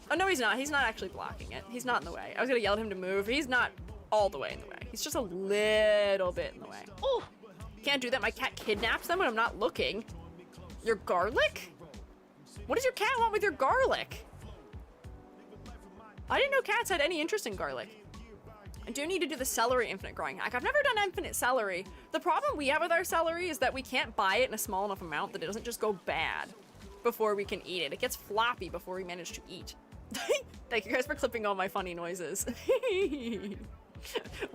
Oh, no, he's not. He's not actually blocking it. He's not in the way. I was gonna yell at him to move. He's not all the way in the way. He's just a little bit in the way. Oh! Can't do that. My cat kidnaps them when I'm not looking. Your garlic? What does your cat want with your garlic? I didn't know cats had any interest in garlic. I do need to do the celery infinite growing hack. I've never done infinite celery. The problem we have with our celery is that we can't buy it in a small enough amount that it doesn't just go bad before we can eat it. It gets floppy before we manage to eat. Thank you guys for clipping all my funny noises.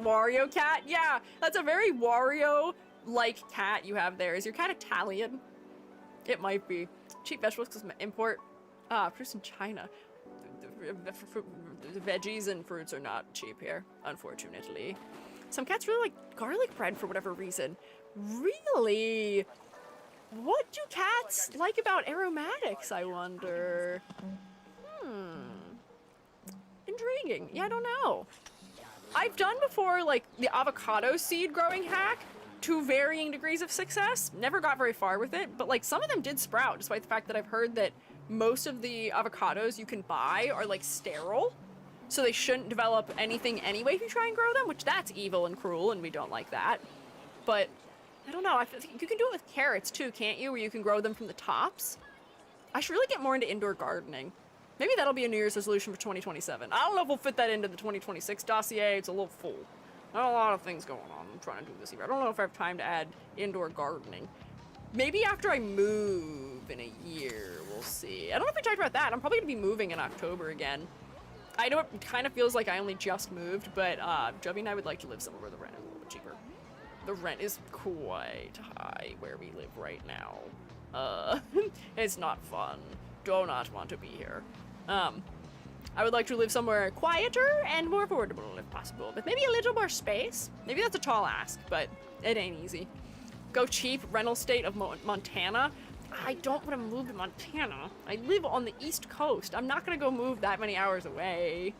Wario cat? Yeah, that's a very Wario-like cat you have there. Is your cat Italian? It might be. Cheap vegetables because import. Produced in China. The veggies and fruits are not cheap here, unfortunately. Some cats really like garlic bread for whatever reason. Really? What do cats like about aromatics, I wonder? Intriguing. Yeah, I don't know. I've done before, like, the avocado seed growing hack to varying degrees of success. Never got very far with it, but, like, some of them did sprout, despite the fact that I've heard that most of the avocados you can buy are, like, sterile. So they shouldn't develop anything anyway if you try and grow them, which that's evil and cruel, and we don't like that. But, I don't know. I think you can do it with carrots, too, can't you? Where you can grow them from the tops. I should really get more into indoor gardening. Maybe that'll be a New Year's resolution for 2027. I don't know if we'll fit that into the 2026 dossier. It's a little full. Not a lot of things going on. I'm trying to do this year. I don't know if I have time to add indoor gardening. Maybe after I move in a year, we'll see. I don't know if we talked about that. I'm probably going to be moving in October again. I know it kind of feels like I only just moved, but Jubby and I would like to live somewhere where the rent is a little bit cheaper. The rent is quite high where we live right now. It's not fun. Do not want to be here. I would like to live somewhere quieter and more affordable if possible, but maybe a little more space. Maybe that's a tall ask, but it ain't easy. Go cheap, rental state of Montana. I don't want to move to Montana. I live on the East Coast. I'm not going to go move that many hours away.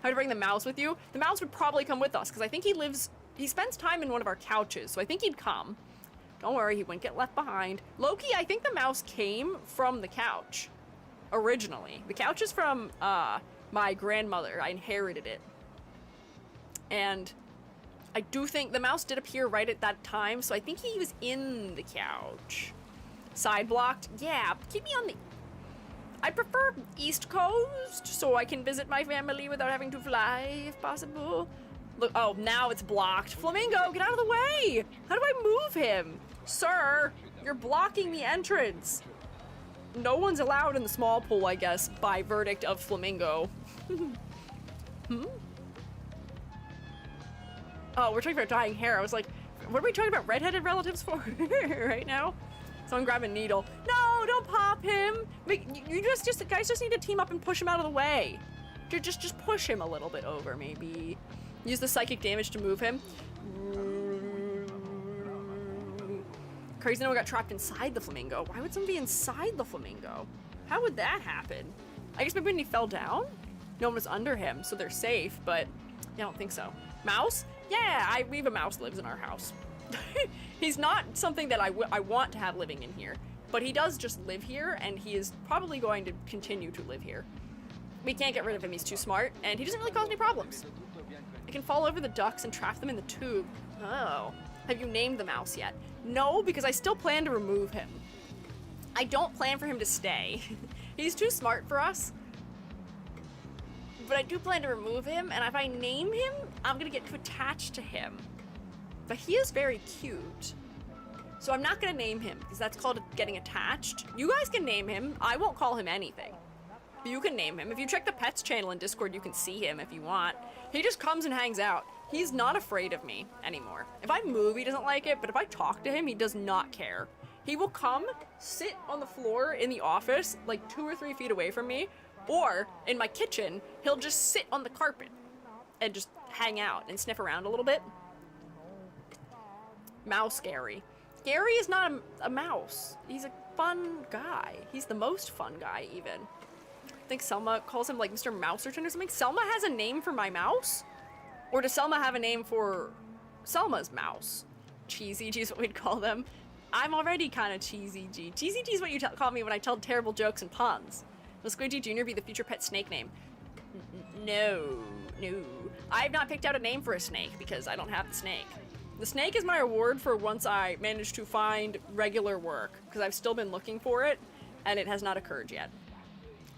How to bring the mouse with you? The mouse would probably come with us, because I think he spends time in one of our couches, so I think he'd come. Don't worry, he wouldn't get left behind. Loki, I think the mouse came from the couch. Originally. The couch is from my grandmother. I inherited it. And I do think the mouse did appear right at that time, so I think he was in the couch. Side blocked? Yeah, keep me on the... I prefer East Coast, so I can visit my family without having to fly, if possible. Look, oh, now it's blocked. Flamingo, get out of the way! How do I move him? Sir, you're blocking the entrance. No one's allowed in the small pool, I guess, by verdict of Flamingo. Oh, we're talking about dyeing hair. I was like, what are we talking about redheaded relatives for right now? Someone grab a needle. No, don't pop him. You the guys just need to team up and push him out of the way. Just push him a little bit over, maybe. Use the psychic damage to move him. Crazy no one got trapped inside the flamingo. Why would someone be inside the flamingo? How would that happen? I guess maybe when he fell down? No one was under him, so they're safe, but I don't think so. Mouse? Yeah, we have a mouse lives in our house. He's not something that I want to have living in here, but he does just live here, and he is probably going to continue to live here. We can't get rid of him, he's too smart, and he doesn't really cause any problems. I can fall over the ducks and trap them in the tube. Oh. Have you named the mouse yet? No, because I still plan to remove him. I don't plan for him to stay. He's too smart for us. But I do plan to remove him, and if I name him, I'm gonna get too attached to him. But he is very cute. So I'm not gonna name him, because that's called getting attached. You guys can name him. I won't call him anything. But you can name him. If you check the pets channel in Discord, you can see him if you want. He just comes and hangs out. He's not afraid of me anymore. If I move, he doesn't like it, but if I talk to him, he does not care. He will come, sit on the floor in the office, like 2 or 3 feet away from me, or in my kitchen, he'll just sit on the carpet and just hang out and sniff around a little bit. Mouse Gary. Gary is not a mouse. He's a fun guy. He's the most fun guy, even. I think Selma calls him like Mr. Mouserton or something. Selma has a name for my mouse? Or does Selma have a name for Selma's mouse? Cheesy G is what we'd call them. I'm already kind of Cheesy G. Cheesy G is what you call me when I tell terrible jokes and puns. Will Squiiji Jr. be the future pet snake name? No. I have not picked out a name for a snake because I don't have the snake. The snake is my reward for once I manage to find regular work, because I've still been looking for it, and it has not occurred yet.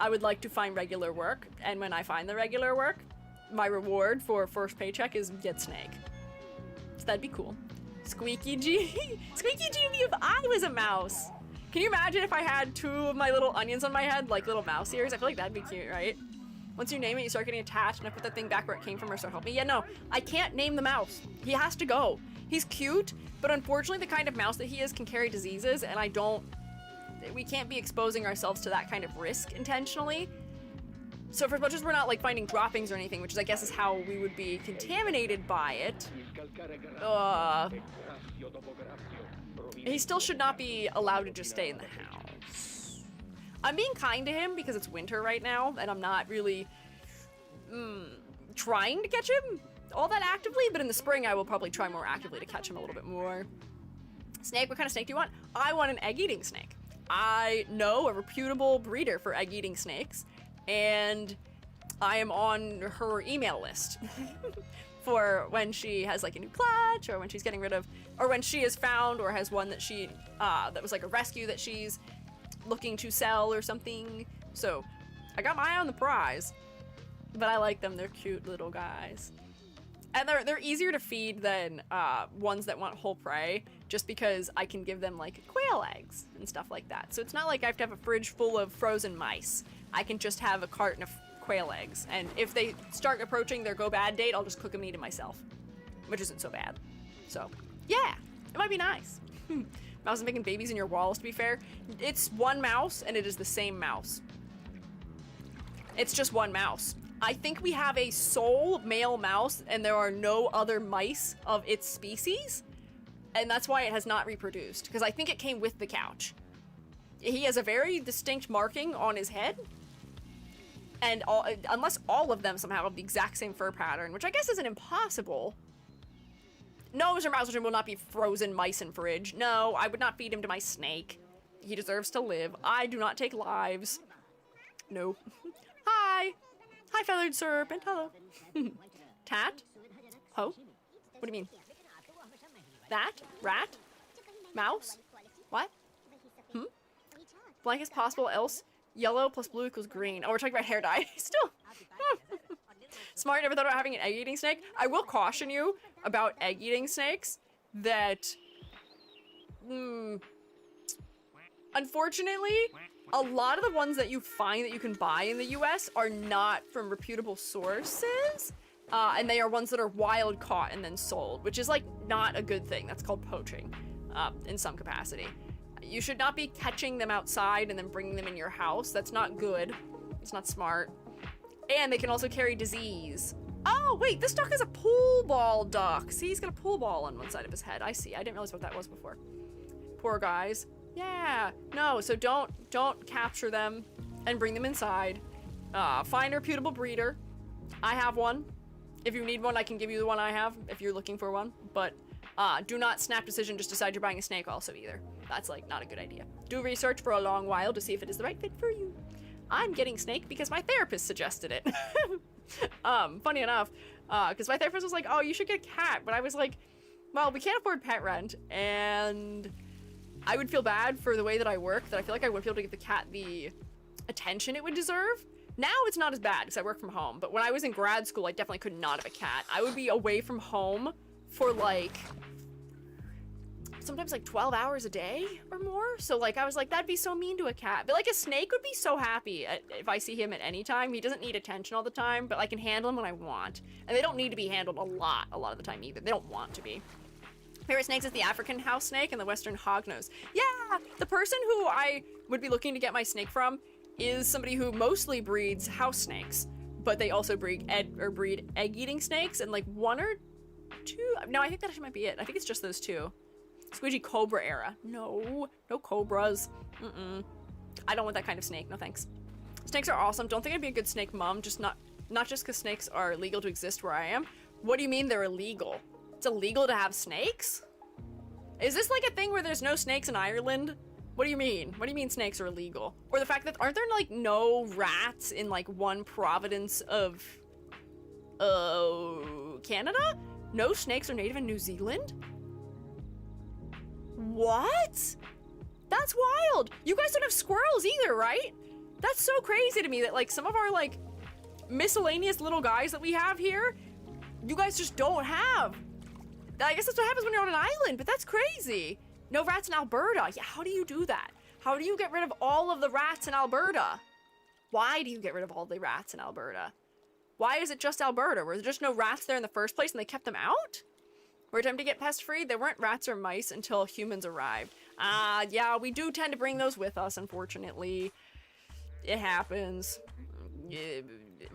I would like to find regular work, and when I find the regular work, my reward for first paycheck is get snake. So that'd be cool. Squeaky G. Squeaky G if I was a mouse. Can you imagine if I had 2 of my little onions on my head, like little mouse ears? I feel like that'd be cute, right? Once you name it, you start getting attached, and I put that thing back where it came from, or so help me. Yeah, no, I can't name the mouse. He has to go. He's cute, but unfortunately the kind of mouse that he is can carry diseases, and we can't be exposing ourselves to that kind of risk intentionally. So for as much as we're not like finding droppings or anything, which is I guess is how we would be contaminated by it, he still should not be allowed to just stay in the house. I'm being kind to him because it's winter right now, and I'm not really trying to catch him all that actively, but in the spring I will probably try more actively to catch him a little bit more. Snake, what kind of snake do you want? I want an egg-eating snake. I know a reputable breeder for egg-eating snakes, and I am on her email list for when she has like a new clutch, or when she's getting rid of, or when she has found or has one that she, that was like a rescue that she's looking to sell or something. So I got my eye on the prize, but I like them. They're cute little guys. And they're easier to feed than ones that want whole prey, just because I can give them like quail eggs and stuff like that. So it's not like I have to have a fridge full of frozen mice. I can just have a carton of quail eggs, and if they start approaching their go bad date, I'll just cook them and eat them myself, which isn't so bad. So yeah, it might be nice. Mouse is making babies in your walls, to be fair. It's one mouse, and it is the same mouse. It's just one mouse. I think we have a sole male mouse, and there are no other mice of its species, and that's why it has not reproduced, because I think it came with the couch. He has a very distinct marking on his head, and unless all of them somehow have the exact same fur pattern, which I guess isn't impossible. No, Mr. Mouse will not be frozen mice in fridge. No, I would not feed him to my snake. He deserves to live. I do not take lives. No. Hi. Hi, feathered serpent. Hello. Tat? Oh? What do you mean? That? Rat? Mouse? What? Blank as possible, else yellow plus blue equals green. Oh, we're talking about hair dye. Still. Smart, never thought about having an egg-eating snake? I will caution you about egg-eating snakes that... unfortunately, a lot of the ones that you find that you can buy in the US are not from reputable sources, and they are ones that are wild caught and then sold, which is like not a good thing. That's called poaching in some capacity. You should not be catching them outside and then bringing them in your house. That's not good. It's not smart. And they can also carry disease. Oh, wait, this duck is a pool ball duck. See, he's got a pool ball on one side of his head. I see. I didn't realize what that was before. Poor guys. Yeah. No, so don't capture them and bring them inside. Find a reputable breeder. I have one. If you need one, I can give you the one I have if you're looking for one. But do not snap decision, just decide you're buying a snake also either. That's like not a good idea. Do research for a long while to see if it is the right fit for you. I'm getting snake because my therapist suggested it. Funny enough, because my therapist was like, oh, you should get a cat. But I was like, well, we can't afford pet rent, and I would feel bad for the way that I work, that I feel like I wouldn't be able to give the cat the attention it would deserve. Now it's not as bad because I work from home, but when I was in grad school, I definitely could not have a cat. I would be away from home for like, sometimes like 12 hours a day or more. So like, I was like, that'd be so mean to a cat. But like a snake would be so happy if I see him at any time. He doesn't need attention all the time, but I can handle him when I want. And they don't need to be handled a lot of the time either. They don't want to be. Favorite snakes is the African house snake and the Western hognose. Yeah, the person who I would be looking to get my snake from is somebody who mostly breeds house snakes, but they also breed egg-eating snakes, and like one or two. No, I think that actually might be it. I think it's just those two. Squiiji cobra era. No cobras. I don't want that kind of snake. No thanks. Snakes are awesome. Don't think I'd be a good snake mom. Just not just because snakes are illegal to exist where I am. What do you mean they're illegal? It's illegal to have snakes? Is this like a thing where there's no snakes in Ireland? What do you mean? What do you mean snakes are illegal? Or the fact that aren't there like no rats in like one province of Canada? No snakes are native in New Zealand? What? That's wild. You guys don't have squirrels either, right? That's so crazy to me that like some of our like miscellaneous little guys that we have here, you guys just don't have. I guess that's what happens when you're on an island, but that's crazy. No rats in Alberta. Yeah, how do you do that? How do you get rid of all of the rats in Alberta? Why do you get rid of all the rats in Alberta? Why is it just Alberta? Were there just no rats there in the first place and they kept them out? We're attempting to get pest-free. There weren't rats or mice until humans arrived. Yeah, we do tend to bring those with us, unfortunately. It happens. Yeah,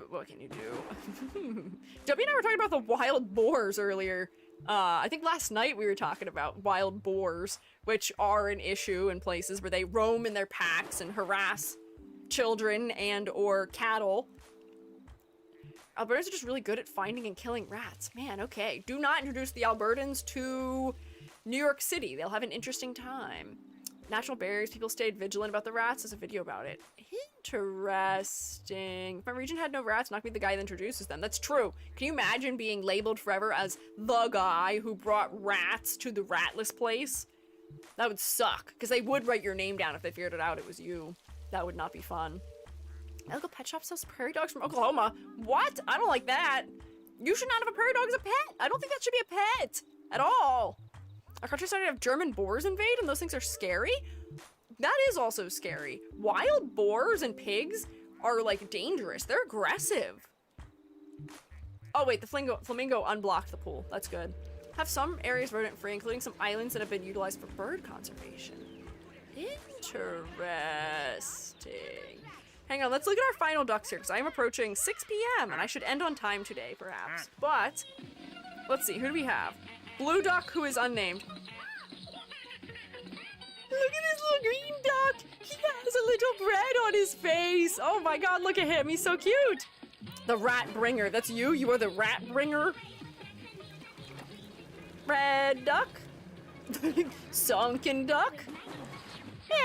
what can you do? Debbie and I were talking about the wild boars earlier. I think last night we were talking about wild boars, which are an issue in places where they roam in their packs and harass children and or cattle. Albertans are just really good at finding and killing rats. Man, okay. Do not introduce the Albertans to New York City. They'll have an interesting time. Natural barriers. People stayed vigilant about the rats. There's a video about it. Interesting. If my region had no rats, not be the guy that introduces them. That's true. Can you imagine being labeled forever as the guy who brought rats to the ratless place? That would suck, because they would write your name down if they figured it out it was you. That would not be fun. Local pet shop sells prairie dogs from Oklahoma. What? I don't like that. You should not have a prairie dog as a pet. I don't think that should be a pet at all. Our country started to have German boars invade, and those things are scary. That is also scary. Wild boars and pigs are like dangerous. They're aggressive. Oh wait, the flamingo unblocked the pool. That's good. Have some areas rodent free, including some islands that have been utilized for bird conservation. Interesting. Hang on, let's look at our final ducks here, because I'm approaching 6 p.m. and I should end on time today, perhaps. But, let's see, who do we have? Blue duck, who is unnamed. Look at this little green duck! He has a little bread on his face! Oh my god, look at him, he's so cute! The rat bringer, that's you? You are the rat bringer? Red duck? Sunken duck?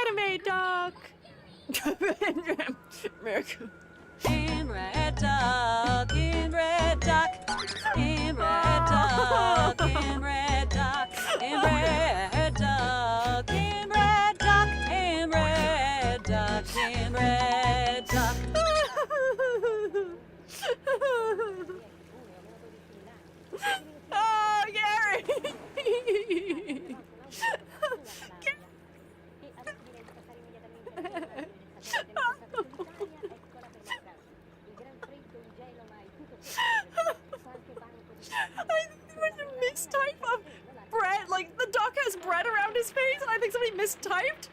Anime duck! America. In red duck, in red duck, in red duck, in red duck, in red duck, in red duck, in red duck, in red duck. Oh, Gary! I think there was a mistype of bread. Like, the duck has bread around his face, and I think somebody mistyped.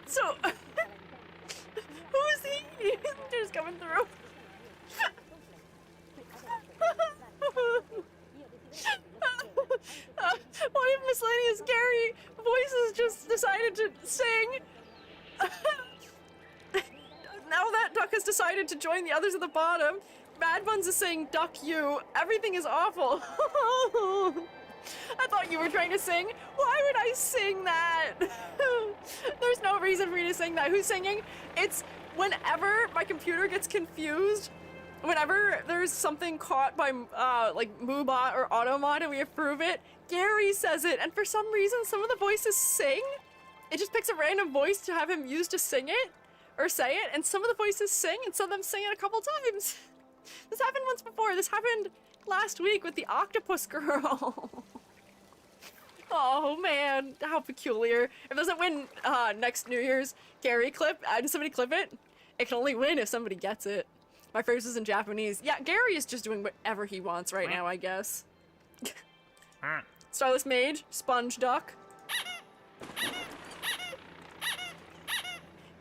So, who is he? He's just coming through. What if miscellaneous Gary voices just decided to sing? Now that duck has decided to join the others at the bottom. Bad Buns is saying duck you. Everything is awful. I thought you were trying to sing. Why would I sing that? There's no reason for me to sing that. Who's singing? It's whenever my computer gets confused. Whenever there's something caught by like Moobot or Automod and we approve it, Gary says it, and for some reason some of the voices sing. It just picks a random voice to have him use to sing it or say it, and some of the voices sing and some of them sing it a couple times. This happened once before. This happened last week with the octopus girl. Oh man, how peculiar. If it doesn't win next New Year's Gary clip, and somebody clip it, it can only win if somebody gets it. My phrase is in Japanese. Yeah, Gary is just doing whatever he wants right now, I guess. Starless Mage, Sponge Duck.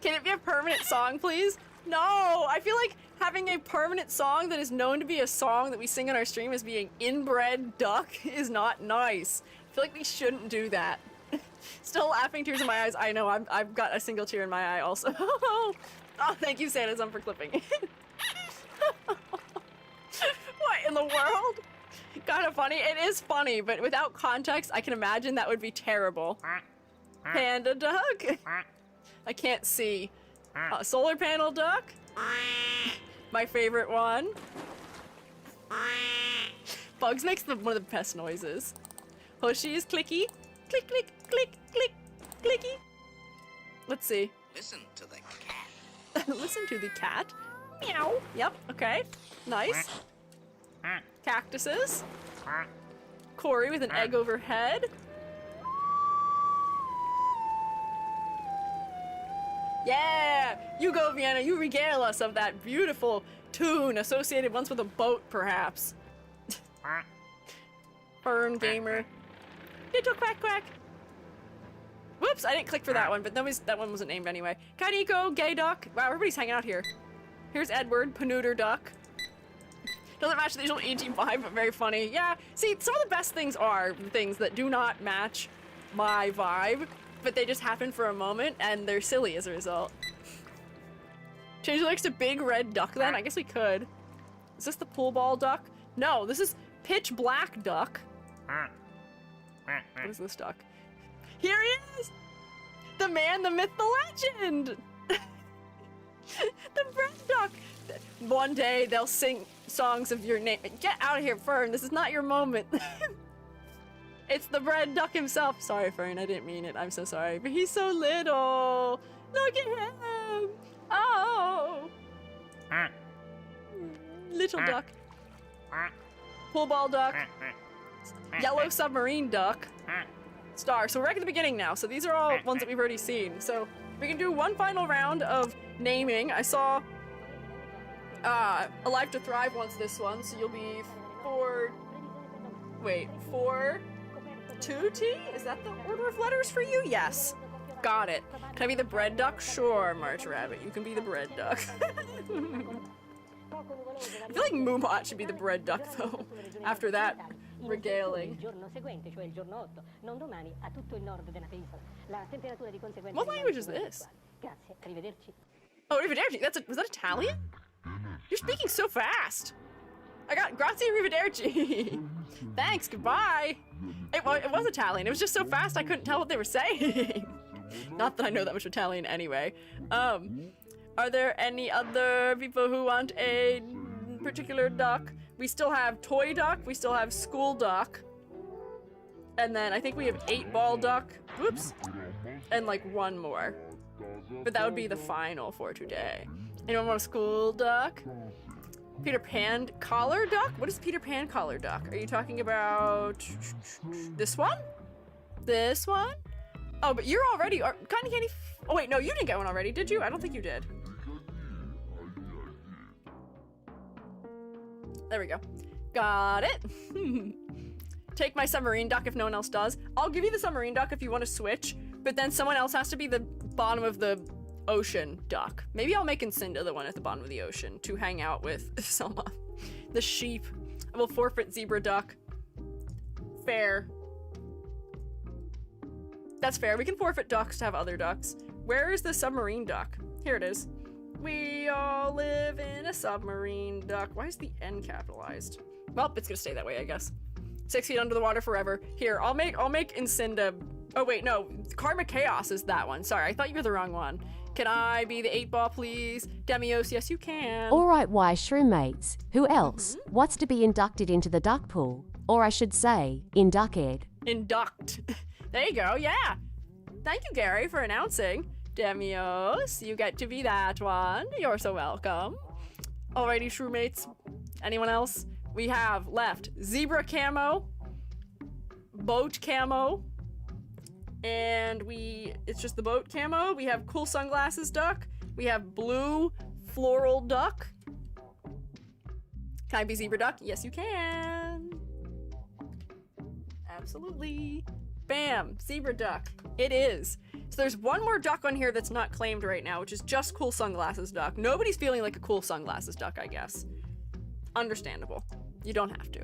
Can it be a permanent song, please? No, I feel like having a permanent song that is known to be a song that we sing on our stream as being inbred duck is not nice. I feel like we shouldn't do that. Still laughing, tears in my eyes. I know, I've got a single tear in my eye also. Oh, thank you, Santism, for clipping it. What in the world? Kind of funny. It is funny, but without context, I can imagine that would be terrible. Panda duck? I can't see. Solar panel duck? My favorite one. Bugs makes one of the best noises. Hoshi is clicky. Click, click, click, click, clicky. Let's see. Listen to the cat. Listen to the cat? Meow. Yep, okay. Nice. Cactuses. Corey with an egg overhead. Yeah! You go, Vienna. You regale us of that beautiful tune associated once with a boat, perhaps. Fern gamer. Little quack quack. Whoops, I didn't click for that one, but that one wasn't named anyway. Kaniko, gay duck. Wow, everybody's hanging out here. Here's Edward, Panooter duck. Doesn't match the usual EG vibe, but very funny. Yeah, see, some of the best things are things that do not match my vibe, but they just happen for a moment, and they're silly as a result. Change the lyrics to Big Red Duck, then? I guess we could. Is this the pool ball duck? No, this is Pitch Black Duck. What is this duck? Here he is! The man, the myth, the legend! The bread duck! One day they'll sing songs of your name. Get out of here, Fern. This is not your moment. It's the bread duck himself. Sorry, Fern. I didn't mean it. I'm so sorry. But he's so little. Look at him. Oh. Little duck. Pool ball duck. Yellow submarine duck. Star. So we're back at the beginning now. So these are all ones that we've already seen. So we can do one final round of naming. I saw Alive to Thrive wants this one, so you'll be 2T? Is that the order of letters for you? Yes. Got it. Can I be the bread duck? Sure, March Rabbit. You can be the bread duck. I feel like Moomot should be the bread duck, though, after that regaling. What language is this? Oh, arrivederci. Was that Italian? You're speaking so fast. I got grazie arrivederci. Thanks, goodbye. It was Italian. It was just so fast I couldn't tell what they were saying. Not that I know that much Italian anyway. Are there any other people who want a particular duck? We still have toy duck. We still have school duck. And then I think we have 8-ball duck. Whoops. And like one more. But that would be the final for today. Anyone want a school duck? Peter Pan collar duck? What is Peter Pan collar duck? Are you talking about this one? This one? Oh, but you're already Cotton Candy. Oh wait, no, you didn't get one already, did you? I don't think you did. There we go. Got it. Take my submarine duck if no one else does. I'll give you the submarine duck if you want to switch, but then someone else has to be the bottom of the ocean duck. Maybe I'll make Incinda the one at the bottom of the ocean to hang out with Selma. The sheep. I will forfeit zebra duck. Fair. That's fair. We can forfeit ducks to have other ducks. Where is the submarine duck? Here it is. We all live in a submarine duck. Why is the N capitalized? Well, it's gonna stay that way, I guess. 6 feet under the water forever. Here, I'll make Incinda. Oh wait, no. Karmic Chaos is that one. Sorry, I thought you were the wrong one. Can I be the 8-ball, please? Demios, yes you can. All right, why shroommates? Who else? What's to be inducted into the duck pool? Or I should say, inducted. Induct. There you go, yeah. Thank you, Gary, for announcing. Demios, you get to be that one. You're so welcome. Alrighty, shroommates. Anyone else? We have left zebra camo, boat camo, and it's just the boat camo. We have cool sunglasses duck. We have blue floral duck. Can I be zebra duck? Yes, you can. Absolutely. Bam, zebra duck. It is. So there's one more duck on here that's not claimed right now, which is just cool sunglasses duck. Nobody's feeling like a cool sunglasses duck, I guess. Understandable. You don't have to.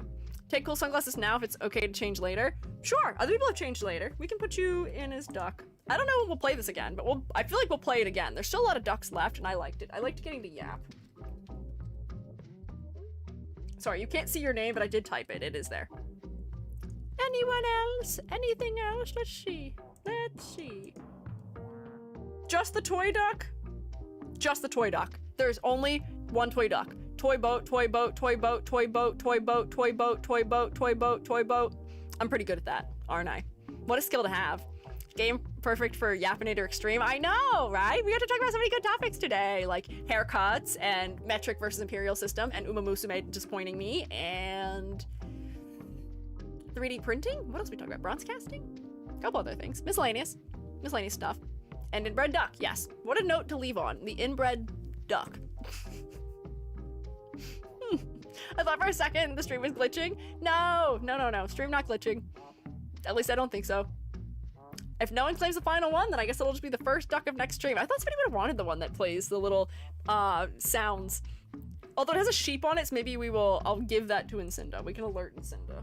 Take cool sunglasses now if it's okay to change later. Sure, other people have changed later. We can put you in as duck. I don't know when we'll play this again, but I feel like we'll play it again. There's still a lot of ducks left, and I liked it. I liked getting to yap. Sorry, you can't see your name, but I did type it. It is there. Anyone else? Anything else? Let's see. Let's see. Just the toy duck? Just the toy duck. There's only one toy duck. Toy boat, toy boat, toy boat, toy boat, toy boat, toy boat, toy boat, toy boat, toy boat. I'm pretty good at that, aren't I? What a skill to have. Game perfect for Yappinator Extreme. I know, right? We have to talk about so many good topics today, like haircuts and metric versus imperial system, and Uma Musume disappointing me, and 3D printing? What else are we talking about? Bronze casting? A couple other things. Miscellaneous stuff. And inbred duck, yes. What a note to leave on. The inbred duck. I thought for a second the stream was glitching. No. Stream not glitching. At least I don't think so. If no one claims the final one, then I guess it'll just be the first duck of next stream. I thought somebody would have wanted the one that plays the little sounds. Although it has a sheep on it, so maybe I'll give that to Incinda. We can alert Incinda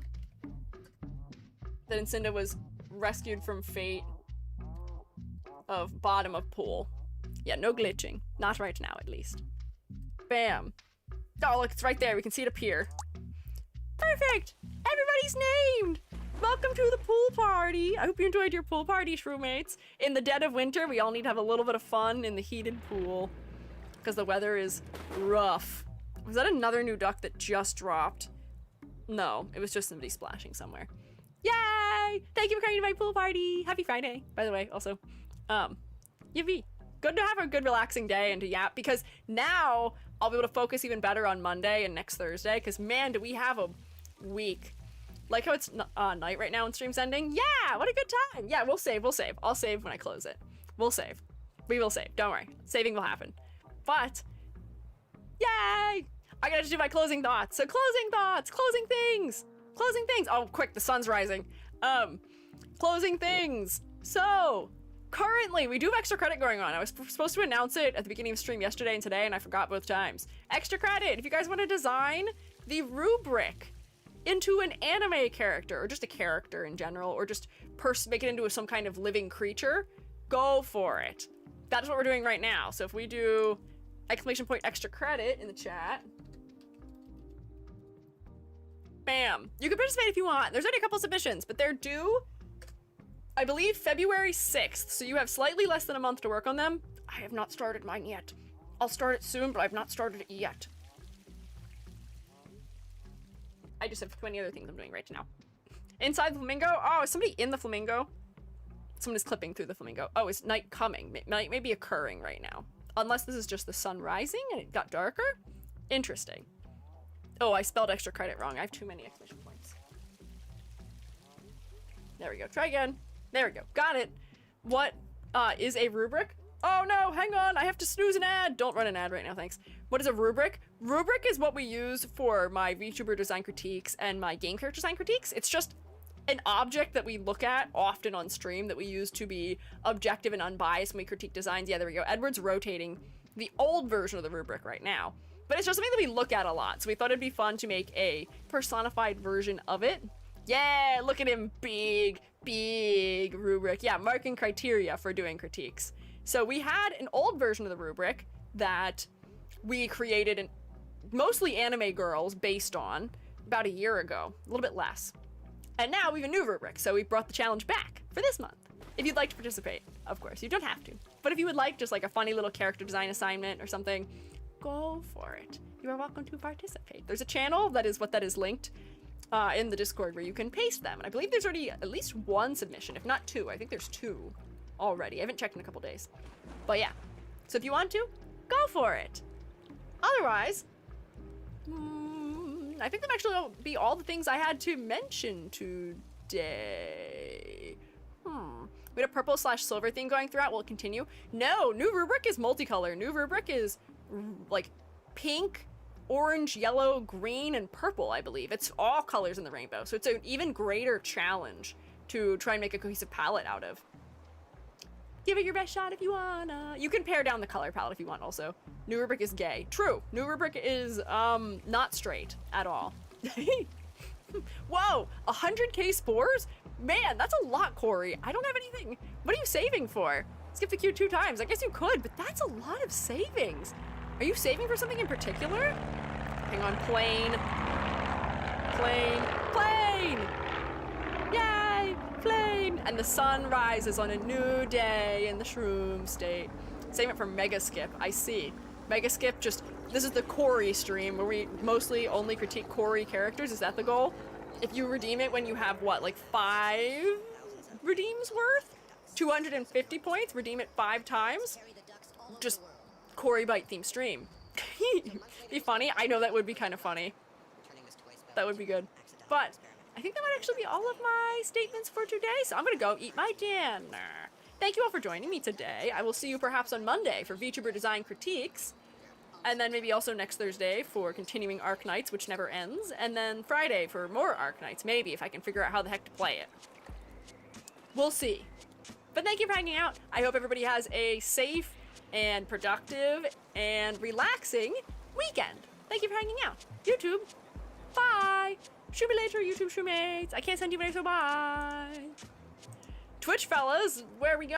that Incinda was rescued from fate of bottom of pool. Yeah, no glitching. Not right now, at least. Bam. Oh, look, it's right there. We can see it appear. Perfect! Everybody's named! Welcome to the pool party. I hope you enjoyed your pool party, shroommates. In the dead of winter, we all need to have a little bit of fun in the heated pool because the weather is rough. Was that another new duck that just dropped? No, it was just somebody splashing somewhere. Yay! Thank you for coming to my pool party. Happy Friday, by the way, also. Yippee. Good to have a good relaxing day and to yap, because now I'll be able to focus even better on Monday and next Thursday, because man, do we have a week. Like how it's night right now and stream's ending? Yeah, what a good time. Yeah, we'll save. I'll save when I close it. We'll save. We will save. Don't worry. Saving will happen. But, yay! I gotta do my closing thoughts. So closing thoughts, closing things. Oh, quick, the sun's rising. Closing things. So, currently, we do have extra credit going on. I was supposed to announce it at the beginning of stream yesterday and today, and I forgot both times. Extra credit, if you guys want to design the rubric into an anime character, or just a character in general, or just make it into some kind of living creature, go for it. That's what we're doing right now. So if we do exclamation point extra credit in the chat, bam. You can participate if you want. There's only a couple submissions, but they're due, I believe, February 6th. So you have slightly less than a month to work on them. I have not started mine yet. I'll start it soon, but I've not started it yet. I just have 20 other things I'm doing right now. Inside the flamingo? Oh, is somebody in the flamingo? Someone is clipping through the flamingo. Oh, is night coming? Night may be occurring right now. Unless this is just the sun rising and it got darker? Interesting. Oh, I spelled extra credit wrong. I have too many exclamation points. There we go. Try again. There we go. Got it. What is a rubric? Oh no, hang on. I have to snooze an ad. Don't run an ad right now, thanks. What is a rubric? Rubric is what we use for my VTuber design critiques and my game character design critiques. It's just an object that we look at often on stream that we use to be objective and unbiased when we critique designs. Yeah, there we go. Edward's rotating the old version of the rubric right now. But it's just something that we look at a lot. So we thought it'd be fun to make a personified version of it. Yeah, look at him. Big rubric. Yeah, marking criteria for doing critiques. So we had an old version of the rubric that we created, and mostly anime girls based on, about a year ago, a little bit less. And now we have a new rubric, so we brought the challenge back for this month. If you'd like to participate, of course, you don't have to. But if you would like just like a funny little character design assignment or something, go for it. You are welcome to participate. There's a channel that is linked in the Discord where you can paste them. And I believe there's already at least one submission, if not two. I think there's two already. I haven't checked in a couple days. But yeah, so if you want to, go for it. Otherwise, I think that actually will be all the things I had to mention today. We had a purple/silver theme going throughout. Will it continue? No, new rubric is multicolor. New rubric is like pink, orange, yellow, green, and purple, I believe. It's all colors in the rainbow. So it's an even greater challenge to try and make a cohesive palette out of. Give it your best shot if you wanna. You can pare down the color palette if you want also. New rubric is gay. True. New rubric is not straight at all. Whoa, 100k spores? Man, that's a lot, Corey. I don't have anything. What are you saving for? Skip the queue 2 times. I guess you could, but that's a lot of savings. Are you saving for something in particular? Hang on, plane. Yay, plane. And the sun rises on a new day in the shroom state. Save it for Mega Skip, I see. Mega Skip this is the Corey stream where we mostly only critique Corey characters. Is that the goal? If you redeem it when you have what, like 5 redeems worth? 250 points, redeem it 5 times. Just Corey Bite theme stream. Be funny? I know that would be kind of funny. That would be good. But I think that might actually be all of my statements for today, so I'm gonna go eat my dinner. Thank you all for joining me today. I will see you perhaps on Monday for VTuber Design Critiques, and then maybe also next Thursday for continuing Arc Nights, which never ends, and then Friday for more Arc Nights, maybe, if I can figure out how the heck to play it. We'll see. But thank you for hanging out. I hope everybody has a safe and productive and relaxing weekend. Thank you for hanging out. YouTube, bye. Shoot me later, YouTube shoemates. I can't send you money, so bye. Twitch fellas, where are we going?